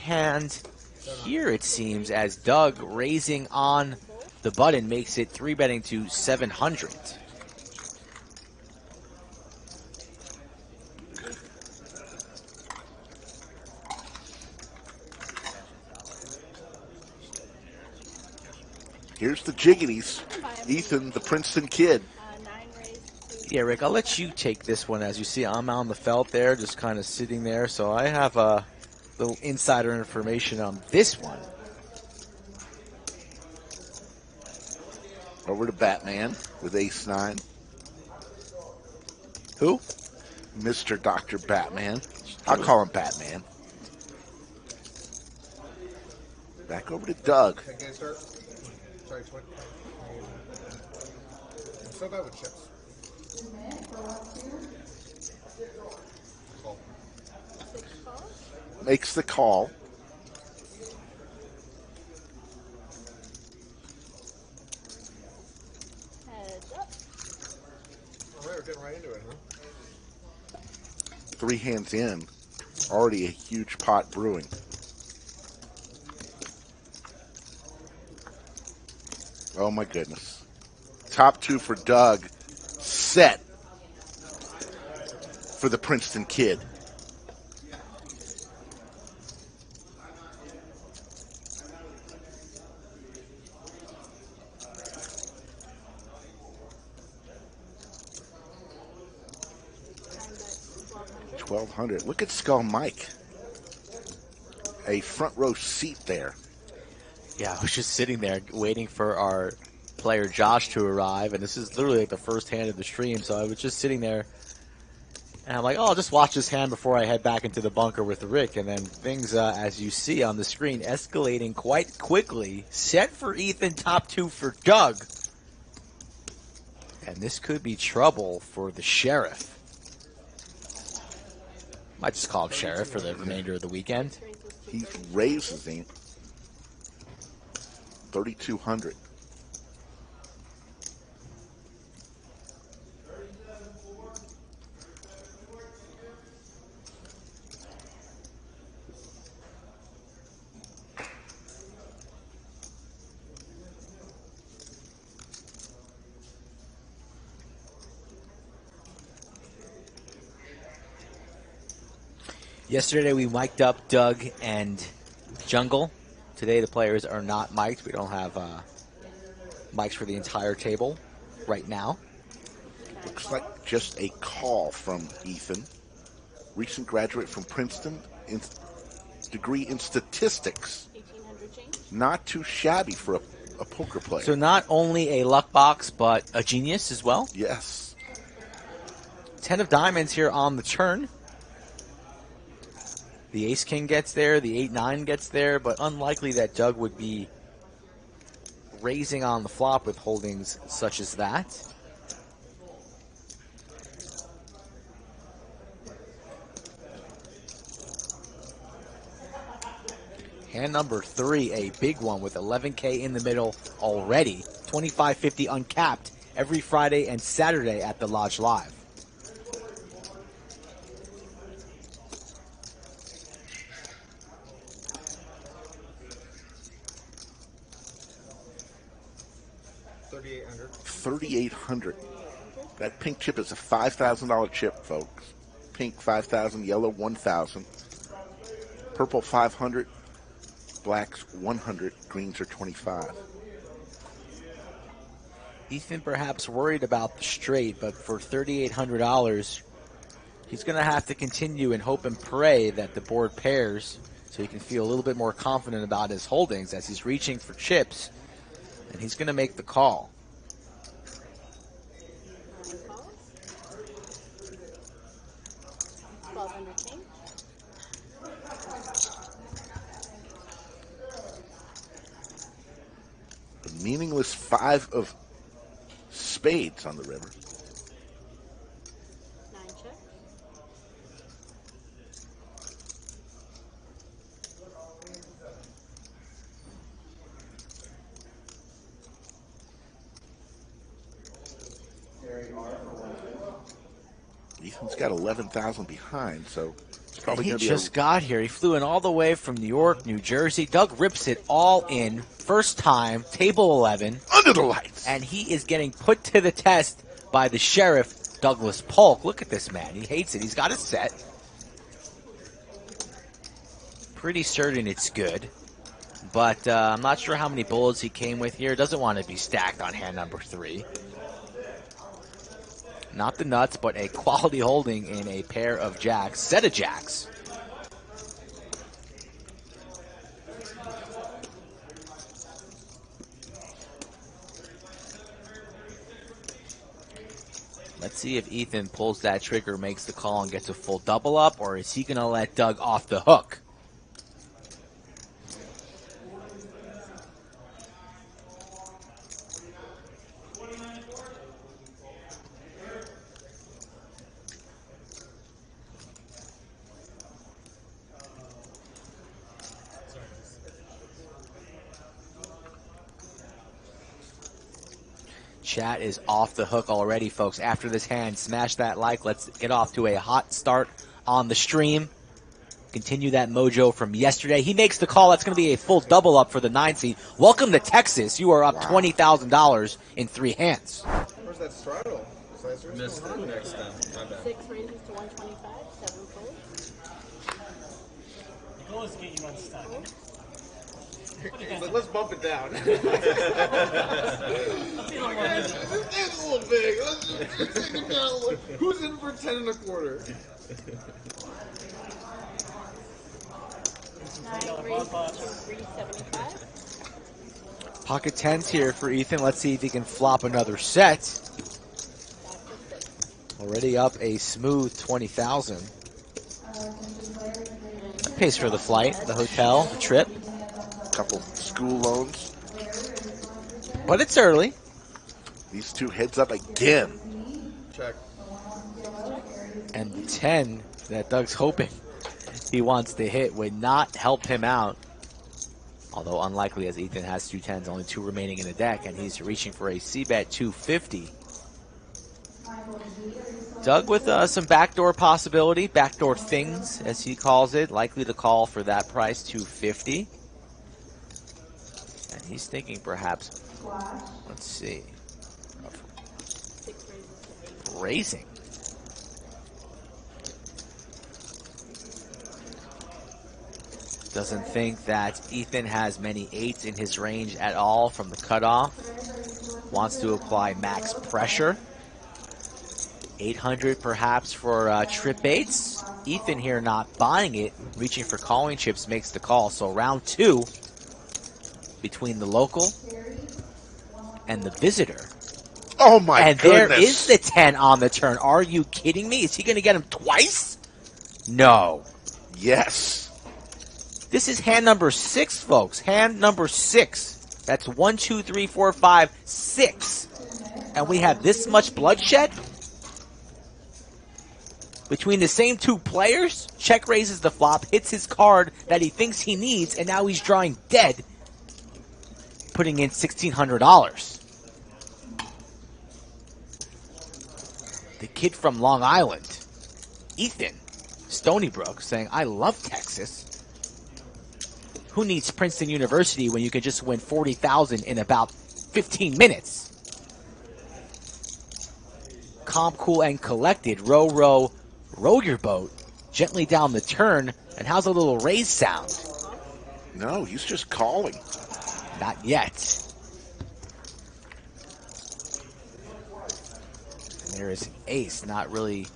hand here, it seems, as Doug raising on the button makes it 3-betting to 700. Here's the jiggities. Ethan, the Princeton kid. Yeah, Rick, I'll let you take this one. As you see, I'm on the felt there, just kind of sitting there. So I have a little insider information on this one. Over to Batman with ace-9. Who? Mr. Dr. Batman. I'll call him Batman. Back over to Doug. Okay, start. Sorry, I'm so bad with chips. Call. Makes the call. Heads up. All right, we're getting right into it, huh? 3 hands in. Already a huge pot brewing. Oh my goodness. Top 2 for Doug. Set for the Princeton kid. $1,200. Look at Skull Mike. A front row seat there. Yeah, I was just sitting there waiting for our player Josh to arrive, and this is literally like the first hand of the stream, so I was just sitting there, and I'm like, oh, I'll just watch this hand before I head back into the bunker with Rick, and then things, as you see on the screen, escalating quite quickly. Set for Ethan, top 2 for Doug. And this could be trouble for the Sheriff. Might just call him Sheriff for the remainder of the weekend. He raises him. 3,200. Yesterday we mic'd up Doug and Jungle. Today the players are not mic'd. We don't have mics for the entire table right now. Looks like just a call from Ethan. Recent graduate from Princeton, degree in statistics. Not too shabby for a poker player. So not only a luck box, but a genius as well. Yes. 10 of diamonds here on the turn. The ace-king gets there, the 8-9 gets there, but unlikely that Doug would be raising on the flop with holdings such as that. Hand number 3, a big one with 11K in the middle already. 25.50 uncapped every Friday and Saturday at the Lodge Live. $3,800. That pink chip is a $5,000 chip, folks. Pink 5,000, yellow 1,000, purple 500, blacks 100, greens are 25. Ethan perhaps worried about the straight, but for $3,800, he's going to have to continue and hope and pray that the board pairs so he can feel a little bit more confident about his holdings as he's reaching for chips, and he's going to make the call. The meaningless 5 of spades on the river. 9 check. Ethan's got 11,000 behind, so Probably He going to be just got here. He flew in all the way from New York, New Jersey. Doug rips it all in. First time, table 11. under the lights. And he is getting put to the test by the sheriff, Douglas Polk. Look at this man. He hates it. He's got it set. Pretty certain it's good. But I'm not sure how many bullets he came with here. Doesn't want to be stacked on hand number 3. Not the nuts, but a quality holding in a pair of jacks. Set of jacks. Let's see if Ethan pulls that trigger, makes the call, and gets a full double up, or is he going to let Doug off the hook? Chat is off the hook already, folks. After this hand, smash that like. Let's get off to a hot start on the stream. Continue that mojo from yesterday. He makes the call. That's going to be a full double up for the 9 seed. Welcome to Texas. You are up $20,000 in 3 hands. Where's that straddle? Missed it next time. My bad. 6 ranges to 125, 7 fold. The goal is to get you unstuck. Let's bump it down. I feel like It's a little big. Let's take it down. Who's in for 10 1/4? 9 ranges to 375. Pocket 10s here for Ethan. Let's see if he can flop another set. Already up a smooth 20,000. Pays for the flight, the hotel, the trip. Couple school loans. But it's early. These two heads up again. Check. And the 10 that Doug's hoping he wants to hit would not help him out. Although unlikely, as Ethan has 2 10s, only 2 remaining in the deck, and he's reaching for a C-bet 250. Doug with some backdoor possibility, backdoor things, as he calls it. Likely to call for that price, 250. And he's thinking perhaps, let's see, 6 ranges to 8. raising. Doesn't think that Ethan has many 8s in his range at all from the cutoff. Wants to apply max pressure. 800 perhaps for trip 8s. Ethan here not buying it, reaching for calling chips, makes the call. So round 2 between the local and the visitor. Oh my And goodness. there is the 10 on the turn. Are you kidding me? Is he going to get him twice? No. Yes. This is hand number 6, folks. Hand number 6. That's 1, 2, 3, 4, 5, 6. And we have this much bloodshed between the same 2 players. Check raises the flop, hits his card that he thinks he needs, and now he's drawing dead, putting in $1,600. The kid from Long Island, Ethan, Stony Brook, saying, I love Texas. Who needs Princeton University when you can just win $40,000 in about 15 minutes? Calm, cool, and collected. Row, row, row your boat gently down the turn. And how's a little raise sound? No, he's just calling. Not yet. And there is an ace, not really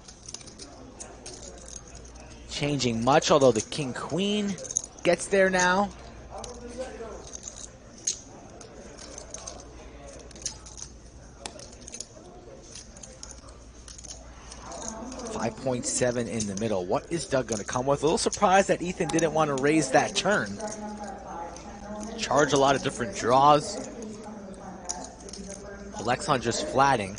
changing much, although the king-queen gets there now. $5.7 in the middle. What is Doug going to come with? A little surprised that Ethan didn't want to raise that turn. Charge a lot of different draws. Alexon just flatting.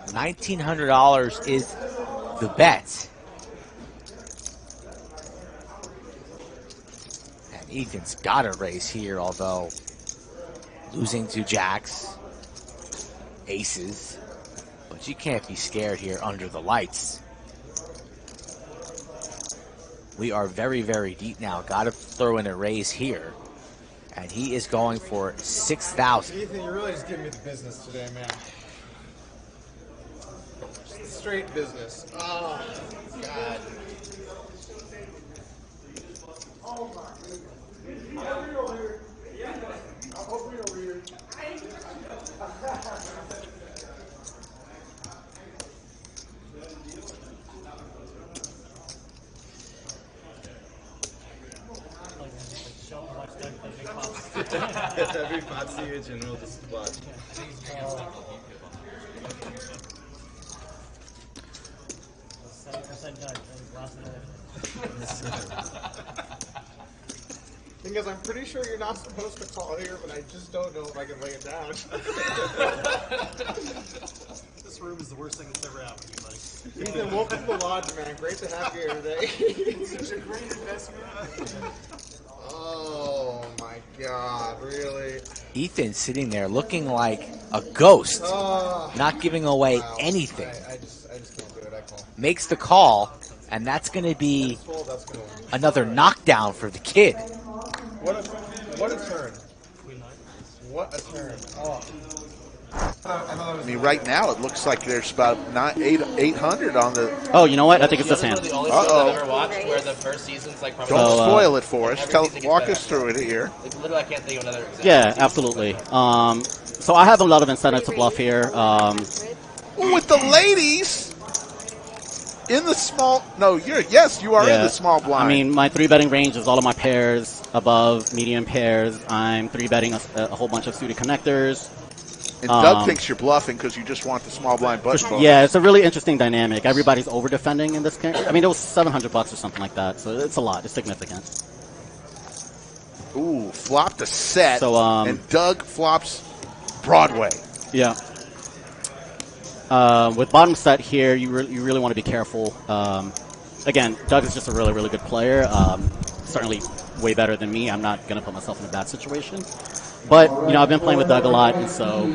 $1,900 is the bet. And Ethan's got a raise here, although losing to jacks, aces. But you can't be scared here under the lights. We are very, very deep now. Got to throw in a raise here. And he is going for 6,000. Ethan, you're really just giving me the business today, man. Just straight business. Oh, God. Every Foxy and we'll just watch. Thing is, I'm pretty sure you're not supposed to call here, but I just don't know if I can lay it down. This room is the worst thing that's ever happened to me, buddy. Ethan, welcome to the lodge, man. Great to have you here today. Such a great investment. Oh my God, really? Ethan sitting there looking like a ghost, Oh, not giving away wow. anything. I just can't do it. I call. Makes the call, and that's going to be Well, that's gonna win. another knockdown for the kid. What a turn. What a turn. Oh. I mean, right now it looks like there's about 800 on the. Oh, you know what? I think it's this One hand. of the only Uh-oh. shows I've ever watched where the first season's like probably. Don't So, spoil it for us. everything gets Walk better. us through it here. Like, literally, I can't think of another example. Yeah, absolutely. So I have a lot of incentive to bluff here. Ooh, with the ladies in the small. No, yes, you are in Yeah. the small blind. I mean, my 3-betting range is all of my pairs above medium pairs. I'm 3-betting a whole bunch of suited connectors. and Doug thinks you're bluffing because you just want the small blind button. bonus. Yeah, it's a really interesting dynamic. Everybody's over defending in this game. I mean, it was $700 or something like that, so it's a lot. It's significant. Ooh, flopped a set, So, and Doug flops Broadway. Yeah. With bottom set here, you really want to be careful. Again, Doug is just a really, really good player. Certainly way better than me. I'm not going to put myself in a bad situation. But, I've been playing with Doug a lot, and so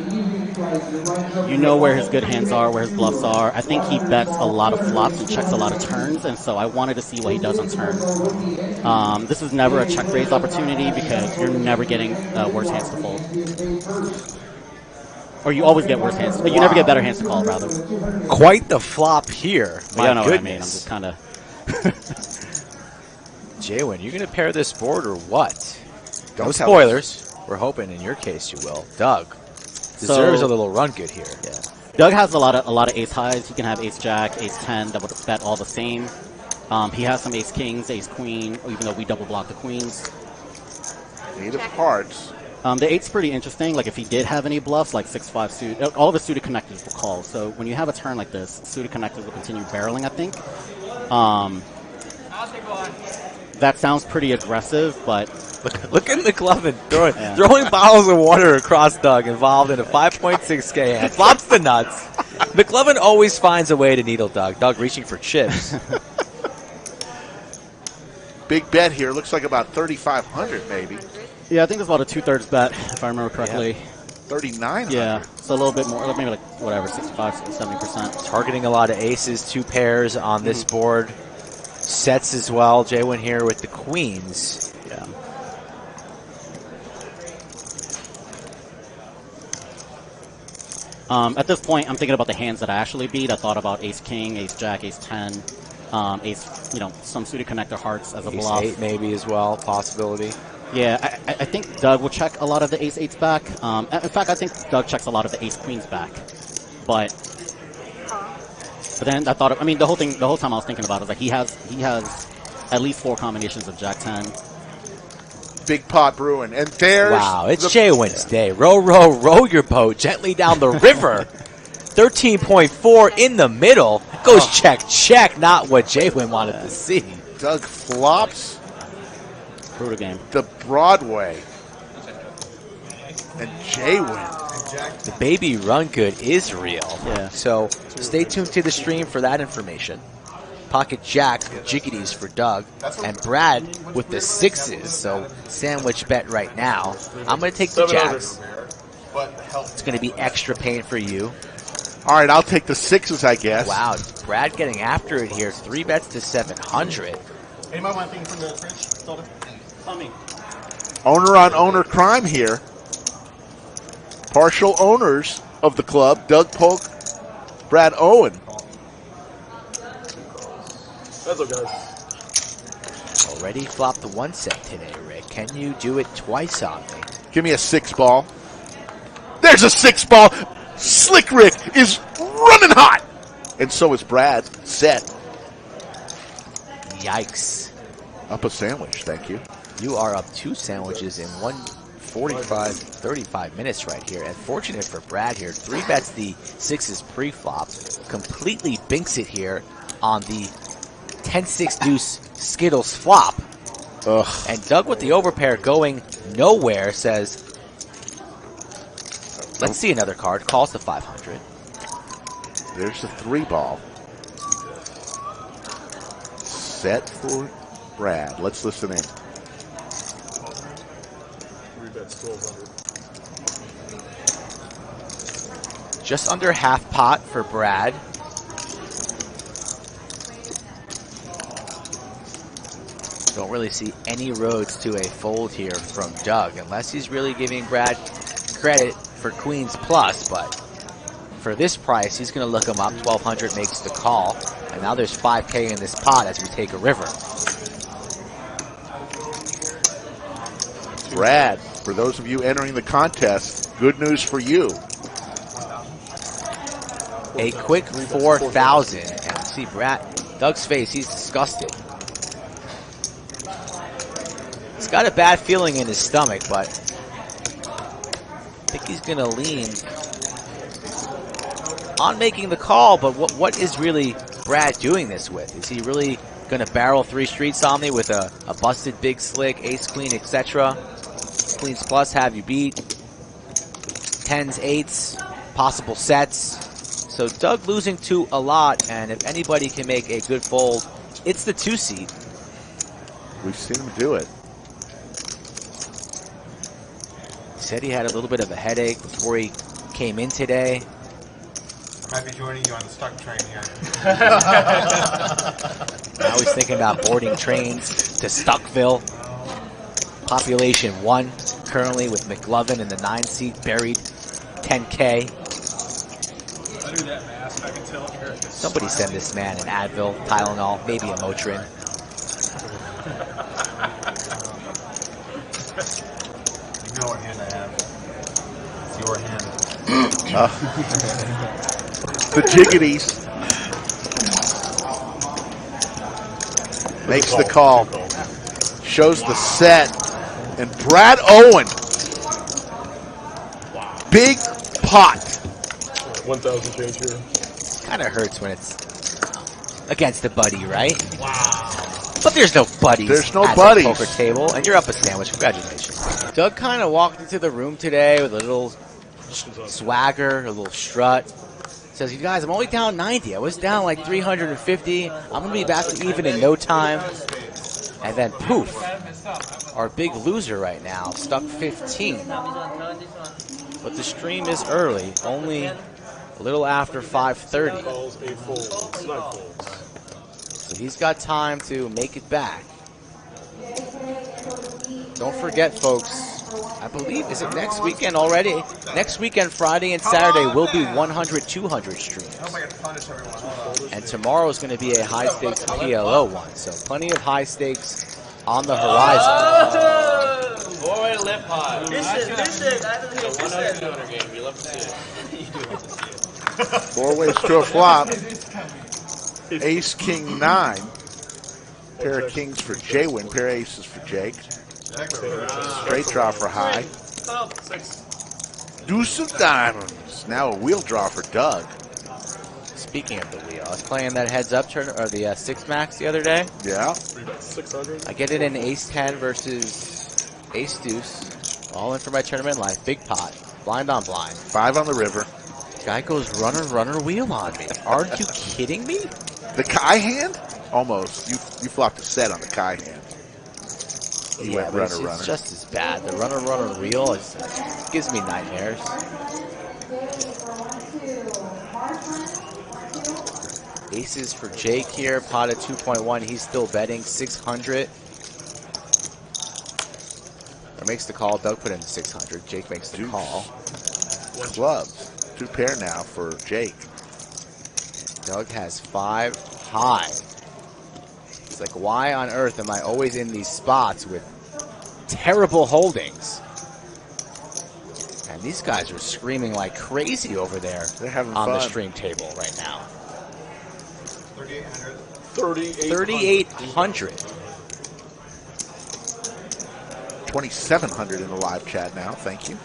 you know where his good hands are, where his bluffs are. I think he bets a lot of flops and checks a lot of turns, and so I wanted to see what he does on turn. This is never a check raise opportunity because you're never getting worse hands to fold. Or you always get worse hands. You never get better hands to call, rather. Quite the flop here. My You know goodness. what I mean. I'm just kind of... Jaywin, you going to pair this board or what? No Don't tell spoilers. We're hoping in your case you will. Doug deserves a little run good here. Yeah. Doug has a lot of ace highs. He can have ace jack, ace 10 that would bet all the same. He has some ace kings, ace queen, even though we double block the queens. Eight of hearts. The eight's pretty interesting. Like if he did have any bluffs, like 6-5 suit, all of his suited connectors will call. So when you have a turn like this, suited connectors will continue barreling, I think. That sounds pretty aggressive, but Look at McLovin throwing bottles of water across Doug, involved in a 5.6K hand. Flops the nuts. McLovin always finds a way to needle Doug. Doug reaching for chips. Big bet here. Looks like about 3,500 maybe. yeah, I think it's about a 2/3 bet, if I remember correctly. 3,900. Yeah, so a little bit more, maybe like whatever, 65, 70%. Targeting a lot of aces, 2 pairs on this board. Sets as well. Jaywin here with the queens. Yeah. At this point, I'm thinking about the hands that I actually beat. I thought about ace king, ace jack, ace 10, ace, some suited connector hearts as a Ace bluff. 8 maybe as well, possibility. Yeah, I think Doug will check a lot of the ace 8s back. In fact, I think Doug checks a lot of the ace queens back. But then I thought, the whole time I was thinking about it was like he has at least 4 combinations of jack 10. Big pot brewing. And there's Wow, it's Jaywin's day. Row, row, row your boat gently down the river. 13.4 in the middle. Goes check, check. Not what Jaywin wanted to see. Doug flops Brutal game. the Broadway. And Jaywin. The baby run good is real. Yeah. So stay tuned to the stream for that information. pocket jacks with jiggities for Doug, and Brad with the sixes, so sandwich bet right now. I'm going to take the jacks. It's going to be extra pain for you. All right, I'll take the sixes, I guess. Wow, Brad getting after it here. 3 bets to 700. Anybody want anything from the fridge? Soda? Tell me. Owner on owner crime here. Partial owners of the club, Doug Polk, Brad Owen. That's okay. Already flopped the 1 set today, Rick. Can you do it twice on me? Give me a 6-ball. There's a 6-ball. Slick Rick is running hot. And so is Brad. Set. Yikes. Up a sandwich, thank you. You are up 2 sandwiches in 35 minutes right here. And fortunate for Brad here, 3 bets the 6s pre-flop. Completely binks it here on the 10-6 deuce Skittles flop. Ugh. And Doug with the overpair going nowhere says, let's see another card. Calls the 500. There's the 3-ball. Set for Brad. Let's listen in. 3 bets, 1,200. Just under half pot for Brad. Don't really see any roads to a fold here from Doug, unless he's really giving Brad credit for Queens Plus, but for this price, he's going to look him up. 1,200 makes the call, and now there's 5K in this pot as we take a river. Brad, for those of you entering the contest, good news for you. A quick 4,000, and see Doug's face, he's disgusted. He's got a bad feeling in his stomach, but I think he's going to lean on making the call, but what is really Brad doing this with? Is he really going to barrel 3 streets on me with a busted big slick, ace, queen, etc.? Queens plus have you beat. 10s, 8s, possible sets. So Doug losing to a lot, and if anybody can make a good fold, it's the 2 seed. We've seen him do it. He said he had a little bit of a headache before he came in today. Might be joining you on the stuck train here. Now he's thinking about boarding trains to Stuckville. Population 1 currently with McLovin in the 9 seat, buried 10K. I do that mask, I can tell. Somebody send this man an Advil, Tylenol, maybe a Motrin. You know what hand I have. It's your hand. The jiggities. Makes the call. Shows the set. And Brad Owen. Big pot. 1,000 change here. Kind of hurts when it's against a buddy, right? Wow. But there's no buddies. There's no at buddies. the poker table, and you're up a sandwich. Congratulations. Doug kind of walked into the room today with a little swagger, a little strut. Says, you guys, I'm only down 90. I was down like 350. I'm going to be back to even in no time. And then poof, our big loser right now, stuck 15. But the stream is early, only a little after 5:30. Calls, 8 folds, 9 folds. So he's got time to make it back. Don't forget, folks, I believe, is it next weekend already? Next weekend, Friday and Saturday, will be 100, 200 streams. And tomorrow is going to be a high-stakes PLO one. So plenty of high stakes on the horizon. Boy, lip hot. Listen, I don't hear 100 game. You love to see it. You do love to see it. 4 ways to a flop. Ace, king, 9. Pair of kings for Jaywin. Pair of aces for Jake. Straight draw for High. Deuce of diamonds. Now a wheel draw for Doug. Speaking of the wheel, I was playing that heads-up turn or the 6 max the other day. Yeah. 600. I get it in ace 10 versus ace deuce. All in for my tournament life. Big pot. Blind on blind. 5 on the river. Guy goes runner wheel on me. Are you kidding me? The Kai hand? Almost. You flopped a set on the Kai hand. You Yeah, went but it's runner. just as bad. The runner reel gives me nightmares. Aces for Jake here, pot at 2.1. He's still betting 600. Or makes the call. Doug put in 600. Jake makes the call. Clubs. 2 pair now for Jake. Doug has 5 high. It's like, why on earth am I always in these spots with terrible holdings? And these guys are screaming like crazy over there. They're having on fun. The stream table right now. 3,800. 3,800. 2,700 in the live chat now. Thank you.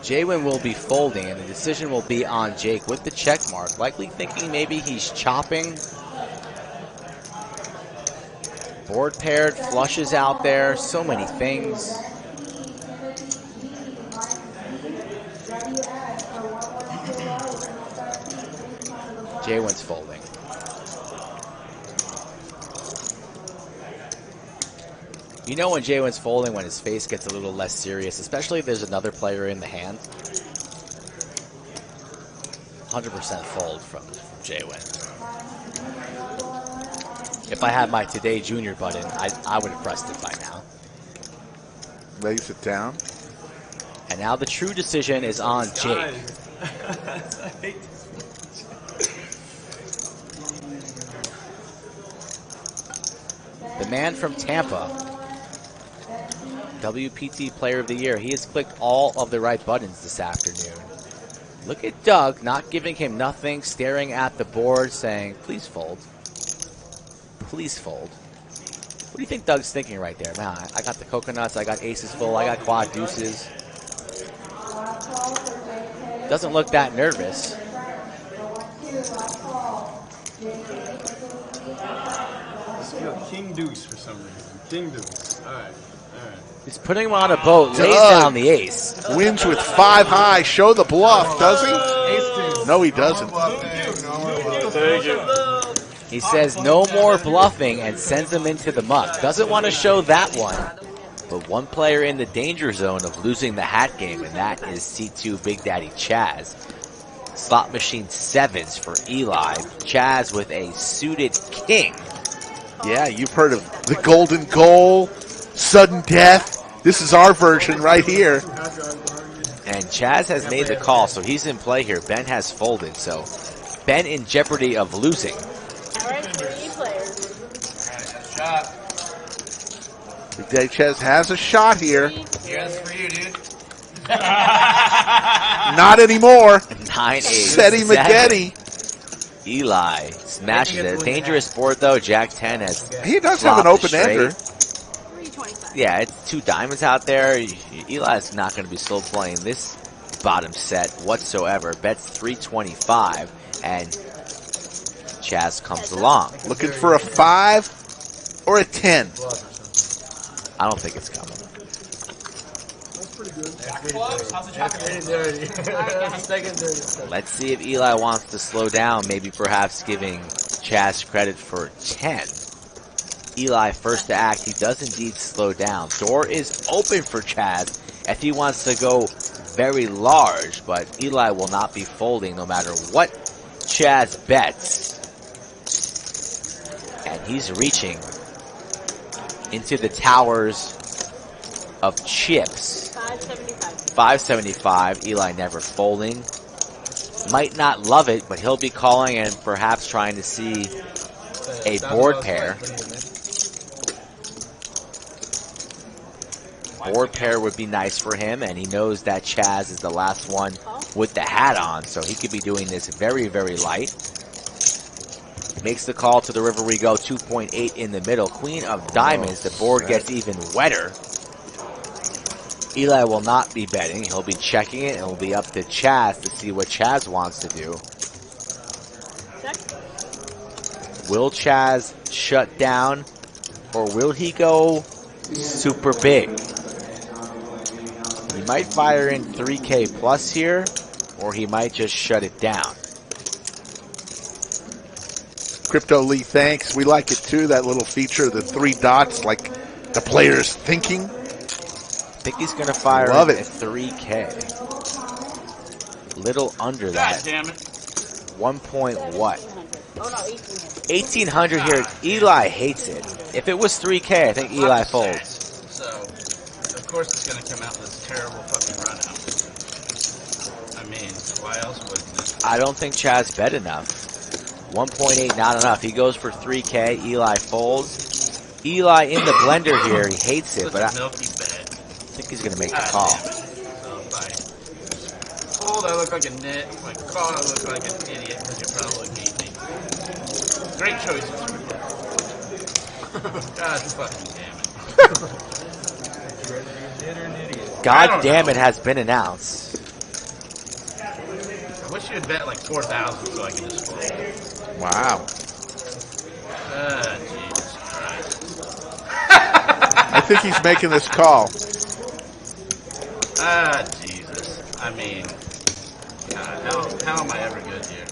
Jaywin will be folding, and the decision will be on Jake with the check mark, likely thinking maybe he's chopping. Board paired, flushes out there, so many things. Jaywin's folding. You know when Jaywin's folding, when his face gets a little less serious, especially if there's another player in the hand. 100% fold from Jaywin. If I had my Today Junior button, I would have pressed it by now. Lays it down. And now the true decision is on Jake. The man from Tampa, WPT Player of the Year, he has clicked all of the right buttons this afternoon. Look at Doug, not giving him nothing, staring at the board, saying, please fold. Please fold. What do you think Doug's thinking right there? Man, I got the coconuts, I got aces full, I got quad deuces. Doesn't look that nervous. King deuce for some reason. King deuce. All right. He's putting him on a boat, lays down the ace. Wins with 5 high. Show the bluff, does he? No, he doesn't. He says no more bluffing and sends him into the muck. Doesn't want to show that one. But one player in the danger zone of losing the hat game, and that is C2 Big Daddy Chaz. Slot machine 7s for Eli. Chaz with a suited king. Yeah, you've heard of the golden goal, sudden death. This is our version right here. And Chaz has made the call, so he's in play here. Ben has folded, so Ben in jeopardy of losing. All right, 3 players. Big Daddy Chaz has a shot here. Yeah, that's for you, dude. Not anymore. 9-8. Seti Magetti. Eli smashes it. Dangerous board, though. Jack 10 has He does have an open ender. 325. Yeah, it's 2 diamonds out there. Eli's not going to be slow playing this bottom set whatsoever. Bets 325, and Chaz comes along. Looking for a 5 or a 10. I don't think it's coming. Let's see if Eli wants to slow down, maybe perhaps giving Chaz credit for 10. Eli first to act. He does indeed slow down. Door is open for Chaz if he wants to go very large, but Eli will not be folding no matter what Chaz bets. And he's reaching into the towers of chips. 575. Eli never folding. Might not love it, but he'll be calling and perhaps trying to see a board pair. Board pair would be nice for him, and he knows that Chaz is the last one with the hat on, so he could be doing this very, very light. Makes the call to the river we go, 2.8 in the middle. Queen of diamonds, the board gets even wetter. Eli will not be betting. He'll be checking it, and it'll be up to Chaz to see what Chaz wants to do. Will Chaz shut down, or will he go super big? He might fire in 3K plus here, or he might just shut it down. Crypto Lee, thanks. We like it too, that little feature, the 3 dots, like the player's thinking. I think he's going to fire Love at it. 3K. Little under God that. damn it. 1 point what? Oh no, 1800. 1800 here. Eli hates it. If it was 3K, I think Eli folds. So, of course it's going to come out with this terrible fucking run out. I mean, why else wouldn't it? I don't think Chad's bet enough. 1.8 not enough. He goes for 3K. Eli folds. Eli in the blender here. He hates it, Such but a I milky bet. think he's going to make the call. So if I fold, I look like a nit. If I call, I look like an idiot because you probably hate me. Great choices for me. God fucking damn it. God damn it has been announced. I wish you had bet like 4,000 so I can just fold. Wow. Jesus Christ. I think he's making this call. Jesus. I mean, God, how am I ever good here?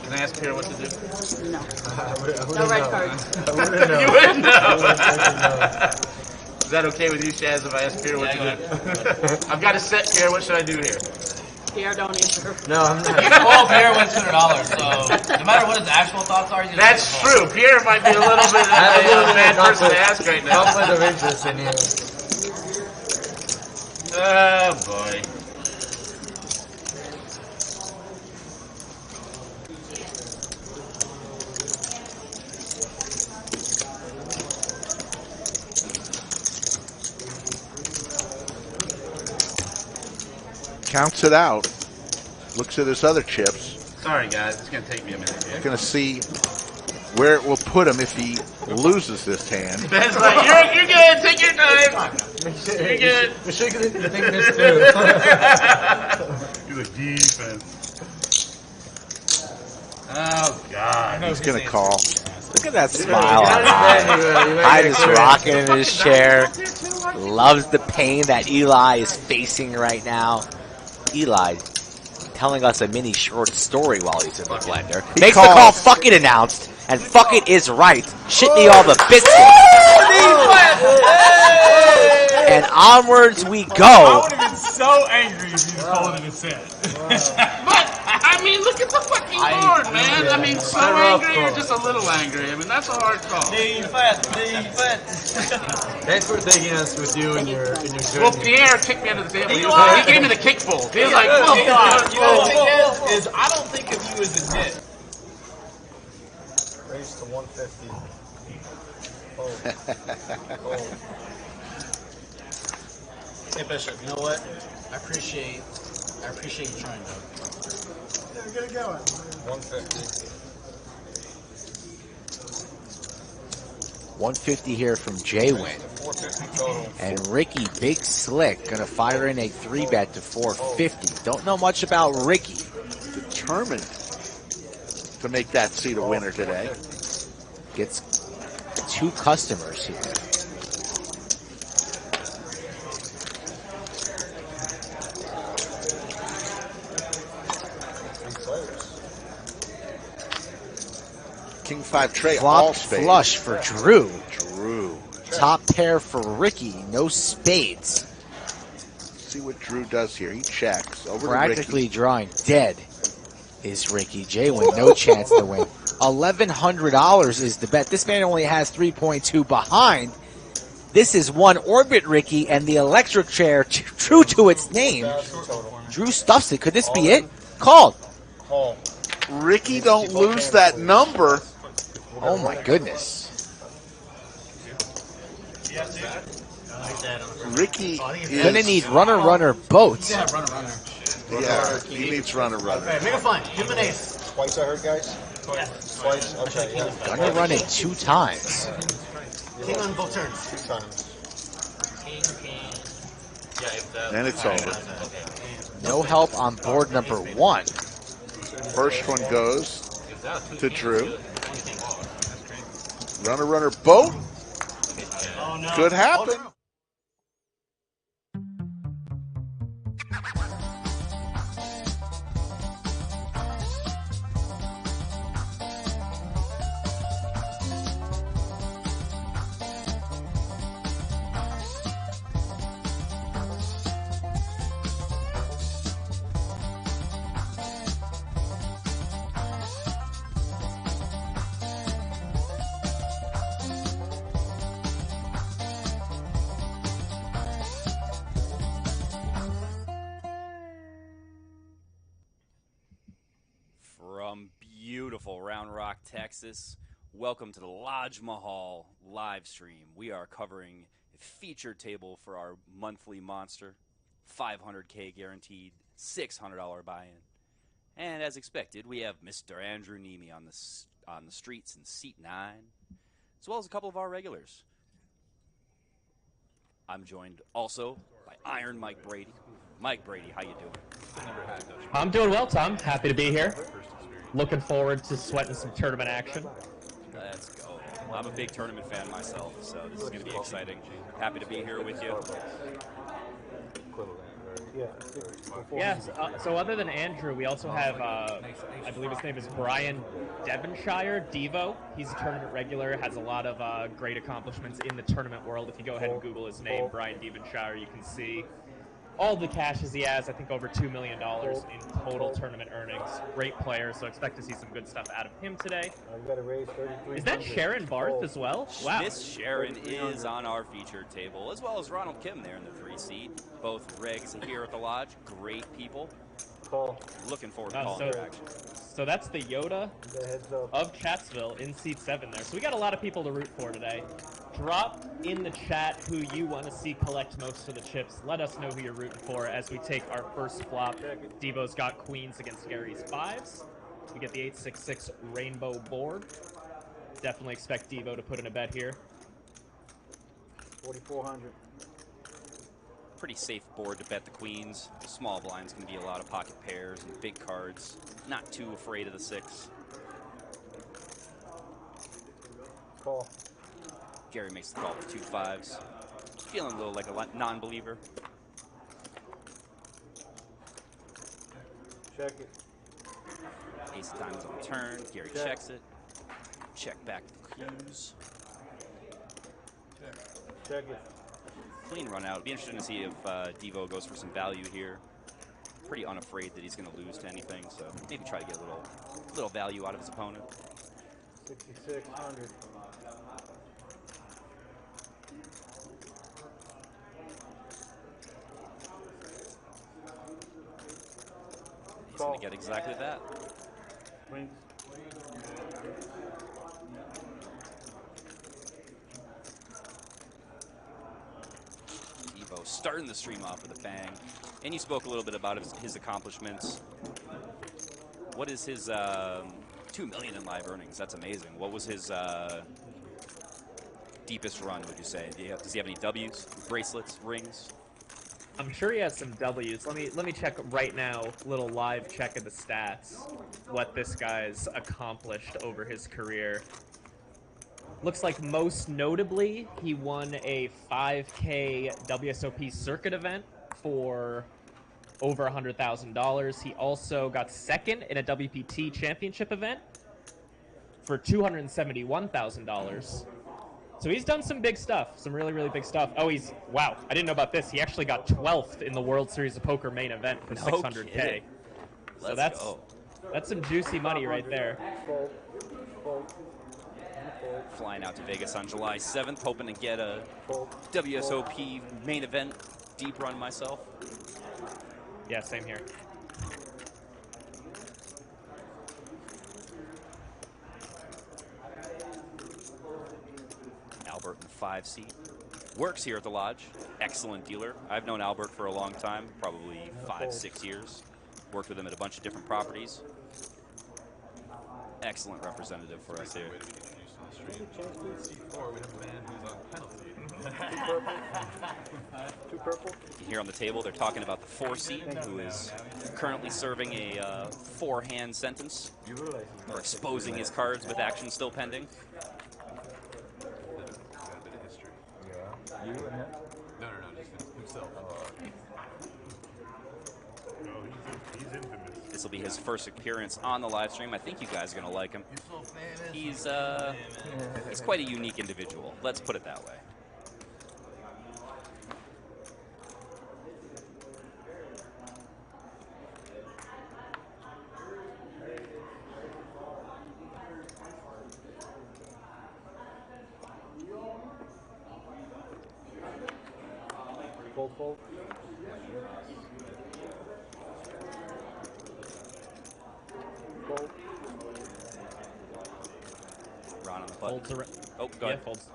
Can I ask Pierre what to do? No. No red cards. You wouldn't know. Is that okay with you, Shaz, if I ask Pierre what to do? I've got a set, Pierre. What should I do here? Pierre, don't answer. No, I'm not. Well, Pierre wins $200, so no matter what his actual thoughts are, he's That's true. Pierre might be a little bit of a bad person to ask right now. Conflict of interest in here. Oh, boy. Counts it out. Looks at his other chips. Sorry, guys. It's going to take me a minute here. Going to see where it will put him if he loses this hand. Ben's like, you're good. Take your time. You're good. We're shaking the thing this too. You're like, defense. Oh, God. He's going to call. Look at that smile on I just rocking in his chair. Loves the pain that Eli is facing right now. Eli telling us a mini short story while he's in the blender. Makes the call fucking announced, and fuck it is right. Shitney all the biscuits. And onwards we I go. would have been so angry if you called it a set. But, I mean, look at the fucking board, man. I mean, so angry or just a little angry. I mean, that's a hard call. Defense. Thanks for taking us with you in your journey. Well, Pierre kicked me under the table. He gave me the kick fold. He was like, well, You know what the thing is I don't think of you as a nit. Raise to 150. Hey Bishop, you know what? I appreciate you trying to. Yeah, get it going. 150. 150 here from J-Win. 450 total. And Ricky, big slick, gonna fire in a 3-bet to 450. Don't know much about Ricky. Determined to make that seat a winner today. Gets 2 customers here. King 5 tray, Flop all spades. flush for Drew. Drew. Top pair for Ricky, no spades. See what Drew does here. He checks over Practically to Ricky. drawing dead is Ricky. J-Win, no chance to win. $1,100 is the bet. This man only has 3.2 behind. This is one orbit, Ricky, and the electric chair, true to its name. Drew stuffs it. Could this be it? Called. Call. Ricky, don't lose that number. Oh my goodness. Ricky Gonna is... need runner boats. Yeah, runner. Yeah, he needs runner. Make it fun. Give him an ace. Twice I heard, guys? Twice? Okay, yeah. Gonna run it 2 times. King on both turns. 2 times. Then it's over. No help on board number 1. First one goes to Drew. Runner boat. Could happen. beautiful Round Rock, Texas. Welcome to the Lodge Mahal live stream. We are covering a featured table for our monthly monster, $500K guaranteed, $600 buy-in. And as expected, we have Mr. Andrew Neeme on the streets in seat 9, as well as a couple of our regulars. I'm joined also by Iron Mike Brady. Mike Brady, how you doing? I'm doing well, Tom. Happy to be here. Looking forward to sweating some tournament action. Let's go. I'm a big tournament fan myself, so this is going to be exciting. Happy to be here with you. Yeah, so other than Andrew, we also have, I believe his name is Brian Devonshire, Devo. He's a tournament regular, has a lot of great accomplishments in the tournament world. If you go ahead and Google his name, Brian Devonshire, you can see all the cashes he has. I think over $2 million in total tournament earnings. Great player, so expect to see some good stuff out of him today. I've got to raise 33. Is that Sharon Barth as well? Wow. Miss Sharon is on our featured table, as well as Ronald Kim there in the 3 seat. Both regs here at the Lodge. Great people. Looking forward to calling their action. So that's the Yoda of Chatsville in seat 7 there. So we got a lot of people to root for today. Drop in the chat who you want to see collect most of the chips. Let us know who you're rooting for as we take our first flop. Devo's got queens against Gary's 5s. We get the 866 rainbow board. Definitely expect Devo to put in a bet here. 4,400. Pretty safe board to bet the queens. Small blinds can be a lot of pocket pairs and big cards. Not too afraid of the 6. Call. Gary makes the call with 2 5s. Feeling a little like a non-believer. Check it. Ace of diamonds on the turn. Gary checks it. Check back the queens. Check it. Clean run out. It'll be interesting to see if Devo goes for some value here. Pretty unafraid that he's going to lose to anything, so maybe try to get a little value out of his opponent. 6,600. He's going to get exactly that. Queens. Devo starting the stream off with a bang. And you spoke a little bit about his accomplishments. What is his $2 million in live earnings? That's amazing. What was his deepest run, would you say? Does he have any W's, bracelets, rings? I'm sure he has some W's. Let me check right now. Little live check of the stats. What this guy's accomplished over his career. Looks like most notably he won a 5K WSOP circuit event for over $100,000. He also got second in a WPT championship event for $271,000. So he's done some big stuff, some really, really big stuff. Oh, wow, I didn't know about this. He actually got 12th in the World Series of Poker main event for $600K. So that's some juicy money right there. Flying out to Vegas on July 7th, hoping to get a WSOP main event deep run myself. Yeah, same here. Albert in the 5 seat. Works here at the Lodge. Excellent dealer. I've known Albert for a long time, probably 5-6 years. Worked with him at a bunch of different properties. Excellent representative for us here. C4, we have a man who's on penalty. Two purple. Here on the table, they're talking about the 4 seat, who is currently serving a 4-hand sentence, or exposing his cards with action still pending. You and him? No, just himself. He's infamous. This will be his first appearance on the live stream. I think you guys are going to like him. He's quite a unique individual. Let's put it that way. Fold, fold. Fold. Ron on the button. Folds around. Oh, go Yeah, ahead. folds.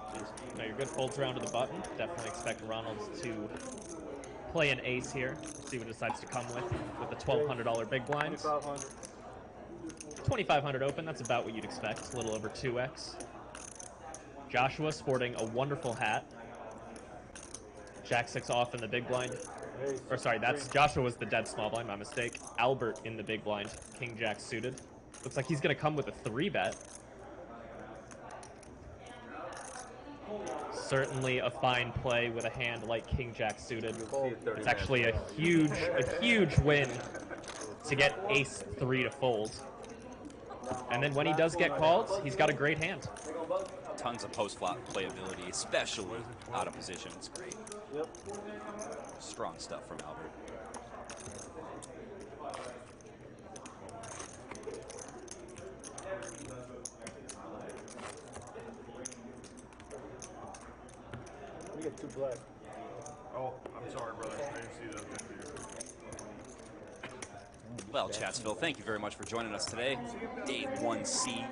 No, you're good. Folds around to the button. Definitely expect Ronald to play an ace here. See what he decides to come with the $1,200 big blind. 2,500. 2,500 open. That's about what you'd expect. A little over 2x. Joshua sporting a wonderful hat. Jack 6 off in the big blind. Or sorry, that's Joshua was the dead small blind, my mistake. Albert in the big blind. King Jack suited. Looks like he's going to come with a 3-bet. Certainly a fine play with a hand like King Jack suited. It's actually a huge win to get ace 3 to fold. And then when he does get called, he's got a great hand. Tons of post-flop playability, especially out of position. It's great. Strong stuff from Albert. We get 2 black. Oh, I'm sorry, brother. I didn't see that. Well, Chatsville, thank you very much for joining us today. Day 1C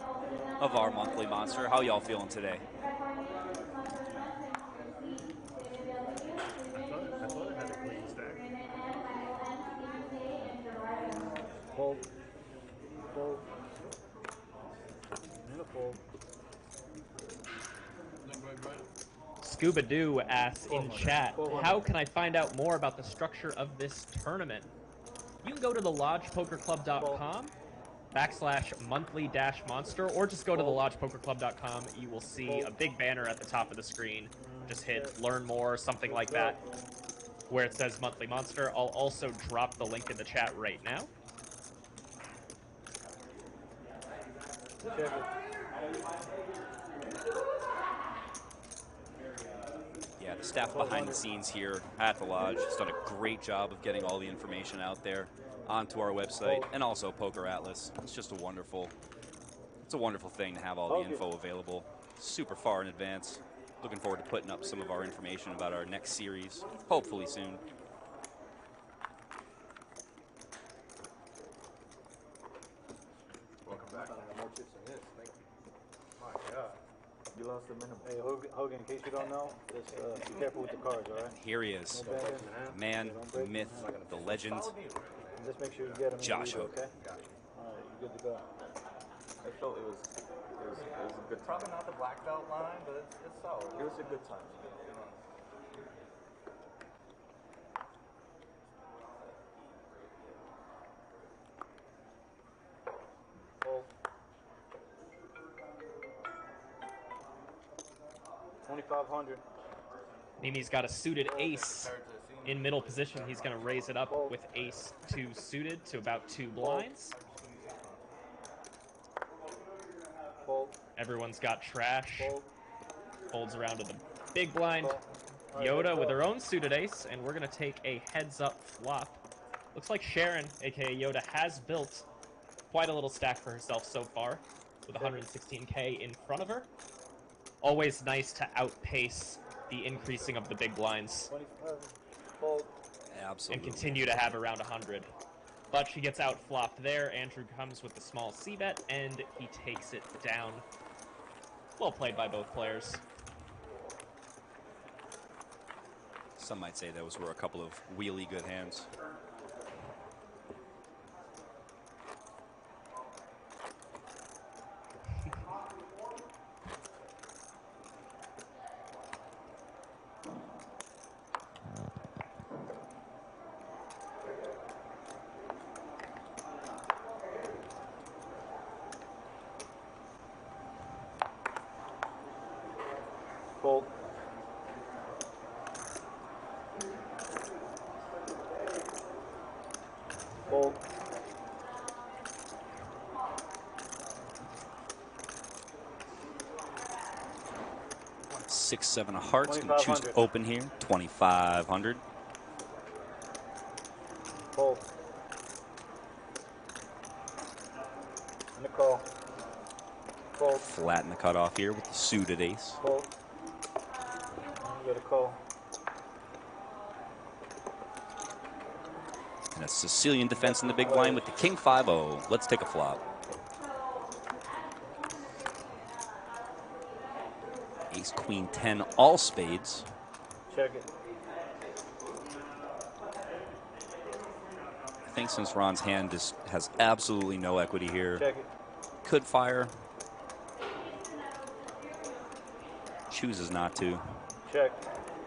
of our monthly monster. How y'all feeling today? I thought it had a clean stack. Fold. Fold. And a fold. Scuba Doo asks in chat, how can I find out more about the structure of this tournament? You can go to thelodgepokerclub.com/monthly-monster, or just go to thelodgepokerclub.com. You will see a big banner at the top of the screen. Just hit learn more, something like that, where it says monthly monster. I'll also drop the link in the chat right now. Yeah, the staff behind the scenes here at the Lodge has done a great job of getting all the information out there onto our website and also Poker Atlas. It's just a wonderful thing to have all the info available super far in advance. Looking forward to putting up some of our information about our next series, hopefully soon. Welcome back. I got more chips than this. Thank you. My God. You lost the minimum. Hey, Hogan, in case you don't know, just be careful with the cards, all right? Here he is. Man, the myth, the legend. Just make sure you get him. Josh Hogan. Okay? All right, you're good to go. I felt it was a good time. Probably not the black belt line, but it's solid. It was a good time. Fold. 2,500. Neeme's got a suited ace in middle position. He's going to raise it up with ace 2 suited to about 2 blinds. Fold. Everyone's got trash. Folds around to the big blind. Yoda with her own suited ace, and we're going to take a heads-up flop. Looks like Sharon, aka Yoda, has built quite a little stack for herself so far, with 116K in front of her. Always nice to outpace the increasing of the big blinds. Absolutely. And continue to have around 100. But she gets out flopped there. Andrew comes with the small c-bet, and he takes it down. Well played by both players. Some might say those were a couple of wheelie good hands. Fold. Fold. 6, 7 of hearts. Gonna choose to open here. 2,500. Fold. And the call. Fold. Flatten the cutoff here with the suited ace. Fold. You got a call. And a Sicilian defense in the big blind with the King 5-0. Let's take a flop. Ace Queen 10 all spades. Check it. I think since Ron's hand just has absolutely no equity here, Check it. could fire. Chooses not to. Check.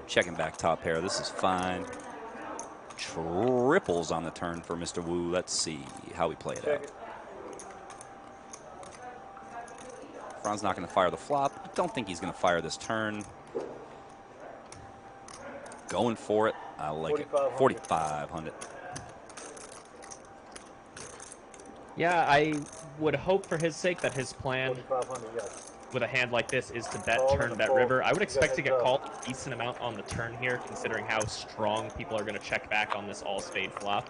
Checking back top pair. This is fine. Triples on the turn for Mr. Wu. Let's see how we play it Check out. it. Ron's not going to fire the flop. I don't think he's going to fire this turn. Going for it. I like it. 4,500. Yeah, I would hope for his sake that his plan 4,500, yes. with a hand like this is to bet, Call turn, and bet, fold. river. I would You expect to got get heads called a decent amount on the turn here, considering how strong people are going to check back on this all-spade flop.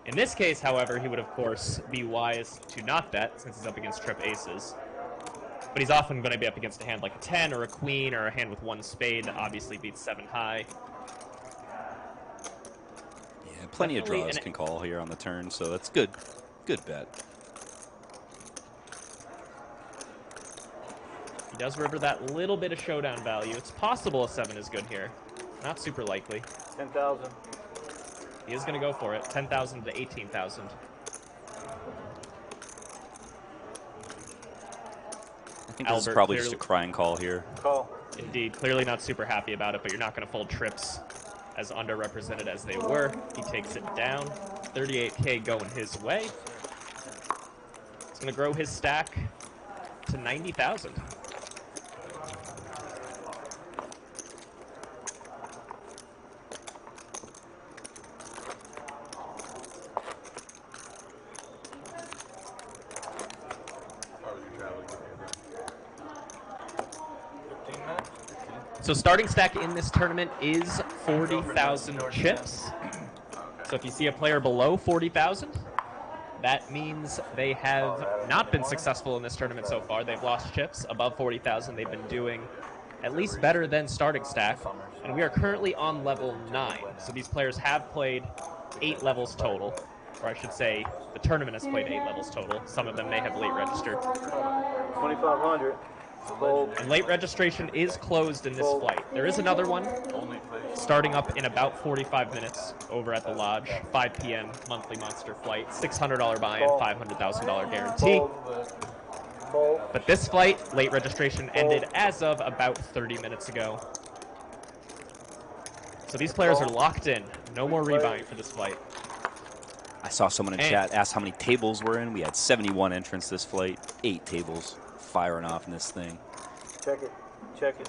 In this case, however, he would, of course, be wise to not bet, since he's up against trip aces. But he's often going to be up against a hand like a 10 or a queen or a hand with one spade that obviously beats 7 high. Yeah, plenty of draws can call here on the turn, so that's good. Good bet. He does river that little bit of showdown value. It's possible a 7 is good here. Not super likely. 10,000. He is going to go for it. 10,000 to 18,000. I think this is probably just a crying call here. Call. Indeed. Clearly not super happy about it, but you're not going to fold trips as underrepresented as they were. He takes it down. 38K going his way. It's going to grow his stack to 90,000. So starting stack in this tournament is 40,000 chips. So if you see a player below 40,000, that means they have not been successful in this tournament so far. They've lost chips. Above 40,000, they've been doing at least better than starting stack. And we are currently on level 9. So these players have played 8 levels total. Or I should say, the tournament has played 8 levels total. Some of them may have late registered. 2,500. Fold. And late registration is closed in this flight. There is another one starting up in about 45 minutes over at the lodge. 5 p.m. monthly monster flight. $600 buy-in, $500,000 guarantee. But this flight, late registration ended as of about 30 minutes ago. So these players are locked in. No more rebuying for this flight. I saw someone in chat ask how many tables we're in. We had 71 entrants this flight. 8 tables firing off in this thing. Check it. Check it.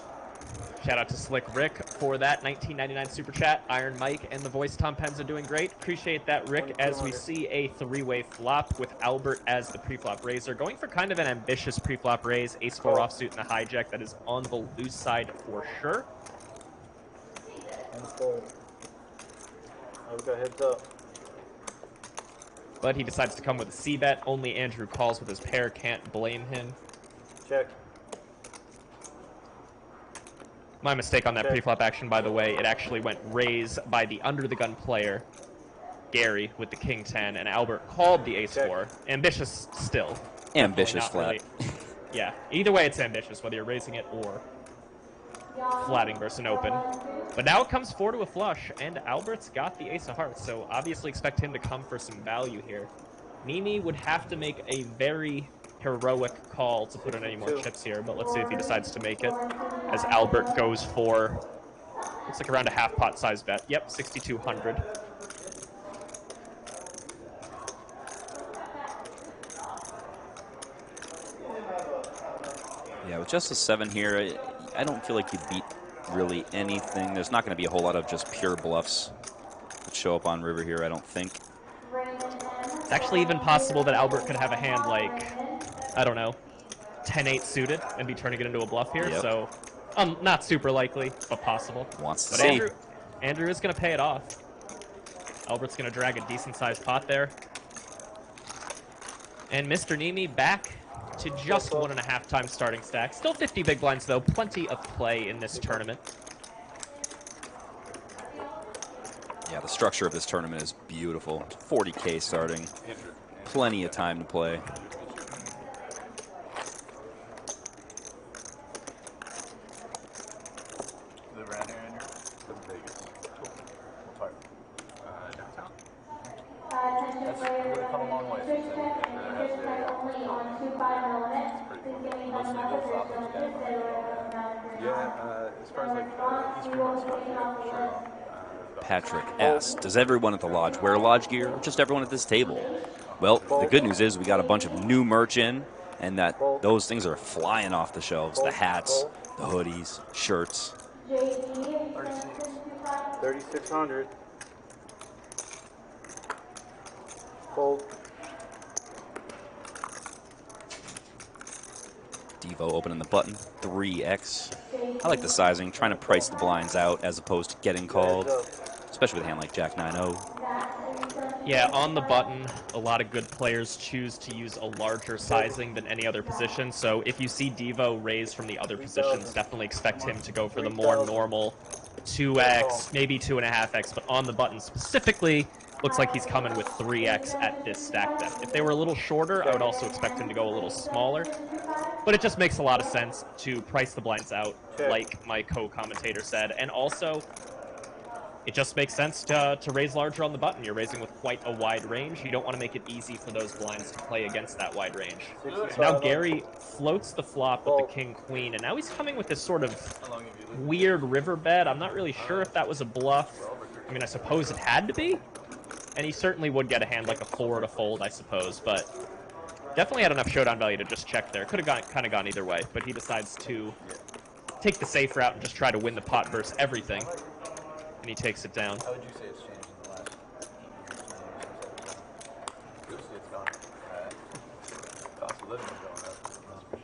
Shout out to Slick Rick for that 1999 super chat. Iron Mike and the voice Tom Pens are doing great. Appreciate that, Rick, as we see a 3-way flop with Albert as the pre-flop raiser. Going for kind of an ambitious pre-flop raise. Ace-4 offsuit and a hijack that is on the loose side for sure. And fold. I've got heads up. But he decides to come with a C-bet. Only Andrew calls with his pair. Can't blame him. Check. My mistake on that pre-flop action, by the way. It actually went raise by the under-the-gun player, Gary, with the king 10, and Albert called the ace 4. Ambitious still. Ambitious flat. Really. Yeah, either way it's ambitious, whether you're raising it or flatting versus an open. But now it comes 4 to a flush, and Albert's got the ace of hearts, so obviously expect him to come for some value here. Neeme would have to make a very heroic call to put in any more chips here, but let's see if he decides to make it, as Albert goes for, looks like around a half pot size bet. Yep, 6,200. Yeah, with just a 7 here, I don't feel like you beat really anything. There's not going to be a whole lot of just pure bluffs that show up on river here, I don't think. It's actually even possible that Albert could have a hand like, I don't know, 10-8 suited and be turning it into a bluff here. Yep. So, not super likely, but possible. Wants to but see. Andrew is going to pay it off. Albert's going to drag a decent-sized pot there. And Mr. Neeme back to just 1.5 times starting stack. Still 50 big blinds, though. Plenty of play in this tournament. Yeah, the structure of this tournament is beautiful. 40K starting. Plenty of time to play. as far as like East Fremont stuff, yeah, for sure. Patrick S. Does everyone at the lodge wear lodge gear, or just everyone at this table? Well, the good news is we got a bunch of new merch in, and that those things are flying off the shelves. The hats, the hoodies, shirts. 3,600. Fold. Devo opening the button, 3x. I like the sizing, trying to price the blinds out as opposed to getting called, especially with a hand like Jack 9-0. Yeah, on the button, a lot of good players choose to use a larger sizing than any other position. So if you see Devo raise from the other positions, definitely expect him to go for the more normal 2x, maybe 2.5x. But on the button specifically, looks like he's coming with 3x at this stack depth. If they were a little shorter, I would also expect him to go a little smaller. But it just makes a lot of sense to price the blinds out, like my co-commentator said. And also, it just makes sense to raise larger on the button. You're raising with quite a wide range. You don't want to make it easy for those blinds to play against that wide range. Now Gary floats the flop with the king-queen, and now he's coming with this sort of weird riverbed. I'm not really sure if that was a bluff. I mean, I suppose it had to be. And he certainly would get a hand like a 4 to fold, I suppose, but definitely had enough showdown value to just check there. Could have kind of gone either way, but he decides to take the safe route and just try to win the pot versus everything. And he takes it down. How would you say it's changed in the last 8 years? You'll see it's gone. Cost of living is going up, that's for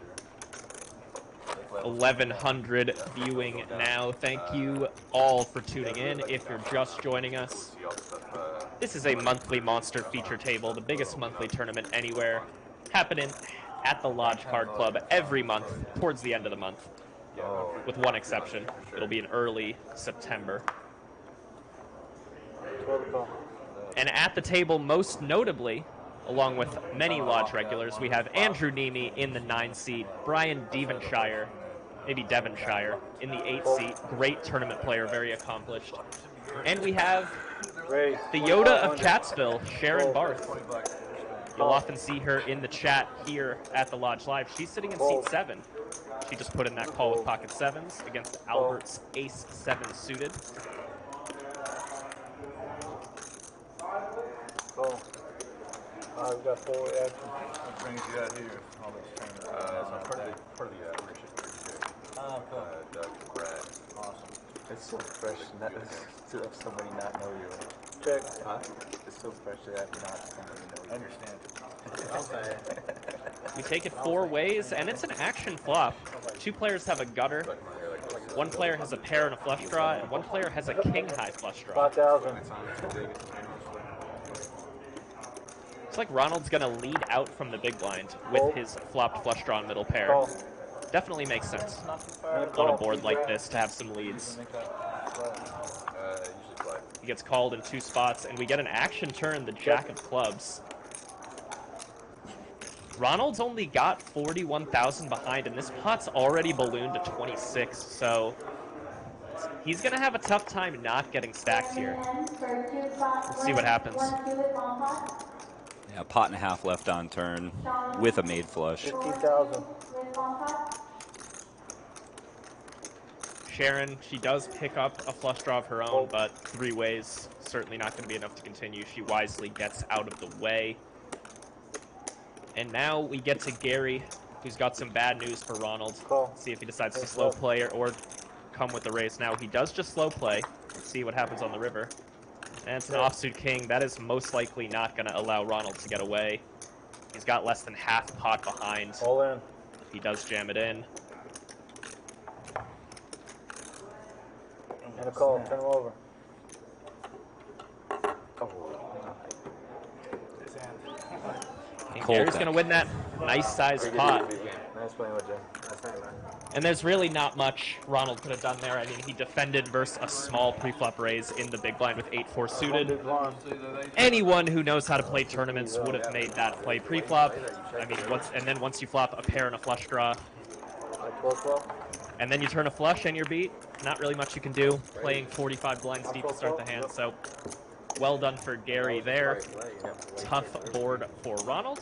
sure. 1,100 viewing now. Thank you all for tuning in. If you're just joining us, this is a monthly Monster feature table, the biggest monthly tournament anywhere, happening at the Lodge Card Club every month towards the end of the month, with one exception. It'll be in early September. And at the table, most notably, along with many Lodge regulars, we have Andrew Neeme in the 9 seat, Brian Devonshire, maybe Devonshire, in the 8 seat. Great tournament player, very accomplished. And we have the Yoda of Chatsville, Sharon Barth. You'll often see her in the chat here at the Lodge Live. She's sitting in seat 7. She just put in that call with pocket 7s against Albert's ace 7 suited. Cool. We've got 4 action. What brings you out here? All this tournament. Part of the ownership. Oh, cool. Dr. Brad. Awesome. It's so fresh to have somebody not know you. Check. Huh? It's so fresh to have not somebody know you. I understand. Okay. We take it 4 ways, and it's an action flop. 2 players have a gutter. 1 player has a pair and a flush draw, and 1 player has a king-high flush draw. 5,000. Looks like Ronald's going to lead out from the big blind with his flopped flush draw and middle pair. Definitely makes sense on a board like this to have some leads. He gets called in 2 spots, and we get an action turn, the Jack of Clubs. Ronald's only got 41,000 behind, and this pot's already ballooned to 26, so he's going to have a tough time not getting stacked here. Let's see what happens. Yeah, a pot and a half left on turn with a made flush. 50,000. Sharon, she does pick up a flush draw of her own, but 3 ways, certainly not going to be enough to continue. She wisely gets out of the way. And now we get to Gary, who's got some bad news for Ronald. See if he decides to slow play or come with the race. Now, he does just slow play. Let's see what happens on the river. And it's an offsuit king. That is most likely not going to allow Ronald to get away. He's got less than half pot behind. All in. He does jam it in. And a call. Turn him over. And Gary's going to win that nice-sized pot. Nice playing with Jay. Nice playing, man. And there's really not much Ronald could have done there. I mean, he defended versus a small pre-flop raise in the big blind with 8-4 suited. Anyone who knows how to play tournaments would have made that play pre-flop. I mean, once you flop a pair and a flush draw, and then you turn a flush and you're beat, not really much you can do. Playing 45 blinds deep to start the hand, so well done for Gary there. Tough board for Ronald.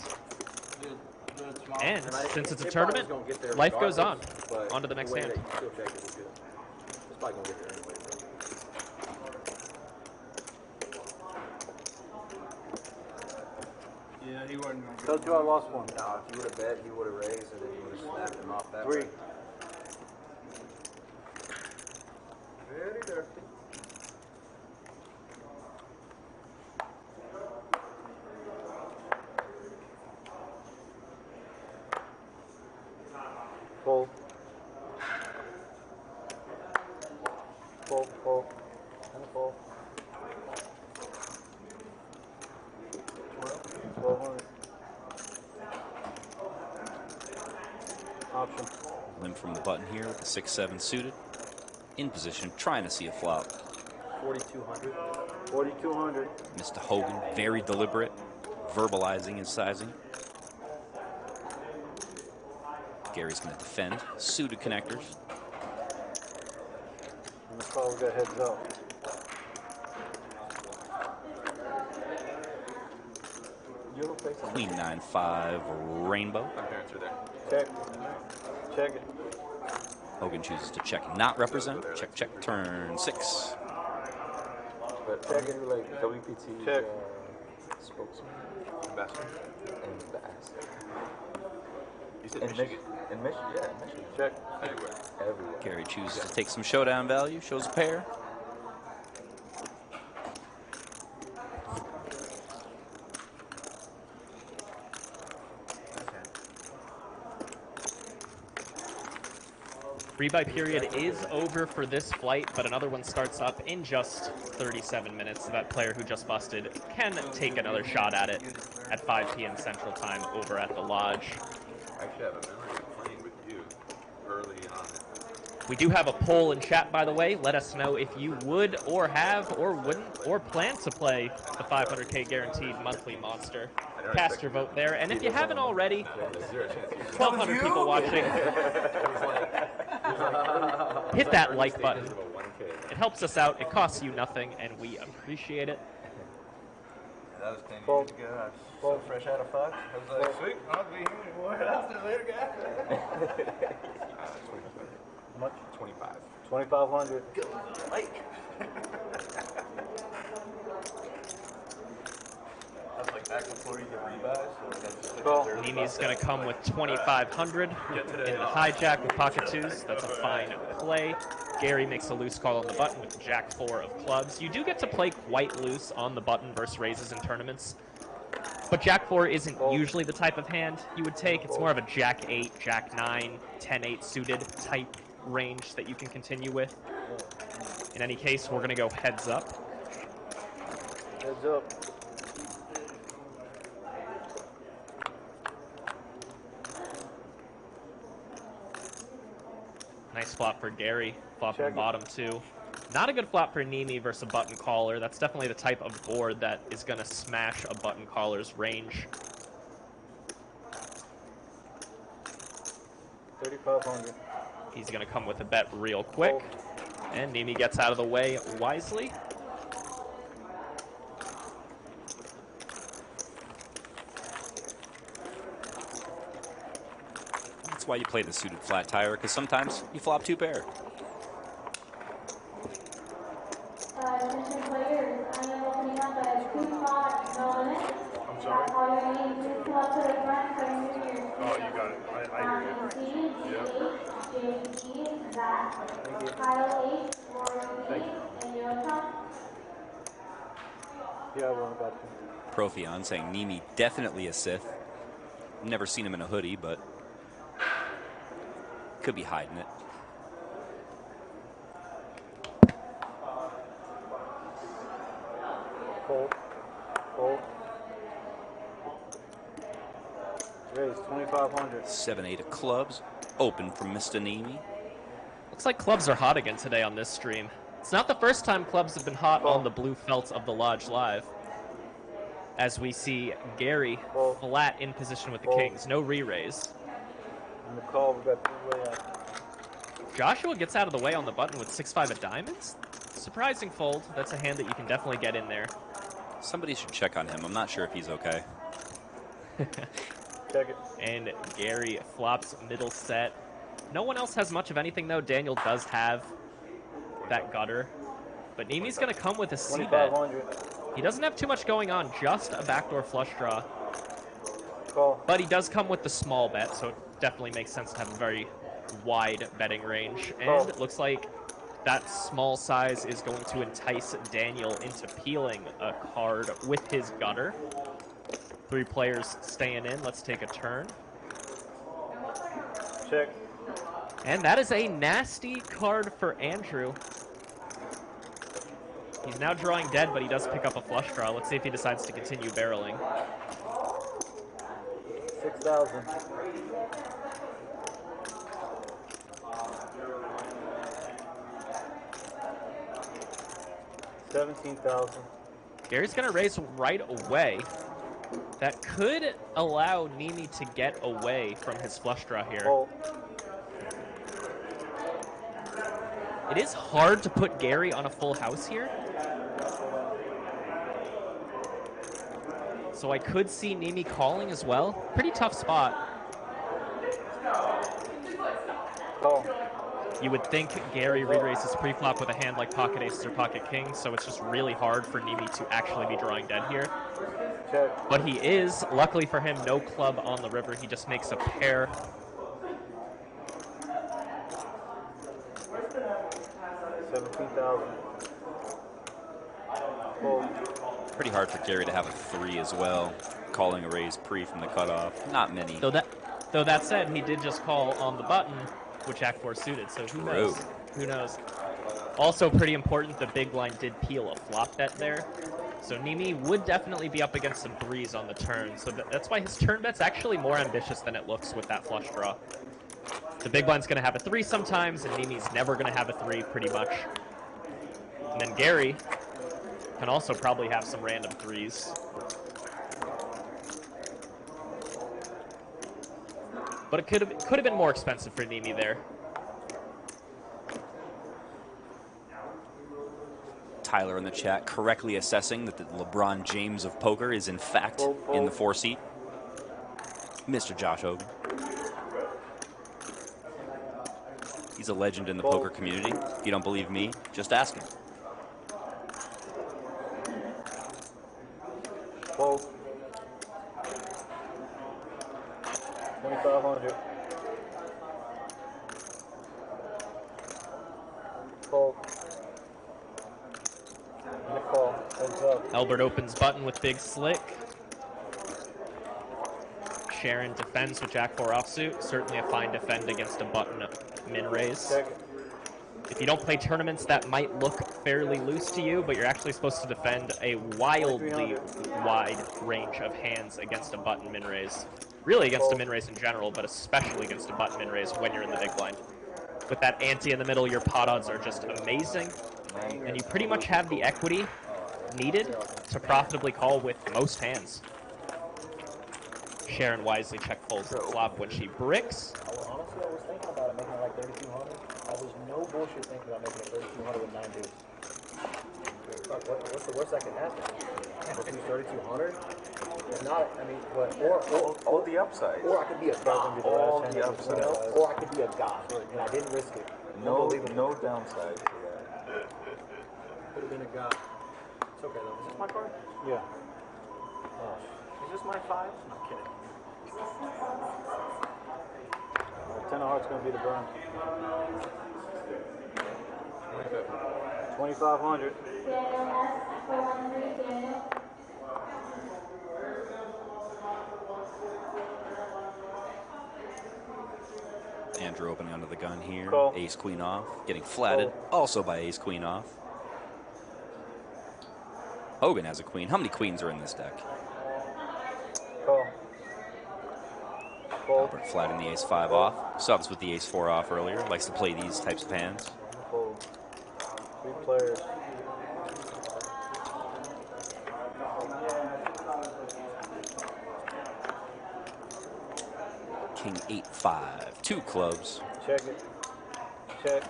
And since it's a tournament, life goes on. On to the next hand. probably gonna get there anyway, bro. Yeah, he wasn't going to Told you I lost one. No, if you would have bet, he would have raised, and then you would have snapped him off that 3. way. Very dirty. Full. Full, full. And full. 1200. Option. Limp from the button here with the 6-7 suited. In position, trying to see a flop. 4200. 4200. Mr. Hogan, very deliberate, verbalizing his sizing. Gary's going to defend. Suited connectors. And the call, we got heads up. Queen 9-5 rainbow. My parents are there. Check. Check it. Hogan chooses to check and not represent. Check, check, turn 6. But check it like WPT Check. Spokesman. Ambassador. Ambassador. You said Michigan. In Michigan, yeah, in Michigan. Check. Anywhere. Everywhere. Gary chooses to take some showdown value, shows a pair. Rebuy period is over for this flight, but another one starts up in just 37 minutes. So that player who just busted can take another shot at it at 5 p.m. Central Time over at the Lodge. I actually have a memory of playing with you early on. We do have a poll in chat, by the way. Let us know if you would or have or wouldn't or plan to play the 500K guaranteed monthly monster. Cast your vote there. And if you haven't already, 1,200 people watching. Hit that like button. It helps us out. It costs you nothing, and we appreciate it. That was 10 years ago. I was so fresh out of Fox. I was like, sweet, I'll be here. Boy, I'll see you later, guys. How much? 25. 2500. That's like back before you get rebuys. Cool. Neeme's going to come with 2,500 in the hijack with pocket twos. That's a fine play. Gary makes a loose call on the button with Jack 4 of clubs. You do get to play quite loose on the button versus raises in tournaments. But Jack 4 isn't usually the type of hand you would take. It's more of a Jack 8, Jack 9, 10-8 suited type range that you can continue with. In any case, we're going to go heads up. Heads up. Nice flop for Gary. Flop on the bottom, too. Not a good flop for Neeme versus a button caller. That's definitely the type of board that is going to smash a button caller's range. 3,500. He's going to come with a bet real quick. And Neeme gets out of the way wisely. That's why you play the suited flat tire, because sometimes you flop 2 pair. Attention players, I am opening up a 2 spot, no limit. I'm sorry? Call your name, please come up to the front for New Year's. Oh, you got it. I hear you. C, G, J, Zach, Kyle H, Royal B, and Yoda. Yeah, well, I got you. Profion saying Neeme definitely a Sith. Never seen him in a hoodie, but could be hiding it. Fold. Fold. Raise 2,500. 7-8 of clubs. Open from Mr. Neeme. Looks like clubs are hot again today on this stream. It's not the first time clubs have been hot on the blue felt of the Lodge Live. As we see Gary flat in position with the Kings. No re-raise. On the call, we got 2 way out. Joshua gets out of the way on the button with 6-5 of diamonds. Surprising fold. That's a hand that you can definitely get in there. Somebody should check on him. I'm not sure if he's okay. Check it. And Gary flops middle set. No one else has much of anything, though. Daniel does have that gutter. But Neeme's going to come with a C-bet. 2,500. He doesn't have too much going on, just a backdoor flush draw. Call. But he does come with the small bet, so it definitely makes sense to have a very wide betting range. And it looks like that small size is going to entice Daniel into peeling a card with his gutter. 3 players staying in. Let's take a turn. Check. And that is a nasty card for Andrew. He's now drawing dead, but he does pick up a flush draw. Let's see if he decides to continue barreling. 6,000. 17,000. Gary's going to raise right away. That could allow Neeme to get away from his flush draw here. Oh. It is hard to put Gary on a full house here. So I could see Neeme calling as well. Pretty tough spot. Call. You would think Gary re-races pre-flop with a hand like pocket aces or pocket kings, so it's just really hard for Neeme to actually be drawing dead here. Check. But he is, luckily for him, no club on the river. He just makes a pair. Pretty hard for Gary to have a 3 as well. Calling a raise pre from the cutoff. Not many. Though that said, he did just call on the button with Jack 4 suited, so who knows? Who knows? Also pretty important, the big blind did peel a flop bet there. So Neeme would definitely be up against some 3s on the turn. So that's why his turn bet's actually more ambitious than it looks with that flush draw. The big blind's going to have a 3 sometimes, and Neeme's never going to have a 3 pretty much. And then Gary can also probably have some random 3s. But it could have been more expensive for Neeme there. Tyler in the chat correctly assessing that the LeBron James of poker is in fact in the 4 seat. Mr. Josh Hogan. He's a legend in the poker community. If you don't believe me, just ask him. Fold. 2,500. Fold. Call. Heads up. Albert opens button with big slick. Sharon defends with Jack 4 offsuit. Certainly a fine defend against a button min raise. If you don't play tournaments, that might look fairly loose to you, but you're actually supposed to defend a wildly wide range of hands against a button min raise. Really against a min raise in general, but especially against a button min raise when you're in the big blind. With that ante in the middle, your pot odds are just amazing, and you pretty much have the equity needed to profitably call with most hands. Sharon wisely check folds the flop when she bricks. Honestly, I was thinking about it making it like 3,200. I was no bullshit thinking about making it 3,200 with 9 dudes. Fuck, what's the worst that can happen? If it's 3,200? If not, I mean, what? Or all the upsides. Or I could be a thug and All the upsides. or I could be a god, and I didn't risk it. No downside to that. Could have been a god. It's okay though. Is this my card? Yeah. Oh. Is this my 5? No kidding. 10 of hearts gonna be the burn. 2,500. Andrew opening under the gun here. Call. Ace queen off. Getting flatted also by ace queen off. Hogan has a queen. How many queens are in this deck? Call. Albert flatting the ace 5 off. Saw this with the ace 4 off earlier. Likes to play these types of hands. Fold. 3 players. King 8-5. 2 clubs. Check it. Check.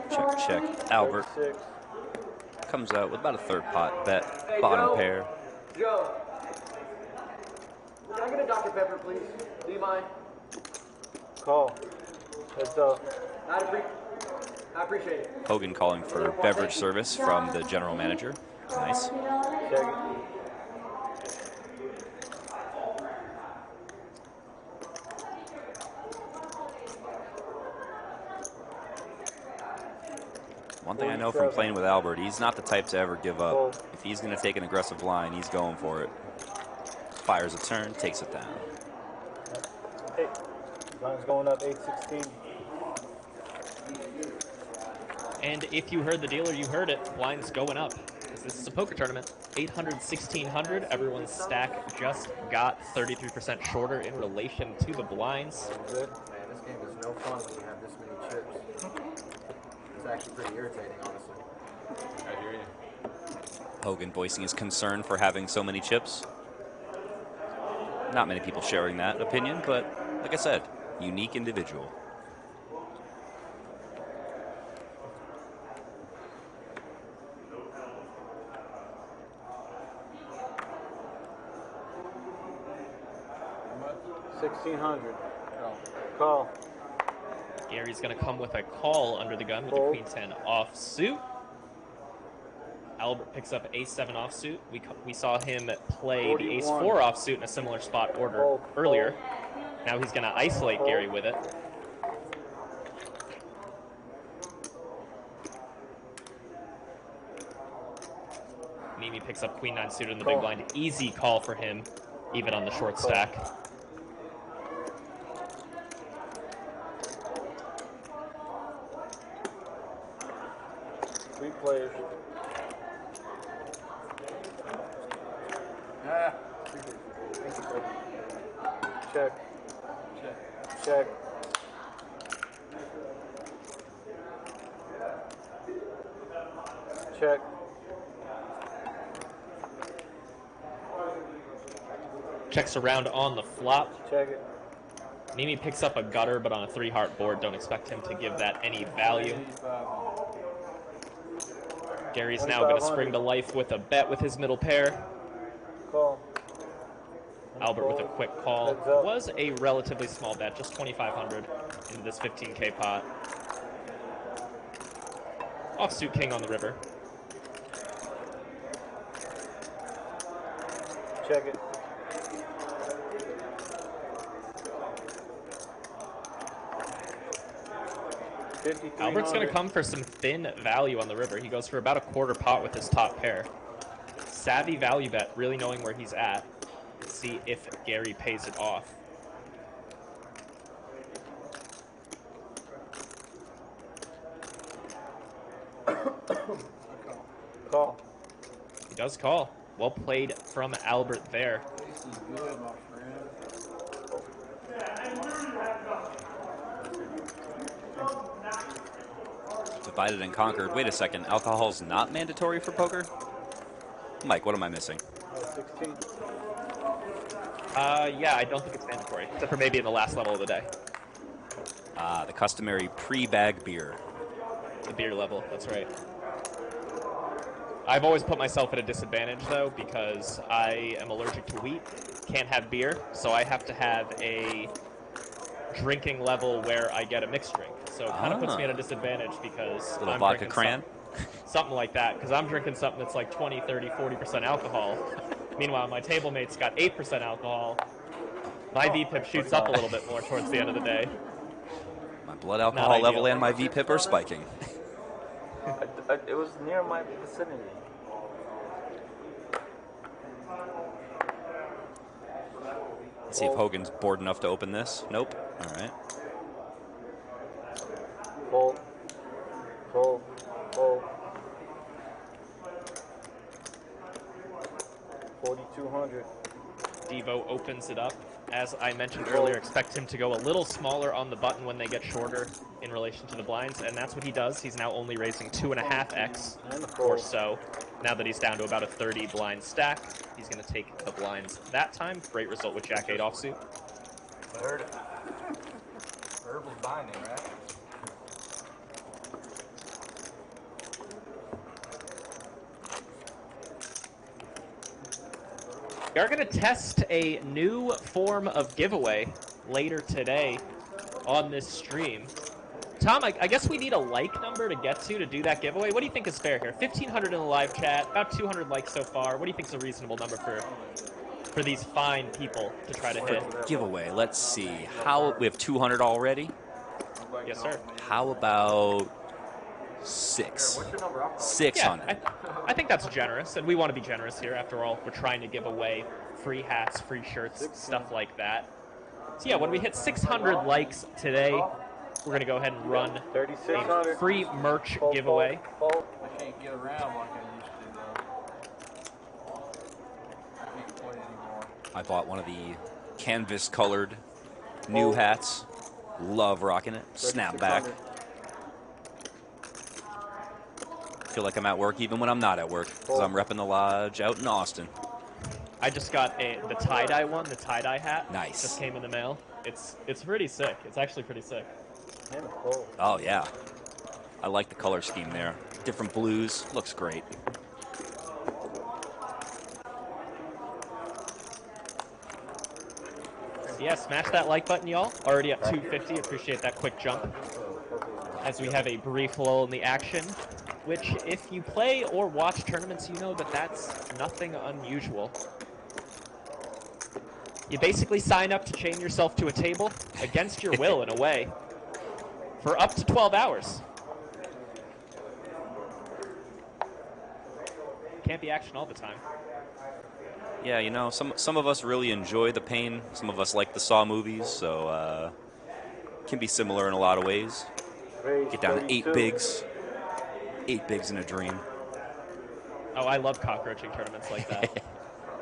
Check, check. Albert comes out with about a 3rd pot bet. Bottom pair. Joe, can I get a Dr. Pepper, please? Do you mind? Call. Let's go. I appreciate it. Hogan calling for beverage service from the general manager. Nice. Check it. One thing I know from playing with Albert, he's not the type to ever give up. If he's going to take an aggressive line, he's going for it. Fires a turn, takes it down. Hey, line's going up 8-16. And if you heard the dealer, you heard it. Blind's going up. This is a poker tournament. 800, 1600. Everyone's stack just got 33% shorter in relation to the blinds. Good. Man, this game is no fun when you have this many chips. It's actually pretty irritating, honestly. I hear you. Hogan voicing his concern for having so many chips. Not many people sharing that opinion, but like I said, unique individual. $1,600. Call. Gary's going to come with a call under the gun with the Queen 10 offsuit. Albert picks up Ace-7 offsuit. We saw him play the Ace-4 offsuit in a similar spot order earlier. Now he's going to isolate Gary with it. Neeme picks up Queen 9 suited in the big blind. Easy call for him, even on the short stack. Three players. Check. Check. Check. Checks around on the flop. Check it. Neeme picks up a gutter, but on a 3-heart board. Don't expect him to give that any value. Gary's now going to spring to life with a bet with his middle pair. Call. Albert with a quick call. It was a relatively small bet, just 2,500 into this 15K pot. Offsuit king on the river. Check it. Albert's going to come for some thin value on the river. He goes for about a quarter pot with his top pair. Savvy value bet, really knowing where he's at. Let's see if Gary pays it off. Call. He does call. Well played from Albert there. This is good, my friend. Divided and conquered. Wait a second. Alcohol's not mandatory for poker? Mike, what am I missing? 16. Yeah, I don't think it's mandatory, except for maybe in the last level of the day. The customary pre-bag beer. The beer level, that's right. I've always put myself at a disadvantage, though, because I am allergic to wheat, can't have beer, so I have to have a drinking level where I get a mixed drink. So it kind of puts me at a disadvantage because Little I'm vodka drinking cran? something like that, because I'm drinking something that's like 20, 30, 40% alcohol. Meanwhile, my table mate's got 8% alcohol. My VPIP shoots up a little bit more towards the end of the day. My blood alcohol level and my VPIP are spiking. It was near my vicinity. Let's see if Hogan's bored enough to open this. Nope. All right. Fold. Fold. Fold. 4,200. Devo opens it up. As I mentioned earlier, expect him to go a little smaller on the button when they get shorter in relation to the blinds, and that's what he does. He's now only raising 2.5x or so. Now that he's down to about a 30 blind stack, he's going to take the blinds that time. Great result with Jack 8 offsuit. I heard it. Herb was binding, right? We are going to test a new form of giveaway later today on this stream. Tom, I guess we need a like number to get to do that giveaway. What do you think is fair here? 1,500 in the live chat, about 200 likes so far. What do you think is a reasonable number for these fine people to try to hit? Giveaway. Let's see. We have 200 already? Yes, sir. How about 6? 600. Yeah, I think that's generous, and we want to be generous here. After all, we're trying to give away free hats, free shirts, stuff like that. So yeah, when we hit 600 likes today, we're going to go ahead and run a free merch giveaway. I can't get around like I used to, though. I can't play anymore. I bought one of the canvas-colored new hats. Love rocking it. Snapback. Feel like I'm at work even when I'm not at work, because I'm repping the lodge out in Austin. I just got the tie-dye one, the tie-dye hat. Nice. Just came in the mail. It's pretty sick. It's actually pretty sick. Oh, yeah. I like the color scheme there. Different blues. Looks great. Yeah, smash that like button, y'all. Already at 250. Appreciate that quick jump. As we have a brief lull in the action, which if you play or watch tournaments, you know that that's nothing unusual. You basically sign up to chain yourself to a table against your will in a way for up to 12 hours. Can't be action all the time. Yeah, you know, some of us really enjoy the pain. Some of us like the Saw movies, so can be similar in a lot of ways. Get down to 8 bigs. 8 bigs in a dream. Oh, I love cockroaching tournaments like that.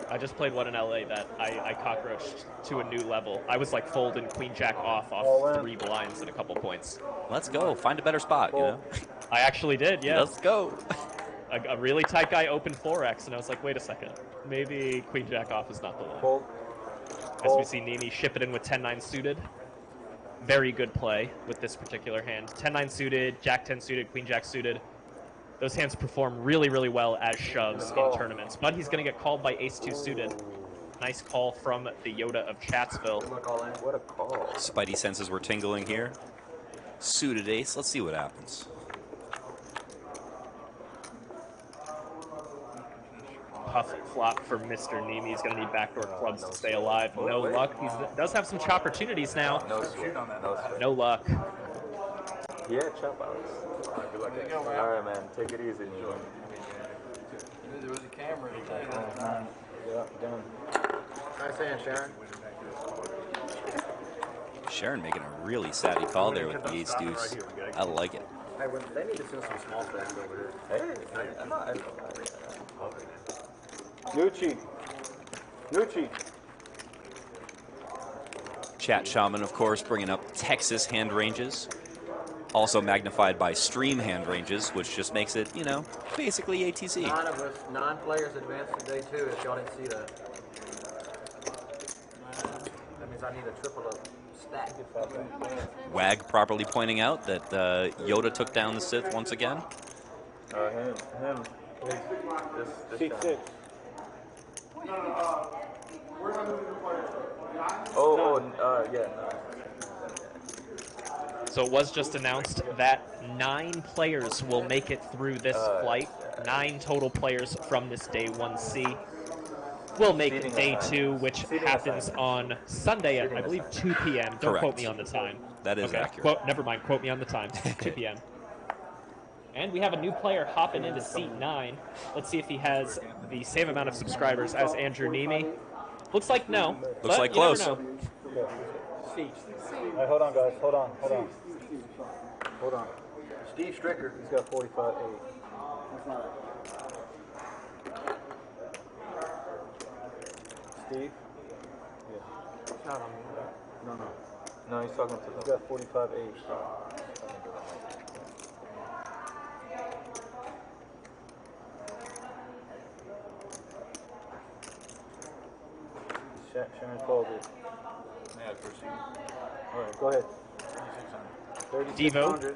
I just played one in LA that I cockroached to a new level. I was like folding queen jack off 3 blinds in a couple points. Let's go. Find a better spot, you know? I actually did, yeah. Let's go. A really tight guy opened 4x, and I was like, wait a second. Maybe queen jack off is not the one. As we see Neeme ship it in with 10-9 suited. Very good play with this particular hand. 10-9 suited, jack 10 suited, queen jack suited. Those hands perform really, really well as shoves in tournaments, but he's going to get called by ace-2 suited. Nice call from the Yoda of Chatsville. What a call. Spidey senses were tingling here. Suited ace. Let's see what happens. Puff flop for Mr. Neeme. He's going to need backdoor clubs to stay alive. No luck. He does have some chop opportunities now. No luck. Yeah, chop outs. All right, man. Take it easy. There was a camera. Yeah, done. Nice hand, Sharon. Sharon making a really savvy call there with the ace deuce. I like it. Hey, they need to send some small stacks over here. Hey, Nucci. Chat Shaman, of course, bringing up Texas hand ranges. Also magnified by stream hand ranges, which just makes it, you know, basically ATC. 9 of us, 9 players advanced to day 2 if y'all didn't see that. That means I need a triple up stack. Wag properly pointing out that Yoda took down the Sith once again. Him. This guy. Yeah. So it was just announced that 9 players will make it through this flight. 9 total players from this day 1C will make day 2, which happens on Sunday at, I believe, 2 p.m. Don't quote me on the time. That is accurate. Never mind, quote me on the time. 2 p.m. And we have a new player hopping into seat 9. Let's see if he has the same amount of subscribers as Andrew Neeme. Looks like no. Looks like close. Steve. Hey, hold on, guys. Hold on. Steve Stricker. He's got 45-8. Steve? Yeah. No, he's talking to them. He's got 45-8. Sharon called it. Yeah, proceed. All right, go ahead. Devo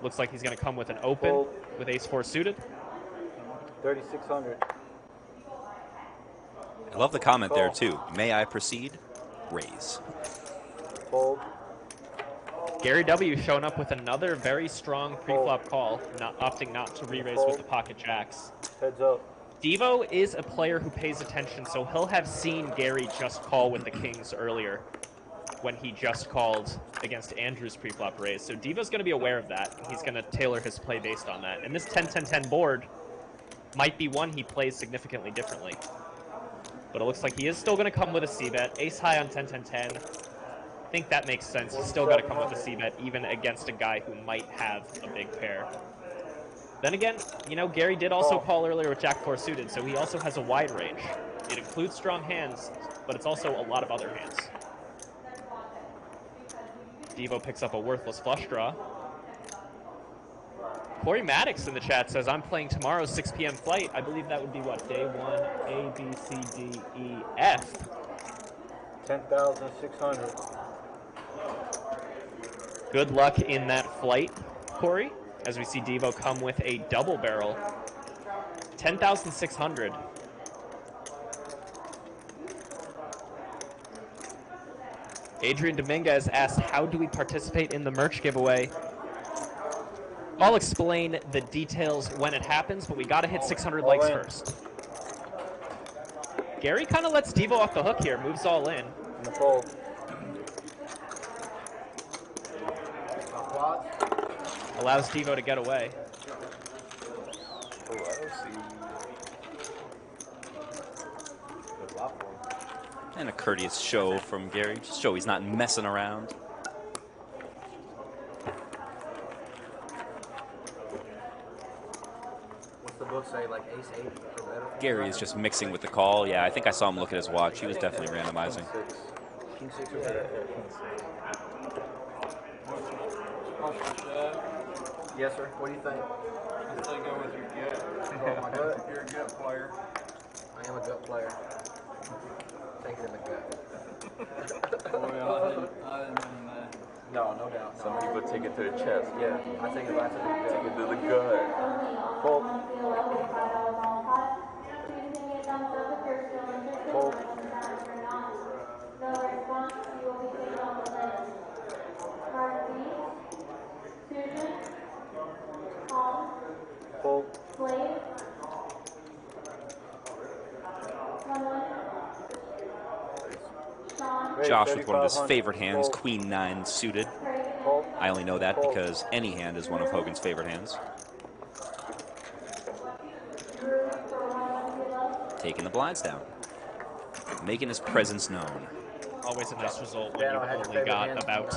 looks like he's going to come with an open with ace-4 suited. 3,600. I love the comment there, too. May I proceed? Raise. Fold. Gary W. showing up with another very strong pre-flop call, opting not to re-raise with the pocket jacks. Heads up. Devo is a player who pays attention, so he'll have seen Gary just call with the kings earlier when he just called against Andrew's pre-flop raise. So Devo's going to be aware of that. He's going to tailor his play based on that. And this 10-10-10 board might be one he plays significantly differently. But it looks like he is still going to come with a c-bet. Ace high on 10-10-10. I think that makes sense. He's still going to come with a c-bet, even against a guy who might have a big pair. Then again, you know, Gary did also call earlier with Jack-4 suited, so he also has a wide range. It includes strong hands, but it's also a lot of other hands. Devo picks up a worthless flush draw. Corey Maddox in the chat says, I'm playing tomorrow's 6 p.m. flight. I believe that would be what, day 1, A, B, C, D, E, F. 10,600. Good luck in that flight, Corey, as we see Devo come with a double barrel. 10,600. Adrian Dominguez asked, how do we participate in the merch giveaway? I'll explain the details when it happens, but we got to hit 600 likes first. Gary kind of lets Devo off the hook here, moves all in. the fold. Allows Devo to get away. And a courteous show from Gary. Just show he's not messing around. What's the book say, like ace 8 or better? Gary is just mixing with the call. Yeah, I think I saw him look at his watch. He was definitely randomizing. King 6 or better? Yes, sir. What do you think? I still go with your gut. Oh, my gut? You're a gut player. I am a gut player. Take it in the gut. Well, I didn't mean that. No, no doubt. Some people take it to the chest. Yeah, I take it back to the gut. Take it to the gut. Fold. Fold. No response, you will be taken off the list. Card B, Susan, Holmes, Fold. Slade, Conway, Sean, Josh with one of his favorite hands, Queen 9 suited. I only know that because any hand is one of Hogan's favorite hands. Taking the blinds down. Making his presence known. Always a nice result when you've only got about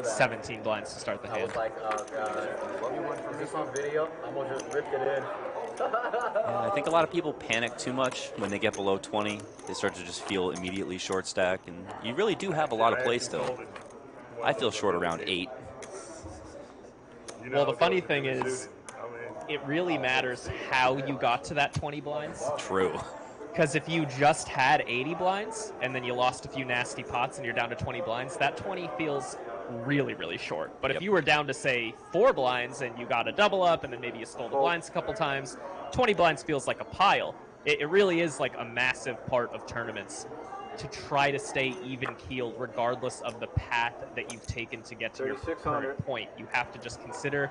17 blinds to start the I hand. was like, oh god, is this on video? I'm gonna just rip it in. I think a lot of people panic too much when they get below 20. They start to just feel immediately short stack, and you really do have a lot of play still. I feel short around 8. Well, the funny thing is, it really matters how you got to that 20 blinds. True. Because if you just had 80 blinds and then you lost a few nasty pots and you're down to 20 blinds, that 20 feels really, really short. But if you were down to, say, 4 blinds and you got a double up and then maybe you stole the blinds a couple times, 20 blinds feels like a pile. It really is like a massive part of tournaments to try to stay even-keeled regardless of the path that you've taken to get to your current point. You have to just consider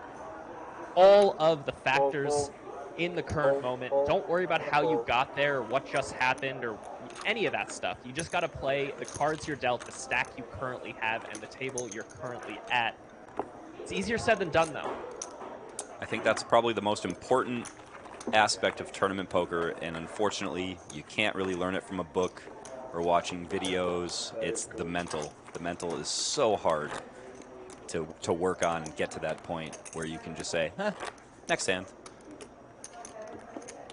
all of the factors in the current moment. Don't worry about how you got there or what just happened or any of that stuff. You just got to play the cards you're dealt, the stack you currently have, and the table you're currently at. It's easier said than done, though. I think that's probably the most important aspect of tournament poker, and unfortunately, you can't really learn it from a book or watching videos. It's the mental. The mental is so hard to work on and get to that point where you can just say, next hand.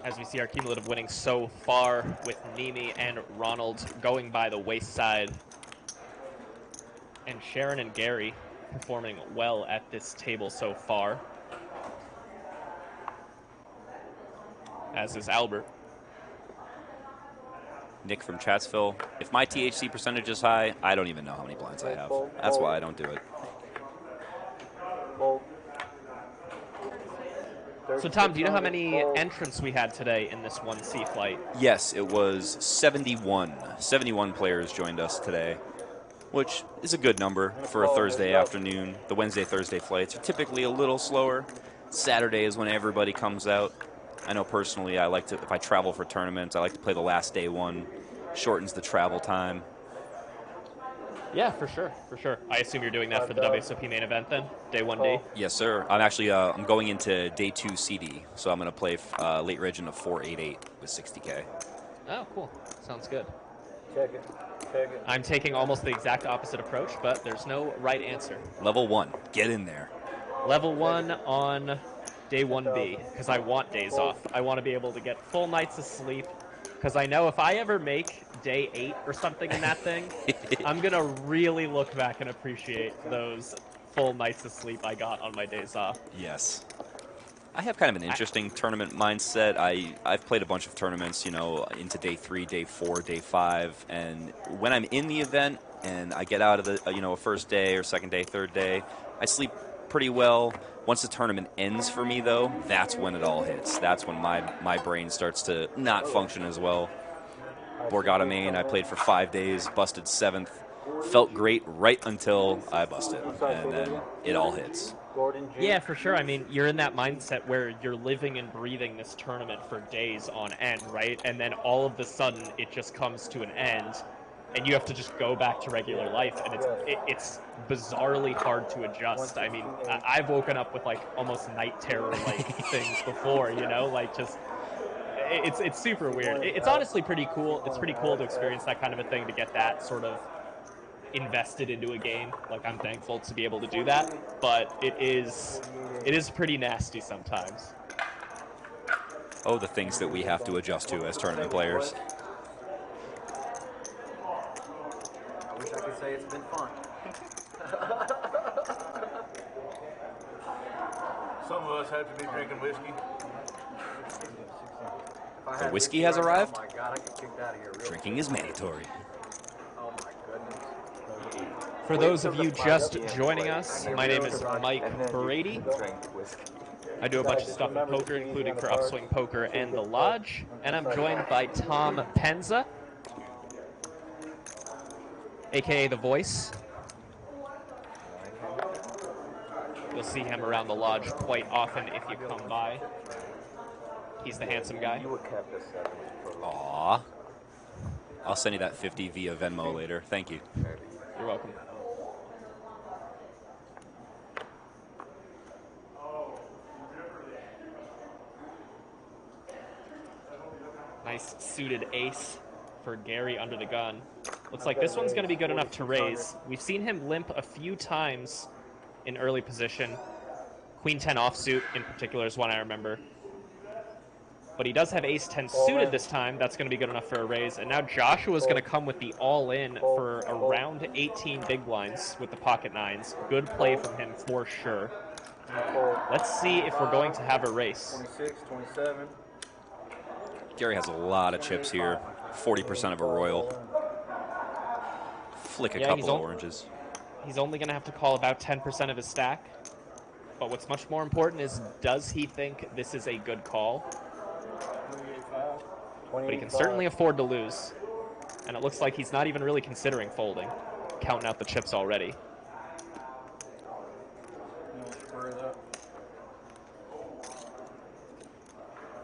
As we see our cumulative winning so far with Neeme and Ronald going by the wayside. And Sharon and Gary performing well at this table so far. As is Albert. Nick from Chatsville. If my THC percentage is high, I don't even know how many blinds I have. That's why I don't do it. So Tom, do you know how many entrants we had today in this 1C flight? Yes, it was 71. 71 players joined us today. which is a good number for a Thursday afternoon. The Wednesday-Thursday flights are typically a little slower. Saturday is when everybody comes out. I know personally I like to, if I travel for tournaments, I like to play the last day one. Shortens the travel time. Yeah, for sure, for sure. I assume you're doing that for the WSOP main event then, day 1D? Yes, sir. I'm actually I'm going into day 2 CD, so I'm going to play late reg in a 488 with 60K. Oh, cool. Sounds good. Check it. Check it. I'm taking almost the exact opposite approach, but there's no right answer. Level 1. Get in there. Level 1 on day 1B, because I want days off. I want to be able to get full nights of sleep, because I know if I ever make day 8 or something in that thing, I'm going to really look back and appreciate those full nights of sleep I got on my days off. Yes. I have kind of an interesting tournament mindset. I've played a bunch of tournaments, you know, into day 3, day 4, day 5, and when I'm in the event and I get out of the, you know, a first day or second day, third day, I sleep pretty well. Once the tournament ends for me, though, that's when it all hits. That's when my brain starts to not function as well. Borgata main, I played for 5 days, busted 7th. Felt great right until I busted, and then it all hits. Yeah, for sure. I mean, you're in that mindset where you're living and breathing this tournament for days on end, right? And then all of a sudden, it just comes to an end, and you have to just go back to regular life, and it's bizarrely hard to adjust. I mean, I've woken up with, like, almost night terror-like things before, you know? Like, just... It's super weird. It's honestly pretty cool. It's pretty cool to experience that kind of a thing, to get that sort of invested into a game. Like, I'm thankful to be able to do that, but it is pretty nasty sometimes. Oh, the things that we have to adjust to as tournament players. I wish I could say it's been fun. Some of us have to be drinking whiskey. The whiskey has arrived. Oh my God, I get kicked out of here. Really. Drinking is mandatory. Oh my goodness. For those of you just joining us, my name is Mike Brady. I do a bunch of stuff in poker, including for Upswing Poker and The Lodge, and I'm joined by Tom Penza, aka The Voice. You'll see him around the Lodge quite often if you come by. He's the handsome guy. Aww. I'll send you that 50 via Venmo later. Thank you. You're welcome. Nice suited ace for Gary under the gun. Looks like this one's going to be good enough to raise. We've seen him limp a few times in early position. Queen 10 offsuit in particular is one I remember. But he does have ace 10 suited this time. That's going to be good enough for a raise. And now Joshua's going to come with the all-in for around 18 big blinds with the pocket nines. Good play from him for sure. Let's see if we're going to have a race. 26, 27. Gary has a lot of chips here. 40% of a royal. Flick a couple of oranges. He's only going to have to call about 10% of his stack. But what's much more important is, does he think this is a good call? But he can certainly afford to lose. And it looks like he's not even really considering folding. Counting out the chips already.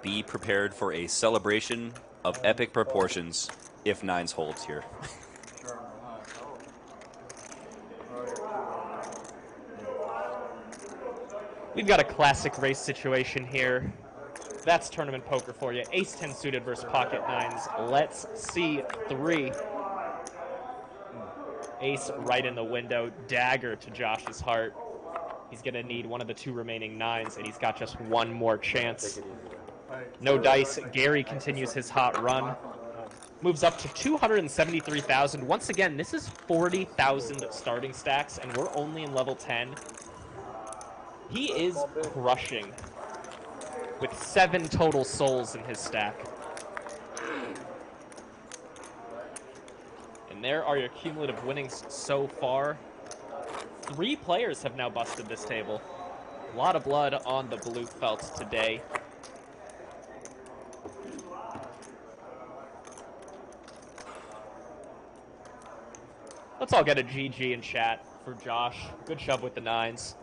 Be prepared for a celebration of epic proportions if nines holds here. We've got a classic race situation here. That's tournament poker for you. Ace 10 suited versus pocket nines. Let's see 3. Ace right in the window. Dagger to Josh's heart. He's going to need one of the 2 remaining nines, and he's got just one more chance. No dice. Gary continues his hot run. Moves up to 273,000. Once again, this is 40,000 starting stacks, and we're only in level 10. He is crushing with 7 total souls in his stack. And there are your cumulative winnings so far. 3 players have now busted this table. A lot of blood on the blue felt today. Let's all get a GG in chat for Josh. Good shove with the 9s.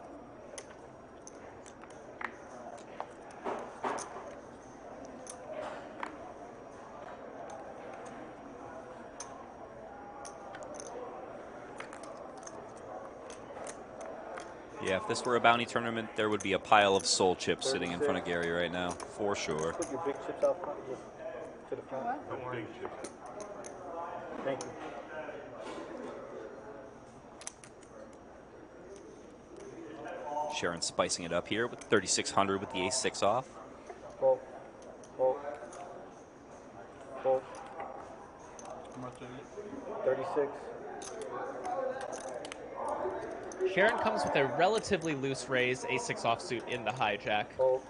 Yeah, if this were a bounty tournament, there would be a pile of soul chips sitting in front of Gary right now, for sure. Put your big chips out front, just to the front. No big chips. Thank you. Sharon spicing it up here with 3,600 with the ace-6 off. Fold. Fold. Fold. How much is it? 36. Sharon comes with a relatively loose raise, ace-6 offsuit in the hijack. Fold.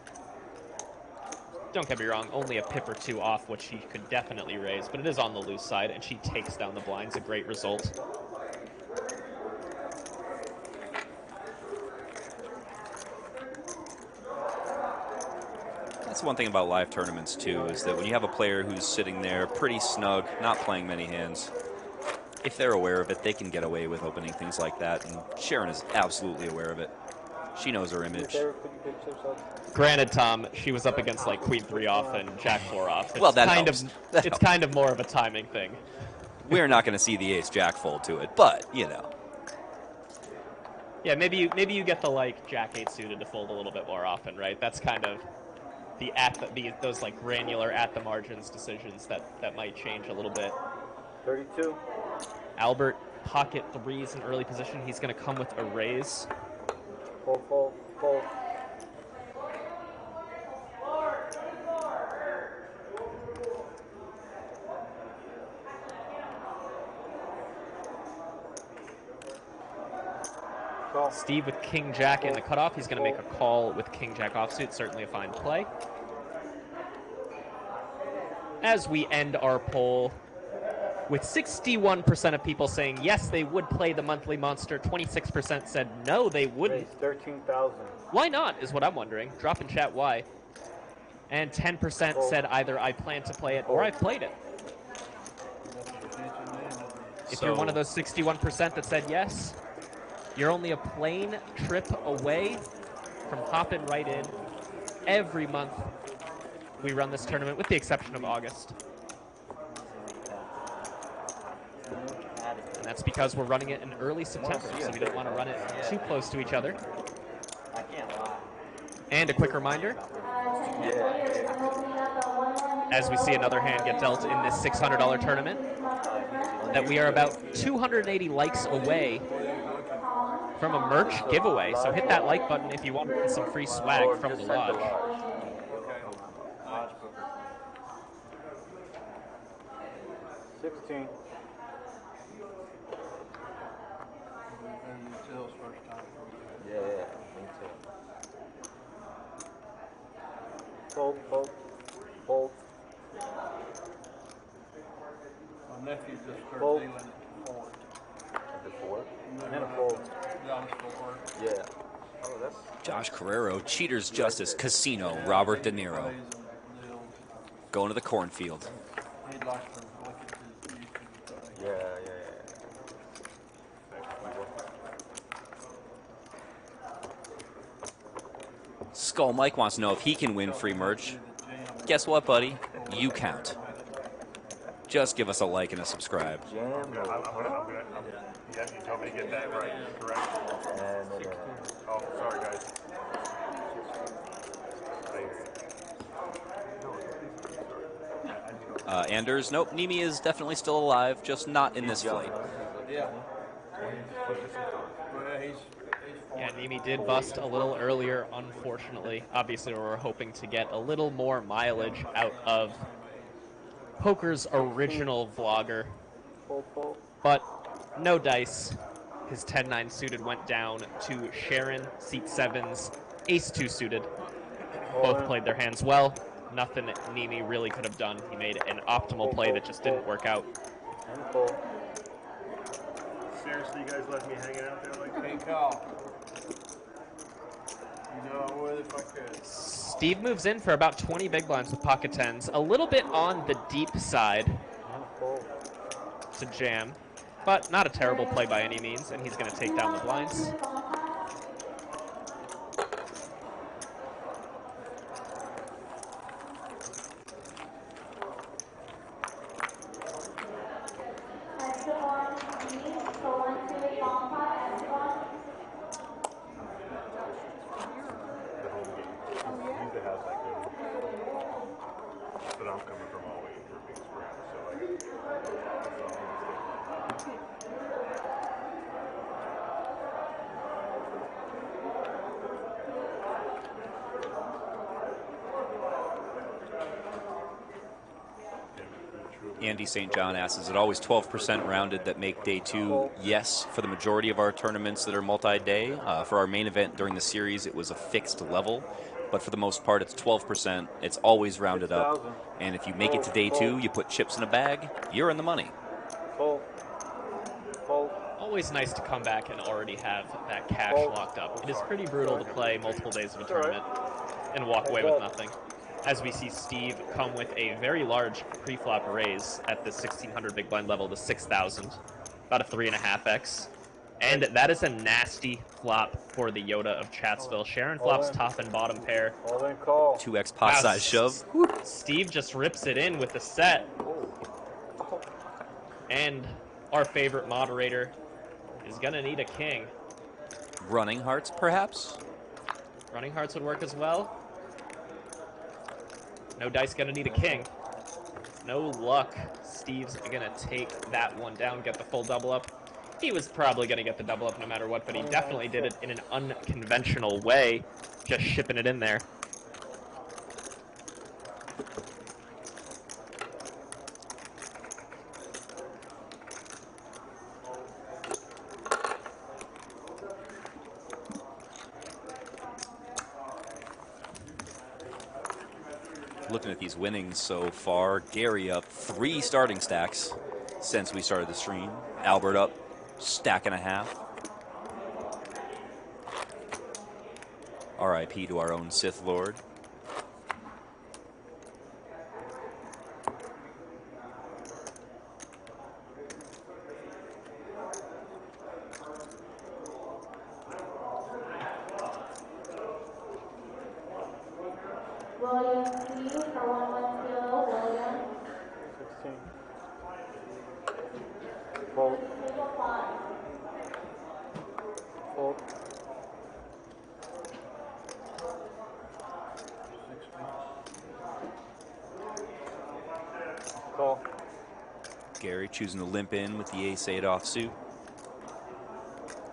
Don't get me wrong, only a pip or two off what she could definitely raise, but it is on the loose side, and she takes down the blinds, a great result. That's one thing about live tournaments, too, is that when you have a player who's sitting there pretty snug, not playing many hands, if they're aware of it, they can get away with opening things like that, and Sharon is absolutely aware of it. She knows her image. Granted, Tom, she was up against like Queen 3 off and Jack 4 off. It's Well, that kind helps. of That it's helps. kind of more of a timing thing. We're not going to see the ace-jack fold to it, but, you know. Yeah, maybe you get the like Jack 8 suited to fold a little bit more often, right? That's kind of those like granular at the margins decisions that might change a little bit. 32. Albert pocket 3s in early position. He's going to come with a raise. Fold, fold, fold. Steve with King Jack in the cutoff. He's going to make a call with King Jack offsuit. Certainly a fine play. As we end our poll with 61% of people saying yes, they would play the monthly monster. 26% said no, they wouldn't. 13,000. Why not, is what I'm wondering. Drop in chat why. And 10% said either I plan to play it or I've played it. If you're one of those 61% that said yes, you're only a plane trip away from hopping right in. Every month we run this tournament, with the exception of August. And that's because we're running it in early September, so we didn't want to run it too close to each other. I can't lie. And a quick reminder, as we see another hand get dealt in this $600 tournament, that we are about 280 likes away from a merch giveaway. So hit that like button if you want to get some free swag from the lodge. 16. Yeah, me too. Fold, fold, fold. My nephew just started Fold. dealing it forward. Before? And then a fold. John's forward. Yeah. Oh, that's. Josh Carrero, Cheaters Justice, Casino, Robert De Niro. Going to the cornfield. He'd like to look at his YouTube. Yeah. Skull Mike wants to know if he can win free merch. Guess what, buddy? You count. Just give us a like and a subscribe. Jam. Yeah, you told me to get that right, correct? And Oh, sorry, guys. Anders, nope, Neeme is definitely still alive, just not in this flight. Yeah. Yeah, Neeme did bust a little earlier, unfortunately. Obviously, we were hoping to get a little more mileage out of Poker's original vlogger. But no dice. His 10-9 suited went down to Sharon, seat 7's ace-2 suited. Both played their hands well. Nothing Neeme really could have done. He made an optimal play that just didn't work out. Seriously, you guys let me hang out there like Hey, Kyle. You know, I would if I could. Steve moves in for about 20 big blinds with pocket 10s. A little bit on the deep side to jam. but not a terrible play by any means, and he's going to take down the blinds. But I'm coming from all the way from Big Spring, so Andy St. John asks, is it always 12% rounded that make day 2? Yes, for the majority of our tournaments that are multi-day. For our main event during the series, it was a fixed level. But for the most part, it's 12%. It's always rounded up. And if you make it to day 2, you put chips in a bag, you're in the money. Always nice to come back and already have that cash locked up. It is pretty brutal to play multiple days of a tournament and walk away with nothing. As we see Steve come with a very large pre-flop raise at the 1600 big blind level to 6,000, about a 3.5x. And that is a nasty flop for the Yoda of Chatsville. Sharon flops top and bottom pair. 2x pot size shove. Steve just rips it in with the set. And our favorite moderator is going to need a king. Running hearts, perhaps? Running hearts would work as well. No dice going to need a king. No luck. Steve's going to take that one down, get the full double up. He was probably going to get the double up no matter what, but he definitely did it in an unconventional way, just shipping it in there. Looking at these winnings so far, Gary up 3 starting stacks since we started the stream. Albert up stack and a half. RIP to our own Sith Lord. Gary choosing to limp in with the ace-8 offsuit.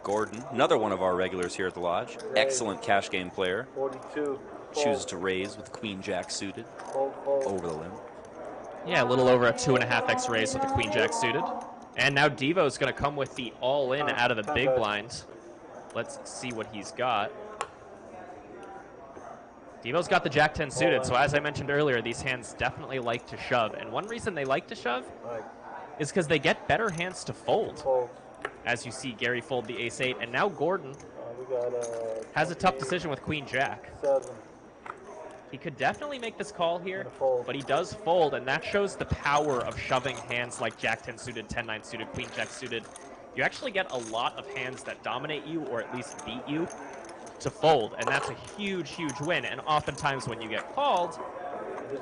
Gordon, another one of our regulars here at the Lodge. Excellent cash game player. 42. Chooses to raise with queen-jack suited over the limb. Yeah, a little over a 2.5x raise with the queen-jack suited. And now Devo's going to come with the all-in out of the big blind. Let's see what he's got. Devo's got the jack-10 suited, so as I mentioned earlier, these hands definitely like to shove. And one reason they like to shove is because they get better hands to fold. As you see Gary fold the ace-8, and now Gordon has a tough decision with queen-jack. He could definitely make this call here, but he does fold, and that shows the power of shoving hands like jack-10 suited, 10-9 suited, queen-jack suited. You actually get a lot of hands that dominate you, or at least beat you, to fold, and that's a huge, huge win. And oftentimes when you get called,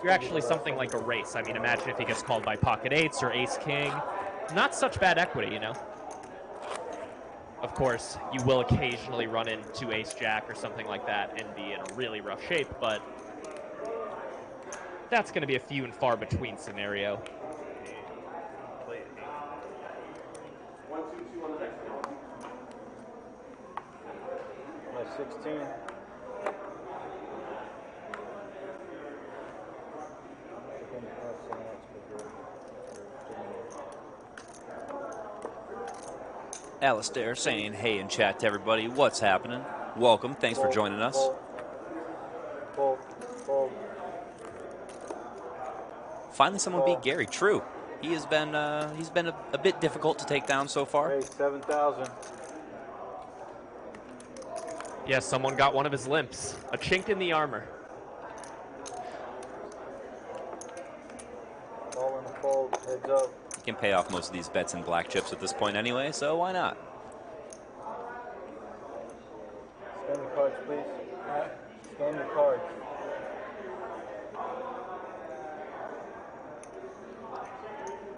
you're actually something like a race. I mean, imagine if he gets called by pocket eights or ace-king. Not such bad equity, you know? Of course, you will occasionally run into ace-jack or something like that and be in a really rough shape, but that's going to be a few and far between scenario. 16. Alistair saying hey in chat to everybody. What's happening? Welcome. Thanks for joining us. Finally, someone beat Gary. True. He has been he's been a bit difficult to take down so far. Hey, 7,000. Yes, someone got one of his limps. A chink in the armor. Ball in the fold, heads up. Can pay off most of these bets in black chips at this point anyway, so why not? Scan the cards, please. Scan your cards.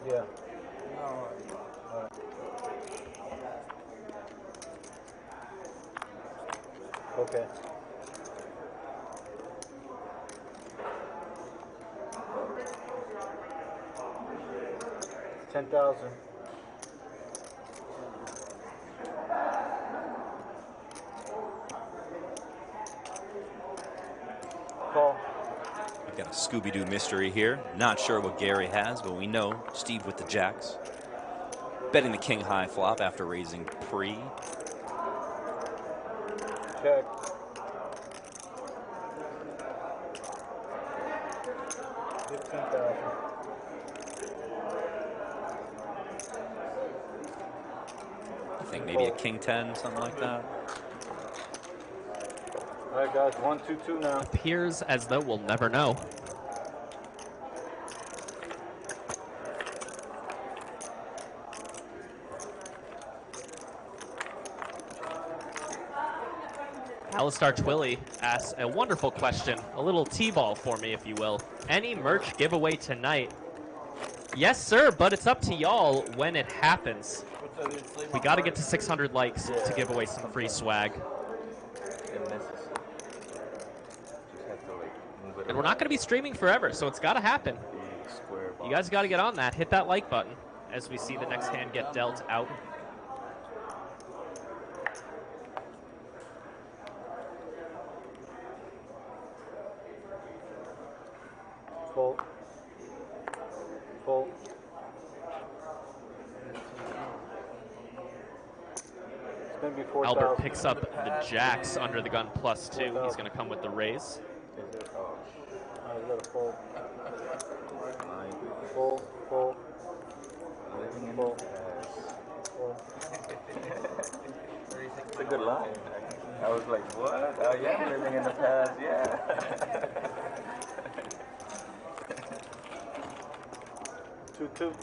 Yeah. All right. Okay. $10,000. Call. We've got a Scooby-Doo mystery here. Not sure what Gary has, but we know Steve with the jacks. Betting the king high flop after raising pre. Check. $15,000. I think maybe a king 10, something like that. All right, guys, 1-2-2 now. Appears as though we'll never know. Alistar Twilly asks a wonderful question, a little T-ball for me, if you will. Any merch giveaway tonight? Yes, sir, but it's up to y'all when it happens. We got to get to 600 likes to give away some free swag. And we're not going to be streaming forever, so it's got to happen. You guys got to get on that. Hit that like button as we see the next hand get dealt out. Fold. Fold. It's going to be 4,000. Albert picks up the jacks under the gun +2. He's going to come with the raise. I let it fold. Fold. Fold. Fold. Fold. It's a good line. I was like, what? Oh yeah, living in the past, yeah. 2-2.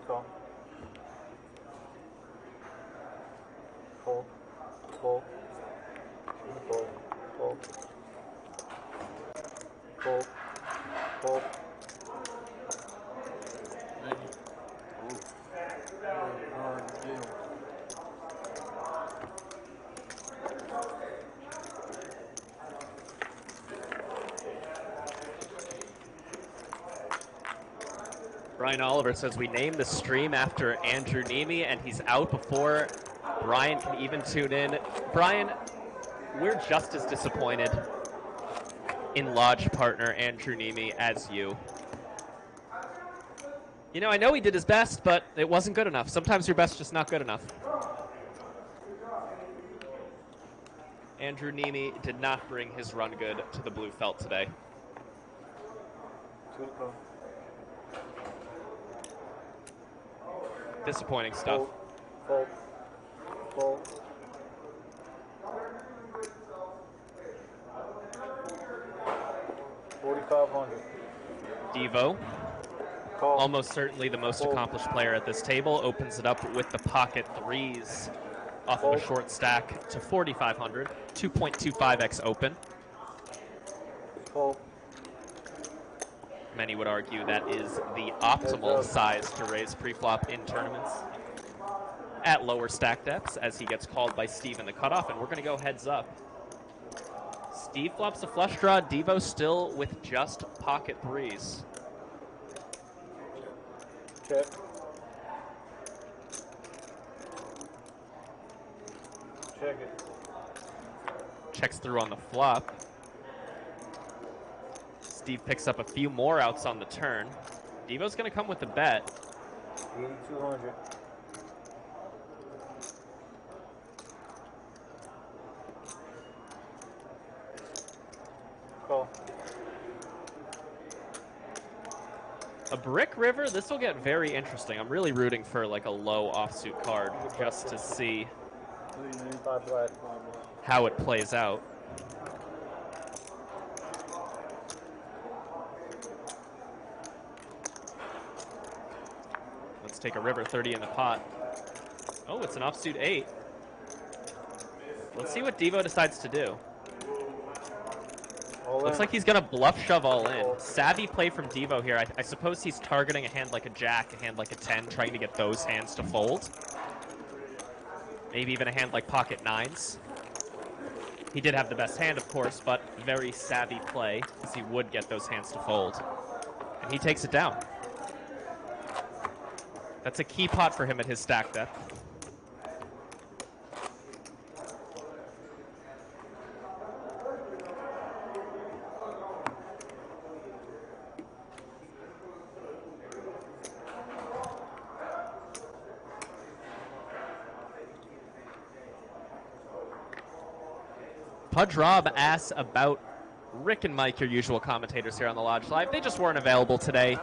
Call. Fold. Fold. Fold. Fold. Fold. Fold. Brian Oliver says we named the stream after Andrew Neeme, and he's out before Brian can even tune in. Brian, we're just as disappointed in lodge partner Andrew Neeme as you. You know, I know he did his best, but it wasn't good enough. Sometimes your best just not good enough. Andrew Neeme did not bring his run good to the blue felt today. Disappointing stuff. Fold. Fold. $4,500. Devo, almost certainly the most accomplished player at this table, opens it up with the pocket threes off of a short stack to 4,500, 2.25x open. Fold. Many would argue that is the optimal size to raise pre-flop in tournaments at lower stack depths, as he gets called by Steve in the cutoff, and we're going to go heads up. Steve flops a flush draw, Devo still with just pocket threes. Check. Check it. Checks through on the flop. Steve picks up a few more outs on the turn. Devo's going to come with the bet. 8,200. Call. A brick river. This will get very interesting. I'm really rooting for like a low offsuit card just to see how it plays out. Let's take a river 30 in the pot. Oh, it's an offsuit 8. Let's see what Devo decides to do. Looks like he's going to bluff shove all in. Savvy play from Devo here. I suppose he's targeting a hand like a jack, a hand like a 10, trying to get those hands to fold. Maybe even a hand like pocket 9s. He did have the best hand, of course, but very savvy play, because he would get those hands to fold. And he takes it down. That's a key pot for him at his stack depth. Pudge Rob asks about Rick and Mike, your usual commentators here on the Lodge Live. They just weren't available today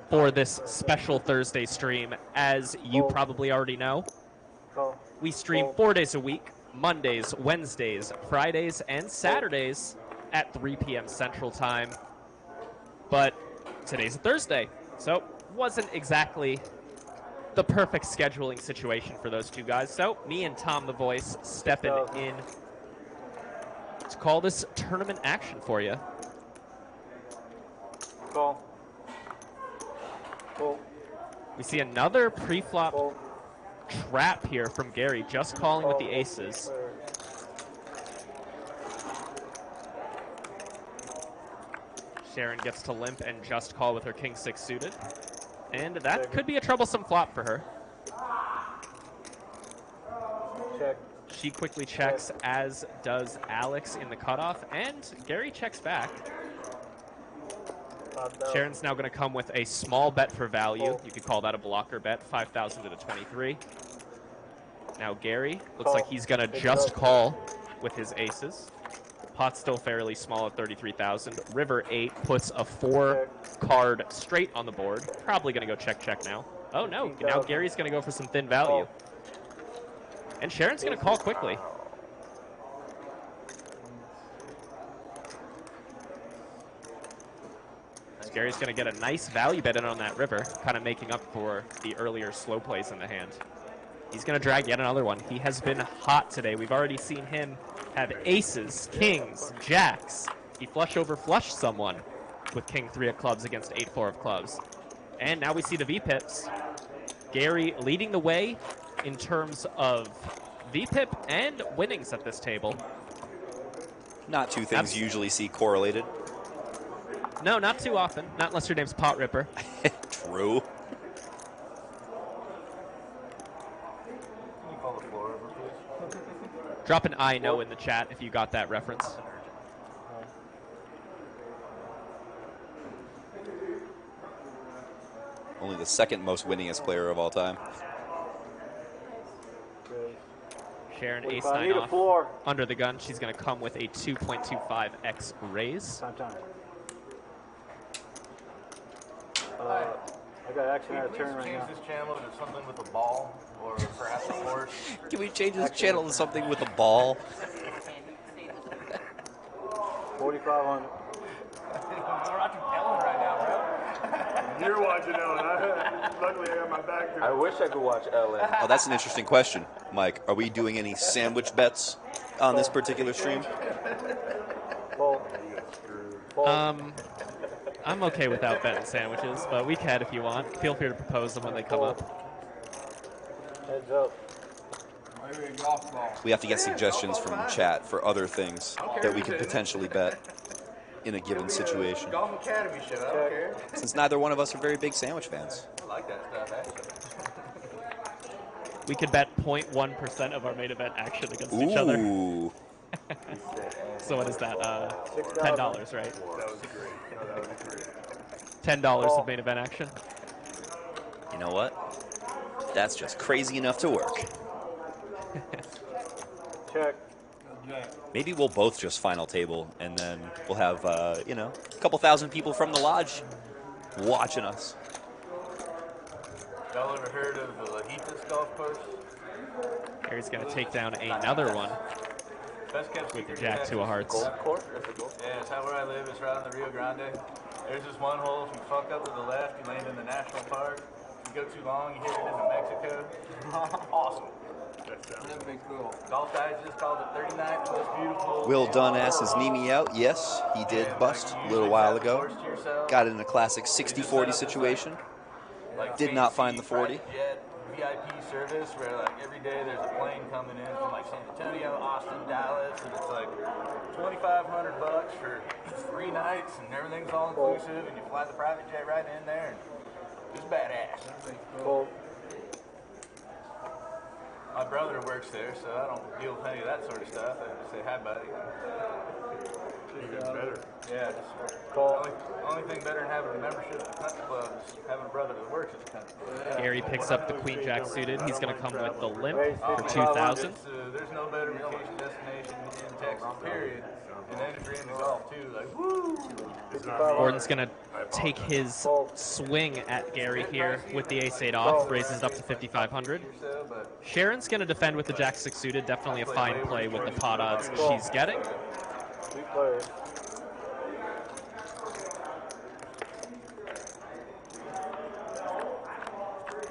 for this special Thursday stream, as you probably already know. We stream 4 days a week, Mondays, Wednesdays, Fridays, and Saturdays at 3 p.m. Central Time. But today's a Thursday, so wasn't exactly the perfect scheduling situation for those two guys. So me and Tom the Voice stepping in to call this tournament action for you. Call. We see another pre-flop trap here from Gary, just calling with the aces. Sharon gets to limp and just call with her king-6 suited. And that could be a troublesome flop for her. Check. She quickly checks, as does Alex in the cutoff, and Gary checks back. Sharon's now going to come with a small bet for value. You could call that a blocker bet, 5,000 to the 23. Now Gary looks like he's going to just call with his aces. Pot's still fairly small at 33,000. River 8 puts a 4-card straight on the board. Probably going to go check now. Oh no, now Gary's going to go for some thin value. And Sharon's going to call quickly. Gary's going to get a nice value bet in on that river, kind of making up for the earlier slow plays in the hand. He's going to drag yet another one. He has been hot today. We've already seen him have aces, kings, jacks. He flush over flushed someone with king 3 of clubs against 8-4 of clubs. And now we see the V-pips. Gary leading the way in terms of V-pip and winnings at this table. Not two things you usually see correlated. No, not too often. Not unless your name's Pot Ripper. True. Can you call the floor over, please? Drop an I know in the chat if you got that reference. Only the second most winningest player of all time. Sharon ace-9 off under the gun. She's going to come with a 2.25x raise. I got action out of turn right now. Change this channel to something with a ball, or perhaps a horse. Can we change this channel to something with a ball? 4,500. We're watching Ellen right now, bro. You're watching Ellen. Luckily, I got my back to it. I wish I could watch Ellen. Oh, that's an interesting question, Mike. Are we doing any sandwich bets on this particular stream? I'm okay without betting sandwiches, but we can if you want. Feel free to propose them when they come up. Heads up. We have to get suggestions from chat for other things that we could potentially bet in a given situation. Golf Academy shit, I don't care. Since neither one of us are very big sandwich fans. I like that stuff, actually. We could bet 0.1% of our main event action against each other. Ooh. So what is that? $10, right? That was great. No, that was great. $10 of main event action. You know what? That's just crazy enough to work. Check. Maybe we'll both just final table, and then we'll have, you know, a couple thousand people from the lodge watching us. Y'all ever heard of the Lajitas golf course? Gary's going to take down another one Best kept with the secret in jack Texas. two of hearts. Yeah, it's out where I live. It's right on the Rio Grande. There's this one hole. If you fuck up to the left, you land in the national park. If you go too long, you hit it into Mexico. Awesome. That'd be cool. Golf guys just called it 39th most beautiful. Will Dunn asks, is Neeme out? Yes, he did bust a little while ago. Got in a classic 60-40 situation. Did not find the 40. Jet, VIP service where like every day there's a plane coming in from like San Antonio, Austin, Dallas, and it's like $2,500 for 3 nights, and everything's all inclusive, and you fly the private jet right in there. And it's badass. Cool. My brother works there, so I don't deal with any of that sort of stuff. I just say hi, buddy. Even better. Yeah, just only thing better than having a membership at the country club is having a brother that works at the country club. Gary picks up the queen jack suited. He's going to come with the limp for 2,000. There's no better vacation destination in Texas, period. And then if you're into golf too, like woo! Gordon's going to take his swing at Gary here with the ace-8 off, raises it up to 5,500. Sharon's going to defend with the jack-6 suited. Definitely a fine play with the pot odds she's getting.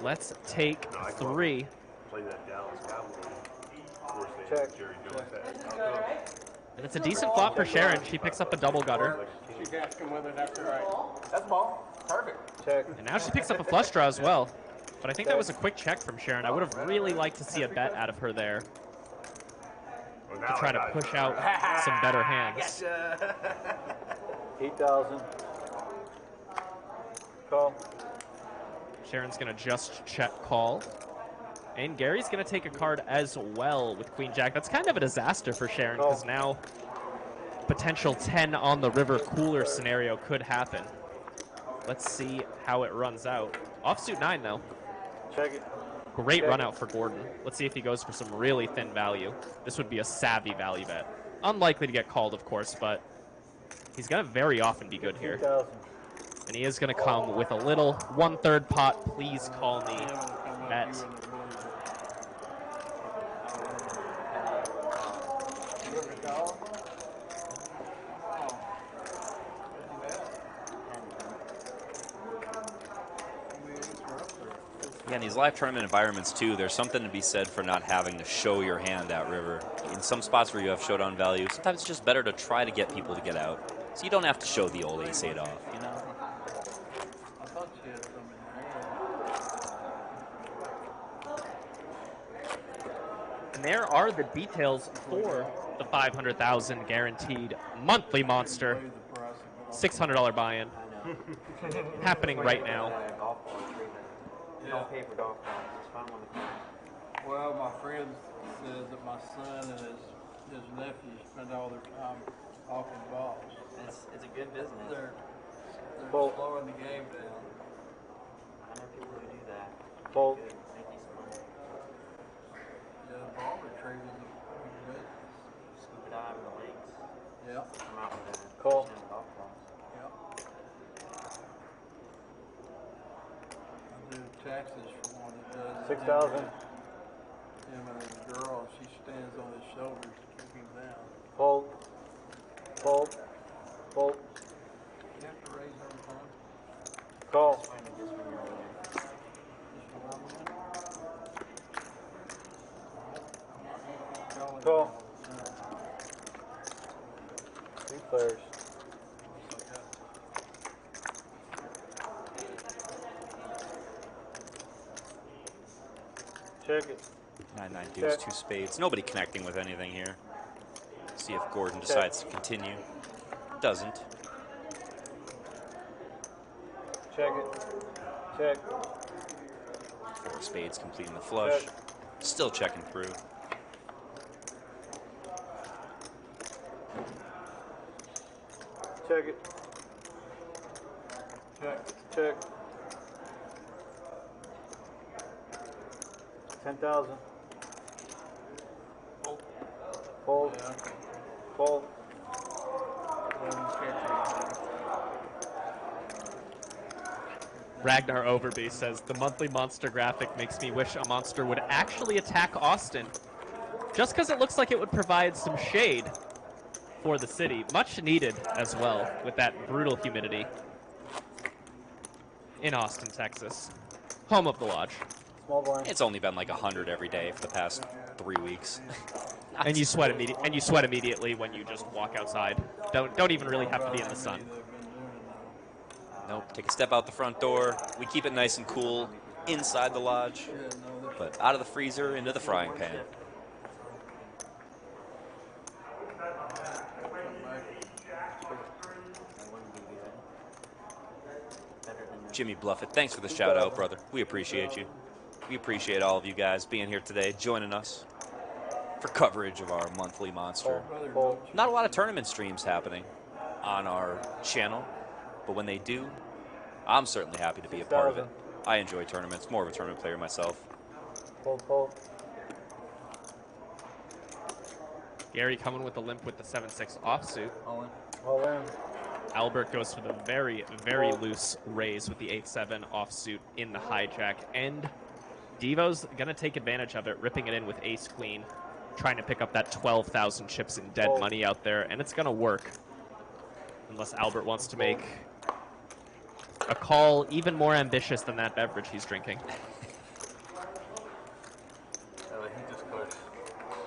Let's take 3. And it's a decent flop for Sharon. She picks up a double gutter. She's asking whether that's right. That's ball. Perfect. Check. And now she picks up a flush draw as well. But I think that was a quick check from Sharon. I would have really liked to see a bet out of her there to try to push out some better hands. 8,000. Call. Sharon's going to just check call. And Gary's going to take a card as well with Queen Jack. That's kind of a disaster for Sharon because now potential 10 on the river cooler scenario could happen. Let's see how it runs out. Offsuit 9 though. Check it. Great run out for Gordon. Let's see if he goes for some really thin value. This would be a savvy value bet. Unlikely to get called, of course, but he's going to very often be good here. And he is going to come with a little 1/3 pot. Please call me bet. Yeah, in these live tournament environments too, there's something to be said for not having to show your hand at river. In some spots where you have showdown value, sometimes it's just better to try to get people to get out. So you don't have to show the old ace-8 off, you know? And there are the details for the 500,000 guaranteed monthly monster. $600 buy-in happening right now. You don't pay for golf balls. It's fun when it's well, my friend says that my son and his nephews spend all their time offing balls. It's a good business. They're slowing the game down. I know people who do that. Fold. Good. Make decent money. Yeah, ball retrieving is a good Scuba dive in the lakes. Yeah. Come out with a Call. golf balls. Yeah. I do taxes for one that does. 6,000. Him and his girl, she stands on his shoulders to keep him down. Fold. Fold. Fold. You have to raise every time. Call. Call. 2 players. Check it. 9-9 deuce, 2 spades. Nobody connecting with anything here. See if Gordon decides to continue. Doesn't. Check it. Check. 4 spades completing the flush. Check. Still checking through. Check it. Check. Check. 10,000. Fold. Yeah, okay. Fold. Ragnar Overby says, the monthly monster graphic makes me wish a monster would actually attack Austin. Just because it looks like it would provide some shade for the city. Much needed as well with that brutal humidity in Austin, Texas. Home of the Lodge. Small blind. It's only been like 100 every day for the past 3 weeks. And you sweat immediately when you just walk outside. Don't even really have to be in the sun. Nope. Take a step out the front door. We keep it nice and cool inside the lodge, but out of the freezer into the frying pan. Jimmy Bluffett, thanks for the shout out, brother. We appreciate you. We appreciate all of you guys being here today, joining us for coverage of our monthly monster. Not a lot of tournament streams happening on our channel, but when they do, I'm certainly happy to be a part of it. I enjoy tournaments, more of a tournament player myself. Fold. Gary coming with the limp with the 7-6 offsuit. All in. Albert goes for the very, very loose raise with the 8-7 offsuit in the hijack. And Devo's going to take advantage of it, ripping it in with ace-queen, trying to pick up that 12,000 chips in dead money out there. And it's going to work. Unless Albert wants to make a call even more ambitious than that beverage he's drinking.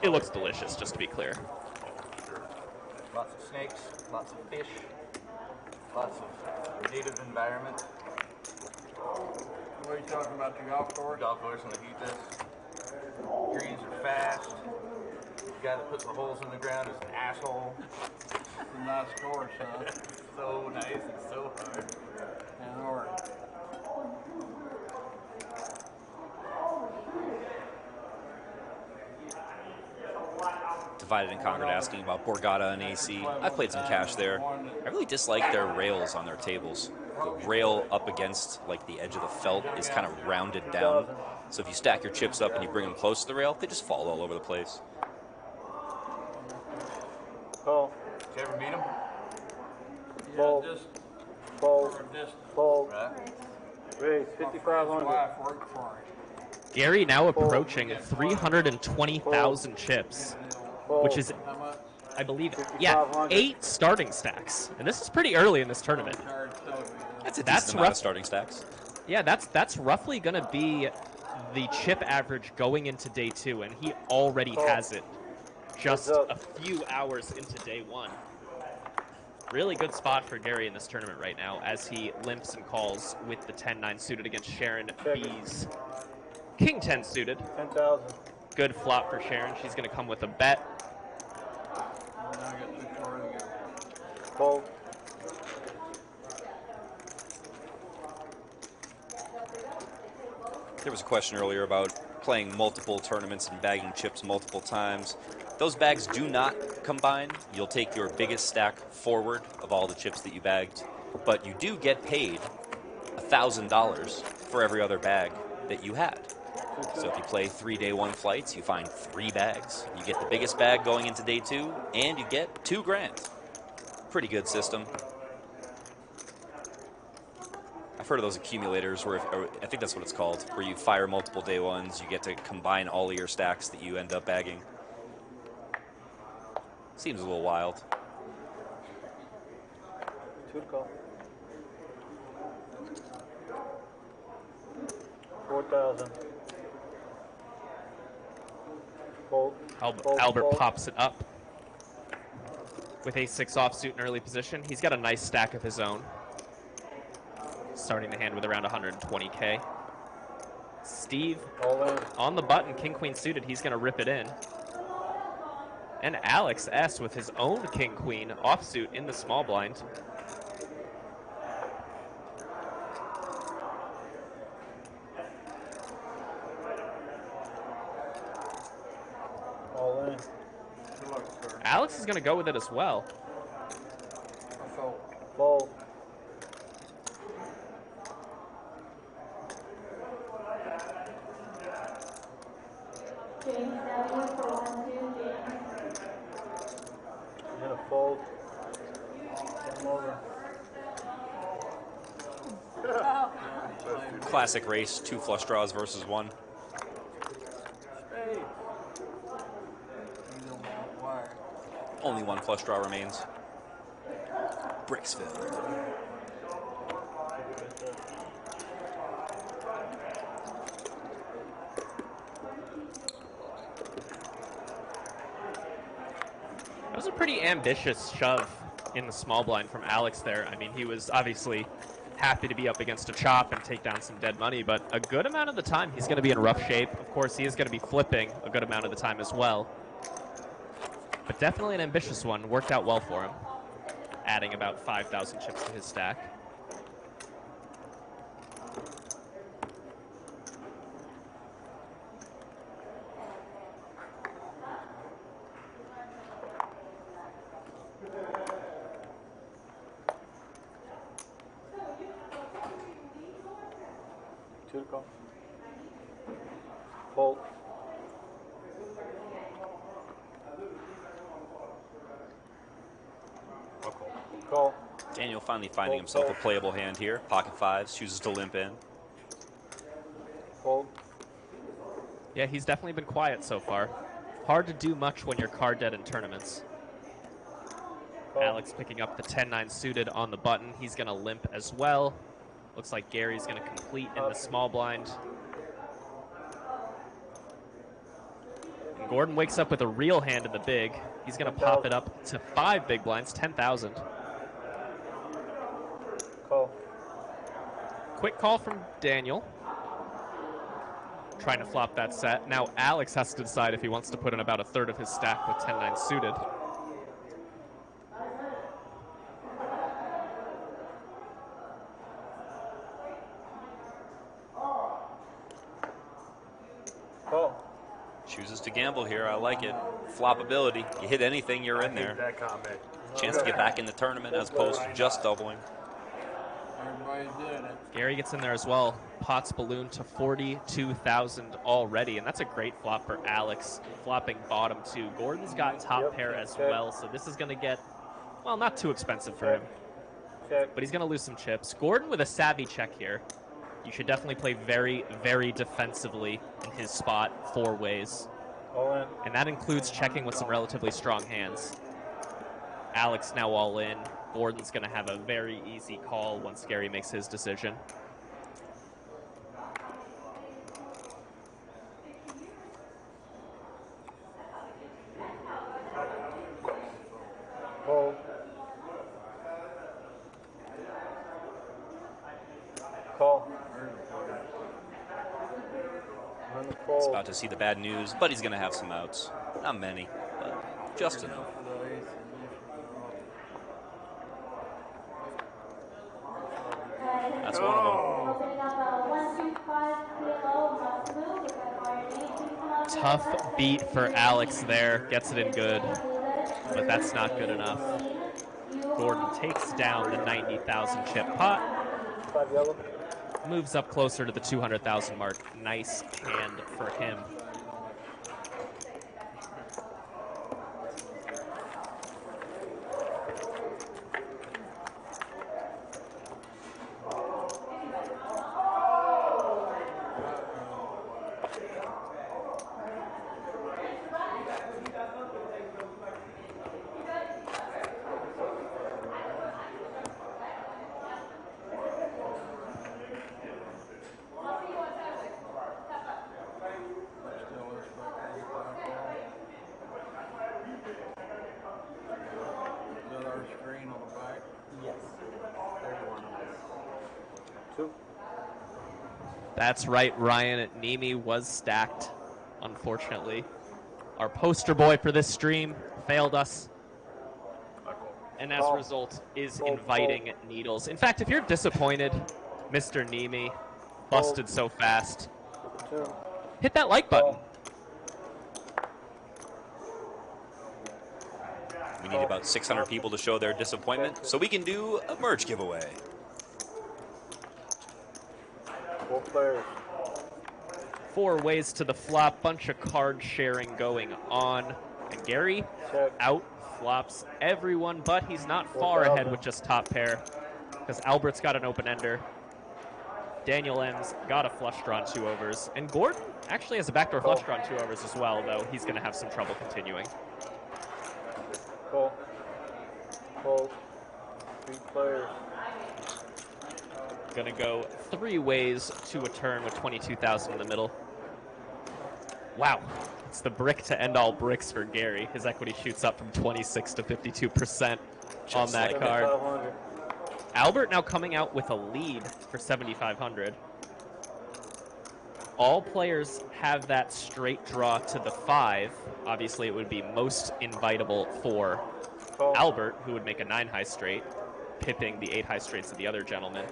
It looks delicious, just to be clear. Lots of snakes, lots of fish, lots of native environment. What are you talking about, the golf course? Golf course on the heat this. Greens are fast. The guy that puts the holes in the ground is an asshole. It's a nice course, huh? So nice and so hard. And hard. Divided and Conquered asking about Borgata and AC. I've played some cash there. I really dislike their rails on their tables. The rail up against like the edge of the felt is kind of rounded down. So if you stack your chips up and you bring them close to the rail, they just fall all over the place. Call. Did you ever meet him? Fold. Yeah, just Fold. for a distance. Fold. Right. Raise. My 5,500. wife worked for him. Gary now approaching 320,000 chips, which is, I believe, 8 starting stacks. And this is pretty early in this tournament. That's a decent amount of starting stacks. Yeah, that's roughly going to be the chip average going into day 2, and he already has it just a few hours into day 1. Really good spot for Gary in this tournament right now as he limps and calls with the 10-9 suited against Sharon B's King 10 suited. 10,000. Good flop for Sharon. She's going to come with a bet. Fold. There was a question earlier about playing multiple tournaments and bagging chips multiple times. Those bags do not combine. You'll take your biggest stack forward of all the chips that you bagged, but you do get paid $1,000 for every other bag that you had. So if you play 3 day 1 flights, you find 3 bags. You get the biggest bag going into day 2, and you get $2 grand. Pretty good system. I've heard of those accumulators where, I think that's what it's called, where you fire multiple day 1s, you get to combine all of your stacks that you end up bagging. Seems a little wild. 2 to call. 4,000. Fold. Albert pops it up with a 6 offsuit in early position. He's got a nice stack of his own. Starting the hand with around 120K. Steve on the button, King Queen suited. He's going to rip it in. And Alex S with his own King Queen offsuit in the small blind. All in. Alex is going to go with it as well. Fold. Classic race, 2 flush draws versus 1. Spades. You don't want wire. Only 1 flush draw remains. Bricksville. That was a pretty ambitious shove in the small blind from Alex there. I mean, he was obviously happy to be up against a chop and take down some dead money, but a good amount of the time he's going to be in rough shape. Of course, he is going to be flipping a good amount of the time as well. But definitely an ambitious one. Worked out well for him, adding about 5,000 chips to his stack. Two to call. Fold. Call. Daniel finally finding himself a playable hand here. Pocket 5s, chooses to limp in. Fold. Yeah, he's definitely been quiet so far. Hard to do much when you're card dead in tournaments. Alex picking up the 10-9 suited on the button. He's going to limp as well. Looks like Gary's going to complete in the small blind. And Gordon wakes up with a real hand in the big. He's going to pop it up to 5 big blinds, 10,000. Call. Quick call from Daniel. Trying to flop that set. Now Alex has to decide if he wants to put in about a third of his stack with 10-9 suited. Chooses to gamble here. I like it. Flopability. You hit anything, you're in there. That comment. Chance to get back in the tournament as opposed to just doubling. Everybody's doing it. Gary gets in there as well. Pots balloon to 42,000 already, and that's a great flop for Alex. Flopping bottom two. Gordon's got top pair as well, so this is going to get, well, not too expensive for him. But he's going to lose some chips. Gordon with a savvy check here. You should definitely play very, very defensively in his spot 4 ways. And that includes checking with some relatively strong hands. Alex now all in. Gordon's going to have a very easy call once Gary makes his decision. Call. Call. He's about to see the bad news, but he's going to have some outs. Not many, but just enough. That's one of them. Tough beat for Alex there. Gets it in good, but that's not good enough. Gordon takes down the 90,000 chip pot. Moves up closer to the 200,000 mark. Nice hand for him. That's right, Ryan. Neeme was stacked, unfortunately. Our poster boy for this stream failed us. And as a result, is inviting needles. In fact, if you're disappointed, Mr. Neeme busted so fast, hit that like button. We need about 600 people to show their disappointment, so we can do a merch giveaway. 4 players. 4 ways to the flop. Bunch of card sharing going on. And Gary out flops everyone, but he's not far ahead with just top pair because Albert's got an open ender. Daniel M's got a flush draw on 2 overs. And Gordon actually has a backdoor flush draw on 2 overs as well, though he's going to have some trouble continuing. Call. Call. 3 players. Going to go 3 ways to a turn with 22,000 in the middle. Wow. It's the brick to end all bricks for Gary. His equity shoots up from 26 to 52% on that card. Albert now coming out with a lead for 7,500. All players have that straight draw to the 5. Obviously, it would be most invitable for Albert, who would make a 9 high straight, pipping the 8 high straights of the other gentleman.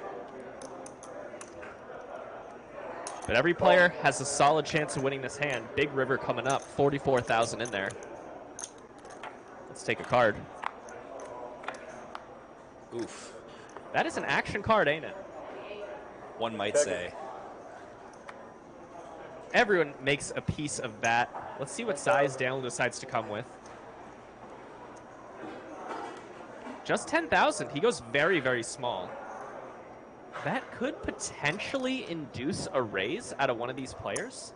But every player has a solid chance of winning this hand. Big River coming up, 44,000 in there. Let's take a card. Oof. That is an action card, ain't it? One might say. Everyone makes a piece of that. Let's see what size Daniel decides to come with. Just 10,000. He goes very, very small. That could potentially induce a raise out of one of these players.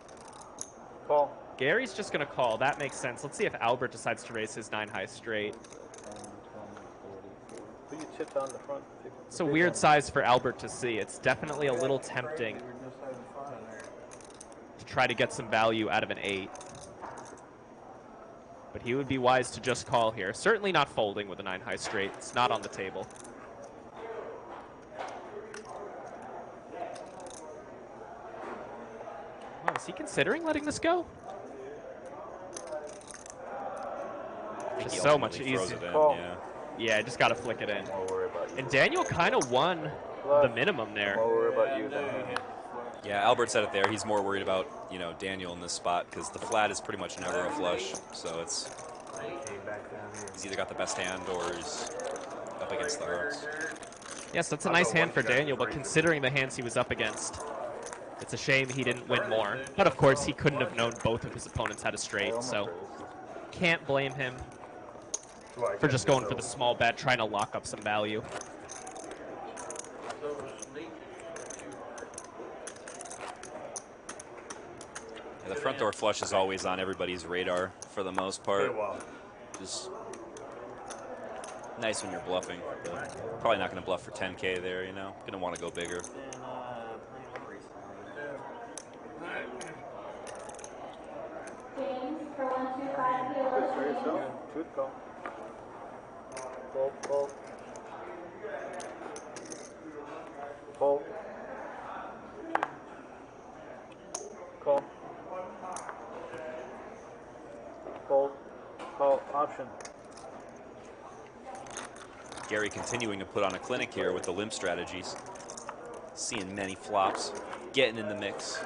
Call. Gary's just going to call. That makes sense. Let's see if Albert decides to raise his 9 high straight. Put your chips on the front. It's a weird size for Albert to see. It's definitely a little tempting to try to get some value out of an 8. But he would be wise to just call here. Certainly not folding with a 9 high straight. It's not on the table. Oh, is he considering letting this go? Just so much easier. Yeah, just got to flick it in. And Daniel kind of won the minimum there. Yeah, Albert said it there. He's more worried about, you know, Daniel in this spot because the flat is pretty much never a flush. So it's he's either got the best hand or he's up against the hooks. Yes, that's a nice hand for Daniel, but considering the hands he was up against, it's a shame he didn't win more. But of course, he couldn't have known both of his opponents had a straight, so can't blame him for just going for the small bet, trying to lock up some value. Yeah, the front door flush is always on everybody's radar for the most part. Just nice when you're bluffing, but probably not going to bluff for 10K there, you know. Going to want to go bigger. James for 125 kilos. Truth call. Fold, fold. Fold. Call. Fold. Call. Option. Gary continuing to put on a clinic here with the limp strategies. Seeing many flops, getting in the mix.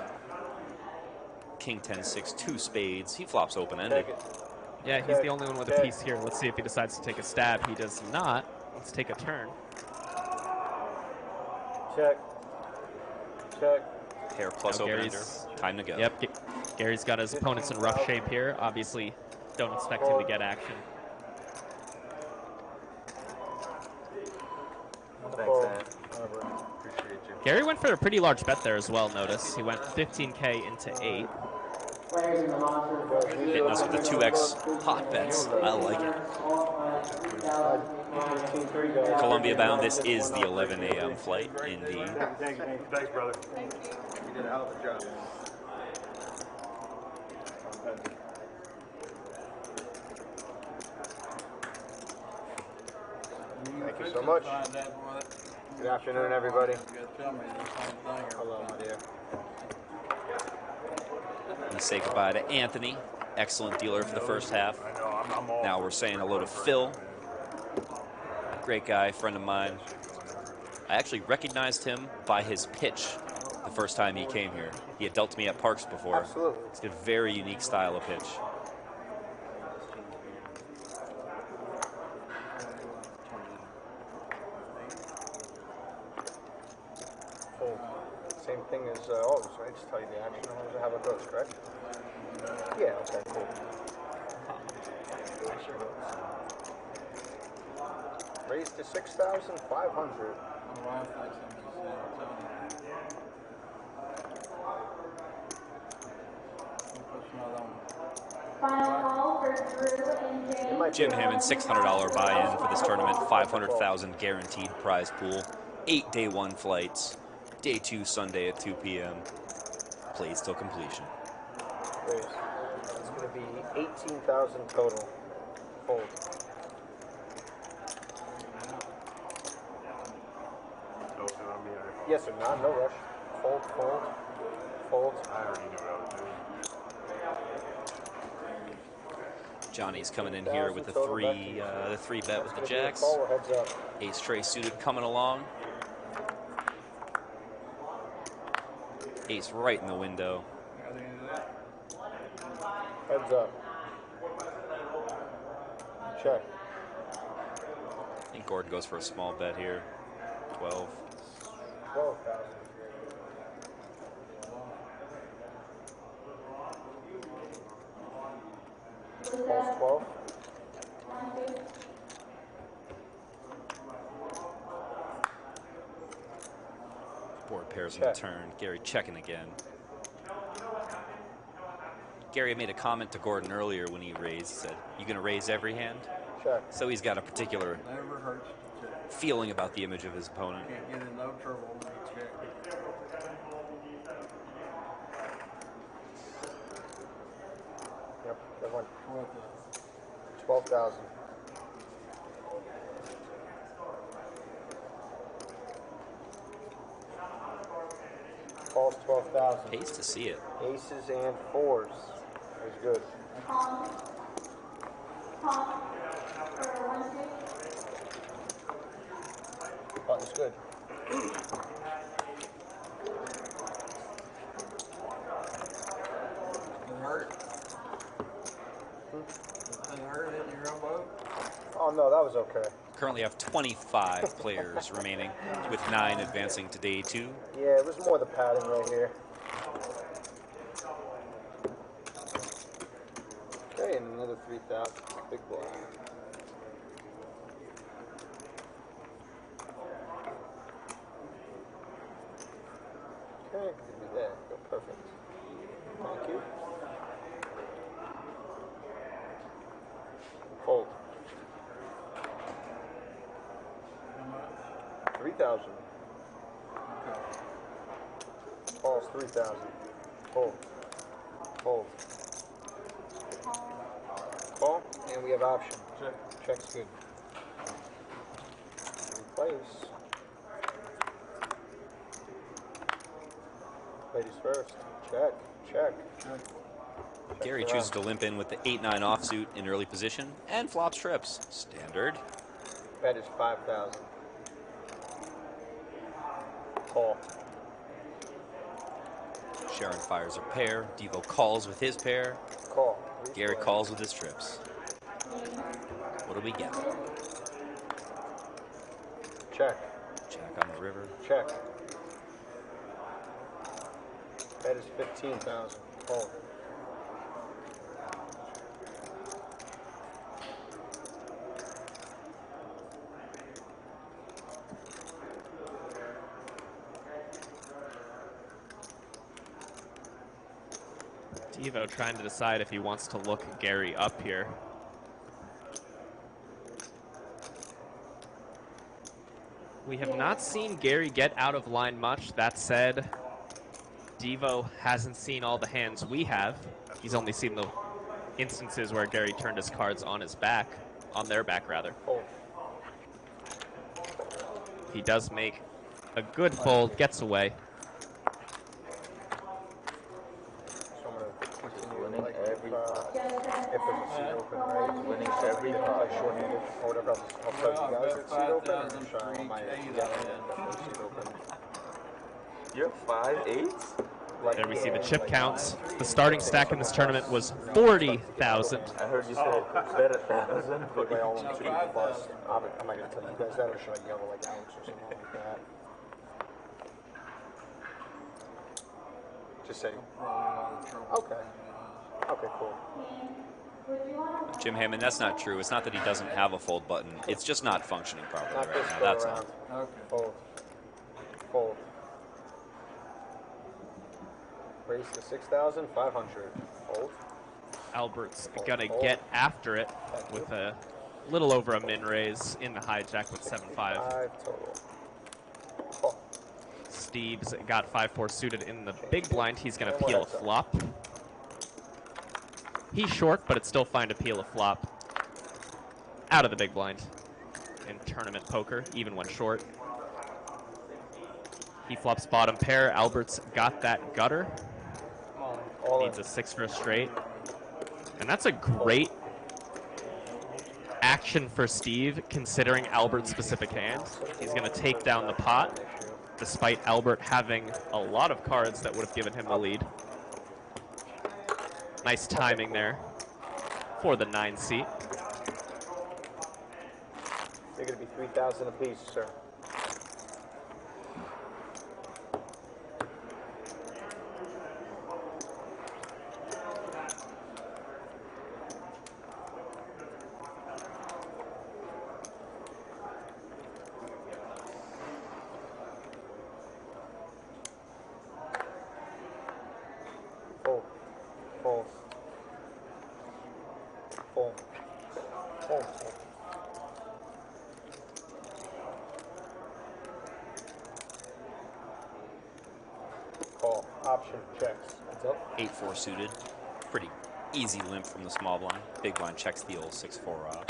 King 10-6, 2 spades. He flops open-ended. Yeah, he's the only one with a piece here. Let's see if he decides to take a stab. He does not. Let's take a turn. Check. Check. Pair plus open-ender. Time to go. Yep, Gary's got his opponents in rough shape here. Obviously, don't expect him to get action. Thanks, appreciate you. Gary went for a pretty large bet there as well, notice. He went 15K into 8. Hitting us with the 2x pot bets. I like it. Columbia bound, this is the 11 a.m. flight, indeed. Thanks, brother. You did a hell of a job. Thank you so much. Good afternoon, everybody. Hello, my dear. We say goodbye to Anthony. Excellent dealer for the first half. Now we're saying hello to Phil. Great guy, friend of mine. I actually recognized him by his pitch the first time he came here. He had dealt to me at Parks before. Absolutely. It's a very unique style of pitch. Same thing as always, right? Just tell you the action, how it goes, correct? Yeah, okay, cool. Raised to 6,500. Jim Hammond, $600 buy-in for this tournament, 500,000 guaranteed prize pool, 8 day 1 flights, day 2 Sunday at 2 p.m. Plays till completion. Raise. It's going to be 18,000 total. Fold. Yes or not? No rush. Fold, fold, fold. I already knew what I was doing. Johnny's coming in here with the three bet with the jacks. Ace tray suited coming along. Ace right in the window. Heads up. Check. I think Gordon goes for a small bet here. 12. 12,000. Calls 12. Board pairs on the turn. Gary checking again. Gary made a comment to Gordon earlier when he raised. Said, "You gonna raise every hand?" Check. So he's got a particular Never hurts to check. feeling about the image of his opponent. Can't get in no trouble when you check. Yep, that one. 12,000. Calls 12,000. Pays to see it. Aces and fours is good. Button's good. It hurt. It hurt hitting your elbow. Oh no, that was okay. Currently have 25 players remaining, with 9 advancing to day 2. Yeah, it was more the padding right here. Okay, and another 3,000. Big boy. Okay, give me that. Go perfect. Thank you. Fold. 3,000. Calls 3,000. Fold. Fold. Call, and we have option. Check. Check's good. Replace. Ladies first. Check. Check. Check. Gary chooses to limp in with the 8-9 offsuit in early position and flops trips. Standard. Bet is 5,000. Call. Sharon fires a pair. Devo calls with his pair. Call. Gary calls with his trips. What do we get? Check. Jack on the river. Check. Bet is 15,000. Call. Devo trying to decide if he wants to look Gary up here. We have not seen Gary get out of line much. That said, Devo hasn't seen all the hands we have. He's only seen the instances where Gary turned his cards on his back, on their back rather. He does make a good fold, gets away. Winning every pot. If there's a seat open, right? Winning every pot. Short-handed or whatever. I'll tell you guys it's seat open. I'm sure I might have seat open. You have 5 eights? There we see the chip counts. The starting stack in this tournament was 40,000. I heard you say bet 1,000. But by all of them, 2 plus. I'm not going to tell you guys that, or should I yell like Alex or something like that? Just say. Okay. Okay, cool. Jim Hammond, that's not true. It's not that he doesn't have a fold button. It's just not functioning properly right now. That's all. Okay. Fold. Fold. Raise to 6,500. Fold. Albert's gonna get after it with a little over a min raise in the hijack with 7-5. Steve's got 5-4 suited in the big blind. He's gonna peel a flop. He's short, but it's still fine to peel a flop out of the big blind in tournament poker, even when short. He flops bottom pair. Albert's got that gutter. Needs a 6 for a straight. And that's a great action for Steve, considering Albert's specific hand. He's going to take down the pot, despite Albert having a lot of cards that would have given him the lead. Nice timing there for the 9 seat. They're going to be 3,000 apiece, sir. Option checks. Heads up. 8-4 suited. Pretty easy limp from the small blind. Big blind checks the old 6-4 off.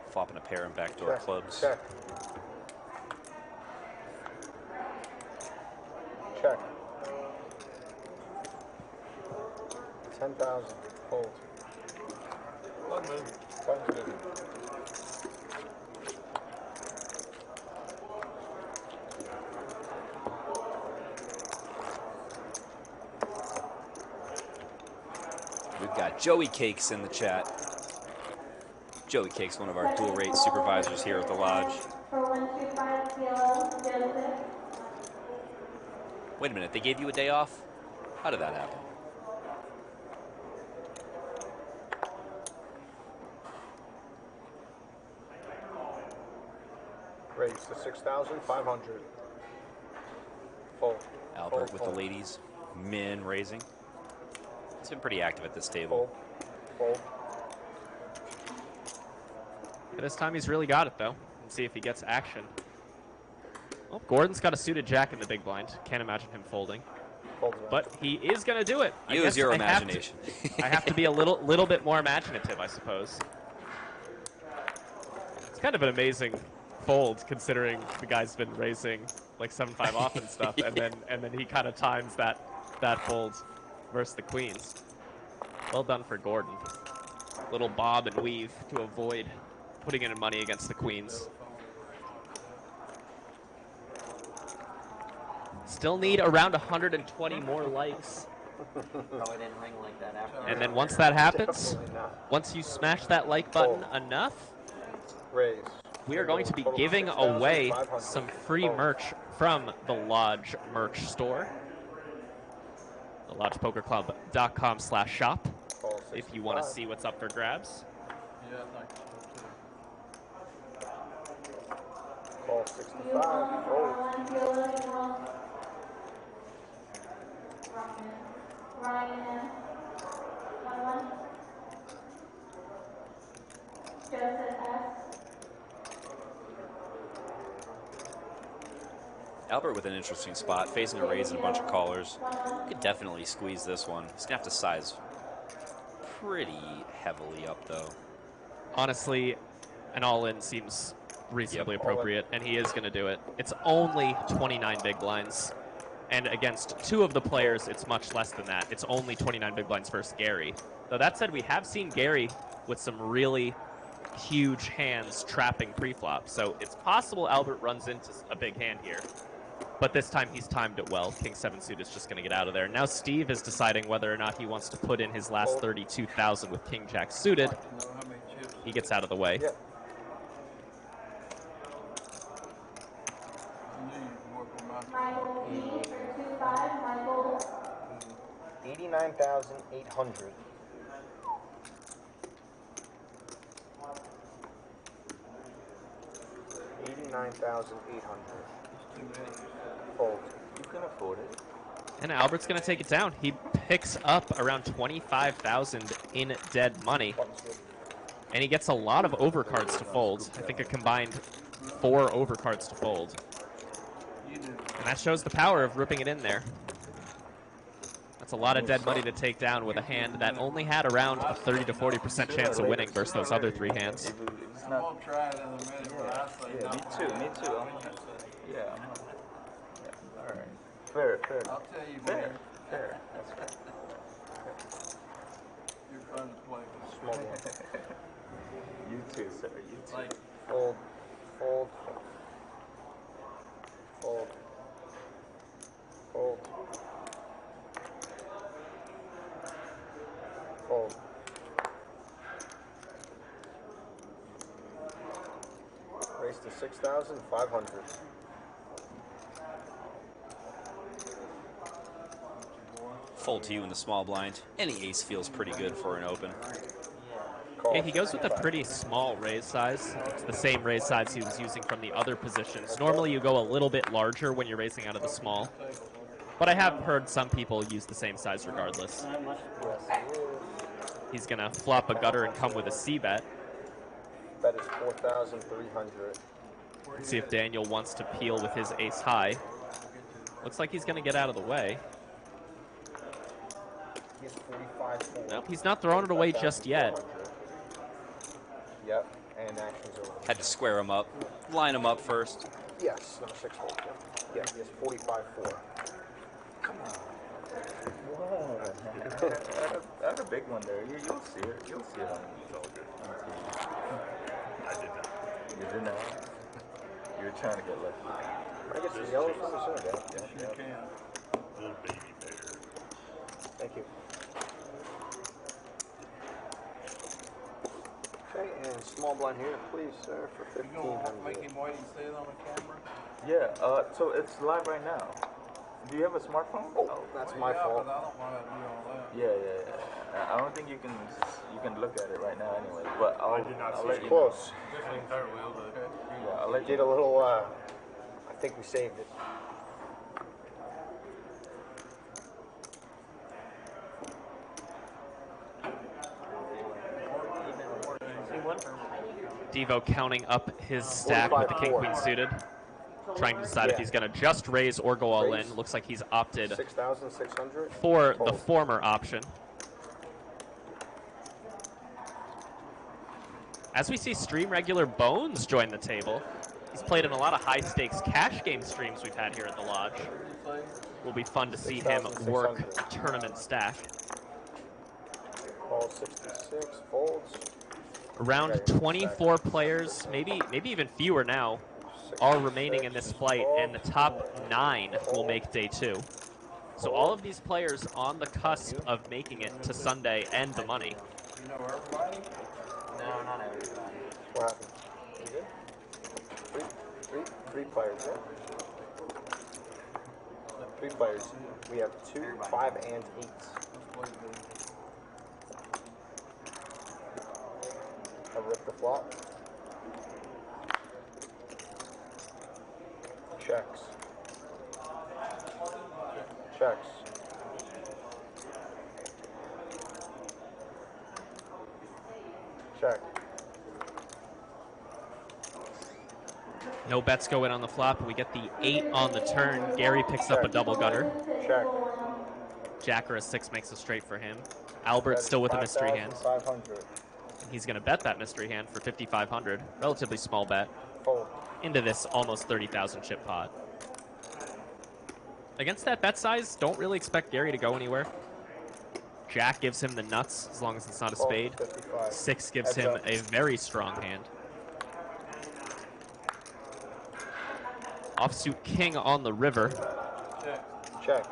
Flopping a pair and backdoor Check. clubs. Check. Check. 10,000. Fold. One move. One move. We've got Joey Cakes in the chat. Joey Cakes, one of our dual rate supervisors here at the lodge. Wait a minute, they gave you a day off? How did that happen? Raise to 6,500. Fold. Albert with the ladies. Min raising. It's been pretty active at this table. Fold. This time he's really got it, though. Let's see if he gets action. Well, Gordon's got a suited jack in the big blind. Can't imagine him folding. But he is going to do it. Use your imagination. I have to be a little bit more imaginative, I suppose. It's kind of an amazing fold, considering the guy's been raising like 7-5 off and stuff, and then he kind of times that fold versus the queens. Well done for Gordon. Little bob and weave to avoid putting in money against the queens. Still need around 120 more likes. Probably didn't ring like that after. And then once that happens, once you smash that like button enough, Raise. we are going to be giving away some free merch from the Lodge merch store. TheLodgePokerClub.com/shop if you want to see what's up for grabs. Yeah, I think so too. Call 65. Fold. Ryan, Joseph S. Albert with an interesting spot, facing a raise and a bunch of callers. Could definitely squeeze this one. He's gonna have to size pretty heavily up, though. Honestly, an all-in seems reasonably appropriate, and he is going to do it. It's only 29 big blinds, and against two of the players, it's much less than that. It's only 29 big blinds versus Gary. Though that said, we have seen Gary with some really huge hands trapping pre-flop, so it's possible Albert runs into a big hand here. But this time he's timed it well. King 7 suit is just going to get out of there. Now Steve is deciding whether or not he wants to put in his last 32,000 with King Jack suited. He gets out of the way. Yeah. Michael P. for 2-5. Michael. 89,800. $89,800. Fold. You can afford it. And Albert's going to take it down. He picks up around 25,000 in dead money. And he gets a lot of overcards to fold. I think a combined 4 overcards to fold. And that shows the power of ripping it in there. That's a lot of dead money to take down with a hand that only had around a 30 to 40% chance of winning versus those other 3 hands. I'm gonna try it in a minute, but I say yeah, no. me too. Yeah, all right. Fair. I'll tell you, fair. man. Fair. That's fair. You're fun to play with. Small one. You too, sir. You too. Like, Fold. Fold. Fold. Fold. Fold. Raise to 6,500. Fold to you in the small blind. Any ace feels pretty good for an open. Yeah, he goes with a pretty small raise size. It's the same raise size he was using from the other positions. Normally you go a little bit larger when you're raising out of the small. But I have heard some people use the same size regardless. He's going to flop a gutter and come with a C-bet. Bet is 4,300. See if Daniel wants to peel with his ace high. Looks like he's going to get out of the way. He has 45. Nope, he's not throwing it away just yet. Yep, and action's over. Had to square him up. Line him up first. Yes, number 6 fold. Yeah, he has 45-4. Come on. Whoa. That's a big one there. You'll see it. You'll see it on Soldier. I did not. You did not? You were trying to get lucky. I guess the yellow's number 7. Yeah. you can. Little baby bear. Thank you. Okay, and small blind here, please, sir, for You gonna 1,500. make him wait and see it on the camera? Yeah, so it's live right now. Do you have a smartphone? Oh, that's my fault. But I don't want to do all that. Yeah. I don't think you can look at it right now anyway. But I'll let you Close. Yeah, I'll let you Did a little, I think we saved it. Devo counting up his stack with the king-queen suited. Trying to decide if he's going to just raise or go all in. Looks like he's opted 6,600 for the former option. As we see Stream Regular Bones join the table, he's played in a lot of high-stakes cash game streams we've had here at the Lodge. Will be fun to see him work a tournament stack. Call 66, folds. Around 24 players, maybe even fewer now, are remaining in this flight, and the top 9 will make day 2. So all of these players on the cusp of making it to Sunday and the money. You know everybody? No, not everybody. What happened? You good? Three players, yeah? 3 players. We have 2, 5, and 8. I rip the flop. Checks. Checks. Check. No bets go in on the flop. We get the 8 on the turn. Gary picks up a double gutter. Check. Jack or a 6 makes a straight for him. Albert still with a mystery hand. 500. He's going to bet that mystery hand for 5,500. Relatively small bet. Fold. Into this almost 30,000 chip pot. Against that bet size, don't really expect Gary to go anywhere. Jack gives him the nuts as long as it's not a spade. 6 gives him a very strong hand. Offsuit king on the river. Check.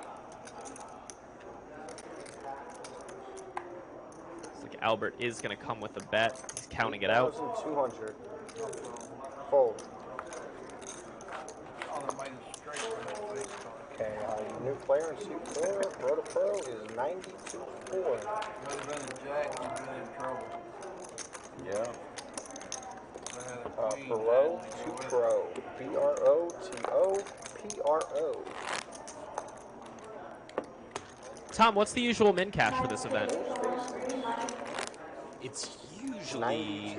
Looks like Albert is going to come with a bet. He's counting it out. 200. Fold. Okay, new player in suit 4, Roto Pro is 92-4. Yeah. Pro to Pro. B-R-O-T-O P-R-O. Tom, what's the usual min cash for this event? It's usually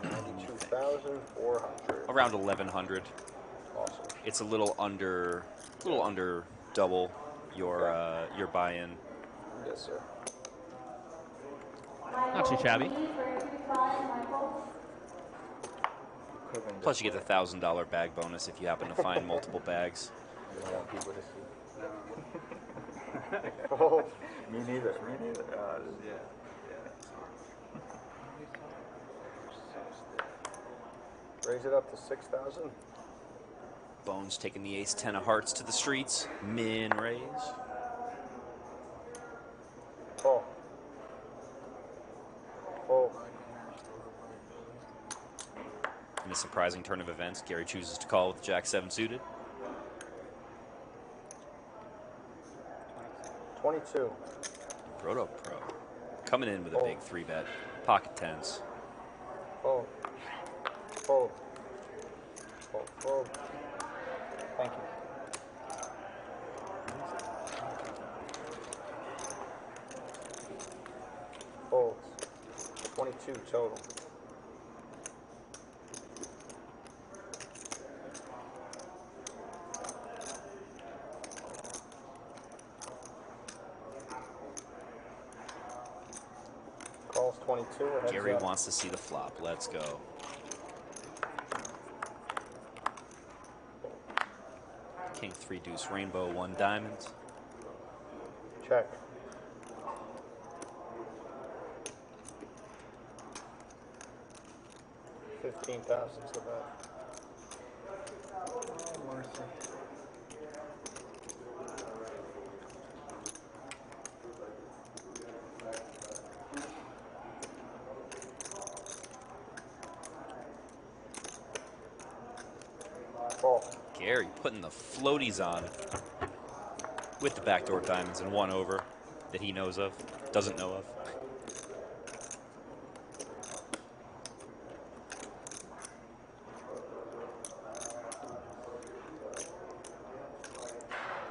92,400. around 1,100. Awesome. It's a little under double your buy-in. Yes, sir. Not too shabby. Plus, you get the $1,000 bag bonus if you happen to find multiple bags. You don't want people to see. Oh, me neither. Me neither. Yeah. Raise it up to 6,000. Bones taking the ace-10 of hearts to the streets. Min raise. Oh. Oh. In a surprising turn of events, Gary chooses to call with Jack-7 suited. 22. Proto Pro. Coming in with a big 3-bet. Pocket tens. Fold. Fold. Fold. Fold. Thank you. Folds. 22 total. Calls 22 or heads Gary up? wants to see the flop. Let's go. King 3 deuce rainbow 1 diamond. Check. $15,000 to bet. Gary putting the floaties on with the backdoor diamonds and 1 over that he knows of, doesn't know of.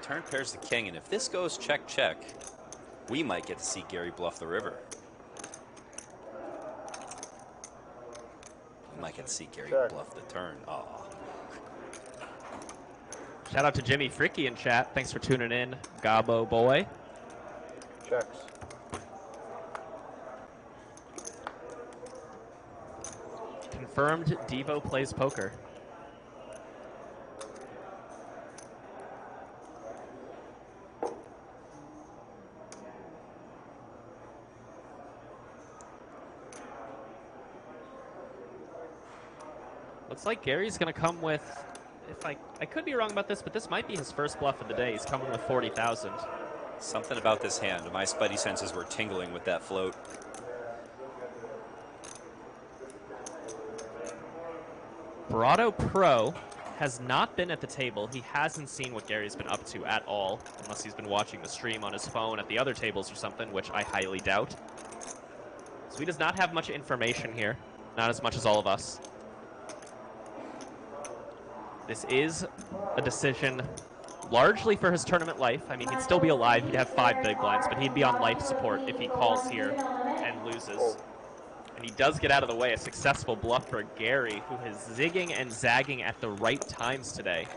Turn pairs the king, and if this goes check, we might get to see Gary bluff the river. We might get to see Gary bluff the turn. Aw. Shout out to Jimmy Fricky in chat. Thanks for tuning in, Gabo boy. Checks. Confirmed Devo plays poker. Looks like Gary's going to come with, if I could be wrong about this, but this might be his first bluff of the day. He's coming with 40,000. Something about this hand. My spidey senses were tingling with that float. Brado Pro has not been at the table. He hasn't seen what Gary's been up to at all, unless he's been watching the stream on his phone at the other tables or something, which I highly doubt. So he does not have much information here, not as much as all of us. This is a decision largely for his tournament life. I mean, he'd still be alive. He'd have 5 big blinds, but he'd be on life support if he calls here and loses. And he does get out of the way. A successful bluff for Gary, who is zigging and zagging at the right times today.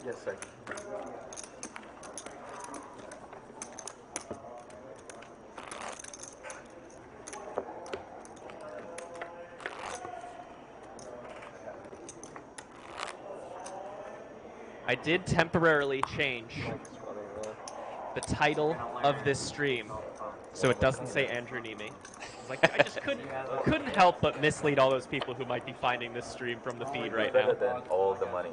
Yes, sir. I did temporarily change the title of this stream so it doesn't say Andrew Neeme. Like, I just couldn't help but mislead all those people who might be finding this stream from the feed right now. Better than all the money.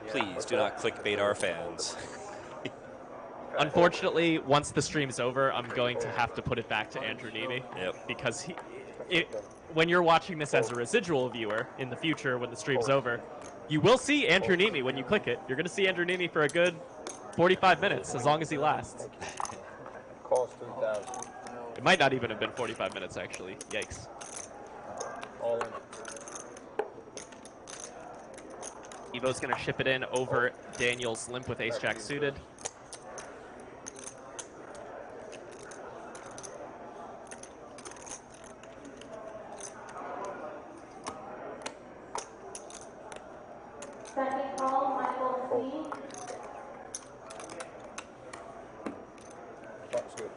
Please do not clickbait our fans. Unfortunately, once the stream's over, I'm going to have to put it back to Andrew Neeme. Yep. Because when you're watching this as a residual viewer in the future when the stream's over, you will see Andrew Neeme when you click it. You're going to see Andrew Neeme for a good 45 minutes, as long as he lasts. Calls 3,000. It might not even have been 45 minutes, actually. Yikes. All Evo's going to ship it in over Daniel's limp with ace-jack suited. Second call, Michael C. That's good.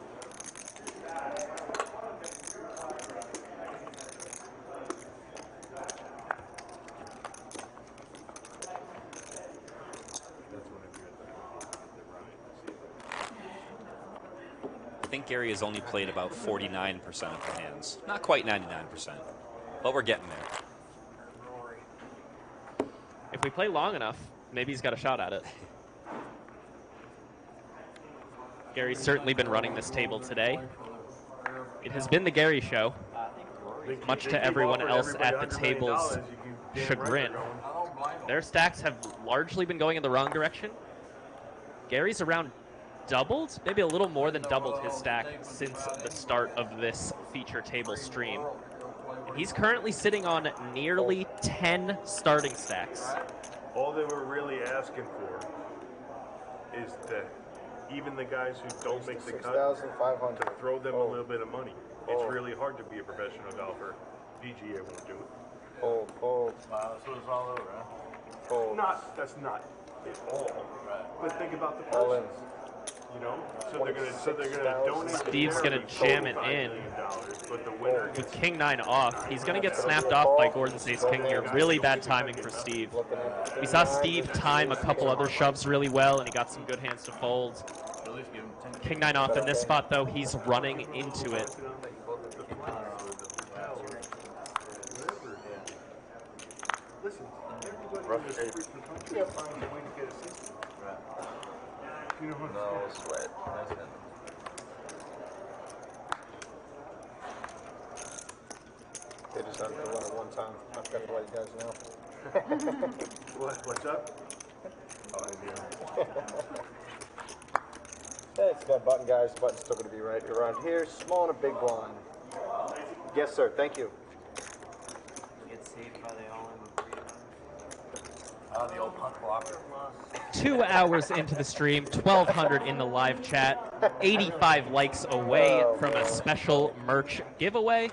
I think Gary has only played about 49% of the hands. Not quite 99%, but we're getting there. If we play long enough, maybe he's got a shot at it. Gary's certainly been running this table today. It has been the Gary show, much to everyone else at the table's chagrin. Their stacks have largely been going in the wrong direction. Gary's around doubled, maybe a little more than doubled his stack since the start of this feature table stream. And he's currently sitting on nearly 10 starting stacks. All they were really asking for is that even the guys who don't make the cut, to throw them a little bit of money. It's really hard to be a professional golfer. PGA won't do it. Fold, fold. Wow, that's what it's all over, huh? Fold. That's not it all. Right. But think about the All person. You know, so they're gonna donate. Steve's gonna jam it in but the winner with King 9 off. He's gonna get snapped off by Gordon's ace king here. Really bad timing for Steve. We saw Steve time a couple other shoves really well, and he got some good hands to fold. King 9 off in this spot, though. He's running into it. Listen, everybody finds a way to get a system. Right. You know what No sweat. Nice hand. They just have to run it one time. I've got to let you guys know. What's up? Oh, hey, it's that button, guys. The button's still going to be right around here. Small and a big blind. Yes, sir. Thank you. Get saved by the all-in with 300. Oh, the old punt blocker. 2 hours into the stream, 1,200 in the live chat, 85 likes away from a special merch giveaway.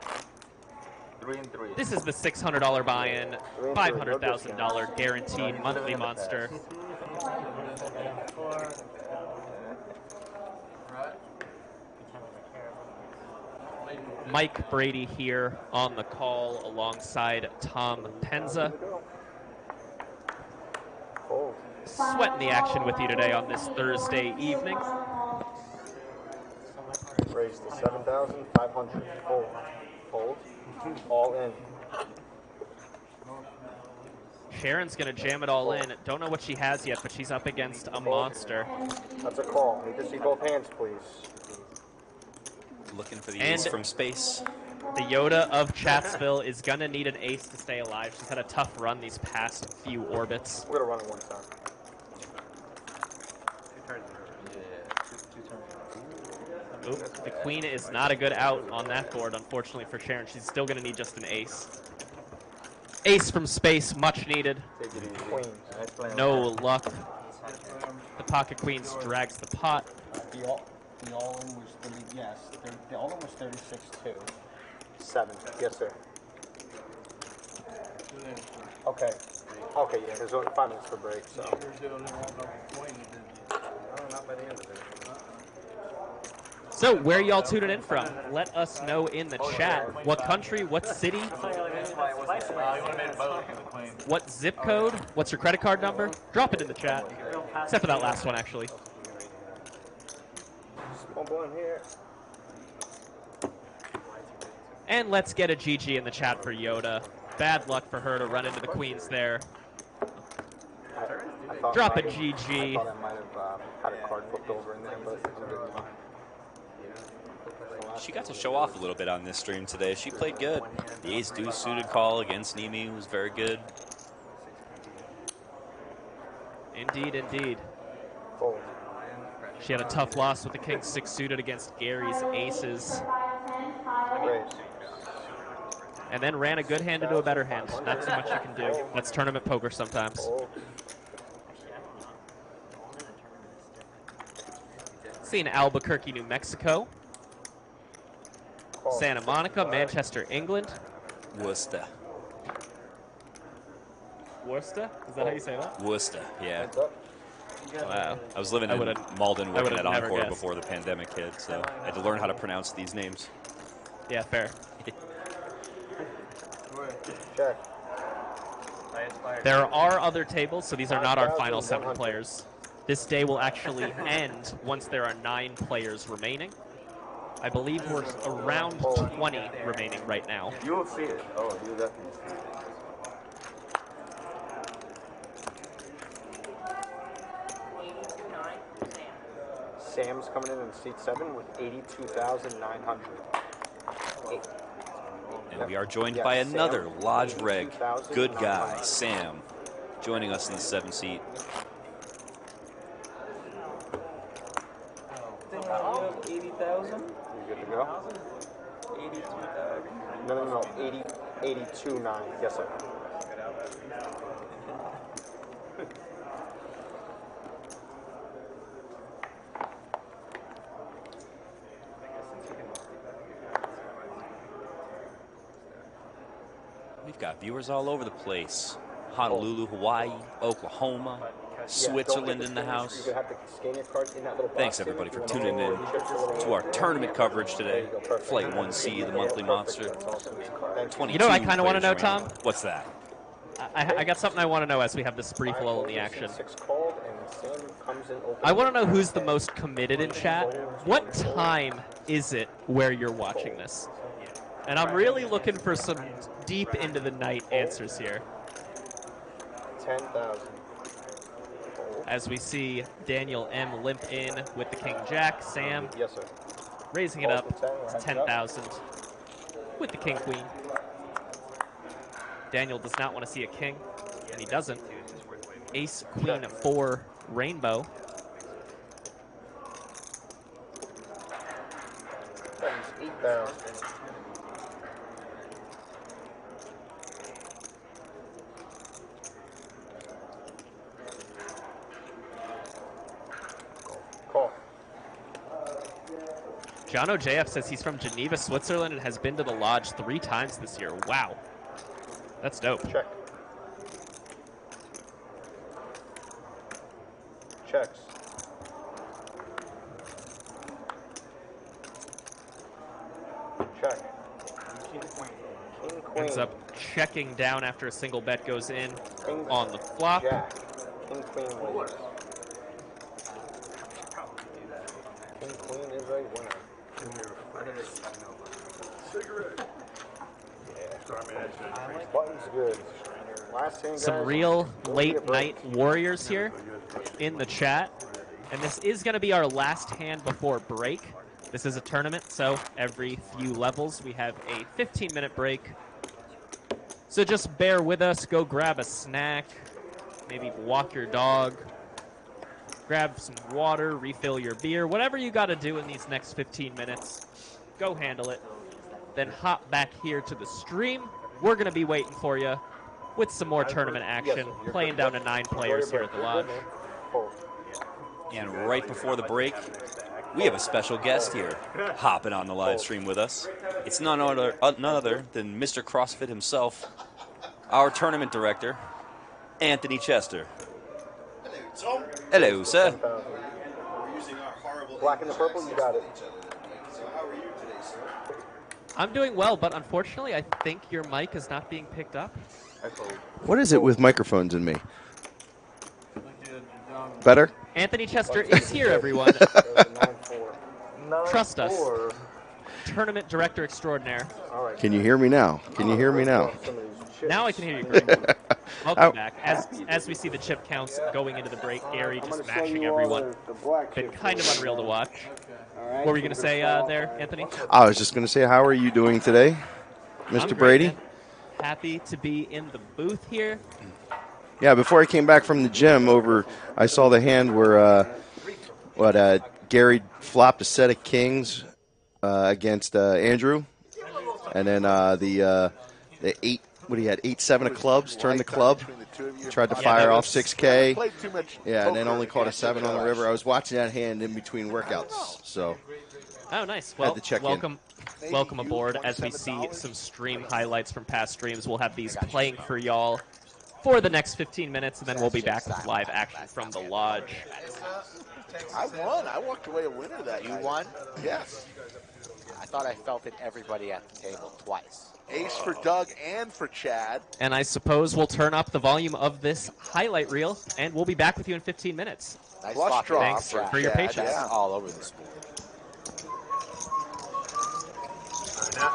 3 and 3. This is the $600 buy-in, $500,000 guaranteed monthly monster. Mike Brady here on the call alongside Tom Penza. Sweating the action with you today on this Thursday evening. Raise to 7,500. Fold. Fold. All in. Sharon's going to jam it all in. Don't know what she has yet, but she's up against a monster. That's a call. Need to see both hands, please. Looking for the ace from space. The Yoda of Chatsville is going to need an ace to stay alive. She's had a tough run these past few orbits. We're going to run it one time. Oop, the queen is not a good out on that board, unfortunately for Sharon. She's still going to need just an ace. Ace from space, much needed. No luck. The pocket queens drags the pot. The all-in was 30, yes. The all-in was 36-2. 7. Yes, sir. Okay. Okay, yeah, there's only 5 minutes for break, so. Not by the end of it. So, where y'all tuning in from? Let us know in the chat. What country, what city, what zip code, what's your credit card number? Drop it in the chat. Except for that last one, actually. One blind here. And let's get a GG in the chat for Yoda. Bad luck for her to run into the queens there. Drop a GG. I thought I might have had a card flipped over in there, but She got to show off a little bit on this stream today. She played good. The ace-deuce suited call against Neeme was very good. Indeed, indeed. She had a tough loss with the king-6 suited against Gary's aces. And then ran a good hand into a better hand. Not too much you can do. That's tournament poker sometimes. Seen Albuquerque, New Mexico. Santa Monica, Manchester, England. Worcester. Worcester? Is that how you say that? Worcester, yeah. Wow. I was living I in would've- Malden I working would've at never Encore guessed. before the pandemic hit, so I had to learn how to pronounce these names. Yeah, fair. Check. There are other tables, so these are not our final 7 players. This day will actually end once there are 9 players remaining. I believe we're around 20 remaining right now. You will see it. Oh, you'll definitely see it. Sam's coming in seat 7 with 82,900. And we are joined Yeah, by Sam, another Lodge Reg 82,000. good guy, Sam, joining us in the 7th seat. Think you have 80,000? You good to go? 82,000. No. 82.9. Yes, sir. We've got viewers all over the place. Honolulu, Hawaii, Oklahoma, Switzerland in the house. Thanks everybody for tuning in to our tournament coverage today. Flight 1C, the monthly monster. 22 You know what I kind of want to know, players Tom? remaining. What's that? I got something I want to know as we have this brief lull in the action. I want to know who's the most committed in chat. What time is it where you're watching this? And I'm really looking for some deep into the night answers here. 10,000. As we see Daniel M. limp in with the King Jack. Sam Yes, sir. raising it up to 10,000 with the King Queen. Daniel does not want to see a king, and he doesn't. Ace, Queen, 4, Rainbow. That is 8,000. Call. John OJF says he's from Geneva, Switzerland, and has been to the lodge 3 times this year. Wow. That's dope. Check. Checks. Check. King, queen. Ends up checking down after a single bet goes in on the flop. Jack. King, queen, wins. King, queen is a winner. Cigarette. Yeah. Button's good. Last hand, Some guys. real Will be a late break. night warriors here in the chat. And this is going to be our last hand before break. This is a tournament, so every few levels we have a 15-minute break. So just bear with us. Go grab a snack, maybe walk your dog, grab some water, refill your beer, whatever you got to do in these next 15 minutes. Go handle it. Then hop back here to the stream. We're going to be waiting for you with some more tournament action, playing down to 9 players here at the lodge. And right before the break, we have a special guest here hopping on the live stream with us. It's none other than Mr. CrossFit himself, our tournament director, Anthony Chester. Tom. Hello, sir. We're using our horrible Black and the purple, you got it. So how are you today, sir? I'm doing well, but unfortunately, I think your mic is not being picked up. What is it with microphones and me? Better? Anthony Chester is here, everyone. Trust us. Tournament director extraordinaire. Can you hear me now? Can you hear me now? Now I can hear you, Greg. Welcome back. As we see the chip counts going into the break, Gary just mashing everyone. Been kind of unreal to watch. What were you going to say there, Anthony? I was just going to say, how are you doing today, I'm Mr. great, Brady? man. Happy to be in the booth here. Yeah, before I came back from the gym I saw the hand where Gary flopped a set of kings against Andrew, and then the what he had 8-7 of clubs, turned the club, tried to Yeah, fire that off was- 6K. Played too much Yeah, and then poker only caught a against 7 on the Josh. river. I was watching that hand in between workouts, so Oh, nice. had Well, to check in. welcome aboard. As we see some stream highlights from past streams, we'll have these playing for y'all for the next 15 minutes, and then we'll be back with live action from the lodge. I won. I walked away a winner that You night. won? Yes. I thought I felt it everybody at the table twice. Ace for Doug and for Chad. And I suppose we'll turn up the volume of this highlight reel, and we'll be back with you in 15 minutes. Nice Flush flop draw Thanks for for your Chad. patience. That's all over this board.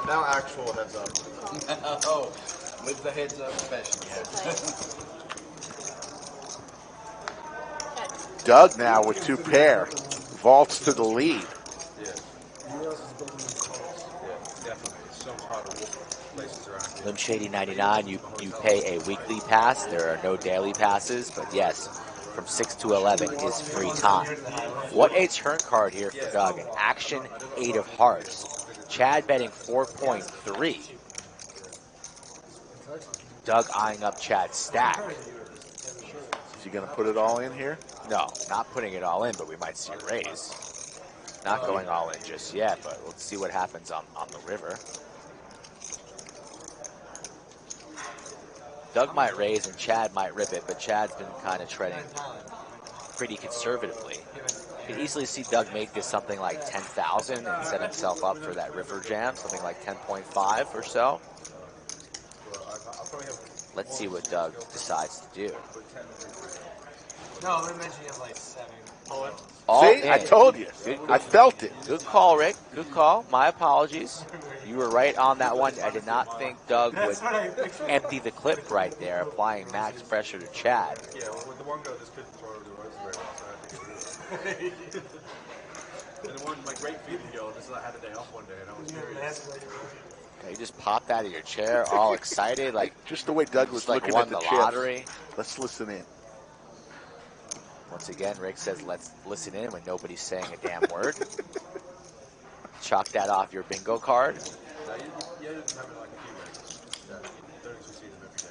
Now actual heads up. Oh, with the heads up special. Doug now with 2 pair. Vaults to the lead. Lim Shady 99, you pay a weekly pass. There are no daily passes, but yes, from 6 to 11 is free time. What a turn card here for Doug. An action 8 of hearts. Chad betting 4.3. Doug eyeing up Chad's stack. Is he going to put it all in here? No, not putting it all in, but we might see a raise. Not going all in just yet, but let's see what happens on the river. Doug might raise and Chad might rip it, but Chad's been kind of treading pretty conservatively. You can easily see Doug make this something like 10,000 and set himself up for that river jam, something like 10.5 or so. Let's see what Doug decides to do. No, I'm mentioning it like 7. All See, in. I told you. I felt it. Good call, Rick. Good call. My apologies. You were right on that one. I did not think Doug would empty the clip right there, applying max pressure to Chad. Yeah, well, with the one go, this couldn't throw over the rose very well, so I had to get it. And the one, my great feeding girl, just had a day off one day, and I was curious. Okay, you just popped out of your chair, all excited, like Just the way Doug was like looking won at the the chips. lottery. Let's listen in. Once again, Rick says, let's listen in when nobody's saying a damn word. Chalk that off your bingo card. No, you didn't have it like a few days. You don't actually see them every day.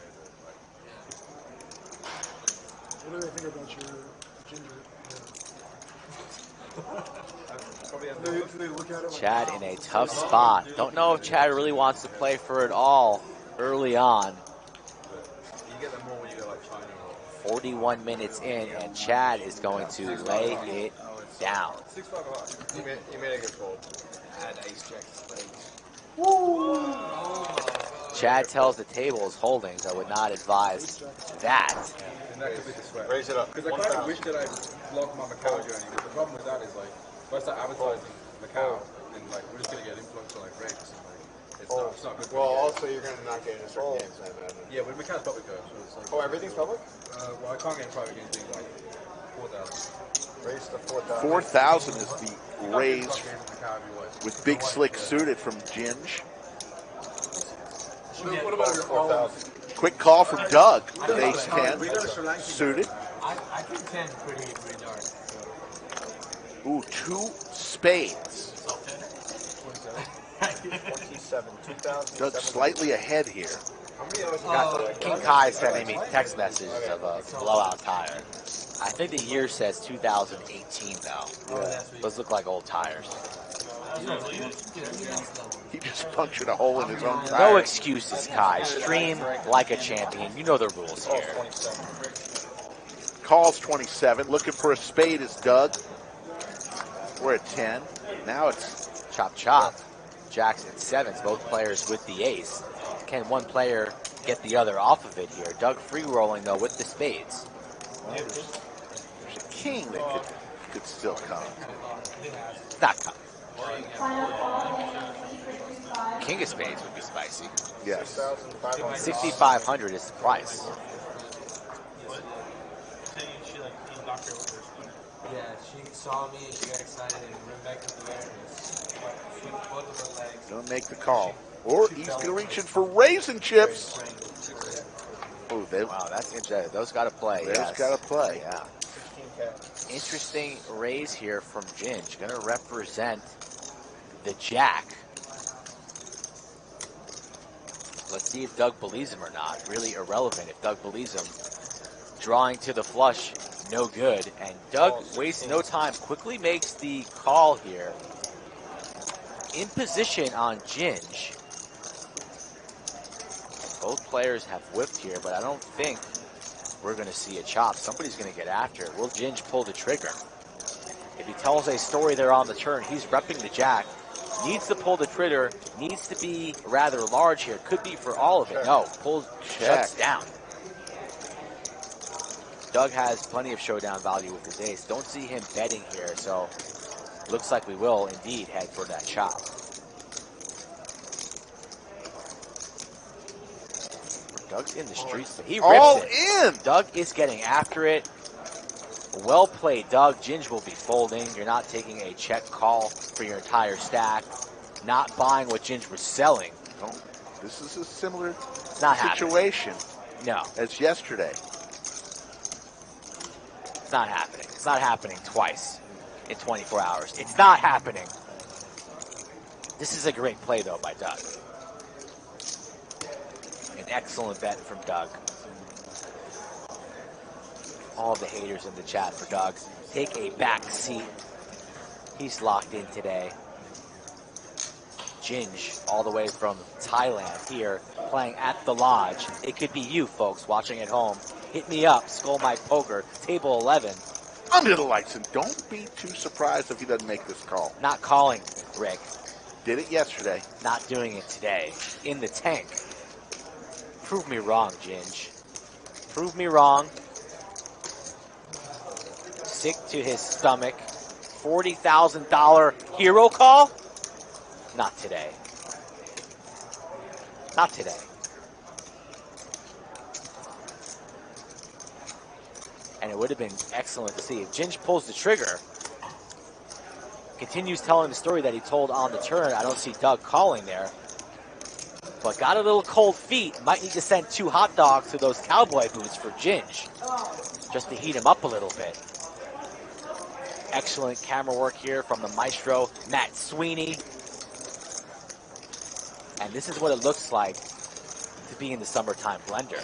What do they think about your ginger? They look at it like, Chad in a tough spot. Don't know if Chad really wants to play for it all early on. You get them more when you go like China or 41 minutes in, and Chad is going to lay it down. 6-5 high. You made a good call. I had ace check. Chad tells the table his holdings. I would not advise that. And that could be the sweat. Raise it up. Because I kind of wish that I blocked my Macau journey. But the problem with that is like, if I start advertising Macau, and like we're just gonna get influence on like Rex. And, like, it's not good. Well, also you're going to not get into certain games, I imagine. Yeah, but Macau's public though. So it's like, Oh, everything's public? Well, I can't get in private games being like 4,000. Raise to 4,000. 4,000 is the raise Macau if you want. with Big Slick suited from Ginge. What about your 4,000? Quick call from Doug. Ace 10 suited. I think 10 pretty dark. Ooh, 2 spades. 27. 2,000. Doug slightly ahead here. King Kai sending me text messages of a blowout tire. I think the year says 2018 though. Those look like old tires. He just punctured a hole in his own tire. No excuses, Kai. Stream like a champion. You know the rules here. Calls 27. Looking for a spade is Doug. We're at 10. Now it's chop chop. Jacks and sevens, both players with the ace. Can one player get the other off of it here? Doug free rolling though with the spades. There's a king that could still come. Not coming. King of spades would be spicy. Yes. 6,500 is the price. Yeah, she saw me, she got excited, and ran back to the air and flipped both of her legs. Gonna make the call. Or he's reaching for raisin chips. Oh, wow, that's interesting. Those got to play. Those yes. got to play. Yeah. Interesting raise here from Ginge. Going to represent the jack. Let's see if Doug believes him or not. Really irrelevant if Doug believes him. Drawing to the flush, no good. And Doug wastes no time, quickly makes the call here. In position on Ginge. Both players have whipped here, but I don't think we're going to see a chop. Somebody's going to get after it. Will Ginge pull the trigger? If he tells a story there on the turn, he's repping the jack. Needs to pull the trigger. Needs to be rather large here. Could be for all of it. No, pulls, shuts down. Doug has plenty of showdown value with his ace. Don't see him betting here, so looks like we will indeed head for that chop. Doug's in the streets. He rips all it. in. Doug is getting after it. Well played, Doug. Ginge will be folding. You're not taking a check call for your entire stack. Not buying what Ginge was selling. No, this is a similar not situation no. as yesterday. It's not happening. It's not happening twice in 24 hours. It's not happening. This is a great play, though, by Doug. An excellent bet from Doug. All the haters in the chat for Doug. Take a back seat. He's locked in today. Ginge, all the way from Thailand here, playing at the Lodge. It could be you, folks, watching at home. Hit me up, Skull Mike Poker, table 11. Under the lights, and don't be too surprised if he doesn't make this call. Not calling, Rick. Did it yesterday. Not doing it today. In the tank. Prove me wrong, Ginge. Prove me wrong. Sick to his stomach. $40,000 hero call? Not today. Not today. And it would have been excellent to see. If Ginge pulls the trigger, continues telling the story that he told on the turn, I don't see Doug calling there. But got a little cold feet. Might need to send 2 hot dogs to those cowboy boots for Ginge. Just to heat him up a little bit. Excellent camera work here from the maestro, Matt Sweeney. And this is what it looks like to be in the summertime blender.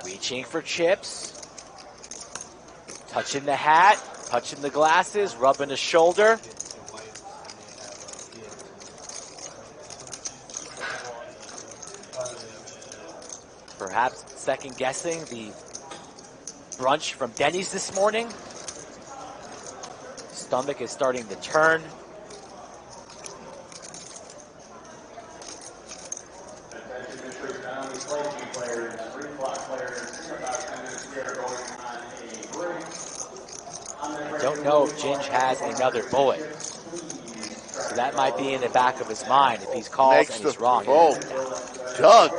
Reaching for chips. Touching the hat, touching the glasses, rubbing the shoulder. Perhaps second guessing the brunch from Denny's this morning. Stomach is starting to turn. Don't know if Ginge has another bullet. So that might be in the back of his mind if he's called and he's wrong. Doug.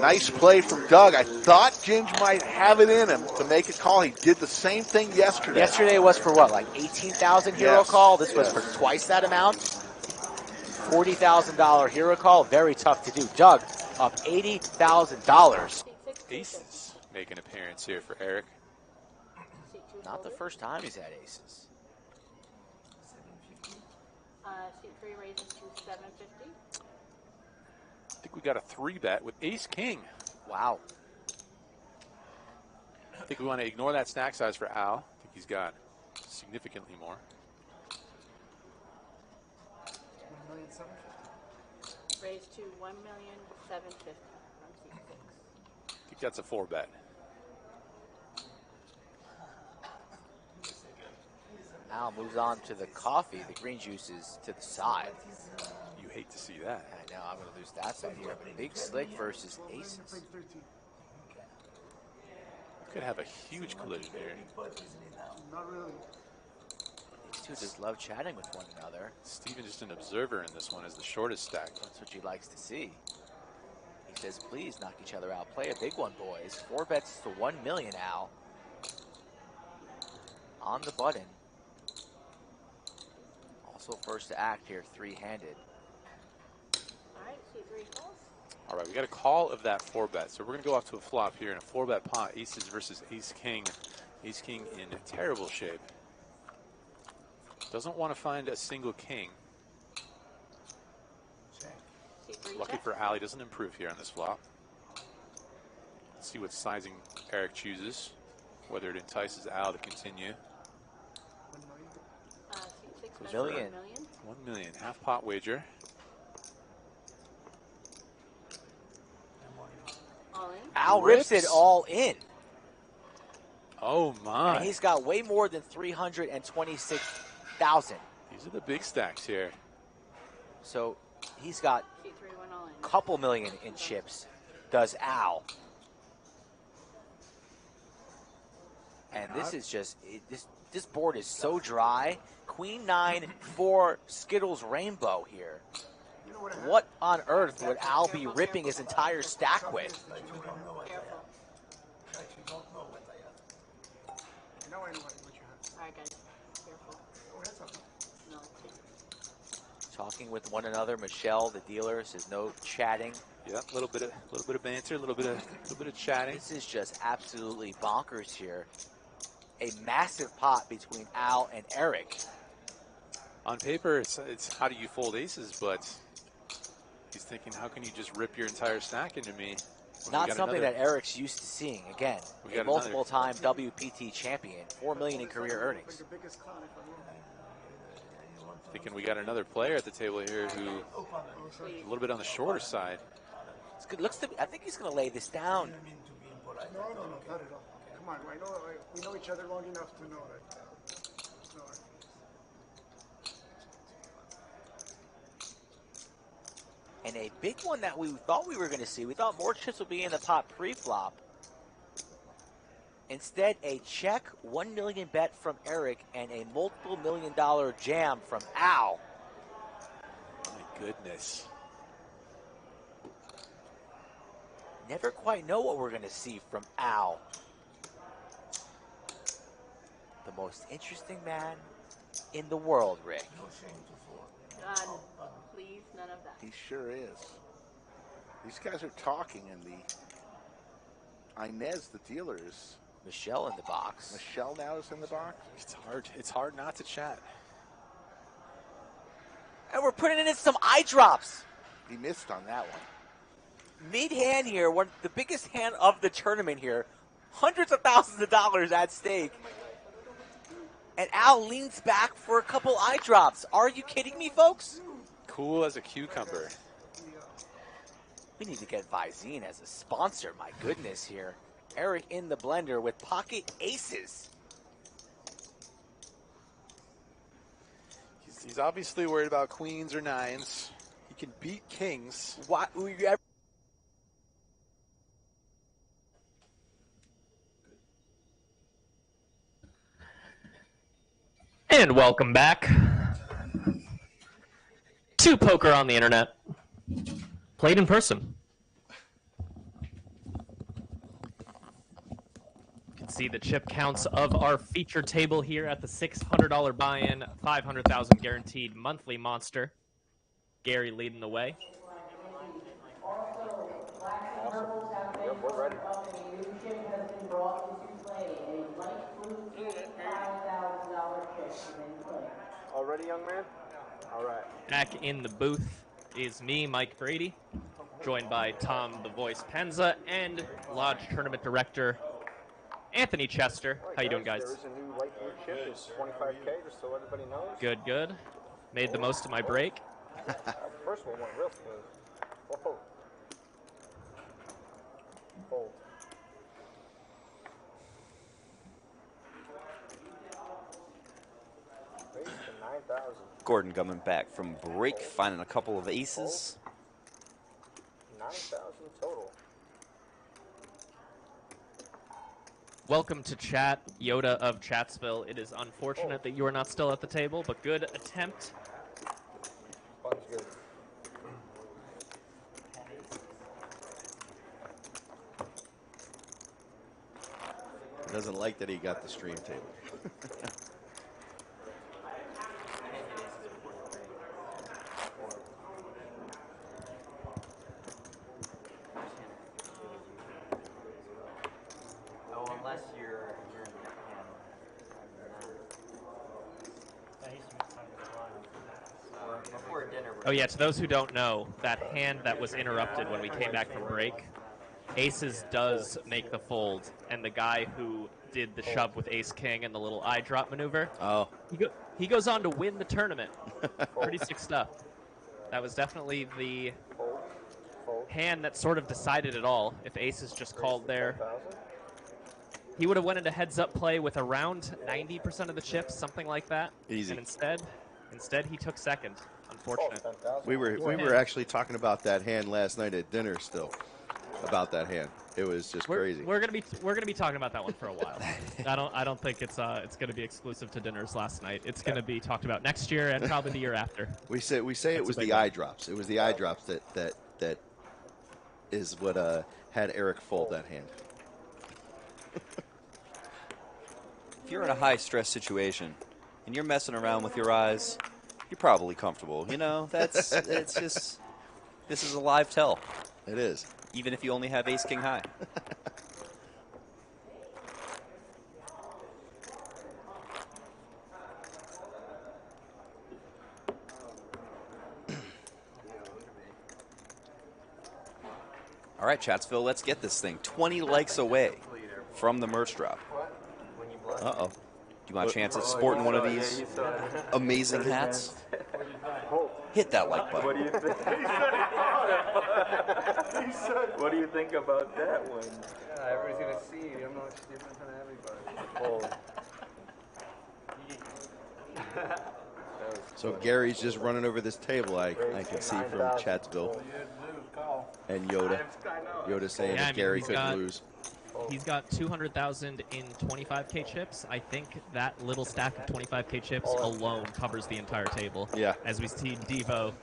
Nice play from Doug. I thought Ginge might have it in him to make a call. He did the same thing yesterday. Yesterday was for what, like 18,000 hero call? This was for twice that amount? $40,000 hero call, very tough to do. Doug up $80,000. Aces make an appearance here for Eric. Not the first time he's had aces. Seat 3 raises to 750. I think we got a 3-bet with ace king. Wow. I think we want to ignore that stack size for Al. I think he's got significantly more. Raised to 1,750,000 from seat 6. I think that's a 4-bet. Al moves on to the coffee. The green juice is to the side. You hate to see that. I know, I'm going to lose that bet here. But Big Slick versus Aces. Could have a huge collision here. Not really. These two just love chatting with one another. Steven just an observer in this one as the shortest stack. That's what he likes to see. He says, please knock each other out. Play a big one, boys. 4 bets to 1 million, Al. on the button. Also first to act here, three-handed. All right, C3 calls. All right, we got a call of that 4-bet. So we're going to go off to a flop here in a 4-bet pot. Aces versus Ace-King. Ace-King in terrible shape. Doesn't want to find a single king. Lucky for Al, he doesn't improve here on this flop. Let's see what sizing Eric chooses. Whether it entices Al to continue. $1 million. 1 million. Half pot wager. All in. Al rips it all in. Oh my. And he's got way more than 326,000. These are the big stacks here. So he's got a couple million in chips, does Al. And this is just, this board is so dry. Queen 9 for Skittles Rainbow here. What on earth would Al be ripping his entire stack with? All right, guys. Careful. No. Talking with one another, Michelle, the dealer, says no chatting. Yeah, a little bit of banter, a little bit of chatting. This is just absolutely bonkers here. A massive pot between Al and Eric. On paper, it's how do you fold aces, but he's thinking, how can you just rip your entire stack into me? Not something that Eric's used to seeing. Again, We a got multiple-time WPT champion, $4 million in career earnings. Thinking we got another player at the table here who a little bit on the shorter side. It's good. Looks to be, I think he's going to lay this down. No, not at all. Come on, we know each other long enough to know that. No, And a big one that we thought we were going to see. We thought more chips would be in the pot pre-flop. Instead, a check, 1 million bet from Eric, and a multiple $1 million jam from Al. My goodness. Never quite know what we're going to see from Al. The most interesting man in the world, Rick. God, please, none of that. He sure is. These guys are talking, and the Inez, the dealer, is Michelle in the box. Michelle now is in the box. It's hard not to chat. And we're putting in some eye drops. He missed on that one. Mid-hand here, the biggest hand of the tournament here. Hundreds of thousands of dollars at stake. And Al leans back for a couple eye drops. Are you kidding me, folks? Cool as a cucumber. We need to get Visine as a sponsor. My goodness here. Eric in the blender with pocket aces. He's obviously worried about queens or nines. He can beat kings. Why? And welcome back to Poker on the Internet. Played in person. You can see the chip counts of our feature table here at the $600 buy-in, $500,000 guaranteed monthly monster. Gary leading the way. Already, young man? All right. Back in the booth is me, Mike Brady, joined by Tom the Voice Penza and Lodge Tournament Director Anthony Chester. How you doing, guys? There is a new light blue chip. It's $25K, just so everybody knows. Good, good. Made the most of my break. First one went real smooth. Whoa. Fold. Raise to 9,000. Gordon coming back from break, finding a couple of aces. 9,000 total. Welcome to chat, Yoda of Chatsville. It is unfortunate that you are not still at the table, but good attempt. Fun's good. Doesn't like that he got the stream table. Oh, unless you're before dinner. Oh yeah, to those who don't know, that hand that was interrupted when we came back from break, Aces does make the fold, and the guy who did the shove with Ace King and the little eye drop maneuver, he goes on to win the tournament. Pretty sick stuff. That was definitely the hand that sort of decided it all. If Aces just called there, he would have went into heads-up play with around 90% of the chips, something like that. Easy. And instead he took second. Unfortunate. We were actually talking about that hand last night at dinner. Still, about that hand. It was just crazy. We're gonna be talking about that one for a while. I don't think it's gonna be exclusive to dinners last night. It's gonna be talked about next year and probably the year after. We say it was the eye drops. It was the eye drops that is what had Eric fold that hand. If you're in a high-stress situation and you're messing around with your eyes, you're probably comfortable. You know, it's just, this is a live tell. It is. Even if you only have Ace King high. All right, Chatsville, let's get this thing 20 likes away from the merch drop. Uh-oh. Do you want a chance at sporting one of these amazing hats? Hit that like button. What do you think? What do you think about that one? Yeah, everybody's gonna see. I'm not different than everybody. So Gary's just running over this table. I can see from Chatsville and Yoda. Yoda saying that Gary couldn't lose. He's got 200,000 in 25K chips. I think that little stack of 25K chips alone covers the entire table. Yeah. As we see Devo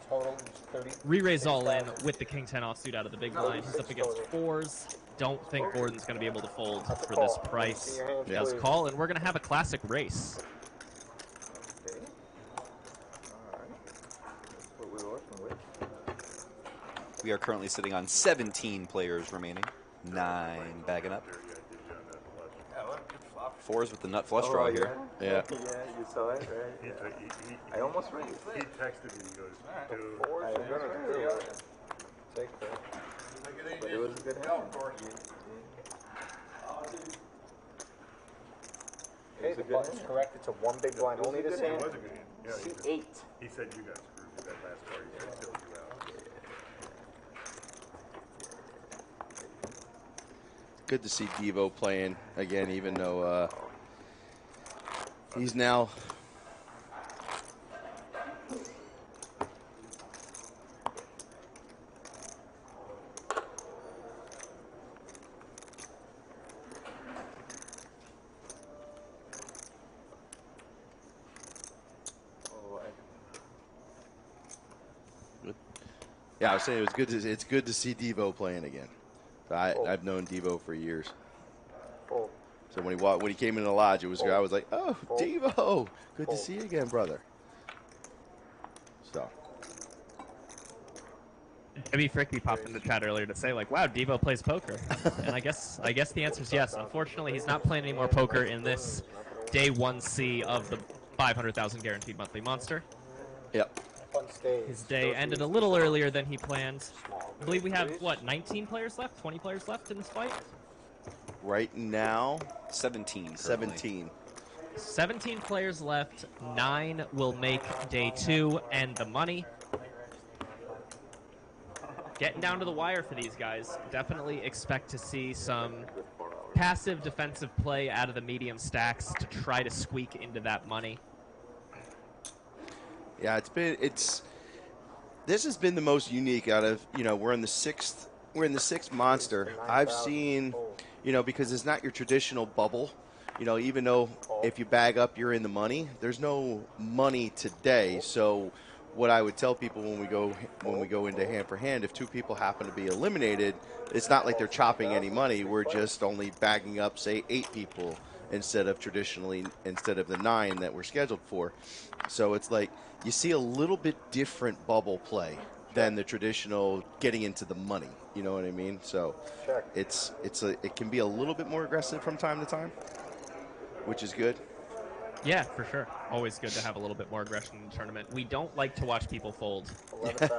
re-raise all in with the King 10 offsuit out of the big blind. He's up against fours. Don't think Gordon's going to be able to fold for this price. He does call, and we're going to have a classic race. We are currently sitting on 17 players remaining. 9 bagging up. Fours with the nut flush draw here. Yeah. Yeah, you saw it, right? Yeah. I almost raised. He texted me. He goes, dude. I'm gonna do it. Take that. But it was a good hand. Okay, the button's correct. It's a one big blind only this hand. It was a good hand. Yeah, C8. He said you got screwed with that last card. He said filled you out. Good to see Devo playing again, even though he's now. Yeah, I was saying it's good to see Devo playing again. I've known Devo for years. So when he came into the lodge, I was like, oh, Devo, good to see you again, brother. So. Maybe Fricky popped in the chat earlier to say, like, wow, Devo plays poker. And I guess the answer is yes. Unfortunately, he's not playing any more poker in this day 1C of the 500,000 guaranteed monthly monster. Yep. His day ended a little earlier than he planned. I believe we have, what, 19 players left? 20 players left in this fight? Right now, 17. 17. 17 players left. 9 will make day 2 and the money. Getting down to the wire for these guys. Definitely expect to see some passive defensive play out of the medium stacks to try to squeak into that money. Yeah, this has been the most unique out of, we're in the sixth monster. I've seen, because it's not your traditional bubble, even though if you bag up, you're in the money, there's no money today. So what I would tell people when we go into hand for hand, if two people happen to be eliminated, it's not like they're chopping any money. We're just only bagging up, say, 8 people instead of the 9 that we're scheduled for. So it's like you see a little bit different bubble play than the traditional getting into the money. You know what I mean? So it can be a little bit more aggressive from time to time, which is good. Yeah, for sure. Always good to have a little bit more aggression in the tournament. We don't like to watch people fold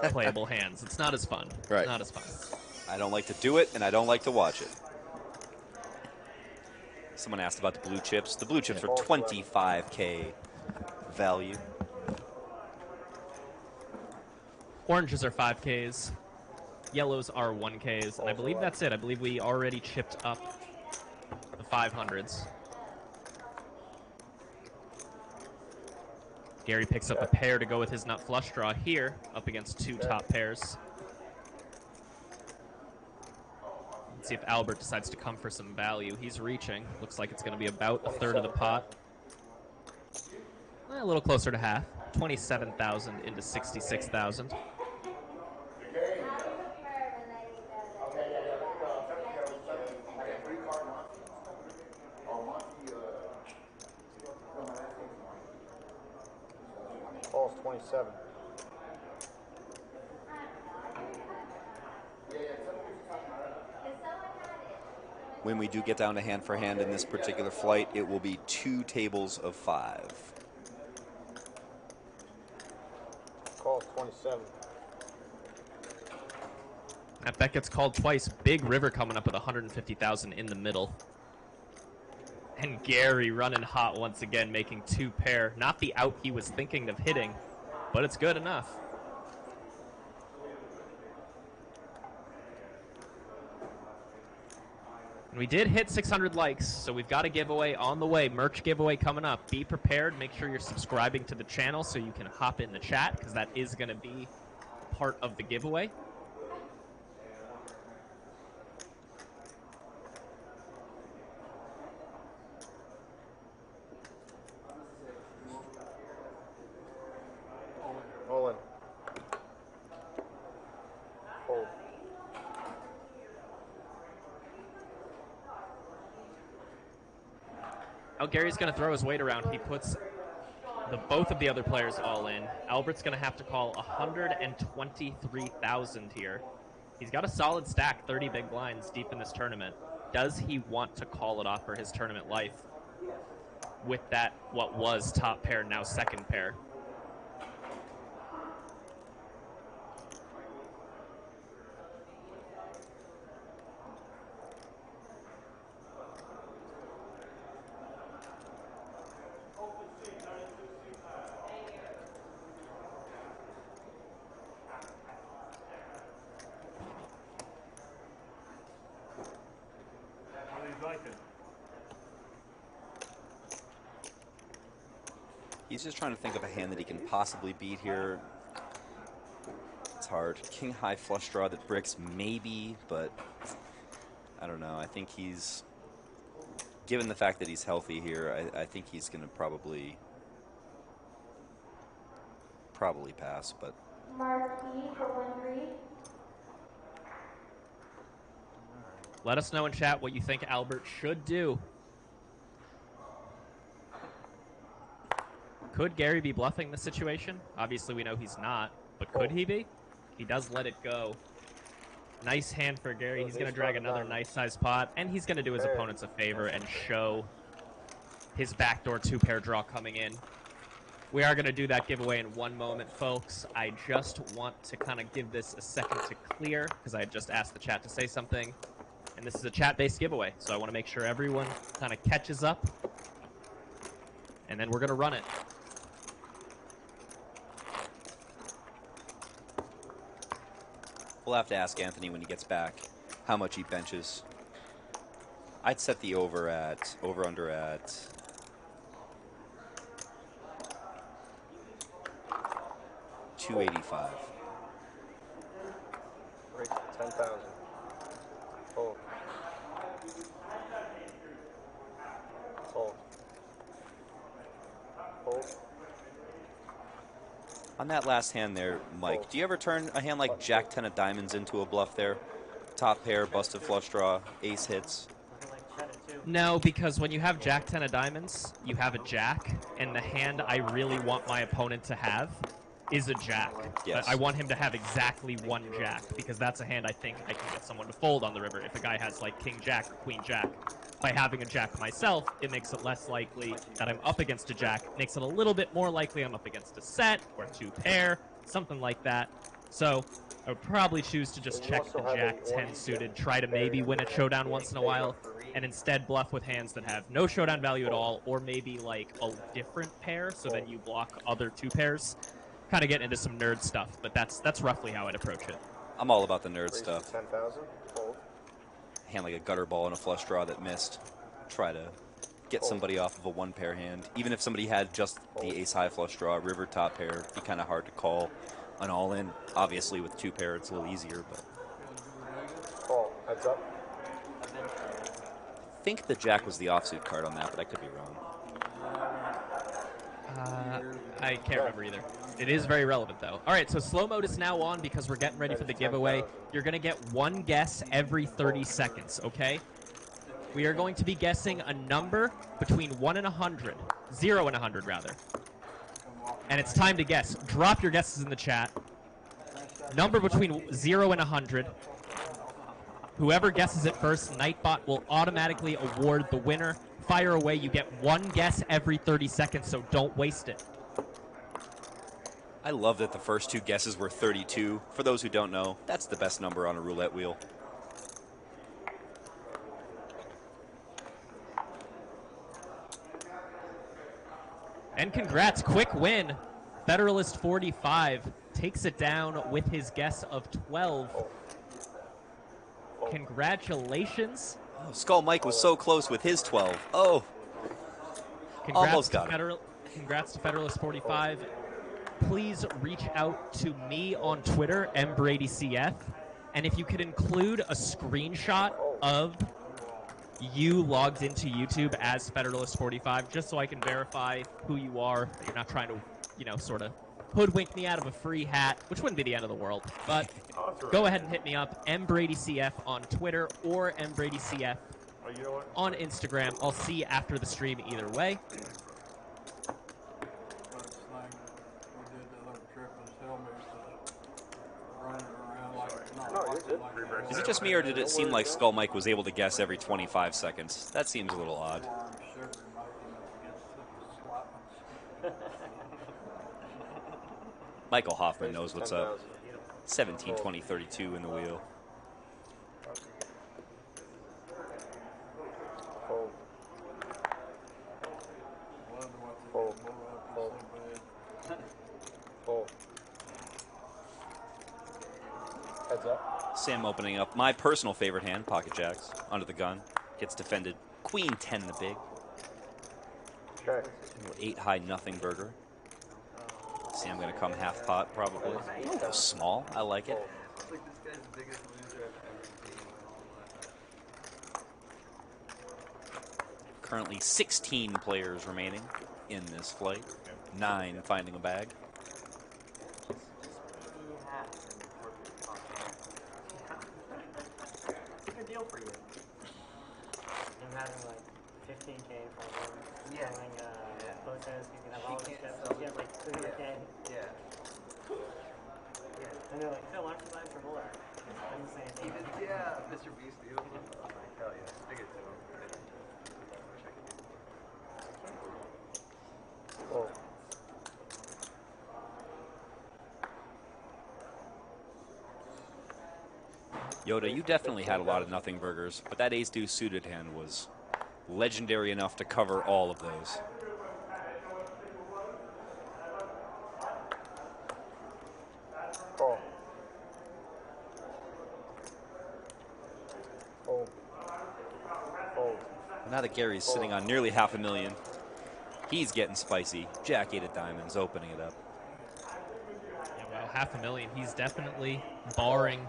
playable hands. It's not as fun. Right. Not as fun. I don't like to do it, and I don't like to watch it. Someone asked about the blue chips. The blue chips are 25K value. Oranges are 5Ks. Yellows are 1Ks. And I believe that's it. I believe we already chipped up the 500s. Gary picks up a pair to go with his nut flush draw here, up against 2 top pairs. Let's see if Albert decides to come for some value. He's reaching. Looks like it's going to be about a third of the pot. A little closer to half. 27,000 into 66,000. Ball's 27. When we do get down to hand for hand in this particular flight, it will be 2 tables of 5. Call's 27. That bet gets called twice. Big river coming up with 150,000 in the middle. And Gary running hot once again, making 2 pair. Not the out he was thinking of hitting, but it's good enough. And we did hit 600 likes, so we've got a giveaway on the way. Merch giveaway coming up. Be prepared. Make sure you're subscribing to the channel so you can hop in the chat, because that is going to be part of the giveaway. All in. Fold. Oh, Gary's going to throw his weight around. He puts both of the other players all in. Albert's going to have to call 123,000 here. He's got a solid stack, 30 big blinds deep in this tournament. Does he want to call it off for his tournament life with that, what was top pair, now second pair? He's just trying to think of a hand that he can possibly beat here. It's hard. King high flush draw that bricks, maybe, but I don't know. I think he's, given the fact that he's healthy here, I think he's going to probably pass, but. Marquee for 1-3. Let us know in chat what you think Albert should do. Could Gary be bluffing the situation? Obviously, we know he's not, but could he be? He does let it go. Nice hand for Gary. He's going to drag another nice-sized pot, and he's going to do his opponents a favor and show his backdoor 2-pair draw coming in. We are going to do that giveaway in one moment, folks. I just want to kind of give this a second to clear, because I had just asked the chat to say something. And this is a chat-based giveaway, so I want to make sure everyone kind of catches up, and then we're going to run it. We'll have to ask Anthony when he gets back how much he benches. I'd set the over under at 285. Break 10,000. Fold. Fold. Fold. On that last hand there, Mike, do you ever turn a hand like Jack 10 of diamonds into a bluff there? Top pair, busted flush draw, ace hits. No, because when you have Jack 10 of diamonds, you have a Jack, and the hand I really want my opponent to have is a Jack. Yes. I want him to have exactly one Jack, because that's a hand I think I can get someone to fold on the river if a guy has, like, King Jack or Queen Jack. By having a Jack myself, it makes it less likely that I'm up against a Jack. It makes it a little bit more likely I'm up against a set or two pair, something like that. So I would probably choose to just check the Jack 10 suited, try to maybe win a showdown once in a while, and instead bluff with hands that have no showdown value at all, or maybe like a different pair, so then you block other two pairs. Kind of get into some nerd stuff, but that's roughly how I'd approach it. I'm all about the nerd stuff. 10,000. Fold. Hand like a gutter ball and a flush draw that missed. Try to get somebody off of a one pair hand. Even if somebody had just the ace high flush draw, river top pair, be kind of hard to call an all in. Obviously with two pair it's a little easier, but Call. Heads up. I think the Jack was the offsuit card on that, but I could be wrong. I can't remember either. It is very relevant, though. All right, so slow mode is now on because we're getting ready for the giveaway. You're going to get one guess every 30 seconds, okay? We are going to be guessing a number between 1 and 100. 0 and 100, rather. And it's time to guess. Drop your guesses in the chat. Number between 0 and 100. Whoever guesses it first, Nightbot will automatically award the winner. Fire away. You get one guess every 30 seconds, so don't waste it. I love that the first two guesses were 32. For those who don't know, that's the best number on a roulette wheel. And congrats, quick win. Federalist 45 takes it down with his guess of 12. Congratulations. Oh, Skull Mike was so close with his 12. Oh, almost got it. Congrats to Federalist 45. Please reach out to me on Twitter, mbradycf, and if you could include a screenshot of you logged into YouTube as Federalist 45, just so I can verify who you are, that you're not trying to, you know, sort of hoodwink me out of a free hat, which wouldn't be the end of the world. But go ahead and hit me up, mbradycf on Twitter or mbradycf on Instagram. I'll see you after the stream either way. Is it just me, or did it seem like Skull Mike was able to guess every 25 seconds? That seems a little odd. Michael Hoffman knows what's up. 17, 20, 32 in the wheel. Fold. Fold. Fold. Fold. Heads up. Sam opening up my personal favorite hand, pocket jacks, under the gun. Gets defended. Queen 10 the big. Okay. 8 high nothing burger. Sam gonna come half pot probably. I'll go small. I like it. Currently 16 players remaining in this flight. 9 finding a bag. Good deal for you. I'm having like 15K for one. Yeah. Selling photos, you can have all this stuff. You get like 200K. Yeah. And they're like, Phil, why don't you buy for more? I'm the same thing. Yeah, Mr. Beast deal. Oh, hell yeah. Stick it to him. Oh. Yoda, you definitely had a lot of nothing burgers, but that ace-deuce suited hand was legendary enough to cover all of those. Oh. Oh. Oh. Now that Gary's sitting on nearly $500,000, he's getting spicy. Jack 8 of diamonds, opening it up. Yeah, well, $500,000. He's definitely barring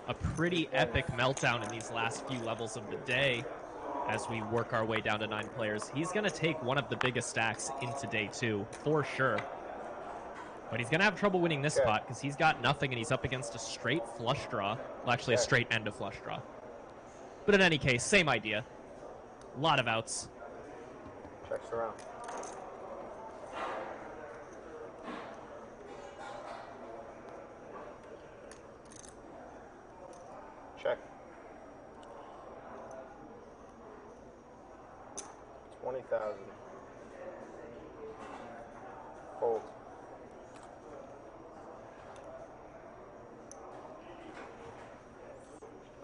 a pretty epic meltdown in these last few levels of the day as we work our way down to 9 players. He's going to take one of the biggest stacks into day 2, for sure. But he's going to have trouble winning this pot because he's got nothing and he's up against a straight flush draw. Well, actually, a straight end of flush draw. But in any case, same idea. A lot of outs. Checks around. Check. 20,000. Fold.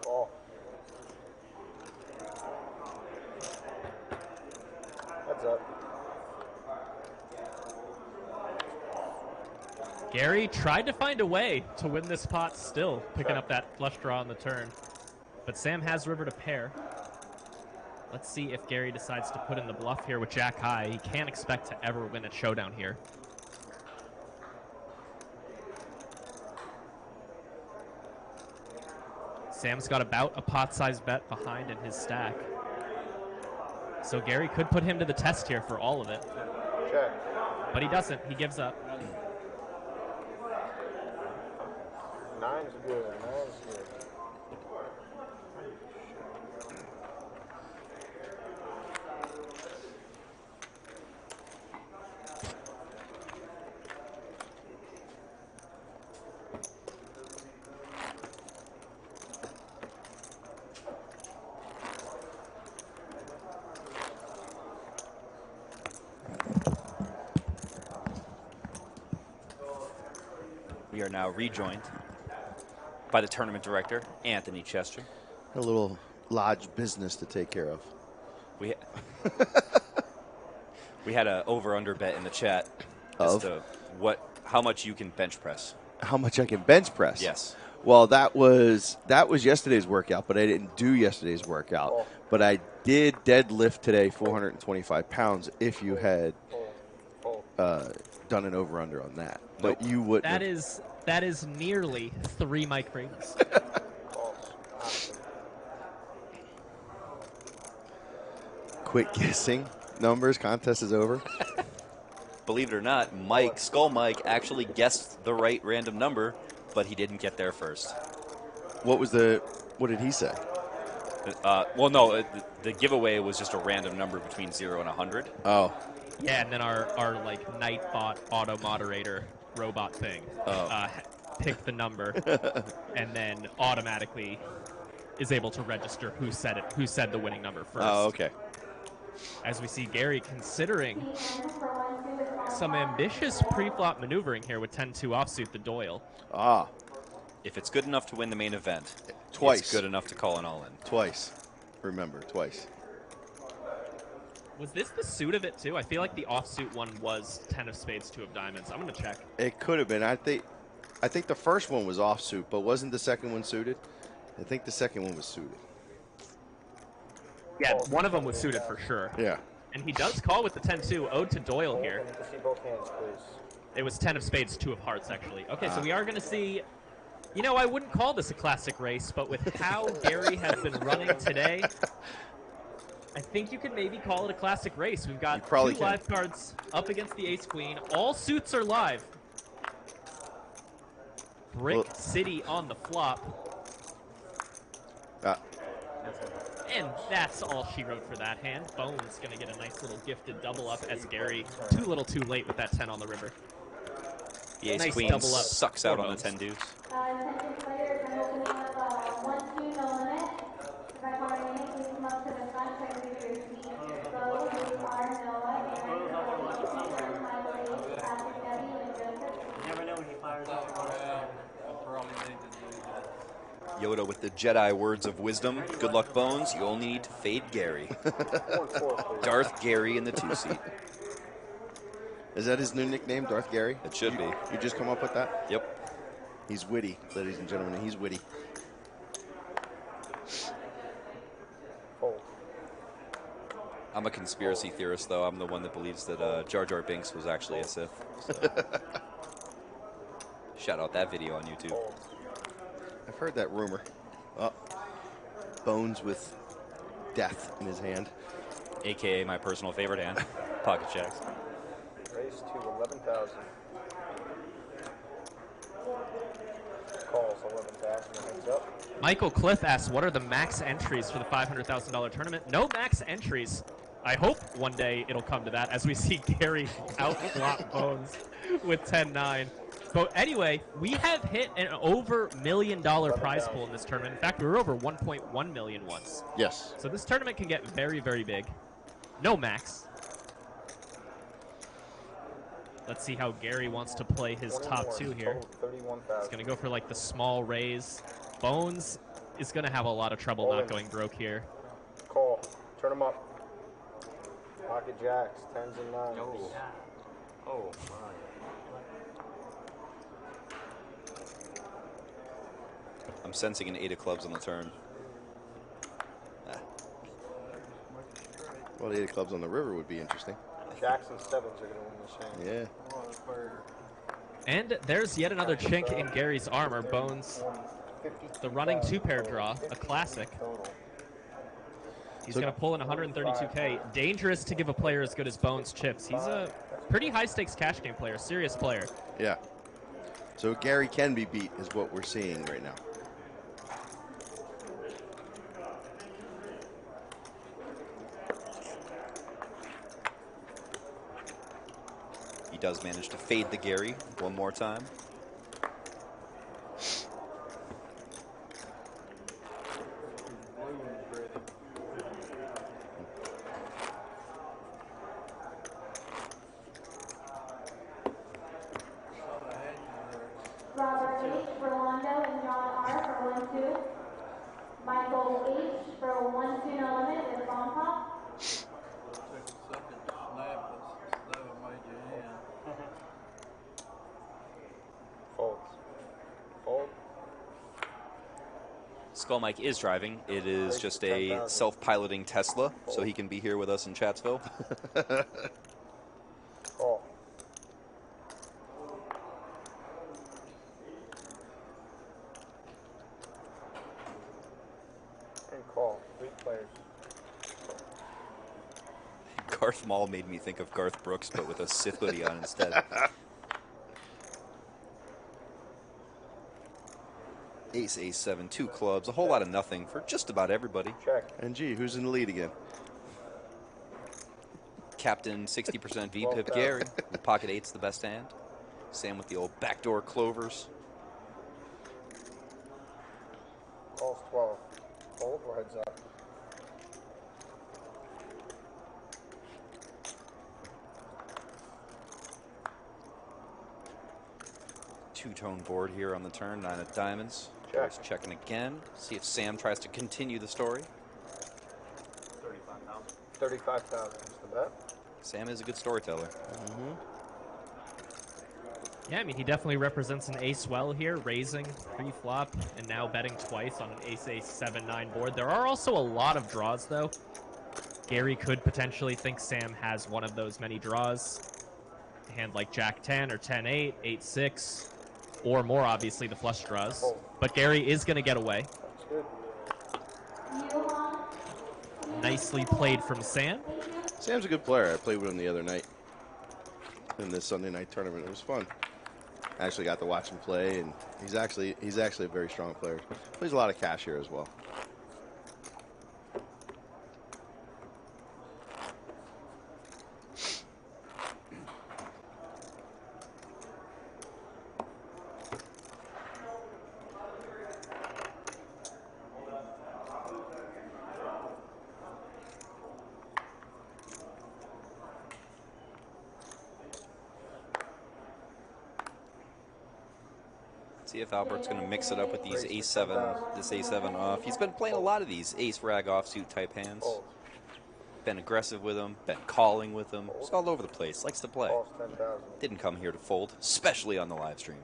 Call. Heads up. Gary tried to find a way to win this pot still, picking up that flush draw on the turn. But Sam has river to pair. Let's see if Gary decides to put in the bluff here with Jack high. He can't expect to ever win a showdown here. Sam's got about a pot-sized bet behind in his stack. So Gary could put him to the test here for all of it. Check. But he doesn't. He gives up. Nine's good. Nine's good. We are now rejoined by the tournament director, Anthony Chester. A little lodge business to take care of. We had an over-under bet in the chat as to how much you can bench press. How much I can bench press? Yes. Well, that was yesterday's workout, but I didn't do yesterday's workout. But I did deadlift today 425 pounds if you had done an over-under on that. But you wouldn't. That is nearly 3 Mike Brady's. Quit guessing numbers. Contest is over. Believe it or not, Skull Mike actually guessed the right random number, but he didn't get there first. What did he say? Well, no, the giveaway was just a random number between 0 and 100. Oh. Yeah, and then our like Nightbot auto moderator robot thing picked the number and then automatically is able to register who said the winning number first. Oh, okay. As we see Gary considering some ambitious pre-flop maneuvering here with 10-2 offsuit the Doyle. Ah. If it's good enough to win the main event, twice. It's good enough to call an all-in. Twice. Remember, twice. Was this the suit of it too? I feel like the offsuit one was 10 of spades, 2 of diamonds. I'm gonna check. It could have been. I think the first one was offsuit, but wasn't the second one suited? I think the second one was suited. Yeah, one of them was suited for sure. Yeah. And he does call with the 10-2, owed to Doyle here. I need to see both hands, please. It was 10 of spades, 2 of hearts, actually. Okay, so we are going to see... You know, I wouldn't call this a classic race, but with how Gary has been running today, I think you could maybe call it a classic race. We've got 2 live cards up against the ace-queen. All suits are live. Brick City on the flop. And that's all she wrote for that hand. Bones going to get a nice little gifted double up as Gary too little too late with that 10 on the river. The ace nice queen double up. sucks out on the 10 deuce. Attention players, I'm opening up 1-2 no limit. If I call your name, please come up to the front, try to give your seat. So you are Noah, Aaron, Michael, Patrick, Debbie, and Joseph. You never know when he fires out. Yoda with the Jedi words of wisdom. Good luck, Bones. You only need to fade Gary. Darth Gary in the 2-seat. Is that his new nickname, Darth Gary? It should be. You just come up with that? Yep. He's witty, ladies and gentlemen. He's witty. I'm a conspiracy theorist, though. I'm the one that believes that Jar Jar Binks was actually a Sith. So. Shout out that video on YouTube. I've heard that rumor. Oh, Bones with death in his hand. AKA my personal favorite hand, Pocket Jacks. Race to 11,000. Calls 11,000 and heads up. Michael Cliff asks, what are the max entries for the $500,000 tournament? No max entries. I hope one day it'll come to that as we see Gary outflop Bones with 10-9. But anyway, we have hit an over $1 million prize pool in this tournament. In fact, we were over 1.1 million once. Yes. So this tournament can get very, very big. No max. Let's see how Gary wants to play his top two here. He's going to go for like the small raise. Bones is going to have a lot of trouble not going broke here. Call. Turn them up. Pocket jacks, 10s and 9s. Oh, my. I'm sensing an 8 of clubs on the turn. Well, the 8 of clubs on the river would be interesting. Jacks and 7s are going to win this hand. Yeah. And there's yet another chink in Gary's armor. Bones, the running 2-pair draw, a classic. He's going to pull in 132K. Dangerous to give a player as good as Bones chips. He's a pretty high-stakes cash game player, serious player. Yeah. So Gary can be beat is what we're seeing right now. He does manage to fade the Gary one more time. Robert H. for Londo and John R. for 1-2. Michael H. for 1-2 no limit with bomb pop. Folds. Fold. Skull Mike is driving. It is just a self-piloting Tesla, so he can be here with us in Chatsville. Call. And call. 3 players. Garth Maul made me think of Garth Brooks, but with a Sith hoodie on instead. Ace, ace, 7, 2 clubs, a whole lot of nothing for just about everybody. Check. And gee, who's in the lead again? Captain 60% VPIP Gary. The pocket 8's the best hand. Sam with the old backdoor clovers. Calls 12. Fold or heads up. Two-tone board here on the turn, 9 of diamonds. Gary's checking again. See if Sam tries to continue the story. 35,000 is the bet. Sam is a good storyteller. Yeah, I mean, he definitely represents an ace well here, raising pre-flop, and now betting twice on an ace-ace 7-9 board. There are also a lot of draws, though. Gary could potentially think Sam has one of those many draws. A hand like Jack-10 or 10-8, 8-6, or more, obviously, the flush draws. But Gary is going to get away. Nicely played from Sam. Sam's a good player. I played with him the other night in this Sunday night tournament. It was fun. I actually got to watch him play, and he's actually a very strong player. Plays a lot of cash here as well. See if Albert's going to mix it up with these A7, this A7 off. He's been playing a lot of these ace rag offsuit type hands. Been aggressive with them, been calling with them. Just all over the place. Likes to play. Didn't come here to fold, especially on the live stream.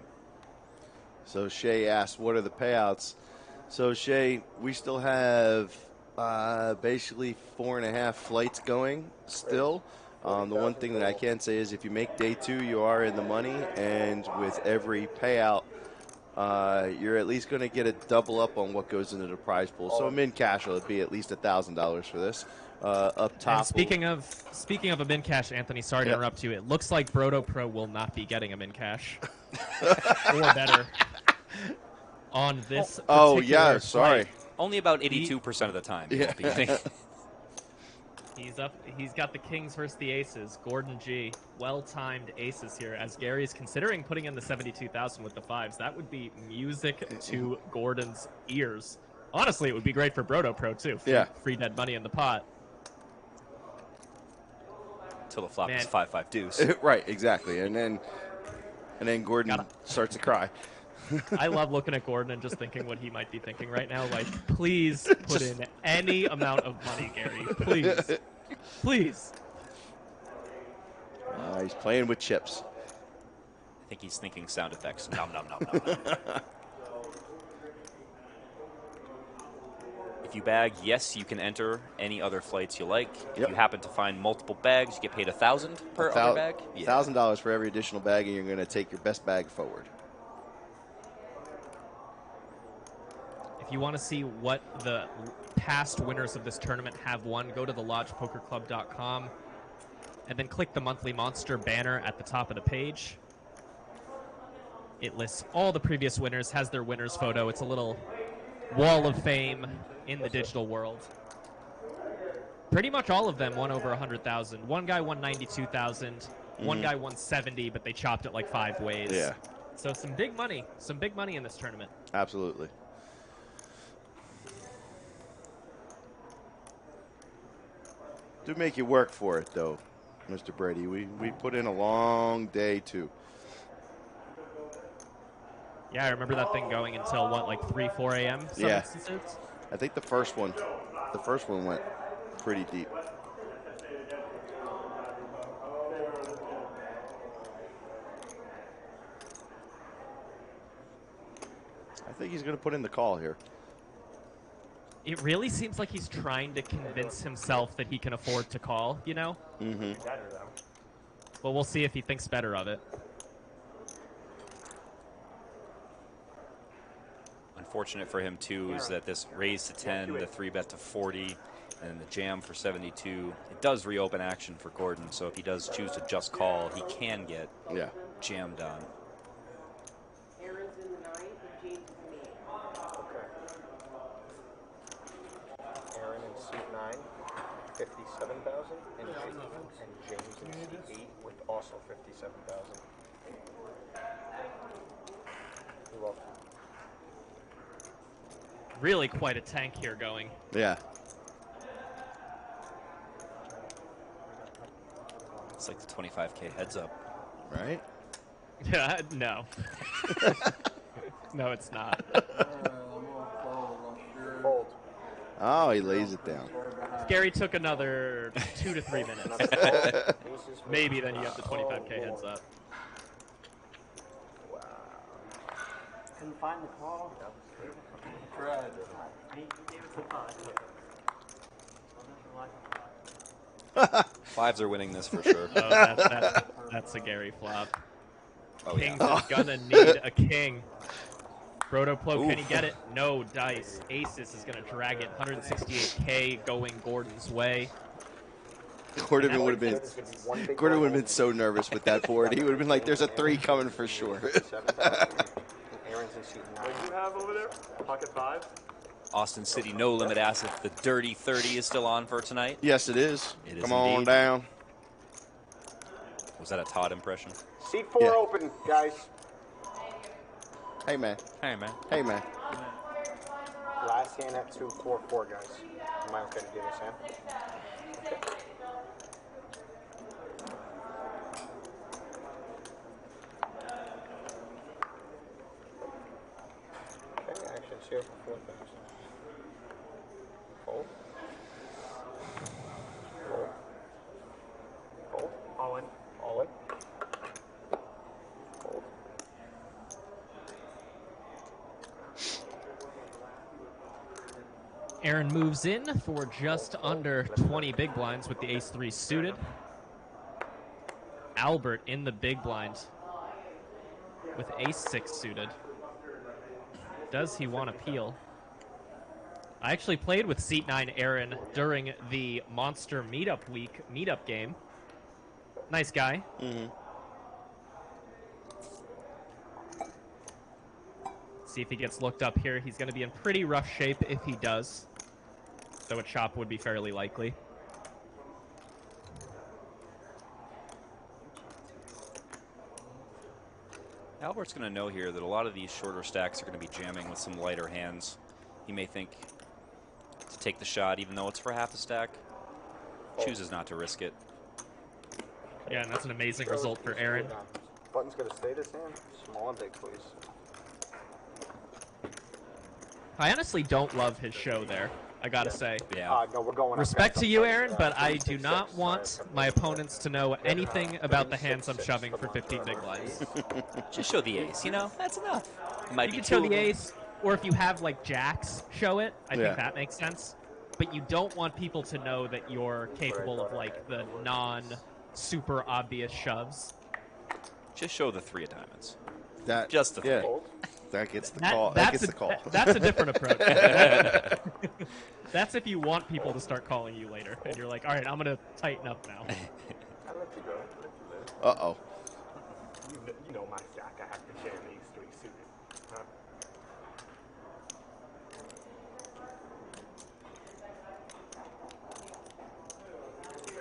So Shay asked, what are the payouts? So Shay, we still have basically 4.5 flights going still. The one thing that I can say is if you make day 2, you are in the money, and with every payout, you're at least going to get a double up on what goes into the prize pool. So min cash will be at least $1,000 for this. Up top. And speaking of a min cash, Anthony, sorry to interrupt you. It looks like Brodo Pro will not be getting a min cash. or better on this Oh, particular yeah, sorry. flight. Only about 82% of the time he won't be hitting. He's up. He's got the kings versus the aces. Gordon G. Well-timed aces here. As Gary's considering putting in the 72,000 with the fives, that would be music to Gordon's ears. Honestly, it would be great for Brodo Pro too. Free dead money in the pot. Until the flop Man. is 5-5 deuce. Right, exactly. And then Gordon starts to cry. I love looking at Gordon and just thinking what he might be thinking right now. Like, please put in any amount of money, Gary. Please. Please. He's playing with chips. I think he's thinking sound effects. Nom, nom, nom, nom. If you bag, yes, you can enter any other flights you like. If you happen to find multiple bags, you get paid $1,000 per other bag. $1,000 for every additional bag, and you're going to take your best bag forward. If you want to see what the past winners of this tournament have won, go to thelodgepokerclub.com and then click the monthly monster banner at the top of the page. It lists all the previous winners, has their winner's photo. It's a little wall of fame in the digital world. Pretty much all of them won over 100,000. One guy won 92,000. One guy won 70, but they chopped it like 5 ways. Yeah. So some big money in this tournament. Absolutely. Do make you work for it, though, Mr. Brady. We put in a long day, too. Yeah, I remember that thing going until, what, like 3, 4 a.m. some instances? I think the first one went pretty deep. I think he's going to put in the call here. It really seems like he's trying to convince himself that he can afford to call, you know? Mm-hmm. But we'll see if he thinks better of it. Unfortunate for him, too, is that this raise to 10, the 3-bet to 40, and the jam for 72, it does reopen action for Gordon, so if he does choose to just call, he can get jammed on. Aaron in seat 9, 57,000, and James in seat 8 with also 57,000. You're welcome. Really quite a tank here going. Yeah. It's like the 25K heads up. Right? Yeah, no. No, it's not. Oh, he lays it down. Gary took another 2 to 3 minutes. Maybe then you got the 25K heads up. Couldn't find the call. Tried. Fives are winning this for sure. Oh, that's a Gary flop. Oh, Kings yeah. is gonna need a king. Protoplo, can he get it? No dice. Aces is gonna drag it. 168K going Gordon's way. Gordon would have been so nervous with that board. He would have been like, "There's a 3 coming for sure." Aaron's in seat 9. What do you have over there? Pocket 5? Austin City No Limit Asset. The Dirty 30 is still on for tonight. Yes, it is. It is Come on indeed. down. Was that a Todd impression? Seat 4 open, guys. Hey, man. Hey, man. Hey, man. Last hand at 2-4-4, guys. Am I okay to do this hand? Okay. Okay, actions here for 4,000. Fold. Fold. Fold. All in. All in. Fold. Aaron moves in for just under 20 big blinds with the ace-3 suited. Albert in the big blind with ace-6 suited. Does he want to peel? I actually played with seat 9 Aaron during the Monster Meetup Week meetup game. Nice guy. Mm-hmm. See if he gets looked up here. He's going to be in pretty rough shape if he does. So a chop would be fairly likely. Albert's going to know here that a lot of these shorter stacks are going to be jamming with some lighter hands. He may think to take the shot, even though it's for half a stack. Chooses not to risk it. Yeah, and that's an amazing result for Aaron. Button's going to stay this hand. Small and big, please. I honestly don't love his show there, I gotta say. Yeah. No, we're going Respect to you, Aaron, but I do not want my opponents to know anything about the hands I'm shoving for 15 big blinds. Just show the ace, you know? That's enough. You can show the ace, or if you have, like, jacks, show it. I Yeah. think that makes sense. But you don't want people to know that you're capable of, like, the non-super obvious shoves. Just show the 3 of diamonds. That, Just the 3. That gets the That- call. That that's gets a- the call. That's a different approach. That's if you want people to start calling you later, and you're like, all right, I'm going to tighten up now. Uh-oh. You know my stack. I have to jam these 3 suited. Huh?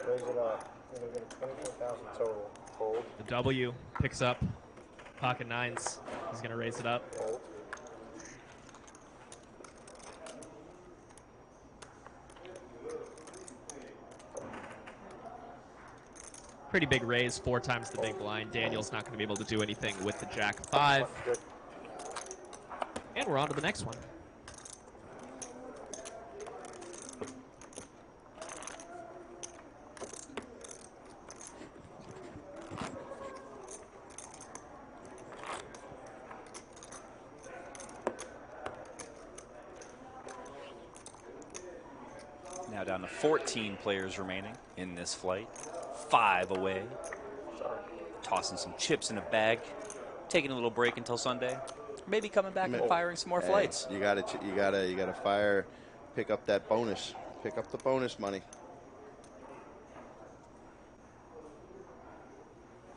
Raise it up. We're going to get 24,000 total. Hold. The W picks up pocket nines. He's going to raise it up. Hold. Pretty big raise, 4 times the big blind. Daniel's not going to be able to do anything with the jack of 5. And we're on to the next one. Now down to 14 players remaining in this flight. 5 away. Tossing some chips in a bag. Taking a little break until Sunday. Maybe coming back and firing some more Hey, flights. You gotta fire, pick up that bonus. Pick up the bonus money.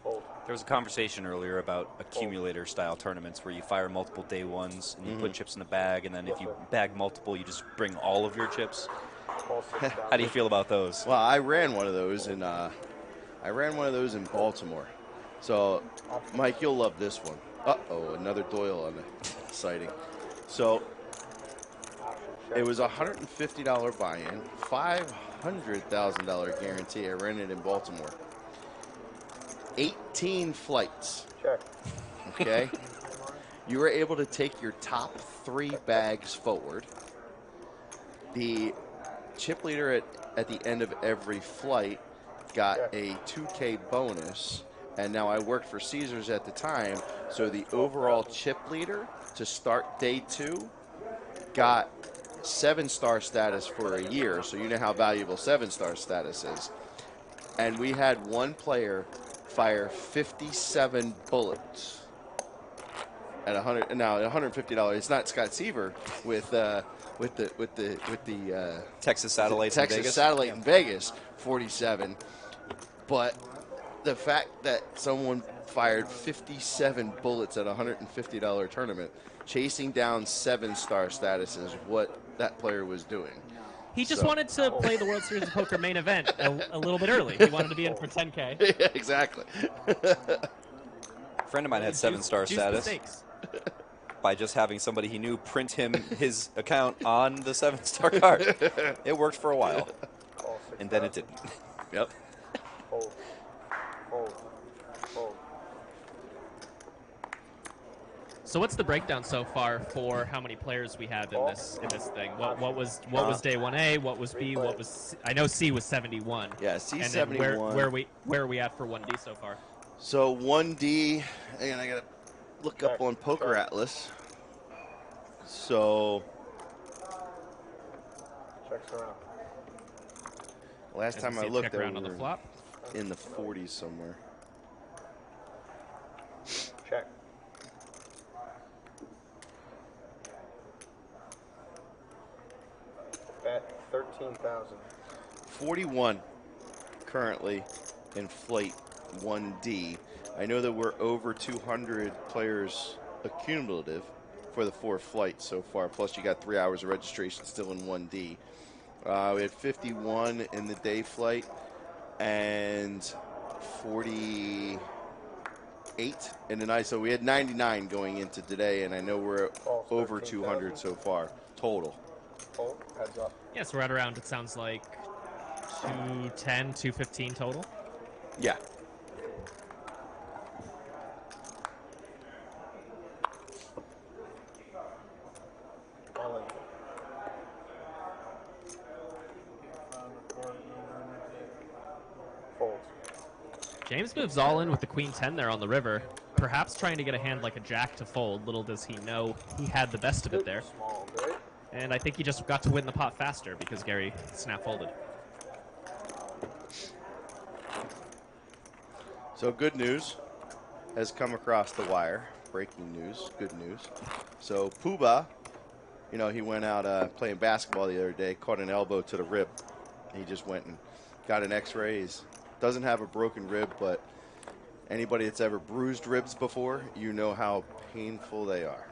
There was a conversation earlier about accumulator-style tournaments where you fire multiple day ones and you put chips in the bag, and then if you bag multiple, you just bring all of your chips. How do you feel about those? Well, I ran one of those in Baltimore. So, Mike, you'll love this one. Uh-oh, another Doyle on the sighting. So, it was a $150 buy-in, $500,000 guarantee. I ran it in Baltimore. 18 flights. Check. Okay? You were able to take your top 3 bags forward. The chip leader at the end of every flight got a 2K bonus, and now I worked for Caesars at the time, so the overall chip leader to start day 2 got 7-star status for a year, so you know how valuable 7-star status is. And we had one player fire 57 bullets at $150. It's not Scott Seaver with the Texas Satellite in Vegas, 47. But the fact that someone fired 57 bullets at a $150 tournament, chasing down 7-star status is what that player was doing. He just wanted to play the World Series of Poker main event a little bit early. He wanted to be in for 10K. Yeah, exactly. A friend of mine had 7-star status by just having somebody he knew print him his account on the 7-star card. It worked for a while, and then it didn't. Yep. Hold. Hold. Hold. So what's the breakdown so far for how many players we have in this thing? What was day 1A? What was B? What was I know C was 71. Yeah, C and 71. Where are we at for 1D so far? So 1D, and I gotta look up on Poker Atlas. So Checks around. last As time we I see a looked, check they around on the were flop. in the 40s somewhere. Check. Bet 13,000. 41 currently in flight 1D. I know that we're over 200 players accumulative for the 4th flight so far. Plus, you got 3 hours of registration still in 1D. We had 51 in the day flight and 48 in the night. So we had 99 going into today, and I know we're over 200 so far total. Heads up. Yeah, so we're at around, it sounds like, 210, 215 total. Yeah. James moves all in with the queen 10 there on the river, perhaps trying to get a hand like a jack to fold. Little does he know he had the best of it there. And I think he just got to win the pot faster because Gary snap folded. So good news has come across the wire. Breaking news, good news. So Puba, you know, he went out playing basketball the other day, caught an elbow to the rib. He just went and got an x-ray. He doesn't have a broken rib, but anybody that's ever bruised ribs before, you know how painful they are.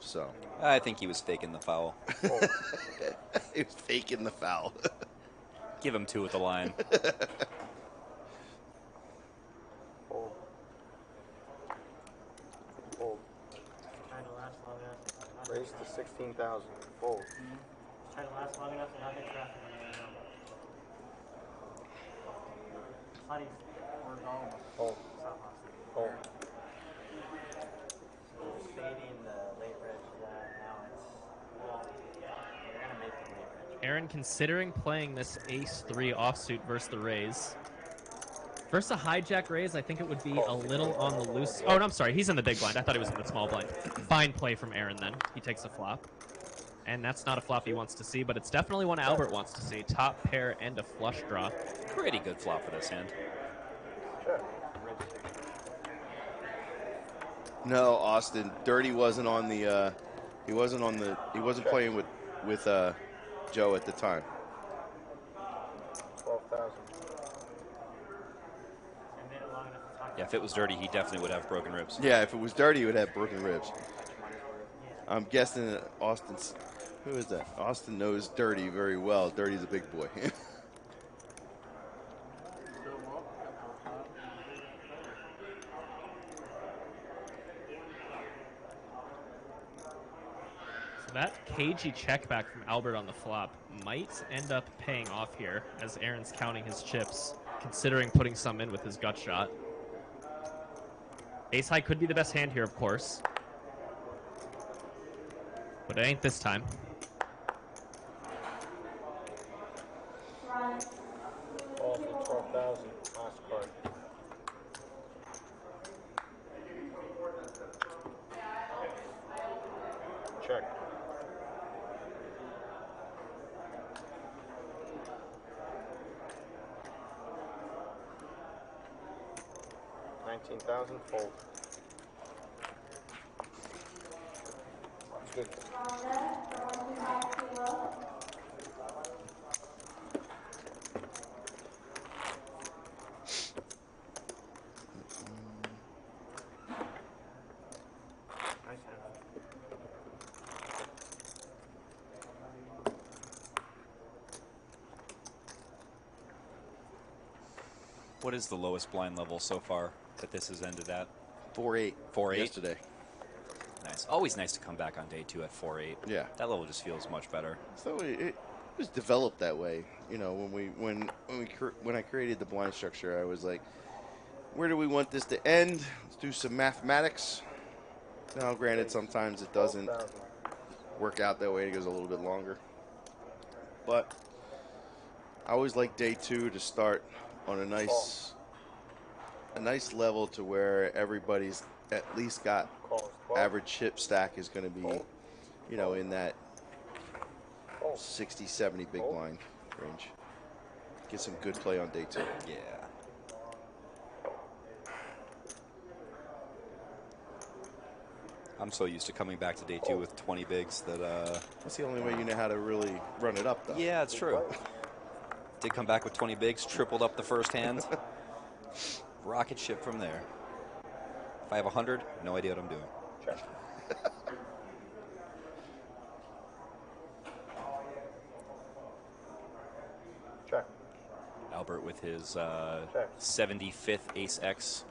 So I think he was faking the foul. He was faking the foul. Give him 2 at the line. Raise to 16,000. Fold. Try to last long enough to not hit traffic. Funny. Fold. Fold. So fading the late reg now you're gonna make the late reg. Aaron considering playing this ace-3 offsuit versus the raise. Versus a hijack raise, I think it would be a little on the loose. Oh, no, I'm sorry. He's in the big blind. I thought he was in the small blind. Fine play from Aaron then. He takes a flop. And that's not a flop he wants to see, but it's definitely one Albert wants to see. Top pair and a flush draw. Pretty good flop for this hand. No, Austin. Dirty wasn't on the. He wasn't playing with Joe at the time. 12,000. Yeah, if it was dirty, he definitely would have broken ribs. Yeah, if it was dirty, he would have broken ribs. I'm guessing that Austin's. Who is that? Austin knows Dirty very well. Dirty's a big boy. So that cagey check back from Albert on the flop might end up paying off here as Aaron's counting his chips, considering putting some in with his gut shot. Ace high could be the best hand here, of course. But it ain't this time. All for 12,000. Last card. Check. $19,000. Fold. Good. What is the lowest blind level so far that this has ended at? 4-8. 4-8? Yesterday. Nice. Always nice to come back on day 2 at 4-8. Yeah. That level just feels much better. So it was developed that way. You know, when I created the blind structure, I was like, where do we want this to end? Let's do some mathematics. Now, granted, sometimes it doesn't work out that way. It goes a little bit longer. But I always like day 2 to start on a nice level to where everybody's at least got average chip stack is going to be, you know, in that 60, 70 big blind range. Get some good play on day 2. Yeah. I'm so used to coming back to day 2 with 20 bigs that that's the only way you know how to really run it up, though. Yeah, it's true. Did come back with 20 bigs, tripled up the first hand. Rocket ship from there. If I have 100, no idea what I'm doing. Albert with his 75th Ace-X.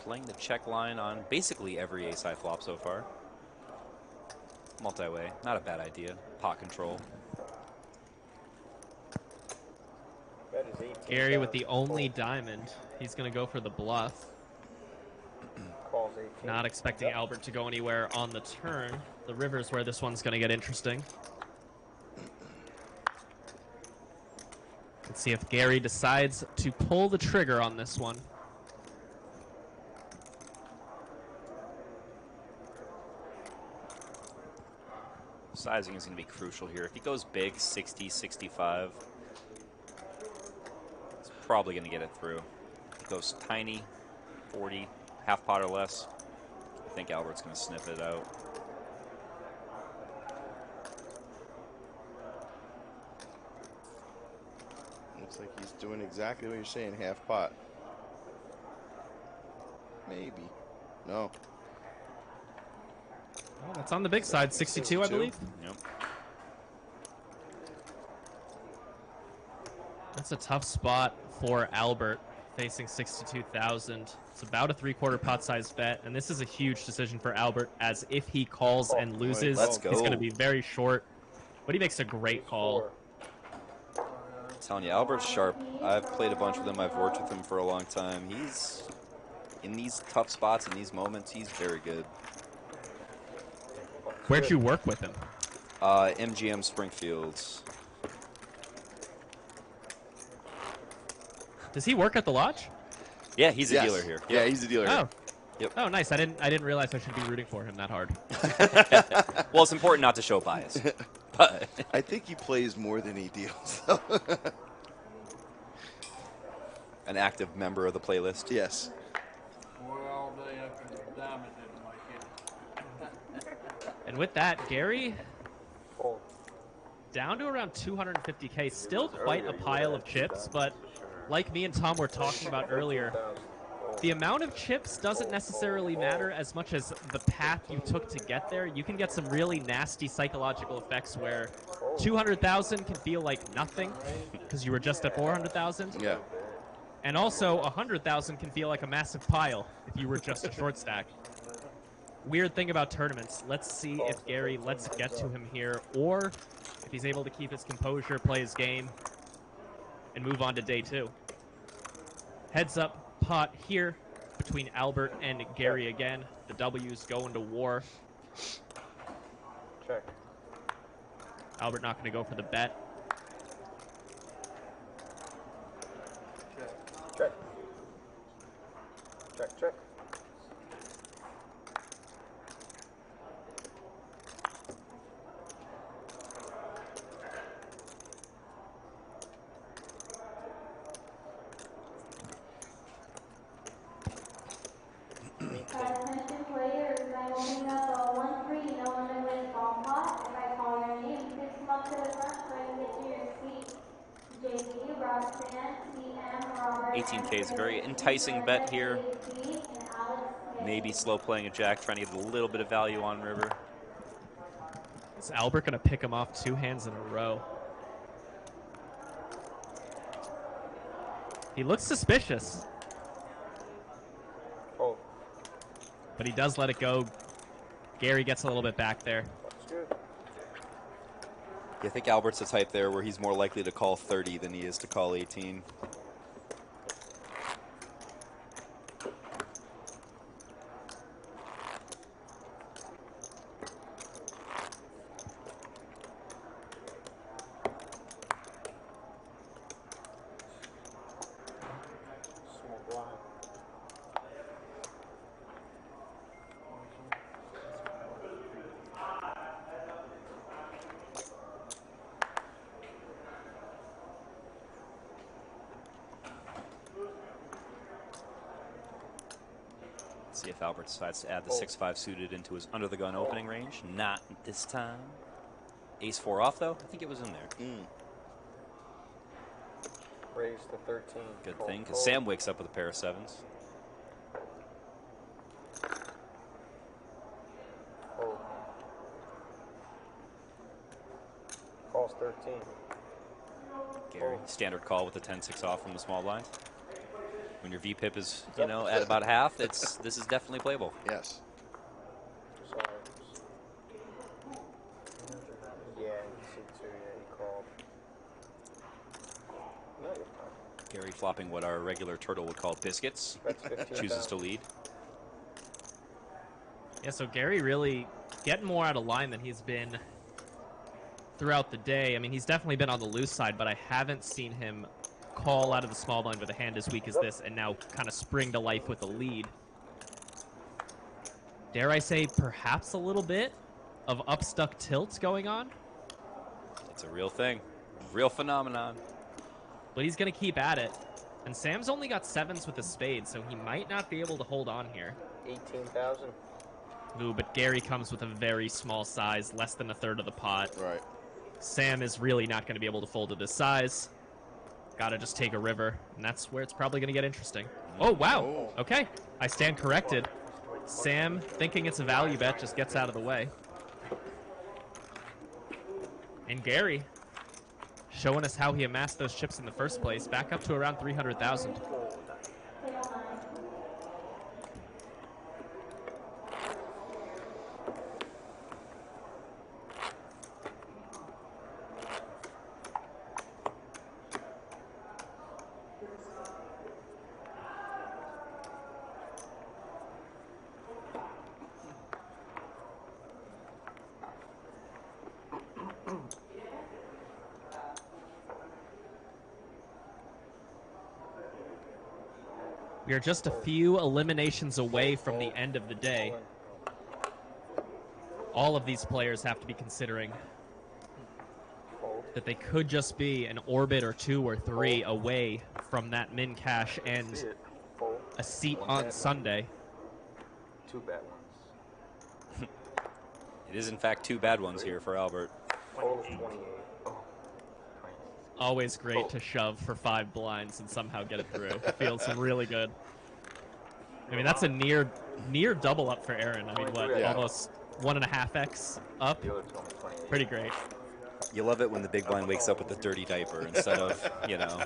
Playing the check line on basically every ace-high flop so far. Multi-way, not a bad idea. Pot control. Gary with the only diamond. He's going to go for the bluff. Not expecting Albert to go anywhere on the turn. The river's where this one's going to get interesting. Let's see if Gary decides to pull the trigger on this one. Sizing is going to be crucial here. If he goes big, 60, 65, it's probably going to get it through. If he goes tiny, 40, half pot or less, I think Albert's going to sniff it out. Looks like he's doing exactly what you're saying, half pot. Maybe. No. Oh, that's on the big side, 62, I believe. Yep. That's a tough spot for Albert, facing 62,000. It's about a 3/4 pot size bet, and this is a huge decision for Albert, as if he calls and loses, Let's go. he's going to be very short. But he makes a great call. I'm telling you, Albert's sharp. I've played a bunch with him. I've worked with him for a long time. He's, in these tough spots, in these moments, he's very good. Where'd you work with him? MGM Springfields. Does he work at the lodge? Yeah, he's a Yes. dealer here. Yeah, he's a dealer Oh. here. Yep. Oh, nice. I didn't realize I should be rooting for him that hard. Well, it's important not to show bias. But I think he plays more than he deals. an active member of the playlist. Yes. Boy, all day after the diamond didn't make it. And with that, Gary, down to around 250K. Still quite a pile of chips, but like me and Tom were talking about earlier, the amount of chips doesn't necessarily matter as much as the path you took to get there. You can get some really nasty psychological effects where 200,000 can feel like nothing because you were just at 400,000. Yeah. And also 100,000 can feel like a massive pile if you were just a short stack. Weird thing about tournaments. Let's see if Gary lets it get to him here, or if he's able to keep his composure, play his game, and move on to day two. Heads up pot here between Albert and Gary again. The W's go into war. Check. Albert not going to go for the bet. Check. Check, check. Attention players, I'm opening up a 1-3 no limit with ball pot. If I call your name, please come up to the front so I can get to your seat. JD, Roxanne, CM, Robert. 18K is a very enticing bet here. Maybe slow playing a jack, trying to get a little bit of value on river. Is Albert going to pick him off 2 hands in a row? He looks suspicious. Oh. But he does let it go. Gary gets a little bit back there. Yeah, I think Albert's the type there where he's more likely to call 30 than he is to call 18. See if Albert decides to add the 6-5 suited into his under the gun opening range. Not this time. Ace-4 off, though. I think it was in there. Raise to 13. Good thing, because Sam wakes up with a pair of 7s. Oh. Calls 13. standard call with the 10-6 off from the small blind. When your VPIP is, you know, at about half, this is definitely playable. Yes. Yeah, you see too. Yeah, he called. No, you're fine. Gary flopping what our regular turtle would call biscuits. That's 15,000. Chooses to lead. Yeah, so Gary really getting more out of line than he's been throughout the day. I mean, he's definitely been on the loose side, but I haven't seen him call out of the small blind with a hand as weak as this and now kind of spring to life with a lead. Dare I say perhaps a little bit of upstuck tilt going on? It's a real thing. Real phenomenon. But he's going to keep at it. And Sam's only got 7s with a spade, so he might not be able to hold on here. 18,000. Ooh, but Gary comes with a very small size, less than a third of the pot. Right. Sam is really not going to be able to fold at this size. Gotta just take a river, and that's where it's probably going to get interesting. Oh, wow. Okay, I stand corrected. Sam, thinking it's a value bet, just gets out of the way. And Gary, showing us how he amassed those chips in the first place, back up to around 300,000. We are just a few eliminations away from the end of the day. All of these players have to be considering that they could just be an orbit or 2 or 3 away from that min cash and a seat on Sunday. 2 bad ones. It is, in fact, 2 bad ones here for Albert. Total 28. Always great to shove for 5 blinds and somehow get it through. Feels really good. I mean, that's a near double up for Aaron. I mean, what, almost 1.5x up? Pretty great. You love it when the big blind wakes up with a dirty diaper instead of, you know,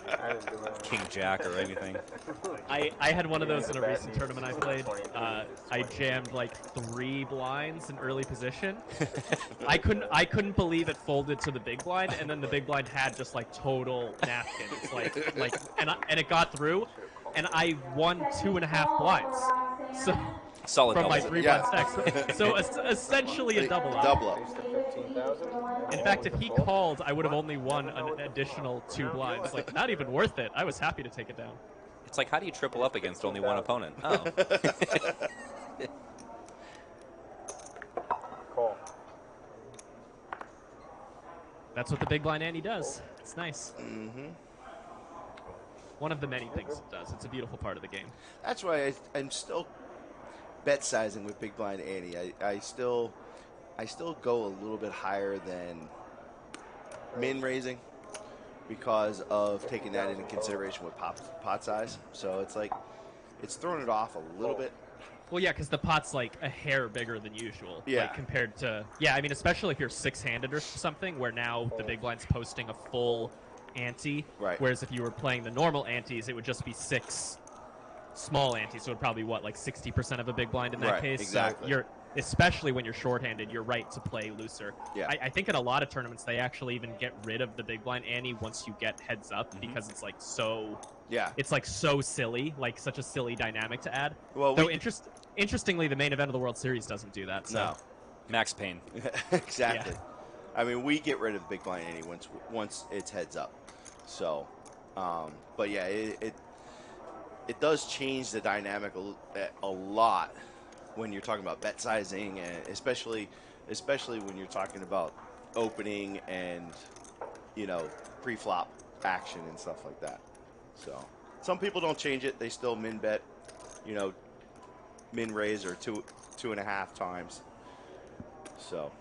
King Jack or anything. I had one of those in a recent tournament I played. I jammed like 3 blinds in early position. I couldn't believe it folded to the big blind, and then the big blind had just like total napkins, and it got through, and I won 2.5 blinds. So solid from my double. 3 blind stacks. So essentially a double up. Double up. In fact, if he called, I would have only won an additional 2 blinds. Like, not even worth it. I was happy to take it down. It's like, how do you triple up against only one opponent? Oh. Call. That's what the big blind ante does. It's nice. Mm-hmm. One of the many things it does. It's a beautiful part of the game. That's why I'm still bet sizing with big blind ante. I still go a little bit higher than min raising because of taking that into consideration with pot size. So it's like it's throwing it off a little bit. Well, yeah, because the pot's like a hair bigger than usual. Yeah. Like, compared to, yeah, I mean, especially if you're 6-handed or something, where now the big blind's posting a full ante. Right. Whereas if you were playing the normal antes, it would just be 6 small antes. So it would probably, what, like 60% of a big blind in that Right, case? exactly. So you're, especially when you're shorthanded, you're right to play looser. Yeah. I think in a lot of tournaments, they actually even get rid of the big blind ante once you get heads up because it's like so... Yeah. It's like so silly, like such a silly dynamic to add. Well, though interestingly, the main event of the World Series doesn't do that. So. No. Max Payne. Exactly. Yeah. I mean, we get rid of big blind ante once it's heads up. So, but yeah, it does change the dynamic a lot when you're talking about bet sizing, and especially when you're talking about opening and, you know, pre-flop action and stuff like that. So some people don't change it; they still min bet, you know, min raise or 2.5 times. So.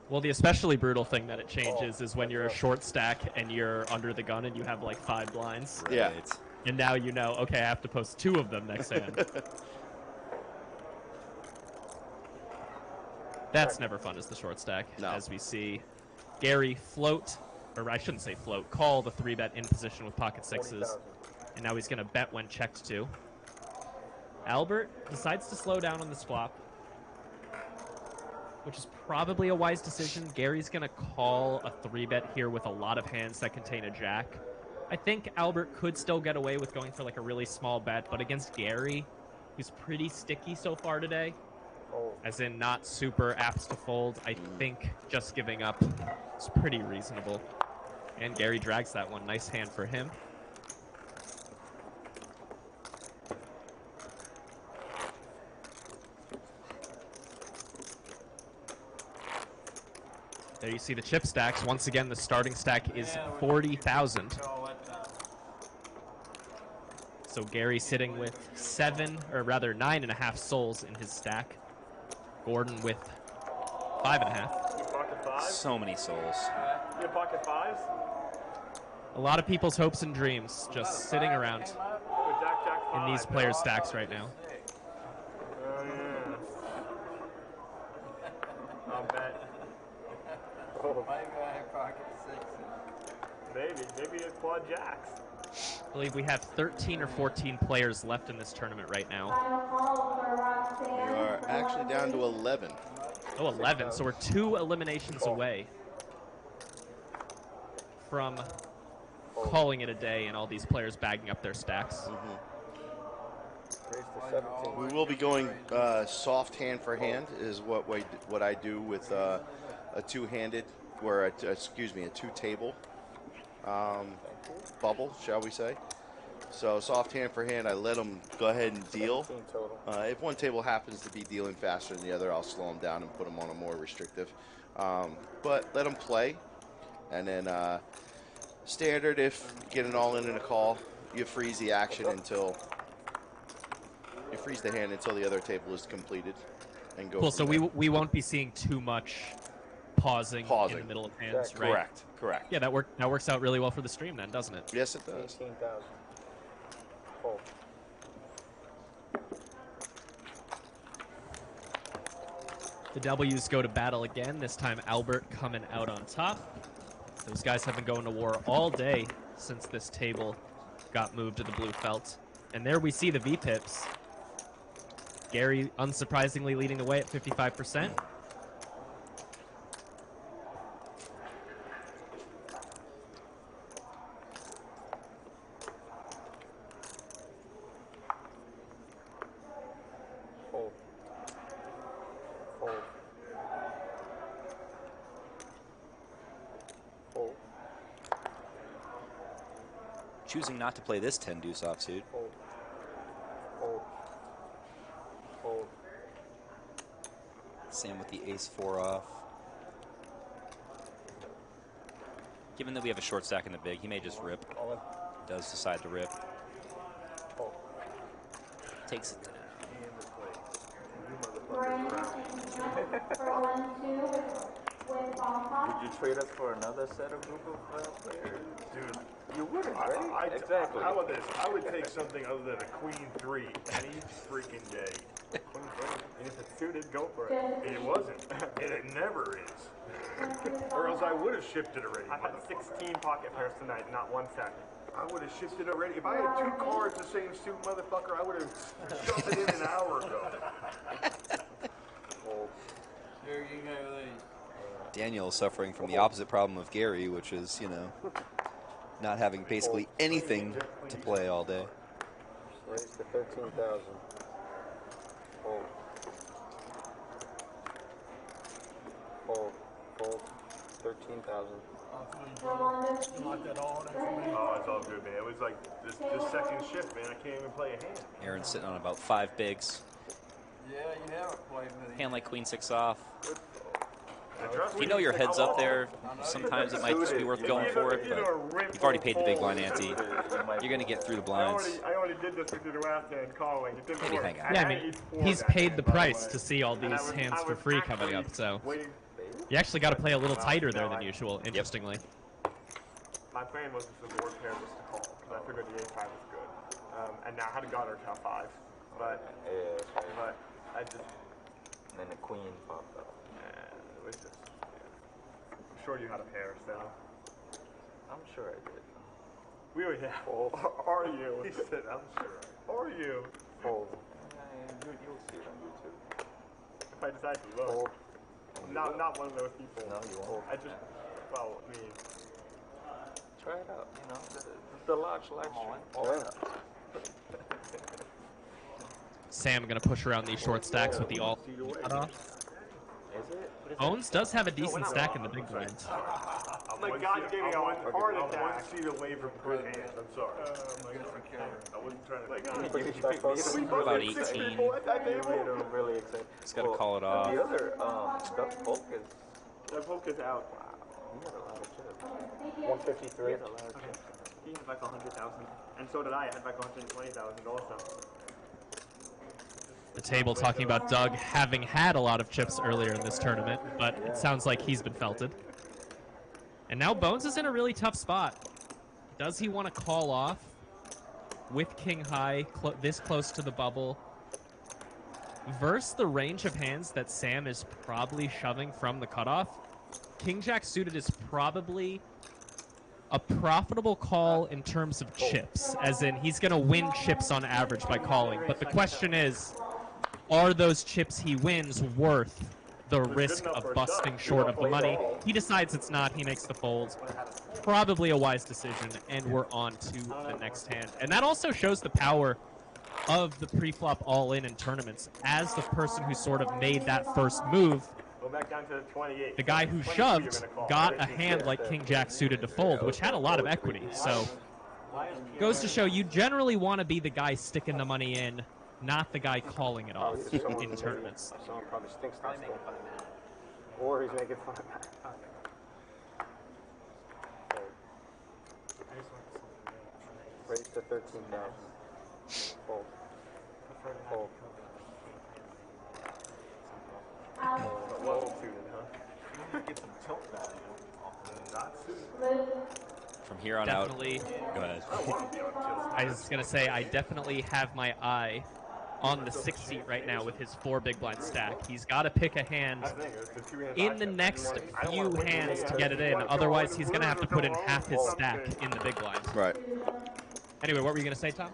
Well, the especially brutal thing that it changes is when you're a short stack and you're under the gun and you have like 5 blinds. Right. Yeah. And now you know, okay, I have to post 2 of them next hand. That's never fun as the short stack, No. as we see Gary float or I shouldn't say float, call the 3-bet in position with pocket sixes. And now he's going to bet when checked to. Albert decides to slow down on this flop, which is probably a wise decision. Gary's going to call a 3-bet here with a lot of hands that contain a jack. I think Albert could still get away with going for like a really small bet, but against Gary, who's pretty sticky so far today, as in not super apt to fold, I think just giving up is pretty reasonable. And Gary drags that one. Nice hand for him. There you see the chip stacks. Once again, the starting stack is 40,000. So Gary sitting with 9.5 souls in his stack. Gordon with 5.5. So many souls. You pocket fives? A lot of people's hopes and dreams just sitting around in these players' stacks right now. Oh, yeah. I'll bet. Maybe it's quad jacks. I believe we have 13 or 14 players left in this tournament right now. We are actually down to 11. Oh, 11. So we're 2 eliminations away from calling it a day and all these players bagging up their stacks. We will be going soft hand for hand is what I do with a two-handed, or a two-table bubble, shall we say. So soft hand for hand, I let them go ahead and deal. If one table happens to be dealing faster than the other, I'll slow them down and put them on a more restrictive. But let them play. And then standard, if you get an all-in and a call, you freeze the action until... You freeze the hand until the other table is completed and go. Cool, so we won't be seeing too much pausing in the middle of hands, right? Correct. Yeah, that works out really well for the stream then, doesn't it? Yes, it does. 18,000. Fold. The W's go to battle again, this time Albert coming out on top. Those guys have been going to war all day since this table got moved to the blue felt. And there we see the V-pips. Gary, unsurprisingly, leading the way at 55%. Fold. Fold. Fold. Choosing not to play this 10 deuce offsuit. Fold. Fold. Fold. Sam with the ace 4 off. Given that we have a short stack in the big, he may just rip. Does decide to rip. Takes it down. Would you trade us for another set of group of players? Dude, you wouldn't, right? Exactly. How about this? I would take something other than a queen 3 any freaking day. And if it's suited, go for it. It wasn't. And it never is. Or else I would have shipped it already. I had 16 pocket pairs tonight, not one set. I would have shipped it already. If I had 2 cards the same suit, motherfucker, I would have shoved it in an hour ago. Here you go, these. Daniel is suffering from the opposite problem of Gary, which is, not having basically anything to play all day. Raise to 13,000. Fold. Fold. Fold. 13,000. Oh, it's all good, man. It was like this second shift, man. I can't even play a hand. Aaron's sitting on about 5 bigs. Yeah, you haven't played with him. Hand like queen 6 off. If me, you know your head's up there, sometimes it might just be worth going for it, but you've already paid the big blind ante. You're going to get through the blinds. I only did this because you asked and calling. It didn't Maybe work. hang out. Yeah, I mean, he's paid the price to see all these hands for free coming up, so you actually got to play a little tighter there than usual, interestingly. My plan was the board pair was to call, because I figured the A5 was good. And now I had a got her top 5, but I just... And then the queen popped up. It was just... I'm sure you had a pair, so... I'm sure I did. We were yeah. Are you? He said, I'm sure. Are you? Fold. You'll see it on YouTube. If I decide to look. Not one of those people. No, you won't. I just, well, I mean. Try it out. You know, the Lodge live stream. Try it out. Sam gonna push around these short stacks with the all cutoff. Is it? Owens does have a decent stack in the big blind. Oh my God, you're giving me a heart attack. I'm 1 seat away from good hands. I'm sorry. I wasn't trying to. About 18. Really excited. He's got to call it off. The other, Doug Polk is. Doug Polk is out. He had a lot of chips. 153. He had a lot of chips. He had back 100,000. And so did I. I had back 120,000 also. The table talking about Doug having had a lot of chips earlier in this tournament, but it sounds like he's been felted. And now Bones is in a really tough spot. Does he want to call off with King High this close to the bubble versus the range of hands that Sam is probably shoving from the cutoff? King Jack suited is probably a profitable call in terms of chips, as in he's going to win chips on average by calling. But the question is, are those chips he wins worth the risk of busting short of the money? He decides it's not. He makes the fold. Probably a wise decision, and we're on to the next hand. And that also shows the power of the pre-flop all-in tournaments. As the person who sort of made that first move, Go back down to 28. the guy who shoved got a hand like King Jack suited to fold, which had a lot of equity. So goes to show you generally want to be the guy sticking the money in, not the guy calling it off in tournaments. Someone probably stinks that still. Or he's making fun of that. Raise to 13,000. Fold. Fold. Well suited, huh? Get some tilt value off the not suited. From here on Definitely. out. Go ahead. I was going to say, I definitely have my eye on the 6th seat right now with his 4 big blind stack. He's got to pick a hand in the next few hands to get it in. Otherwise, he's going to have to put in half his stack in the big blind. Right. Anyway, what were you going to say, Tom?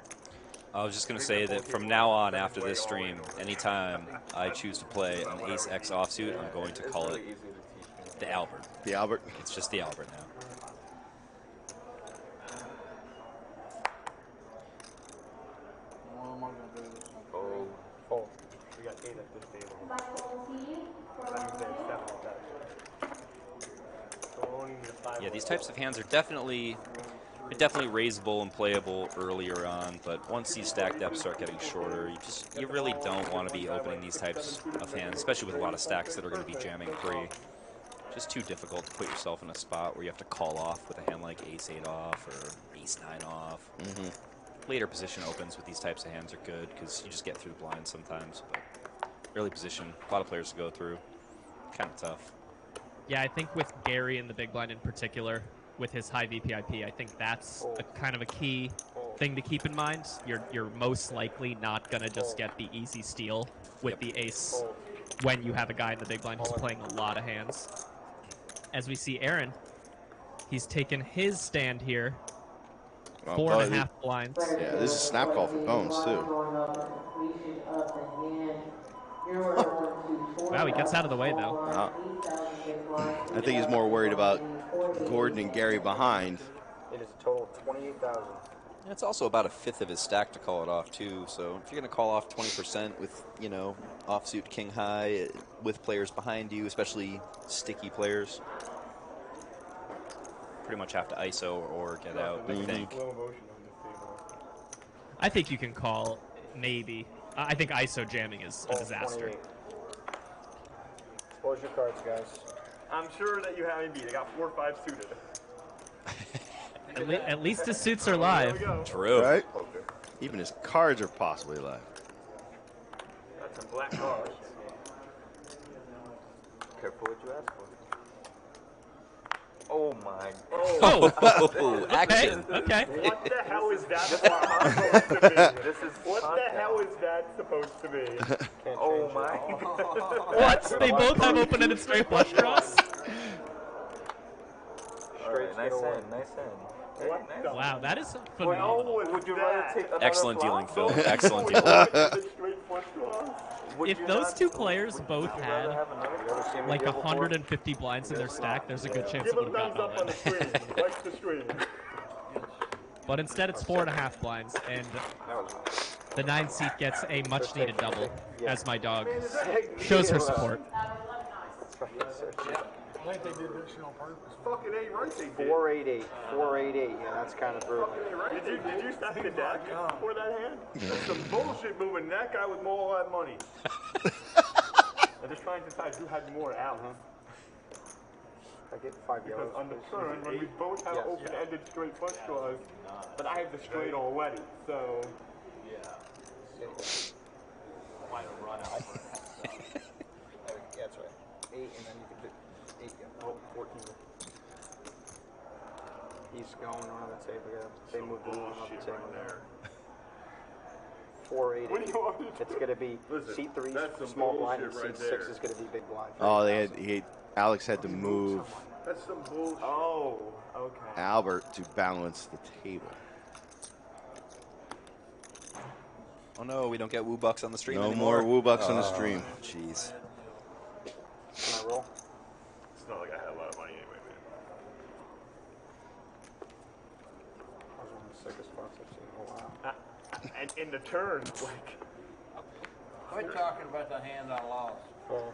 I was just going to say that from now on, after this stream, anytime I choose to play an Ace X offsuit, I'm going to call it the Albert. The Albert? It's just the Albert now. What am I going to do? Fold. Fold. We got 8 at this table. That means there's 7 at that. So we're only need a 5. Yeah, these types of hands are definitely raisable and playable earlier on, but once these stack depths start getting shorter, you really don't want to be opening these types of hands, especially with a lot of stacks that are going to be jamming pre. Just too difficult to put yourself in a spot where you have to call off with a hand like Ace 8 off or Ace 9 off. Later position opens with these types of hands are good because you just get through the blind sometimes, but early position, a lot of players to go through. Kind of tough. Yeah, I think with Gary in the big blind in particular, with his high VPIP, I think that's kind of a key thing to keep in mind. You're most likely not going to just get the easy steal with the ace when you have a guy in the big blind who's playing a lot of hands. As we see Aaron, he's taken his stand here. 4.5 blinds. Yeah, this is a snap call for Bones, too. Wow, he gets out of the way, though. I think he's more worried about Gordon and Gary behind. It is a total of 28,000. It's also about a fifth of his stack to call it off, too. So if you're going to call off 20% with, you know, offsuit king high with players behind you, especially sticky players, pretty much have to ISO or get out, I think. I think you can call, maybe. I think ISO jamming is a disaster. Expose your cards, guys. I'm sure that you have me beat. I got 4 or 5 suited. At least his suits are live. True. Right? Even his cards are possibly live. That's some black cards. Careful what you ask for. Oh my. Oh, action. Okay. What the hell is that supposed to be? This is what the hell is that supposed to be? Oh my. What? They both have open-ended straight flush draws? straight nice hand, nice hand. Hey, nice. Wow, that is What phenomenal. would you rather take another Excellent flop? dealing, Phil. Excellent dealing. If those two players both had You ever seen me like deal before? 150 blinds in their stack, there's a good chance Give it a would have thumbs gotten up on the all in. screen. Like the stream. But instead, it's 4.5 blinds, and the 9 seat gets a much-needed double, as my dog shows her support. I think they did this on purpose. Fucking A right they did. 488. 488. Yeah, that's kind of brutal. Did you stack the deck for that hand? That's some bullshit moving. That guy with more all that money. I'm just trying to decide who had more out. I get 5 Because yellows. on the turn, when we both have open-ended straight flush draws, but I have the straight already, so. Yeah, that's right. 8, and then you can do 8. Yeah. Oh, 14. He's going around the table. Yeah, they moved it around the table there. 488. It's going to be seat 3 small blind, and seat 6 is going to be big blind. Oh, Alex had to move That's some bullshit. Oh, okay. Albert to balance the table. Oh no, we don't get Woo Bucks on the stream No anymore. more Woo Bucks on the stream. Jeez. Can I roll? It's not like I had a lot of money anyway, man. I was one of the sickest spots I've seen in a while. And in the turn, like. Quit talking about the hand I lost. Fold.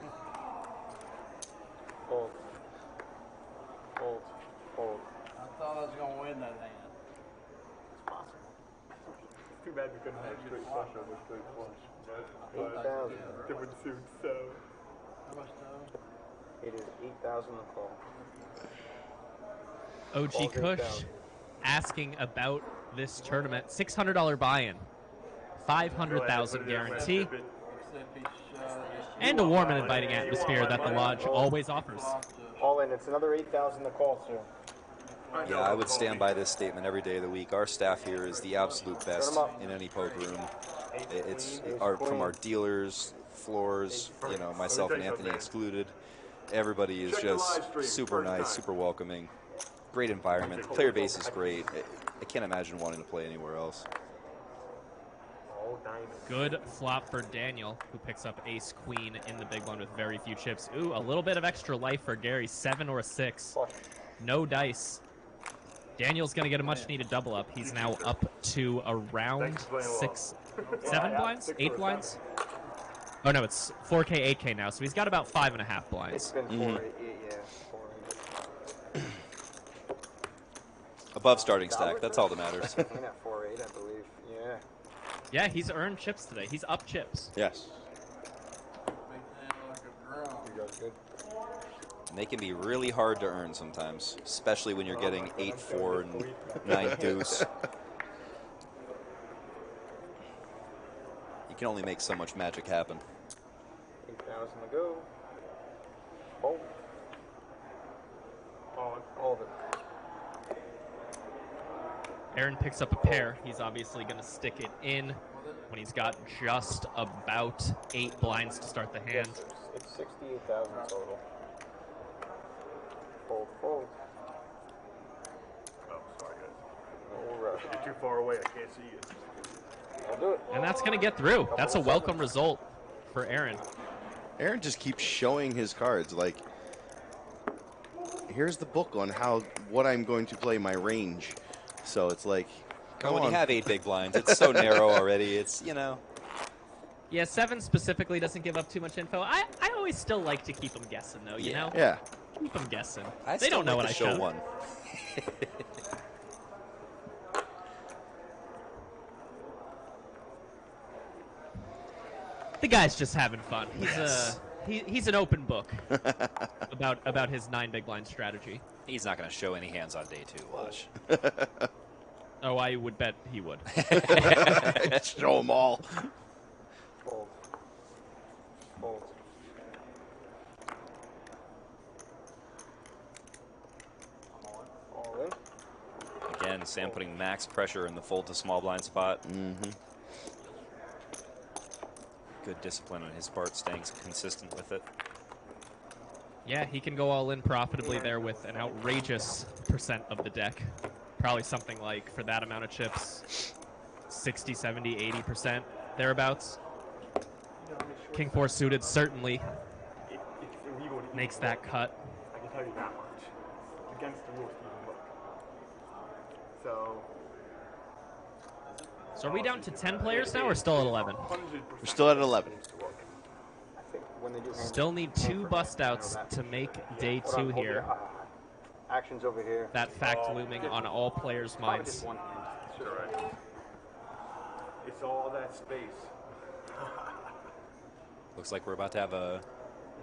Fold. Fold. Fold. I thought I was going to win that hand. It's possible. It's too bad we couldn't have straight flush over straight flush. But 8,000. different suits, so. How much now? It is 8,000 to call. OG Call's Kush 8,000. asking about this tournament. $600 buy-in, 500,000 guarantee, and a warm and inviting atmosphere that the lodge always offers. All in. It's another 8,000 to call, sir. Yeah, I would stand by this statement every day of the week. Our staff here is the absolute best in any poker room. It's from our dealers, floors, myself and Anthony excluded. Everybody is just super nice, super welcoming. Great environment. The player base is great. I can't imagine wanting to play anywhere else. Good flop for Daniel, who picks up ace queen in the big one with very few chips. Ooh, a little bit of extra life for Gary, 7 or a 6. No dice. Daniel's going to get a much-needed double up. He's now up to around 7 blinds? 8 blinds? Oh, no, it's 4K, 8K now, so he's got about 5.5 blinds. It's been 4-8, yeah. 4-8. Above starting stack, that's all that matters. At 4-8, I believe. Yeah. Yeah, he's earned chips today. He's up chips. Yes. And they can be really hard to earn sometimes, especially when you're getting 8-4 and 9 deuce. You can only make so much magic happen. 8,000 to go. Fold. All of it. Aaron picks up a pair. He's obviously going to stick it in when he's got just about 8 blinds to start the hand. It's 68,000 total. Fold, fold. Oh, sorry, guys. No rush. You're too far away. I can't see you. I'll do it. And that's going to get through. That's a welcome result for Aaron. Aaron just keeps showing his cards. Like, here's the book on what I'm going to play my range. So it's like, come when on. you have 8 big blinds, it's so narrow already. It's, Yeah, 7 specifically doesn't give up too much info. I always still like to keep them guessing, though, you know? Yeah. Keep them guessing. I They don't know what I show showed. one. The guy's just having fun. Yes. He's an open book about his 9 big blind strategy. He's not going to show any hands on day 2. Watch. Oh, I would bet he would. Show them all. Fold. Fold. All in. Again, Sam putting max pressure in the fold to small blind spot. Mm-hmm. Good discipline on his part, staying consistent with it. Yeah, he can go all in profitably there with an outrageous percent of the deck. Probably something like, for that amount of chips, 60, 70, 80%, thereabouts. King 4 suited certainly makes that cut. I can tell you that much. Against the rules, even look. So. So are we down to 10 players now or still at 11? We're still at 11. Still need 2 bust outs to make day 2 here. Actions over here. That fact looming on all players' minds. It's all that space. Looks like we're about to have a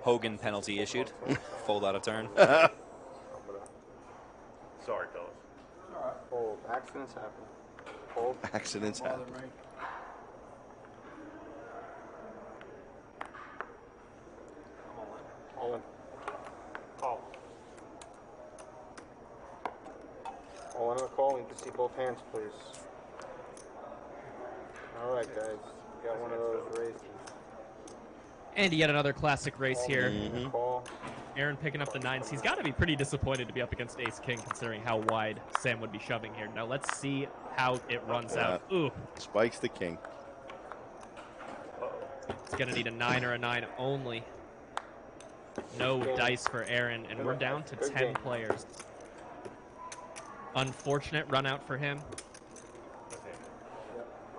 Hogan penalty issued. Fold out of turn. Sorry, fellas. Fold. Accidents happen. Fold. Accidents happen. All in. Call. All in on a call. You can see both hands, please. All right, guys. We got one of those races. And yet another classic race here. Call. Aaron picking up the 9s. He's got to be pretty disappointed to be up against Ace-King, considering how wide Sam would be shoving here. Now let's see how it runs out. Ooh. Spikes the king. It's going to need a 9 or a 9 only. No dice for Aaron, and we're down to 10 players. Unfortunate run out for him.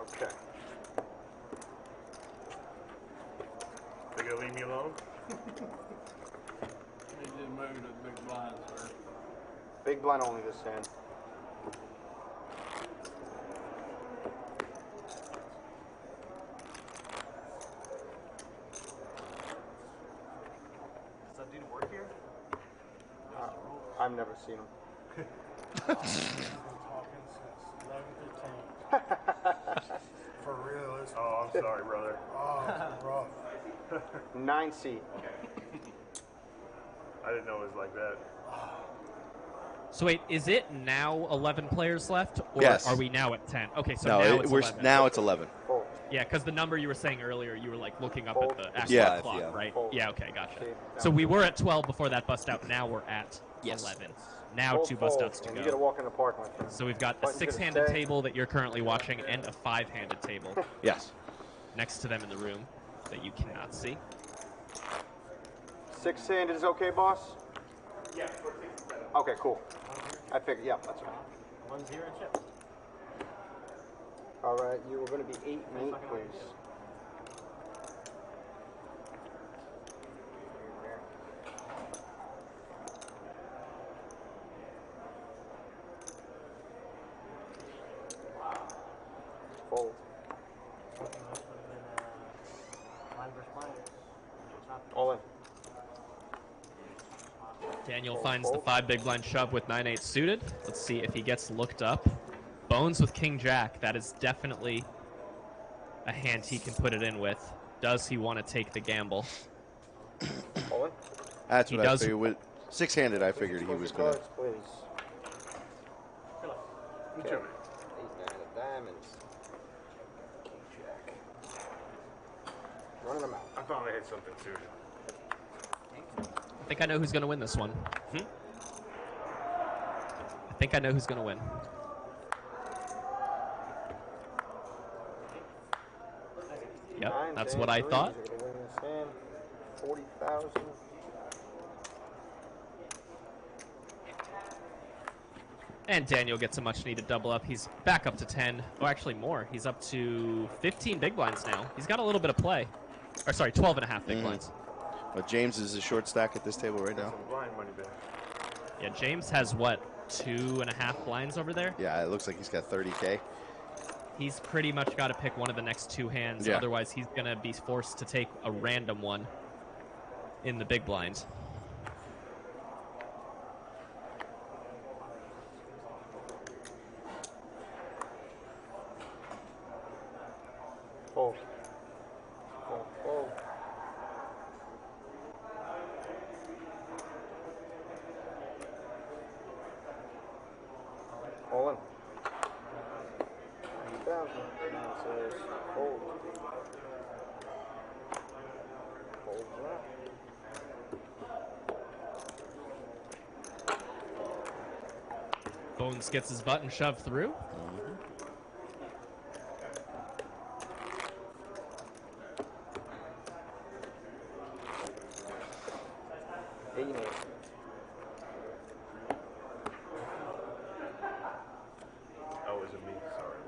Okay. They gonna leave me alone? They did move to the big blind, sir. Big blind only this hand. Does that dude work here? I've never seen him. For real, it's Oh, I'm sorry, brother. rough. 9 seat. I didn't know it was like that. So wait, is it now 11 players left, or Yes. are we now at 10? Okay, so No, now it's 11. now it's 11. Yeah, because the number you were saying earlier, you were like looking up at the Yeah. actual clock, right? Yeah, okay, gotcha. So we were at 12 before that bust out. Now we're at 11. Now 2 bust outs to You gotta go. walk in the park, my friend. So we've got a Button's gonna 6-handed stay. table that you're currently watching and a 5-handed table. Yes. Next to them in the room that you cannot see. 6-handed is okay, boss? Yeah. Okay, cool. I figured, yeah, that's right. 1-0 chip. All right, you were going to be 8 and 8, please. Fold. All in. Daniel finds the 5 big blind shove with 9-8 suited. Let's see if he gets looked up. Bones with King Jack. That is definitely a hand he can put it in with. Does he want to take the gamble? All in. That's He what I does- figured. With 6-handed, I figured he was going to. Cards, please. Okay. 8-9 of diamonds. King Jack. Running them out. I thought I hit something too. I think I know who's going to win this one. I think I know who's going to win. Yep, that's what I thought. 40,000. And Daniel gets a much-needed double up. He's back up to 10. Oh, actually more. He's up to 15 big blinds now. He's got a little bit of play. Or sorry, 12 and a half big blinds. But James is a short stack at this table right now. Blind money back. Yeah, James has, what, 2.5 blinds over there? Yeah, it looks like he's got 30K. He's pretty much got to pick one of the next 2 hands. Yeah. Otherwise, he's going to be forced to take a random one in the big blind. Fold. Fold. Fold. All in. 90,000. Now it says fold. Fold that. Bones gets his button shoved through. Oh, is it me? Sorry.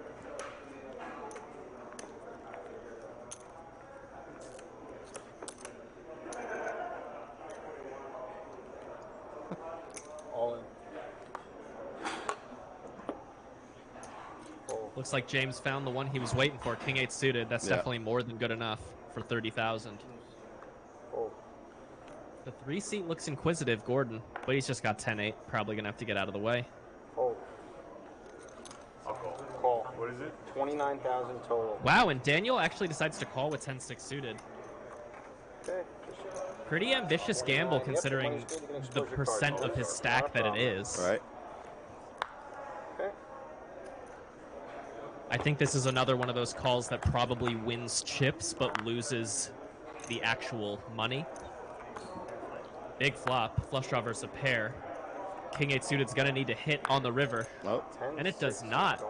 All in. Looks like James found the one he was waiting for. King 8 suited. That's Yeah. definitely more than good enough for 30,000. The 3-seat looks inquisitive, Gordon, but he's just got 10-8. Probably gonna have to get out of the way. Fold. I'll call. Call. What is it? 29,000 total. Wow, and Daniel actually decides to call with 10-6 suited. Okay. Pretty ambitious gamble considering the percent of his stack that it is. Right. Okay. I think this is another one of those calls that probably wins chips but loses the actual money. Big flop. Flush draw versus a pair. King 8 suited's gonna need to hit on the river. Oh. And it does not.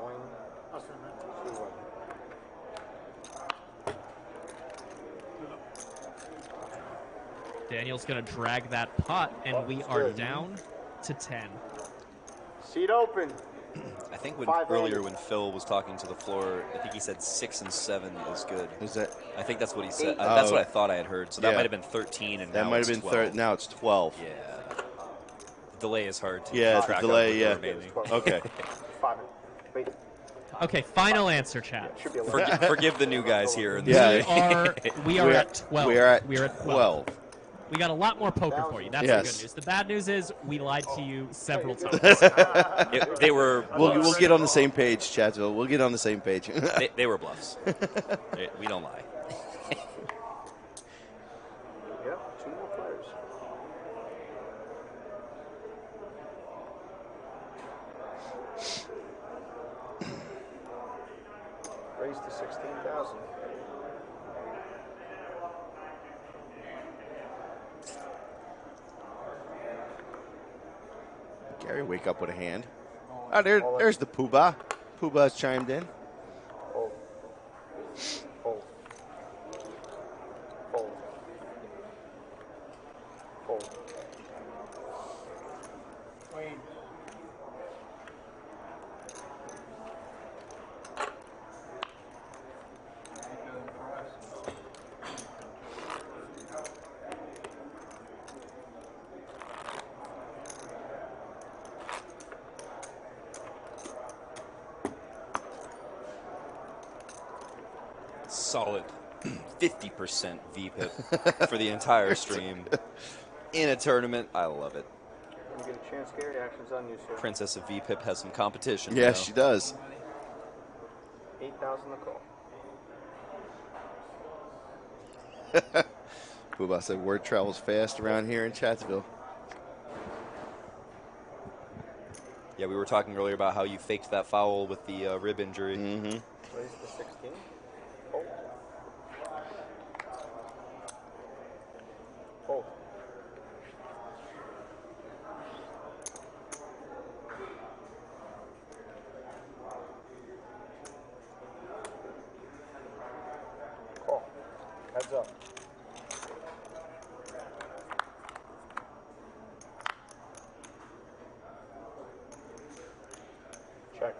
Daniel's gonna drag that pot, and we are down to 10. Seat open. I think when, 5 earlier handed. when Phil was talking to the floor, I think he said 6 and 7 is good. Is that? I think that's what he said. Eight. That's what Oh. I thought I had heard. So that Yeah. might have been 13, and That now might it's have been 12. now it's 12. Yeah. The delay is hard to Yeah, keep the track delay, of yeah. with the remaining. Okay. 5. Wait. Okay, final answer, chat. Forgive the new guys here. In Yeah. We are at 12. We are at We are at 12. We got a lot more poker for you. That's the Yes. good news. The bad news is we lied to you several times. They were. We'll get on the same page, Chatsville. We'll get on the same page. They were bluffs. We don't lie. Yep, 2 more players. Raise to 16,000. Gary, wake up with a hand. Oh, there's the Poobah. Poobah's chimed in. Fold. Fold. Fold. Fold. Wait. Solid 50% VPIP for the entire stream. In a tournament, I love it. When you get a chance, Gary, action's on you, sir. Princess of VPIP has some competition. Yes, now. she does. 8,000 to call. Poobah said word travels fast around here in Chatsville. Yeah, we were talking earlier about how you faked that foul with the rib injury. Mm-hmm. Raise to 16. Fold. Fold. Call. Heads up. Check.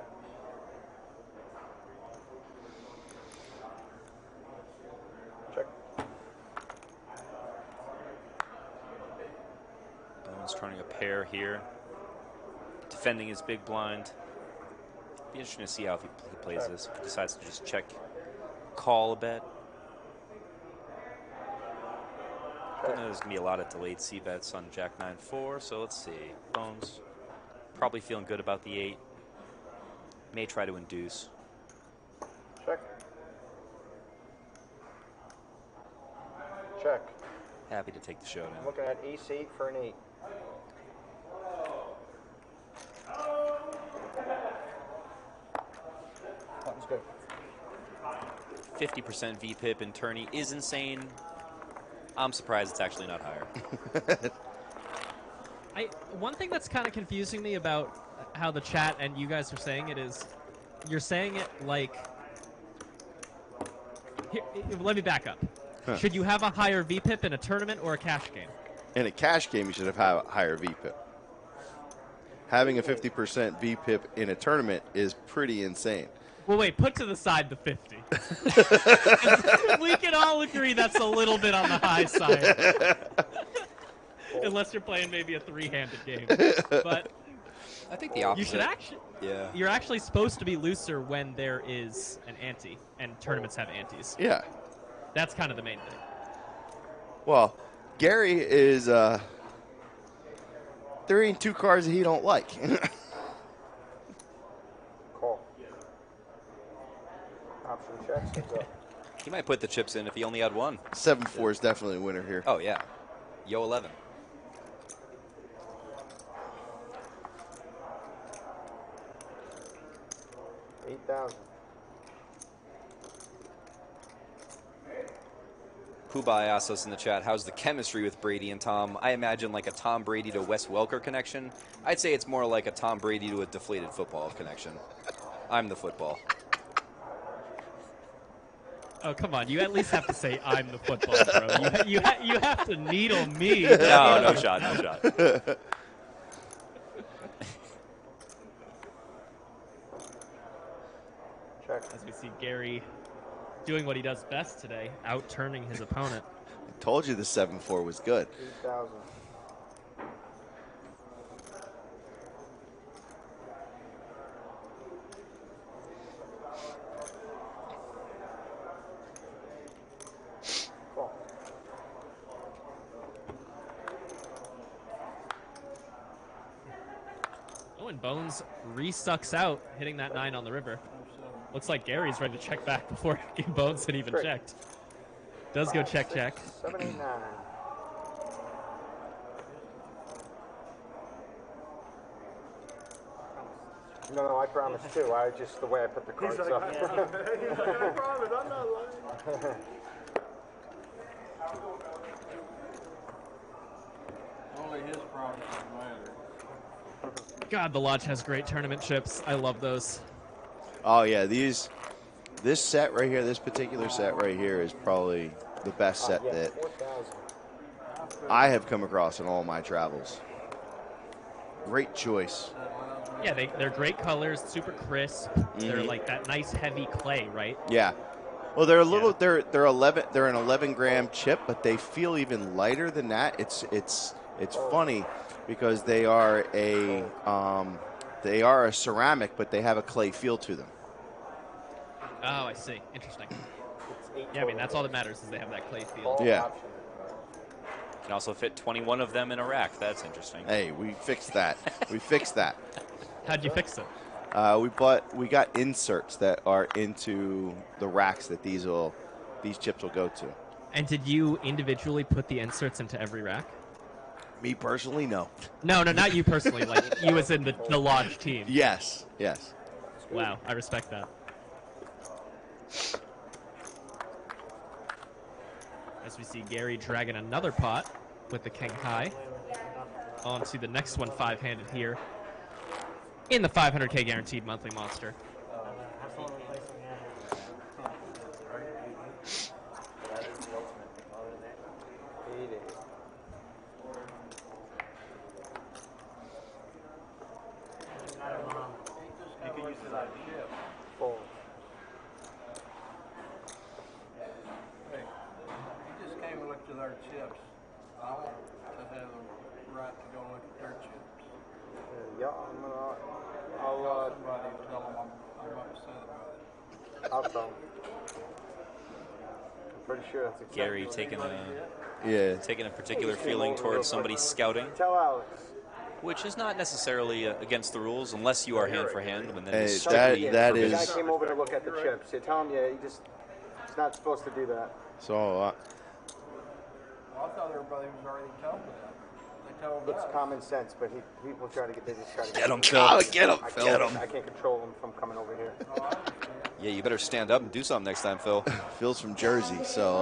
Check. Bones trying a pair here. Defending his big blind. Be interesting to see how he plays this. If he decides to just check, call a bet. I know there's going to be a lot of delayed C-bets on Jack 9-4, so let's see. Bones probably feeling good about the 8. May try to induce. Check. Check. Happy to take the showdown. I'm looking at ace 8 for an 8. Button's good. 50% VPIP in tourney is insane. I'm surprised it's actually not higher. One thing that's kind of confusing me about how the chat and you guys are saying it is, you're saying it like. Here, let me back up. Huh. Should you have a higher VPIP in a tournament or a cash game? In a cash game, you should have a higher VPIP. Having a 50% VPIP in a tournament is pretty insane. Well, wait, put to the side the 50. We can all agree that's a little bit on the high side. Unless you're playing maybe a three-handed game. But I think the opposite. You should actually. Yeah. You're actually supposed to be looser when there is an ante, and tournaments have antes. Yeah. That's kind of the main thing. Well, Gary is, there ain't two cards that he don't like. Call. Option checks. Heads up. He might put the chips in if he only had one. 7-4 is definitely a winner here. Oh, yeah. Yo 11. $8,000. Puba asked us in the chat, how's the chemistry with Brady and Tom? I imagine like a Tom Brady to Wes Welker connection. I'd say it's more like a Tom Brady to a deflated football connection. I'm the football. Oh, come on. You at least have to say I'm the football, bro. You have to needle me. No shot, no shot. As we see Gary doing what he does best today, out-turning his opponent. I told you the 7-4 was good. 8,000. Oh, and Bones re-sucks out, hitting that 9 on the river. Looks like Gary's ready to check back before Bones had even checked. Does go check. 7, 8, 9. No, I promise too. I just the way I put the cards up. I promise, I'm not lying. Only his promises matter. God, the Lodge has great tournament chips. I love those. Oh, yeah, this set right here, this particular set right here is probably the best set that I have come across in all my travels. Great choice. Yeah, they're great colors, super crisp. They're like that nice heavy clay, right? Yeah. Well, they're a little. They're an 11-gram chip, but they feel even lighter than that. It's funny because they are a ceramic, but they have a clay feel to them. Oh, I see. Interesting. Yeah, I mean that's all that matters is they have that clay feel. Yeah. Can also fit 21 of them in a rack. That's interesting. Hey, we fixed that. We fixed that. How'd you fix it? We got inserts that are into the racks that these chips will go to. And did you individually put the inserts into every rack? Me personally, no. No, not you personally. Like you as in the Lodge team. Yes. Wow, I respect that. As we see Gary dragging another pot with the King High. On to the next one, 5-handed here. In the 500K guaranteed monthly monster. Hey, he just came and looked at our chips. I want to have the right to go look at their chips. Yeah, I'll somebody tell them I'm upset about it. I'll tell him. I'm pretty sure that's exactly Gary what taking a particular feeling towards somebody scouting. Tell Alex. Which is not necessarily against the rules unless you are hand for hand. When Hey, is that strictly is. The guy came over to look at the chips. You tell him, he's not supposed to do that. So Well, I thought everybody was already told that. They told It's us. common sense, but people try to get. They just try to Get 'em, me. Phil. Get 'em, I Phil. can't- I can't control them from coming over here. Yeah, you better stand up and do something next time, Phil. Phil's from Jersey, so.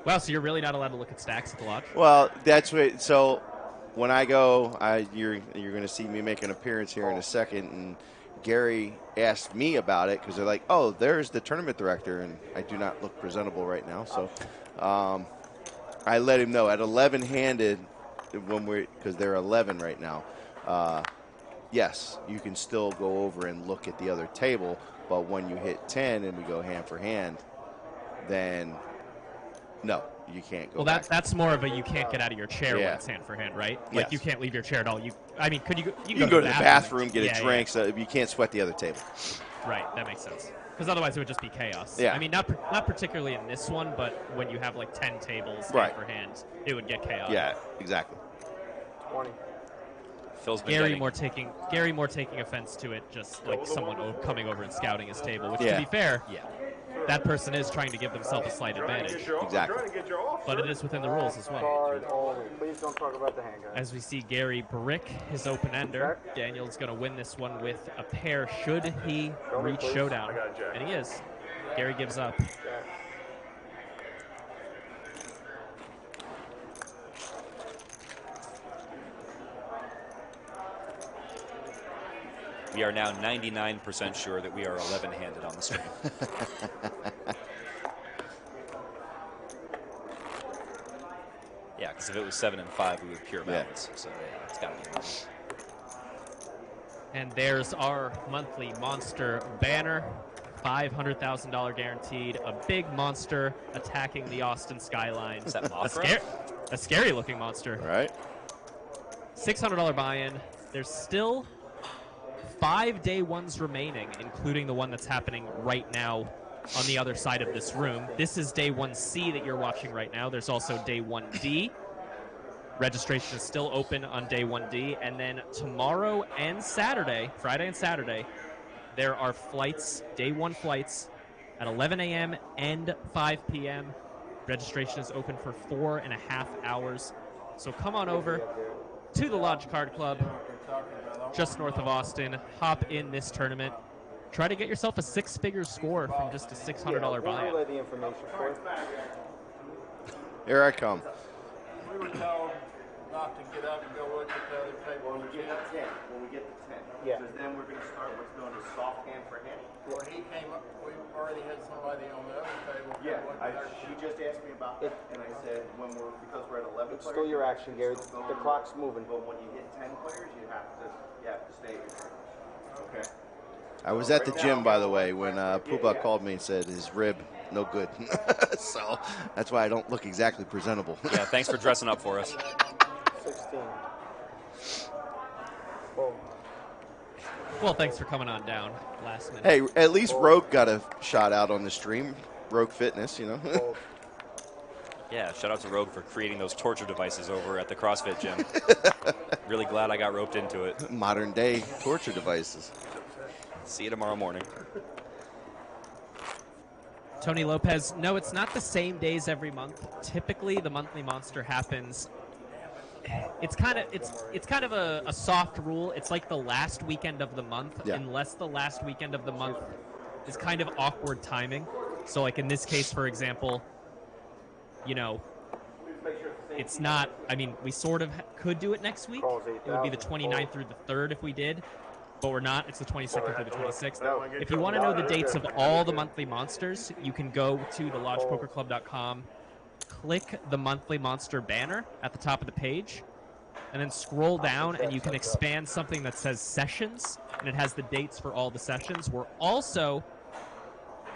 Wow, so you're really not allowed to look at stacks at the Lodge? Well, that's what. So, when I go, you're going to see me make an appearance here in a second, and Gary asked me about it because they're like, "Oh, there's the tournament director," and I do not look presentable right now, so I let him know at 11-handed because they're 11 right now. Yes, you can still go over and look at the other table, but when you hit 10 and we go hand for hand, then no, you can't go. Well, that's more of a you can't get out of your chair when it's hand for hand, right? Like Yes. you can't leave your chair at all. I mean, could you? You can go to the bathroom, get a drink, Yeah. so you can't sweat the other table. Right, that makes sense. Because otherwise it would just be chaos. Yeah. I mean, not particularly in this one, but when you have like 10 tables Right. hand for hand, it would get chaotic. Yeah, exactly. 20. Phil's been Gary more taking offense to it, just like someone coming over and scouting his table. Which, Yeah. to be fair, that person is trying to give themselves a slight advantage. Exactly. But it is within the rules as well. Card only. Please don't talk about the hand, guys. As we see Gary brick his open ender, Daniel's going to win this one with a pair should he reach showdown. And he is. Gary gives up. We are now 99% sure that we are 11-handed on the stream. Yeah, because if it was 7 and 5, we would pure balance. So yeah, it's got to be. And there's our monthly monster banner. $500,000 guaranteed. A big monster attacking the Austin skyline. Is that Mothra? A scary looking monster. All right. $600 buy-in. There's still 5 day ones remaining, including the one that's happening right now on the other side of this room. This is day 1C that you're watching right now. There's also day 1D. Registration is still open on day 1D. And then tomorrow and Saturday, Friday and Saturday, there are flights, day 1 flights, at 11 a.m. and 5 p.m. Registration is open for 4.5 hours. So come on over to the Lodge Card Club, just north of Austin. Hop in this tournament. Try to get yourself a 6-figure score from just a $600 buy-in. Relay the information for it. Here I come. We were told not to get up and go look at the other table. When we get to 10, because then we're going to start what's known as soft hand for hand. Well, he came up, we already had somebody on the other table. She just asked me about it, and I said because we're at 11 It's players. still your action, Gary. The clock's moving. But when you hit 10 players, you have to stay. Okay. I was at the gym, by the way, when Puba called me and said his rib, no good. So that's why I don't look exactly presentable. Yeah, thanks for dressing up for us. 16. Well, thanks for coming on down last minute. Hey, at least Rogue got a shot out on the stream. Rogue Fitness, you know. Yeah, shout out to Rogue for creating those torture devices over at the CrossFit gym. Really glad I got roped into it. Modern day torture devices. See you tomorrow morning. Tony Lopez, no, it's not the same days every month. Typically, the monthly monster happens. It's kind of a soft rule. It's like the last weekend of the month, unless the last weekend of the month is kind of awkward timing. So, like in this case, for example, you know, it's not. I mean, we sort of could do it next week. It would be the 29th through the 3rd if we did. But we're not. It's the 22nd through the 26th. If you want to know the dates of all the monthly monsters, you can go to thelodgepokerclub.com, click the monthly monster banner at the top of the page, and then scroll down, and you can expand something that says sessions, and it has the dates for all the sessions. We're also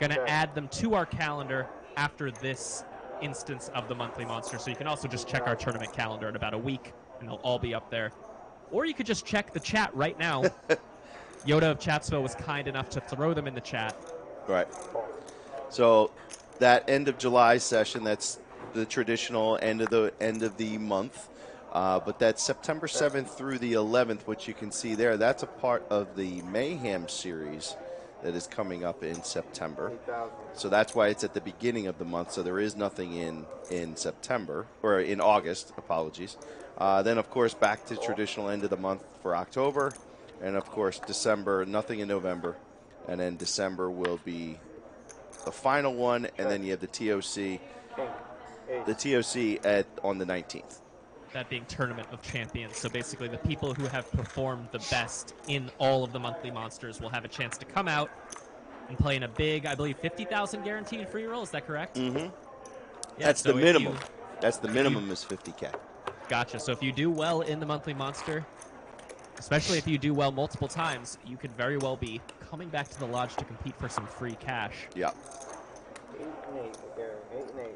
going to add them to our calendar after this instance of the monthly monster. So you can also just check our tournament calendar in about a week, and they'll all be up there. Or you could just check the chat right now. Yoda of Chatsville was kind enough to throw them in the chat. Right. So that end of July session, that's the traditional end of the month. But that's September 7th through the 11th, which you can see there. That's a part of the Mayhem series that is coming up in September. So that's why it's at the beginning of the month. So there is nothing in September, or in August, apologies. Then, of course, back to traditional end of the month for October. And, of course, December, nothing in November. And then December will be the final one. And then you have the TOC on the 19th. that being Tournament of Champions. So basically the people who have performed the best in all of the monthly monsters will have a chance to come out and play in a big, I believe, 50,000 guaranteed free roll. Is that correct? Mm-hmm. Yeah, That's so the if minimum. you- That's the if minimum you- is 50K. Gotcha. So if you do well in the monthly monster, especially if you do well multiple times, you could very well be coming back to the lodge to compete for some free cash. Yeah. 8 and 8, Gary. 8 and 8.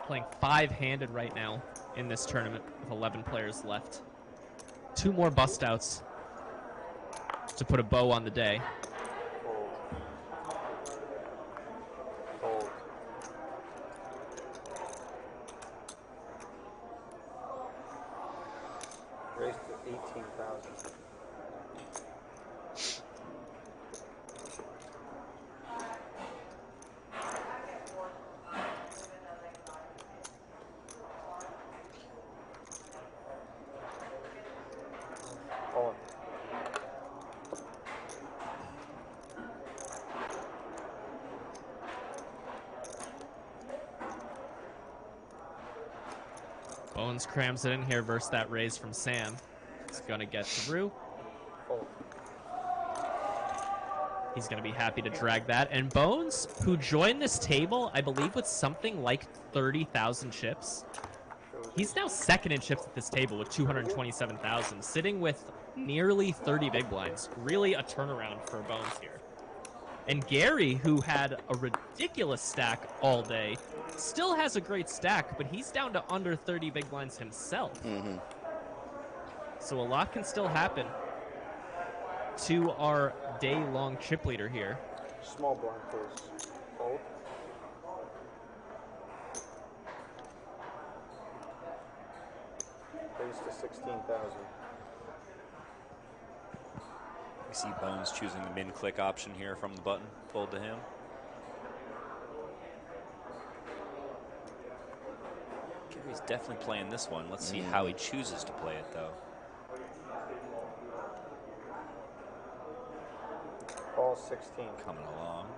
Playing 5-handed right now in this tournament with 11 players left. 2 more bust outs to put a bow on the day. Fold. Raise to 18,000. Hold on. Bones crams it in here versus that raise from Sam. It's going to get through. He's going to be happy to drag that. And Bones, who joined this table, I believe, with something like 30,000 chips. He's now second in chips at this table with 227,000, sitting with nearly 30 big blinds. Really a turnaround for Bones here. And Gary, who had a ridiculous stack all day, still has a great stack, but he's down to under 30 big blinds himself. Mm-hmm. So a lot can still happen to our day-long chip leader here. Small blind, please. Fold. Raise to 16,000. We see Bones choosing the min-click option here from the button. Fold to him. Gary's definitely playing this one. Let's see how he chooses to play it, though. Ball 16. Coming along.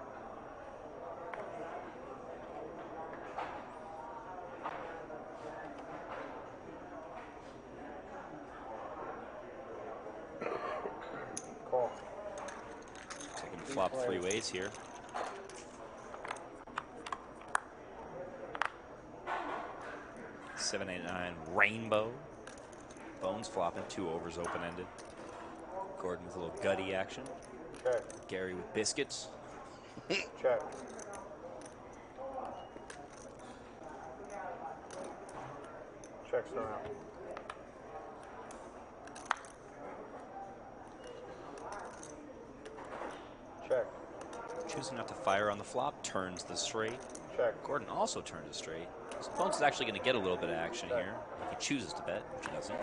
Call. Taking the flop 3 ways here. Seven, 8, 9, rainbow. Bones flopping, 2 overs open-ended. Gordon with a little gutty action. Check. Gary with biscuits. Check. Checks around. Check. Choosing not to fire on the flop, turns the straight. Check. Gordon also turns a straight. So Bones is actually going to get a little bit of action here. If he chooses to bet, which he doesn't.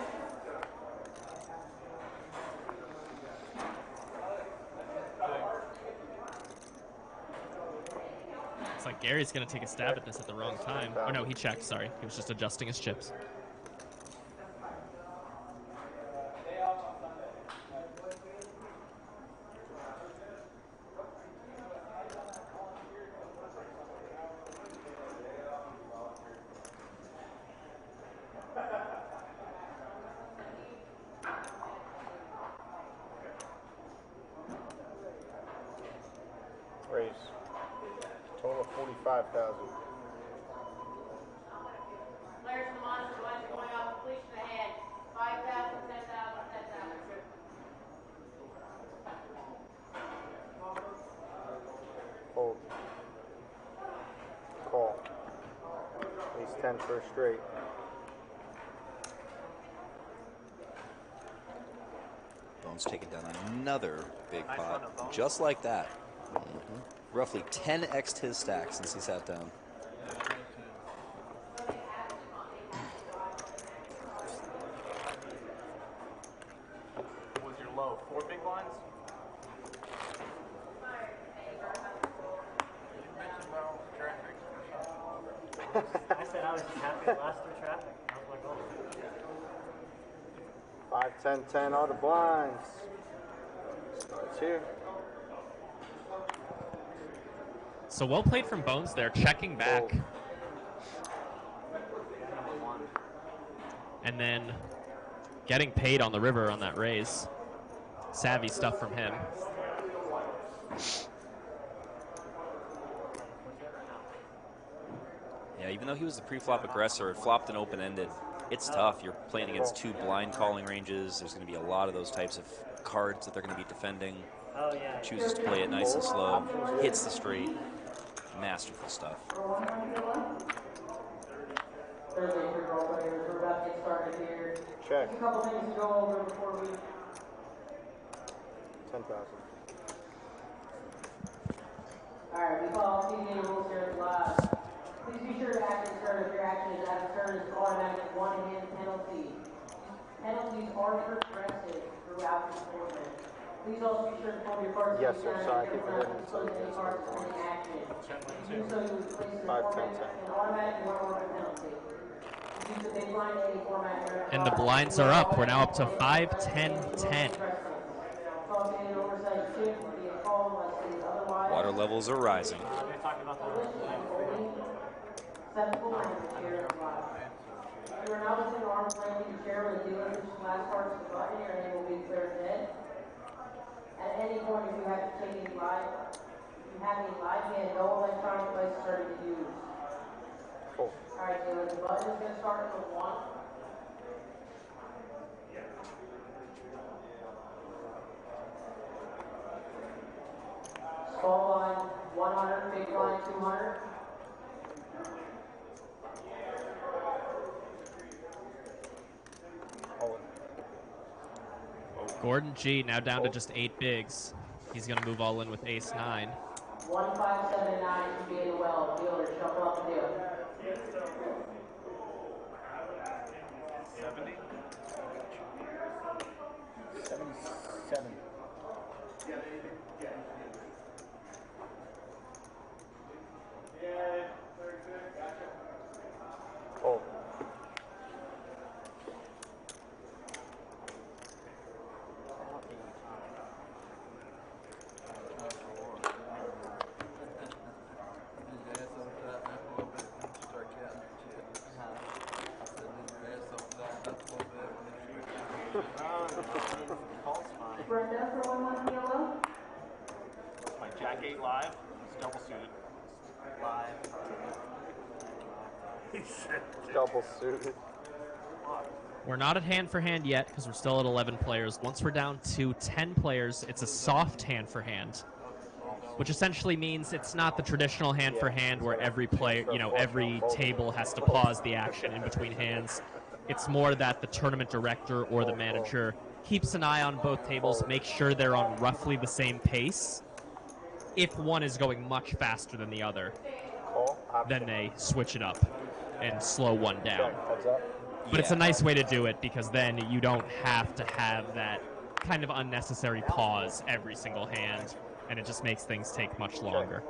It's like Gary's going to take a stab at this at the wrong time. Oh, no, he checked. Sorry. He was just adjusting his chips. Raise. Total of 45,000. Players in the monster ones going off completion of the hand. 5,000, 10,000, 10,000. Fold. Call. Ace 10 for a straight. Bones taking down another big pot, just like that. Roughly 10x'd his stack since he sat down. What was your low? 4 big blinds? I said I was just happy to last through traffic. That was my goal. 5, 10, 10, all the blinds. Starts here. So well played from Bones there, checking back. and then getting paid on the river on that raise. Savvy stuff from him. Yeah, even though he was the pre-flop aggressor, it flopped and open-ended. It's tough. You're playing against 2 blind calling ranges. There's going to be a lot of those types of cards that they're going to be defending. Chooses to play it nice and slow. Hits the straight. Masterful stuff. Check. A couple things to go over before we... 10,000. Alright, we follow TJ rules here live. Please be sure to act in turn. If your action is out of turn, it's automatic one-hand penalty. Penalties are progressive throughout the tournament. Please also be sure to fold your cards. Yes, sir. Sorry, I keep forgetting to say yes. Cards in action. If you do so, you would place an automatic one-order penalty. And the blinds are up. We're now up to 5, 10, 10. Water levels are rising. You are now within arm's length of the chair where the dealer pushes last parts of the button. Your hand will be clear dead. At any point, if you have to take any live, if you have any live hand, no electronic devices are to be used. Cool. Alright, so the button is going to start with 1. Small line 100, big line 200. Gordon G now down to just 8 bigs. He's going to move all in with ace 9. 1579 should be in the well. Dealer, shuffle up the deal. 70? 77. Oh. Brenda for 1-1 yellow. My Jack 8 live. It's double suited. Live. Double suited. We're not at hand for hand yet because we're still at 11 players. Once we're down to 10 players, it's a soft hand for hand, which essentially means it's not the traditional hand for hand where every player, every table has to pause the action in between hands. It's more that the tournament director or the manager keeps an eye on both tables, makes sure they're on roughly the same pace. If one is going much faster than the other, then they switch it up and slow one down. But it's a nice way to do it because then you don't have to have that kind of unnecessary pause every single hand, and it just makes things take much longer.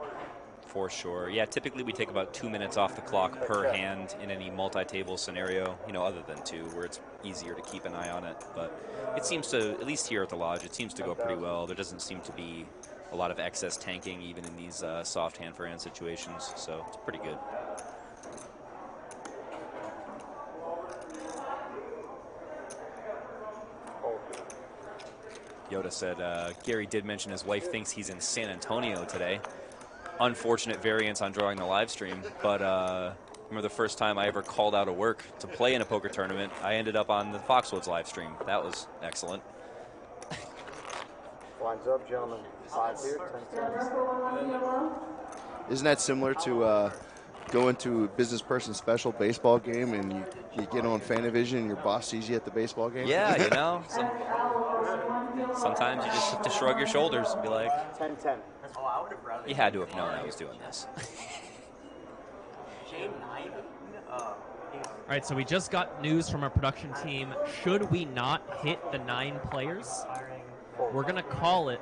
For sure. Yeah, typically we take about 2 minutes off the clock per hand in any multi-table scenario, other than 2, where it's easier to keep an eye on it. But it seems to, at least here at the Lodge, it seems to go pretty well. There doesn't seem to be a lot of excess tanking even in these soft hand for hand situations, so it's pretty good. Yoda said Gary did mention his wife thinks he's in San Antonio today. Unfortunate variance on drawing the live stream, but remember the first time I ever called out of work to play in a poker tournament, I ended up on the Foxwoods live stream. That was excellent. Lines up, gentlemen. 5 here, 10. Isn't that similar to going to a business person special baseball game and you get on Fanavision and your boss sees you at the baseball game? Yeah, sometimes you just have to shrug your shoulders and be like, 10-10. Oh, I would have rather. You had to have known I was doing this. All right, so we just got news from our production team. Should we not hit the 9 players, we're going to call it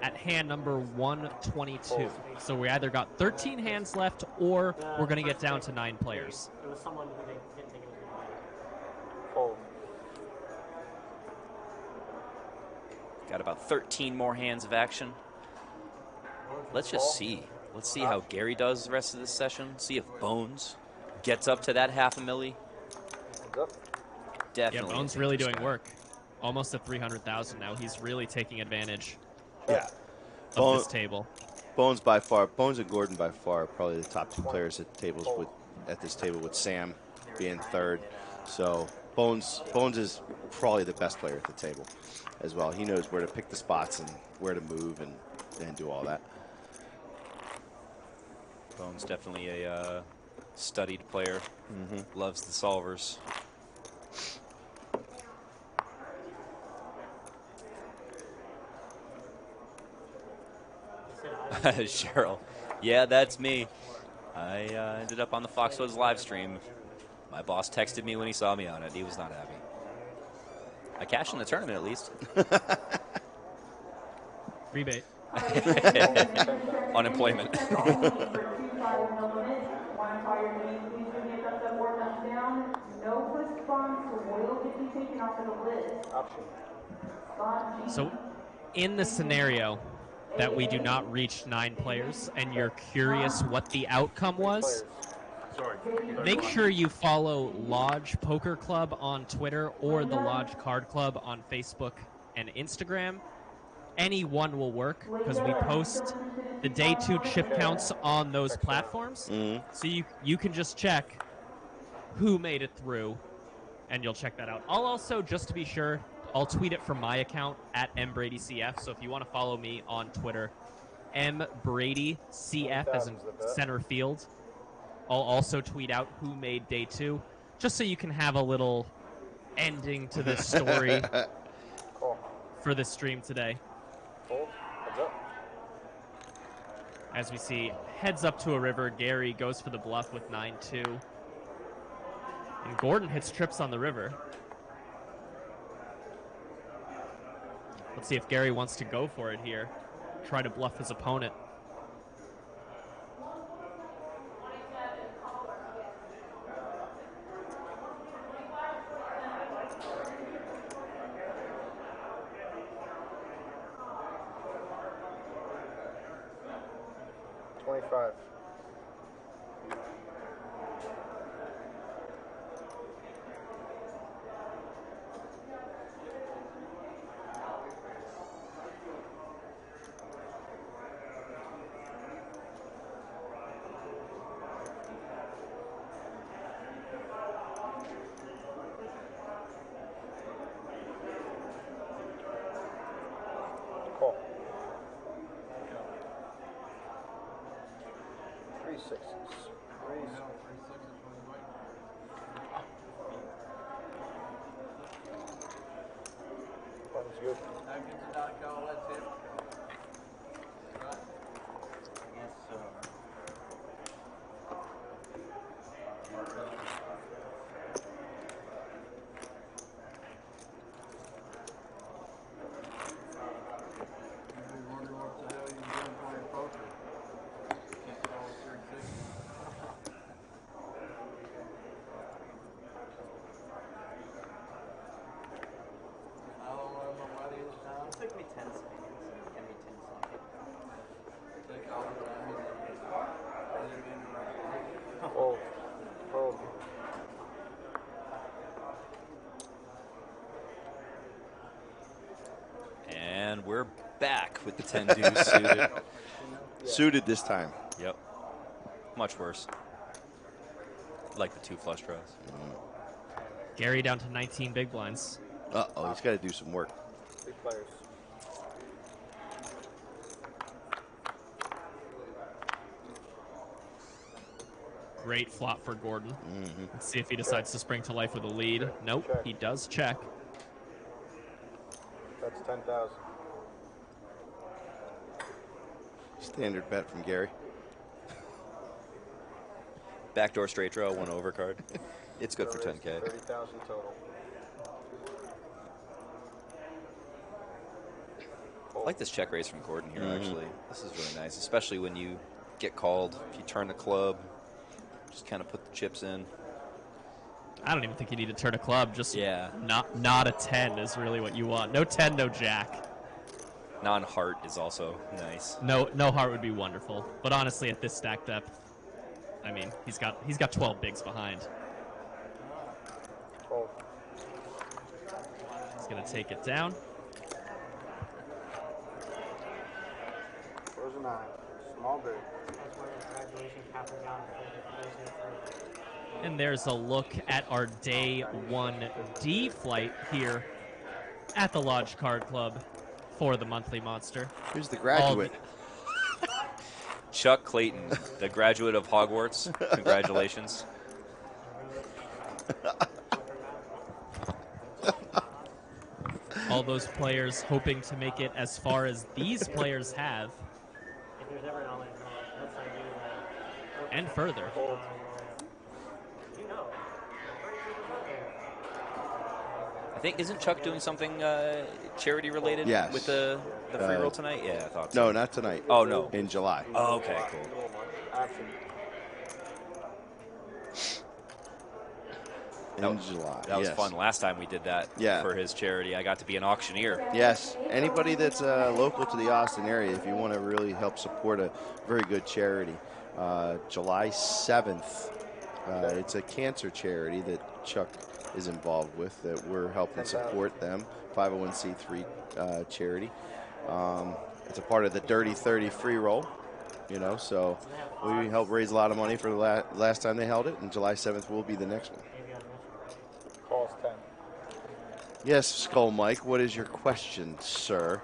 at hand number 122. So we either got 13 hands left or we're going to get down to 9 players. It was someone who didn't think it was going to be. Got about 13 more hands of action. Let's just see. Let's see how Gary does the rest of this session. See if Bones gets up to that half a milli. Definitely. Yeah, Bones a really dangerous doing guy. work. Almost at 300,000 now. He's really taking advantage Bone- of this table. Bones and Gordon by far are probably the top two players at this table with Sam being third. So Bones is probably the best player at the table as well. He knows where to pick the spots and where to move and do all that. Bones definitely a studied player. Loves the solvers. Cheryl. Yeah, that's me. I ended up on the Foxwoods live stream. My boss texted me when he saw me on it. He was not happy. I cashed in the tournament at least. Rebate. Unemployment. So, in the scenario that we do not reach 9 players and you're curious what the outcome was, make sure you follow Lodge Poker Club on Twitter or the Lodge Card Club on Facebook and Instagram. Any one will work because we post the day 2 chip counts on those platforms. So you can just check who made it through, and you'll check that out. I'll also, just to be sure, I'll tweet it from my account at mbradycf. So if you want to follow me on Twitter, mbradycf as in center field. I'll also tweet out who made day 2, just so you can have a little ending to this story for this stream today. As we see, heads up to a river. Gary goes for the bluff with 9-2. And Gordon hits trips on the river. Let's see if Gary wants to go for it here. Try to bluff his opponent. Took me 10 seconds. Give me 10 seconds. And we're back with the 10 deuce suited. Suited this time. Yep. Much worse. Like the 2 flush draws. Gary down to 19 big blinds. Uh-oh, he's got to do some work. Big players. Great flop for Gordon. Let's see if he decides to spring to life with a lead. Nope, he does check. That's 10,000. Standard bet from Gary. Backdoor straight draw, 1 overcard. It's good for 10K. 30,000 total. I like this check raise from Gordon here, actually. This is really nice, especially when you get called. If you turn the club, just kind of put the chips in. I don't even think you need to turn a club. Just not a 10 is really what you want. No 10, no jack. Non-heart is also nice. No heart would be wonderful. But honestly, at this stack depth, I mean, he's got 12 bigs behind. going to take it down. Where's the 9? Small big. And there's a look at our day 1D flight here at the Lodge Card Club for the monthly monster. Here's the graduate. Chuck Clayton, the graduate of Hogwarts. Congratulations. All those players hoping to make it as far as these players have. And further. I think, isn't Chuck doing something charity related Yes. with the free roll tonight? Yeah, I thought so. No, not tonight. Oh, no. In July. Oh, okay, cool. In July. That was yes. fun. Last time we did that for his charity, I got to be an auctioneer. Yes. Anybody that's local to the Austin area, if you want to really help support a very good charity, July 7th, it's a cancer charity that Chuck is involved with that we're helping support them, 501c3 charity. It's a part of the Dirty 30 free roll, you know, so we helped raise a lot of money for the last time they held it, and July 7th will be the next one. Calls 10. Yes, Skull Mike, what is your question, sir?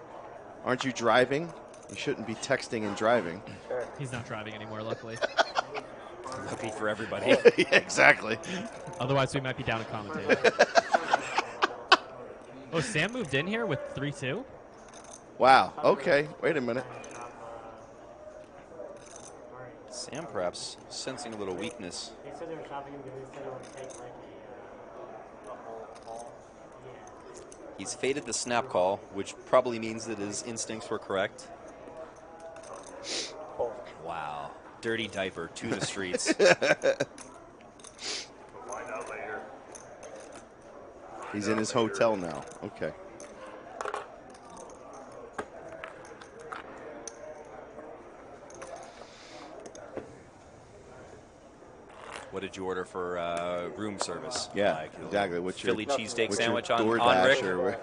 Aren't you driving? You shouldn't be texting and driving. He's not driving anymore, luckily. Lucky for everybody. Yeah, exactly. Otherwise, we might be down a commentator. Oh, Sam moved in here with 3-2? Wow, okay. Wait a minute. Sam perhaps sensing a little weakness. They said they were shopping him because they said they would take like He's faded the snap call, which probably means that his instincts were correct. Wow. Dirty diaper to the streets. Find out later. He's in his hotel now. Okay. What did you order for room service? Yeah, Like, exactly. What's your Philly cheesesteak what's sandwich your on DoorDash Rick? or-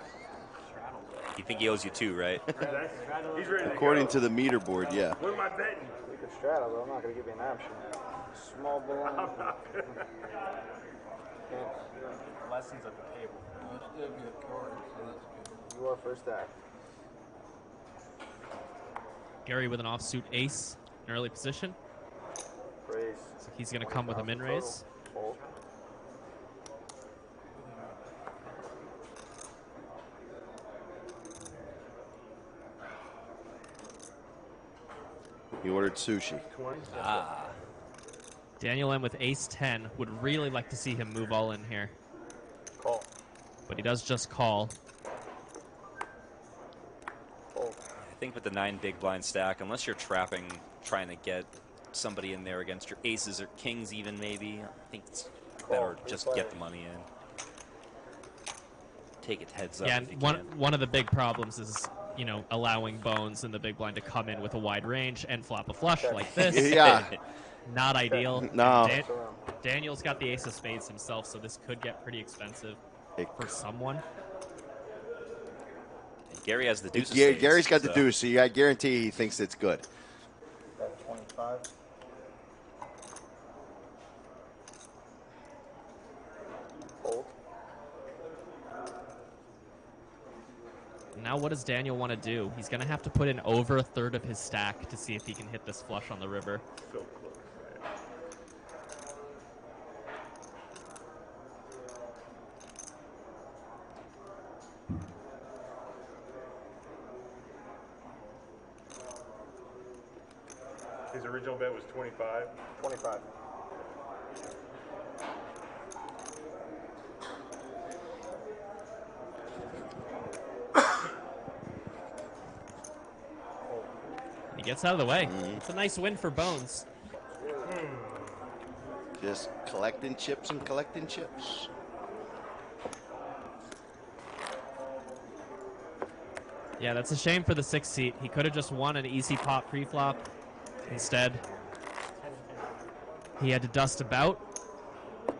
You think he owes you 2, right? He's ready to According go. to the meter board, yeah. What am I betting? we could straddle, but I'm not going to give you an option. Small balloon. Lessons at the table. Well, still good cards, so that's good. You are first act. Gary with an offsuit ace, an early position. Raise. So he's going to come with a min raise. Fold. He ordered sushi. Ah. Daniel M with ace 10 would really like to see him move all in here. Call. But he does just call. Fold. I think with the 9 big blind stack, unless you're trapping, trying to get somebody in there against your aces or kings even maybe, I think it's better just get the money in. Take it heads up. Yeah, if you and can. one of the big problems is, you know, allowing bones in the big blind to come in with a wide range and flop a flush like this. Yeah. Not ideal. No. Daniel's got the ace of spades himself, so this could get pretty expensive for someone. Gary has the deuce of Yeah, spades, Gary's got the so- deuce, so I guarantee he thinks it's good. Bet 25. Fold. Now what does Daniel want to do? He's going to have to put in over a third of his stack to see if he can hit this flush on the river. So close, man. His original bet was 25. 25. He gets out of the way. It's a nice win for Bones. Just collecting chips and collecting chips. Yeah, that's a shame for the 6th seat. He could have just won an easy pop pre-flop. Instead, he had to dust about.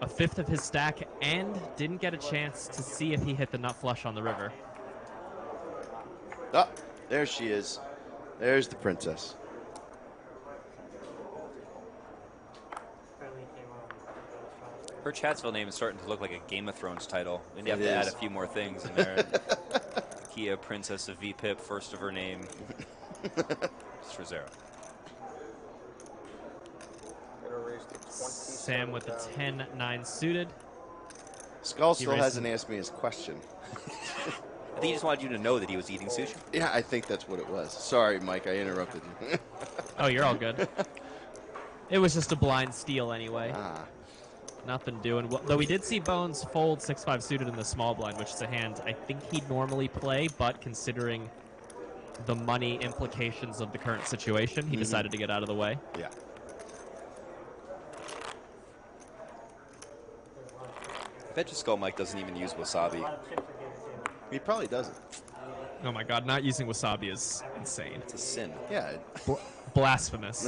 a fifth of his stack and didn't get a chance to see if he hit the nut flush on the river. Oh, there she is. There's the princess. Her Chatsville name is starting to look like a Game of Thrones title. And you have It to add a is. few more things in there. Kia, Princess of VPIP, first of her name. Strazera. Sam with the 10-9 suited. Skull He still raced hasn't asked me his question. I think he just wanted you to know that he was eating sushi. Yeah, I think that's what it was. Sorry, Mike, I interrupted you. Oh, you're all good. It was just a blind steal anyway. Ah. Nothing doing. Well, though we did see Bones fold 6-5 suited in the small blind, which is a hand I think he'd normally play, but considering the money implications of the current situation, he decided to get out of the way. Yeah. I bet your Skull Mike doesn't even use wasabi. He probably doesn't. Oh my god, not using wasabi is insane. It's a sin. Yeah. Blasphemous.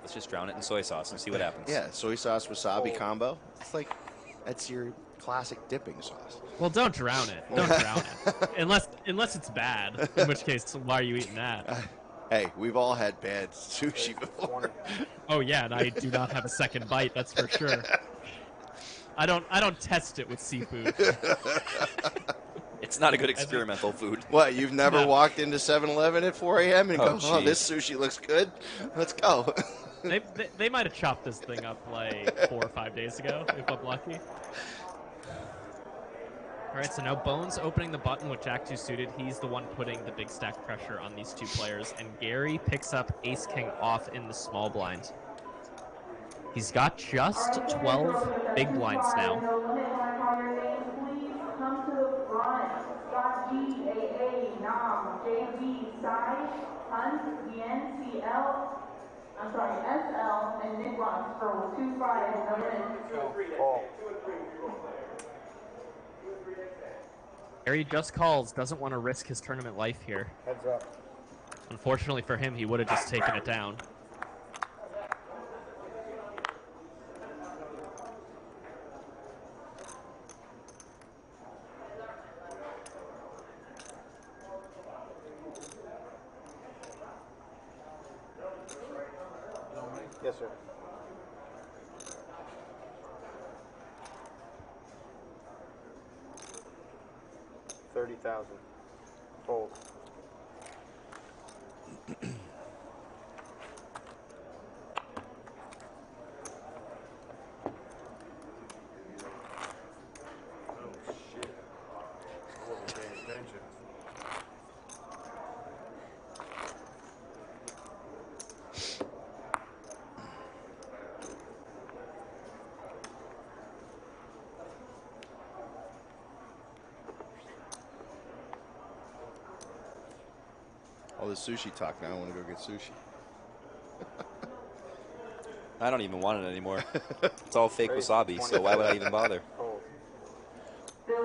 Let's just drown it in soy sauce and see what happens. Yeah, soy sauce wasabi combo. It's like, that's your classic dipping sauce. Well, don't drown it. Don't drown it. Unless it's bad, in which case, why are you eating that? Hey, we've all had bad sushi before. Oh yeah, and I do not have a second bite, that's for sure. I don't test it with seafood. It's not a good experimental food. What, you've never walked into 7-Eleven at 4 a.m. and go, oh, geez. this sushi looks good? Let's go. They might have chopped this thing up like 4 or 5 days ago, if I'm lucky. All right, so now Bones opening the button with Jack 2 suited. He's the one putting the big stack pressure on these two players, and Gary picks up Ace-King off in the small blind. He's got just 12 big blinds now. Please come to the front. Scott G, AA, Nam, JB, Sai, Hunt, Yen, CL, I'm sorry, SL, and Nick Ross for 2-5. Number Gary just calls, doesn't want to risk his tournament life here. Heads up. Unfortunately for him, he would have just taken it down. Yes, sir. $30,000. Fold. Oh, shit. I wasn't paying attention. All this sushi talk now. I want to go get sushi. I don't even want it anymore. It's all fake wasabi, so why would I even bother? I'm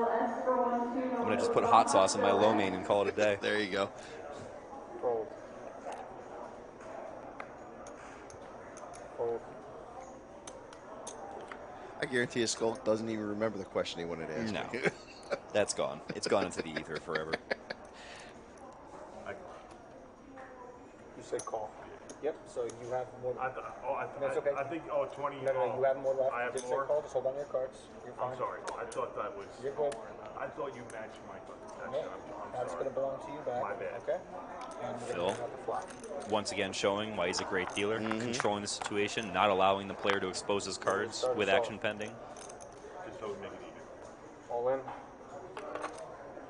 going to just put hot sauce in my lo mein and call it a day. There you go. Fold. Fold. I guarantee his Skull doesn't even remember the question he wanted to ask. No. me. That's gone. It's gone into the ether forever. You say call. Yep, so you have more. That's okay. I think, 20. No, you have more left. I have Just more? say call, just hold on your cards. You're fine. I'm sorry. I thought that was. You're good. I thought you matched my touchdown. No, that's going to belong to you back. My bad. Okay? And we're Phil, going to have the flop. once again showing why he's a great dealer, controlling the situation, not allowing the player to expose his cards with action pending. Just don't make it even. All in.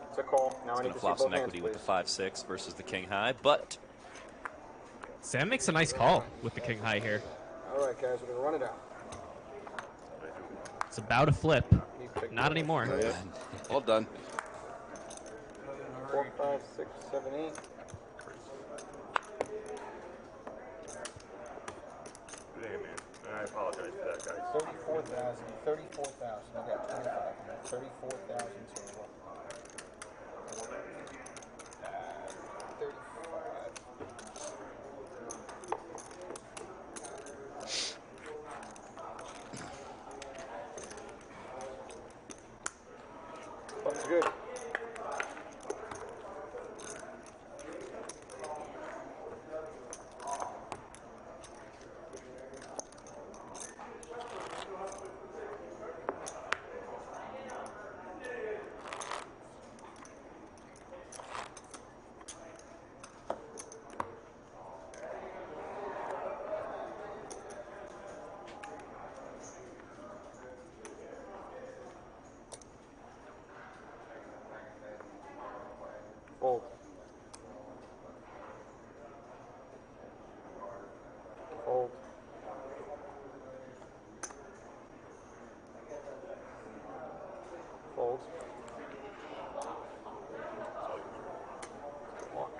It's a call. Now He's I going need to to flop see some both hands, equity with please. the 5-6 versus the king high, but Sam makes a nice call with the king high here. All right, guys, we're going to run it out. It's about to flip. Not anymore. Oh, yeah. All done. 4, 5, 6, 7, 8. Hey, man. I apologize for that, guys. 34,000. 34,000. I got 25. 34,000 to what? 35.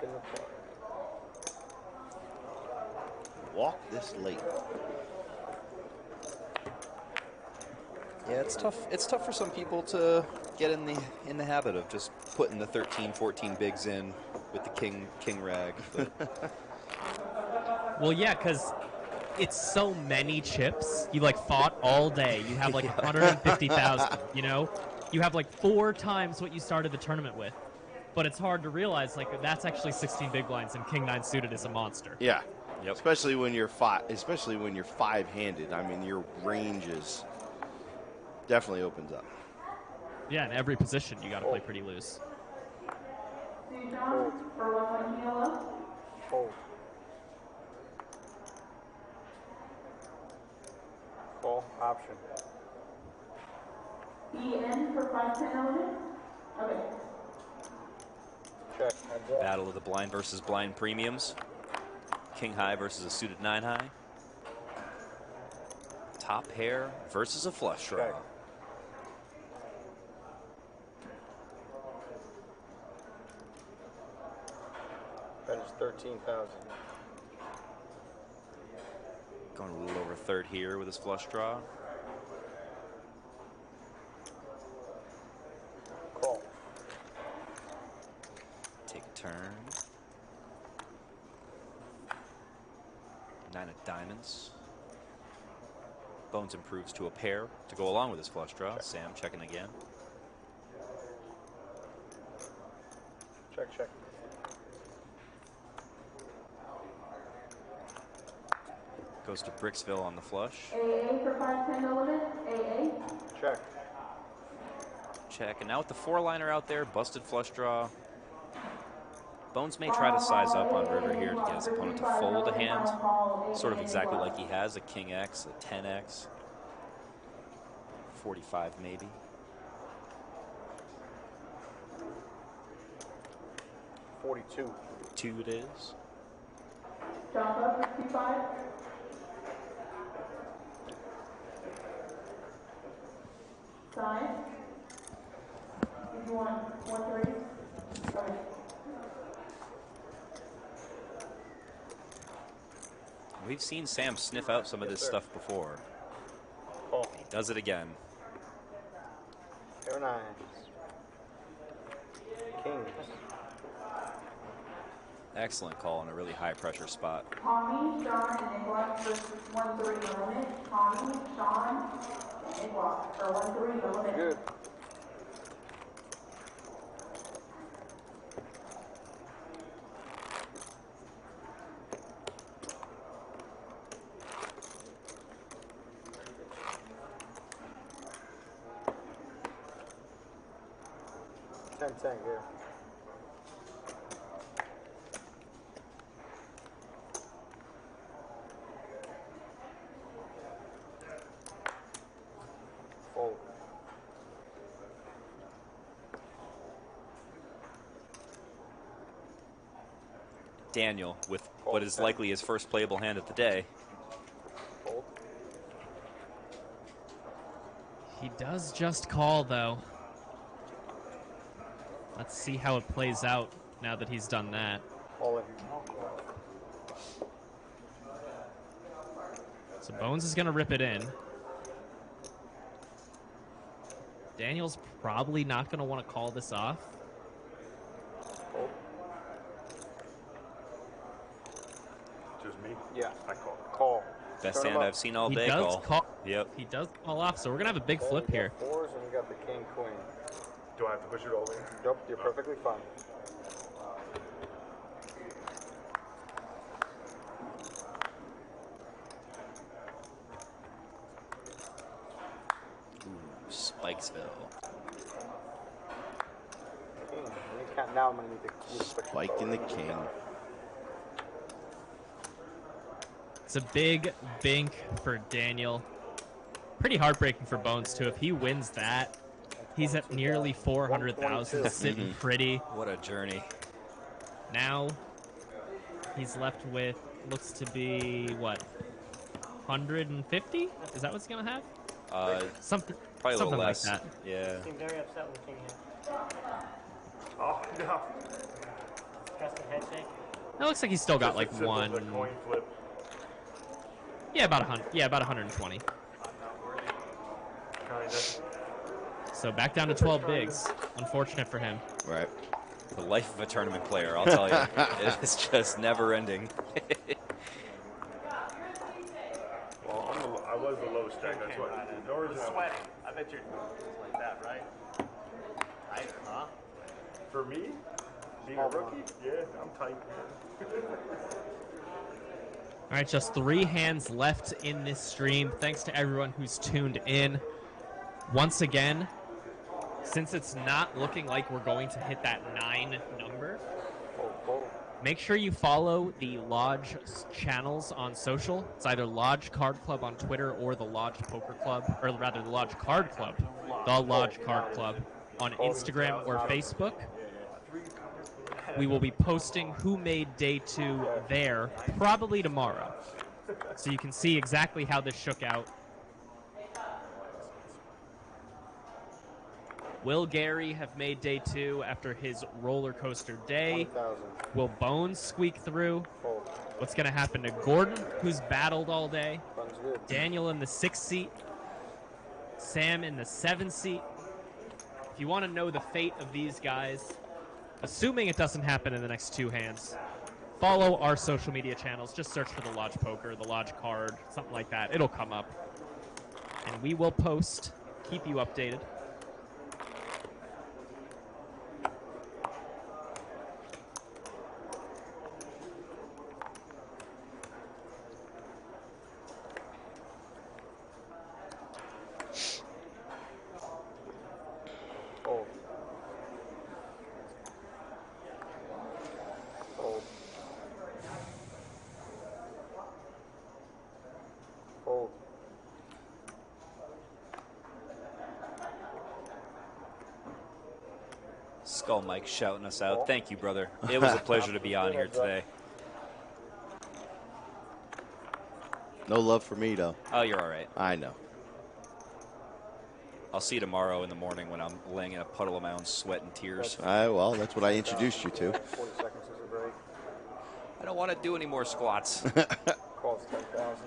in the park. Walk this late. Yeah, it's tough. It's tough for some people to get in the habit of just putting the 13, 14 bigs in with the king rag. But Well, yeah, because it's so many chips. You like fought all day. You have like 150,000. You know, you have like 4 times what you started the tournament with. But it's hard to realize like that's actually 16 big blinds, and King 9 suited is a monster. Yeah. Yep. Especially when you're five-handed. I mean, your range is definitely opens up. Yeah, in every position you got to play pretty loose. Fold. Call option. EN for 5-10 element. Okay. Check. battle of the blind versus blind premiums. King high versus a suited 9 high. Top pair versus a flush draw. Check. That is 13,000. Going a little over third here with his flush draw. Call. Take a turn. 9 of diamonds. Bones improves to a pair to go along with his flush draw. Check. Sam checking again. Check, check. Goes to Bricksville on the flush. AA for 5-10 element. AA. Check. Check. And now with the 4-liner out there, busted flush draw. Bones may try to size up on river here to get his opponent to fold a hand. Sort of exactly like he has a King X, a 10X. 45 maybe. 42. 42 it is. Java 55. Size. If you want 130. Okay. We've seen Sam sniff out some of this stuff before. Call. He does it again. Pair 9s. Kings. Excellent call in a really high pressure spot. Tommy, Sharon, and Nicholas versus 130 element. Tommy, Sharon, and Nicholas for 130 element. Good. Ten, yeah. Fold. Daniel with what is likely his first playable hand of the day. Fold. He does just call, though. Let's see how it plays out now that he's done that. All in. So Bones is going to rip it in. Daniel's probably not going to want to call this off. Fold. Just me? Yeah. I call. Call. Best Turn hand him I've seen all He day. does call. Yep. He does call off, so we're going to have a big Okay, flip we got here. 4s and we got the king, queen. Do I have to push it all in? Nope, you're perfectly fine. Spikesville. Now I'm going to need to Spike in the king. It's a big bink for Daniel. Pretty heartbreaking for Bones, too. If he wins that, he's at nearly 400,000, sitting pretty. What a journey. Now, he's left with, looks to be, what, 150? Is that what he's going to have? Something, probably something a little less. like that. Yeah. Seem very upset with the king here. Oh, no. trusting head shake? It looks like he's still got Just like as simple as one. a coin flip. Yeah, about 100. Yeah, about 120. Kinda. So back down to 12 bigs. Unfortunate for him. Right. The life of a tournament player, I'll tell you. It's just never ending. Well, I was the low stack, that's why. Nor is it Sweating. I bet you're like that, right? Huh? For me, being a rookie, yeah, I'm tight. All right, just 3 hands left in this stream. Thanks to everyone who's tuned in. Once again, since it's not looking like we're going to hit that 9 number, make sure you follow the Lodge channels on social. It's either Lodge Card Club on Twitter or the Lodge Poker Club, or rather the Lodge Card Club, the Lodge Card Club on Instagram or Facebook. We will be posting who made day 2 there probably tomorrow. So you can see exactly how this shook out. Will Gary have made day 2 after his roller coaster day? Will Bones squeak through? What's going to happen to Gordon, who's battled all day? Daniel in the 6th seat? Sam in the 7th seat? If you want to know the fate of these guys, assuming it doesn't happen in the next 2 hands, follow our social media channels. Just search for the Lodge Poker, the Lodge Card, something like that. It'll come up. And we will post, keep you updated. Skull Mike shouting us out. Thank you, brother. It was a pleasure to be on here today. No love for me, though. Oh, you're all right. I know. I'll see you tomorrow in the morning when I'm laying in a puddle of my own sweat and tears. Well, that's what I introduced you to. 40 seconds is a break. I don't want to do any more squats. Calls 10,000.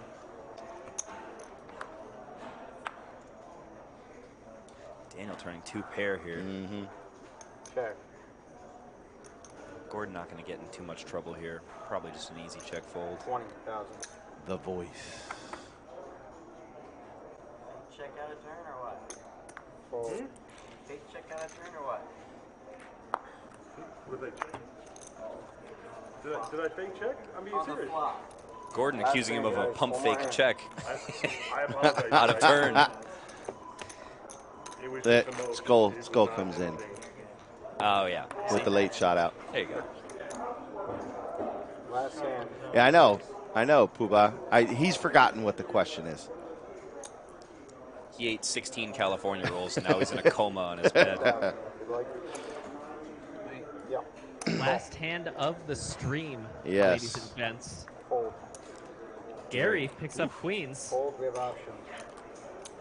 Daniel turning 2 pair here. Mm-hmm. Check. Gordon not going to get in too much trouble here. Probably just an easy check fold. 20,000. The voice. Check out a turn or what? Fold. Fake check out a turn or what? What did I check? Did I fake check? I'm being serious. Gordon accusing him of a pump fake check. I apologize. Out of turn. That skull comes in. Oh, yeah. With the late shot out. There you go. Last hand. Yeah, I know, Puba. He's forgotten what the question is. He ate 16 California rolls, and now he's in a coma on his bed. Last hand of the stream, Yes. ladies and gents. Fold. Gary picks up queens. Fold, we have option.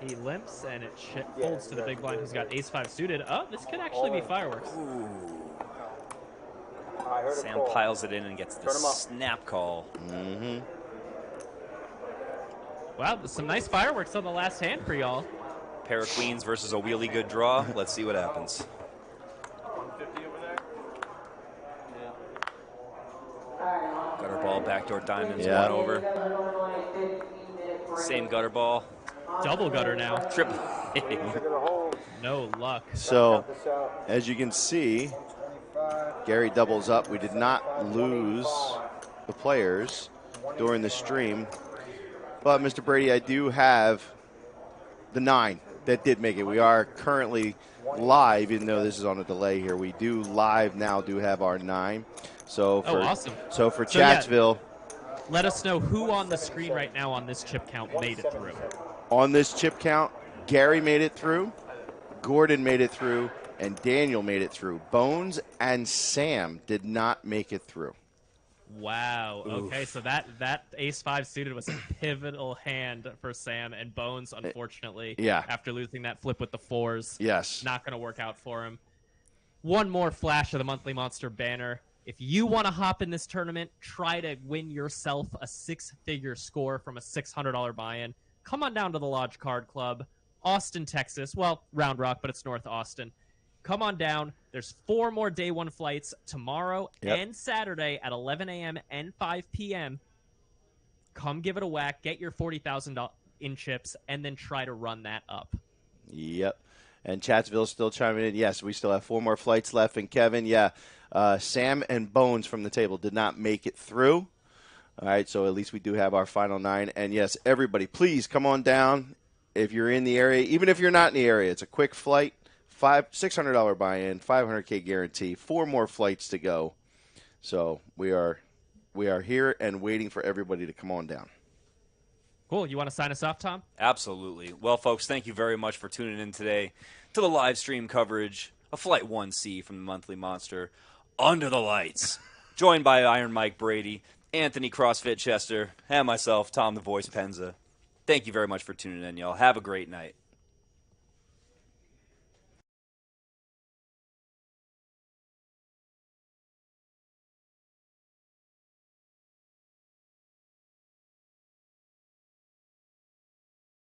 He limps, and it folds to the big blind who's got ace-5 suited. Oh, this could actually be fireworks. Sam piles it in and gets the snap call. Mm-hmm. Wow, some nice fireworks on the last hand for y'all. Pair of queens versus a wheelie good draw. Let's see what happens. 150 over there? Gutter ball, backdoor diamonds, Yeah. 1 over. Same gutter ball. Double gutter now. Triple. No luck. So, as you can see, Gary doubles up. We did not lose the players during the stream. But, Mr. Brady, I do have the 9 that did make it. We are currently live, even though this is on a delay here. We do live now do have our 9. So for, awesome. So for So, yeah. Chatsville. Let us know who on the screen right now on this chip count made it through. On this chip count, Gary made it through, Gordon made it through, and Daniel made it through. Bones and Sam did not make it through. Wow. Oof. Okay, so that ace-5 suited was a pivotal hand for Sam, and Bones, unfortunately, Yeah. after losing that flip with the 4s, Yes. not going to work out for him. One more flash of the Monthly Monster banner. If you want to hop in this tournament, try to win yourself a 6-figure score from a $600 buy-in, come on down to the Lodge Card Club, Austin, Texas. Well, Round Rock, but it's North Austin. Come on down. There's 4 more day 1 flights tomorrow and Saturday at 11 a.m. and 5 p.m. Come give it a whack, get your 40,000 in chips, and then try to run that up. Yep. And Chatsville's still chiming in. Yes, we still have 4 more flights left. And Kevin, Sam and Bones from the table did not make it through. All right, so at least we do have our final 9. And, yes, everybody, please come on down if you're in the area. Even if you're not in the area, it's a quick flight. $600 buy-in, $500K guarantee, 4 more flights to go. So we are here and waiting for everybody to come on down. Cool. You want to sign us off, Tom? Absolutely. Well, folks, thank you very much for tuning in today to the live stream coverage of Flight 1C from the Monthly Monster, Under the Lights, joined by Iron Mike Brady, Anthony CrossFit Chester, and myself, Tom the Voice Penza. Thank you very much for tuning in, y'all. Have a great night.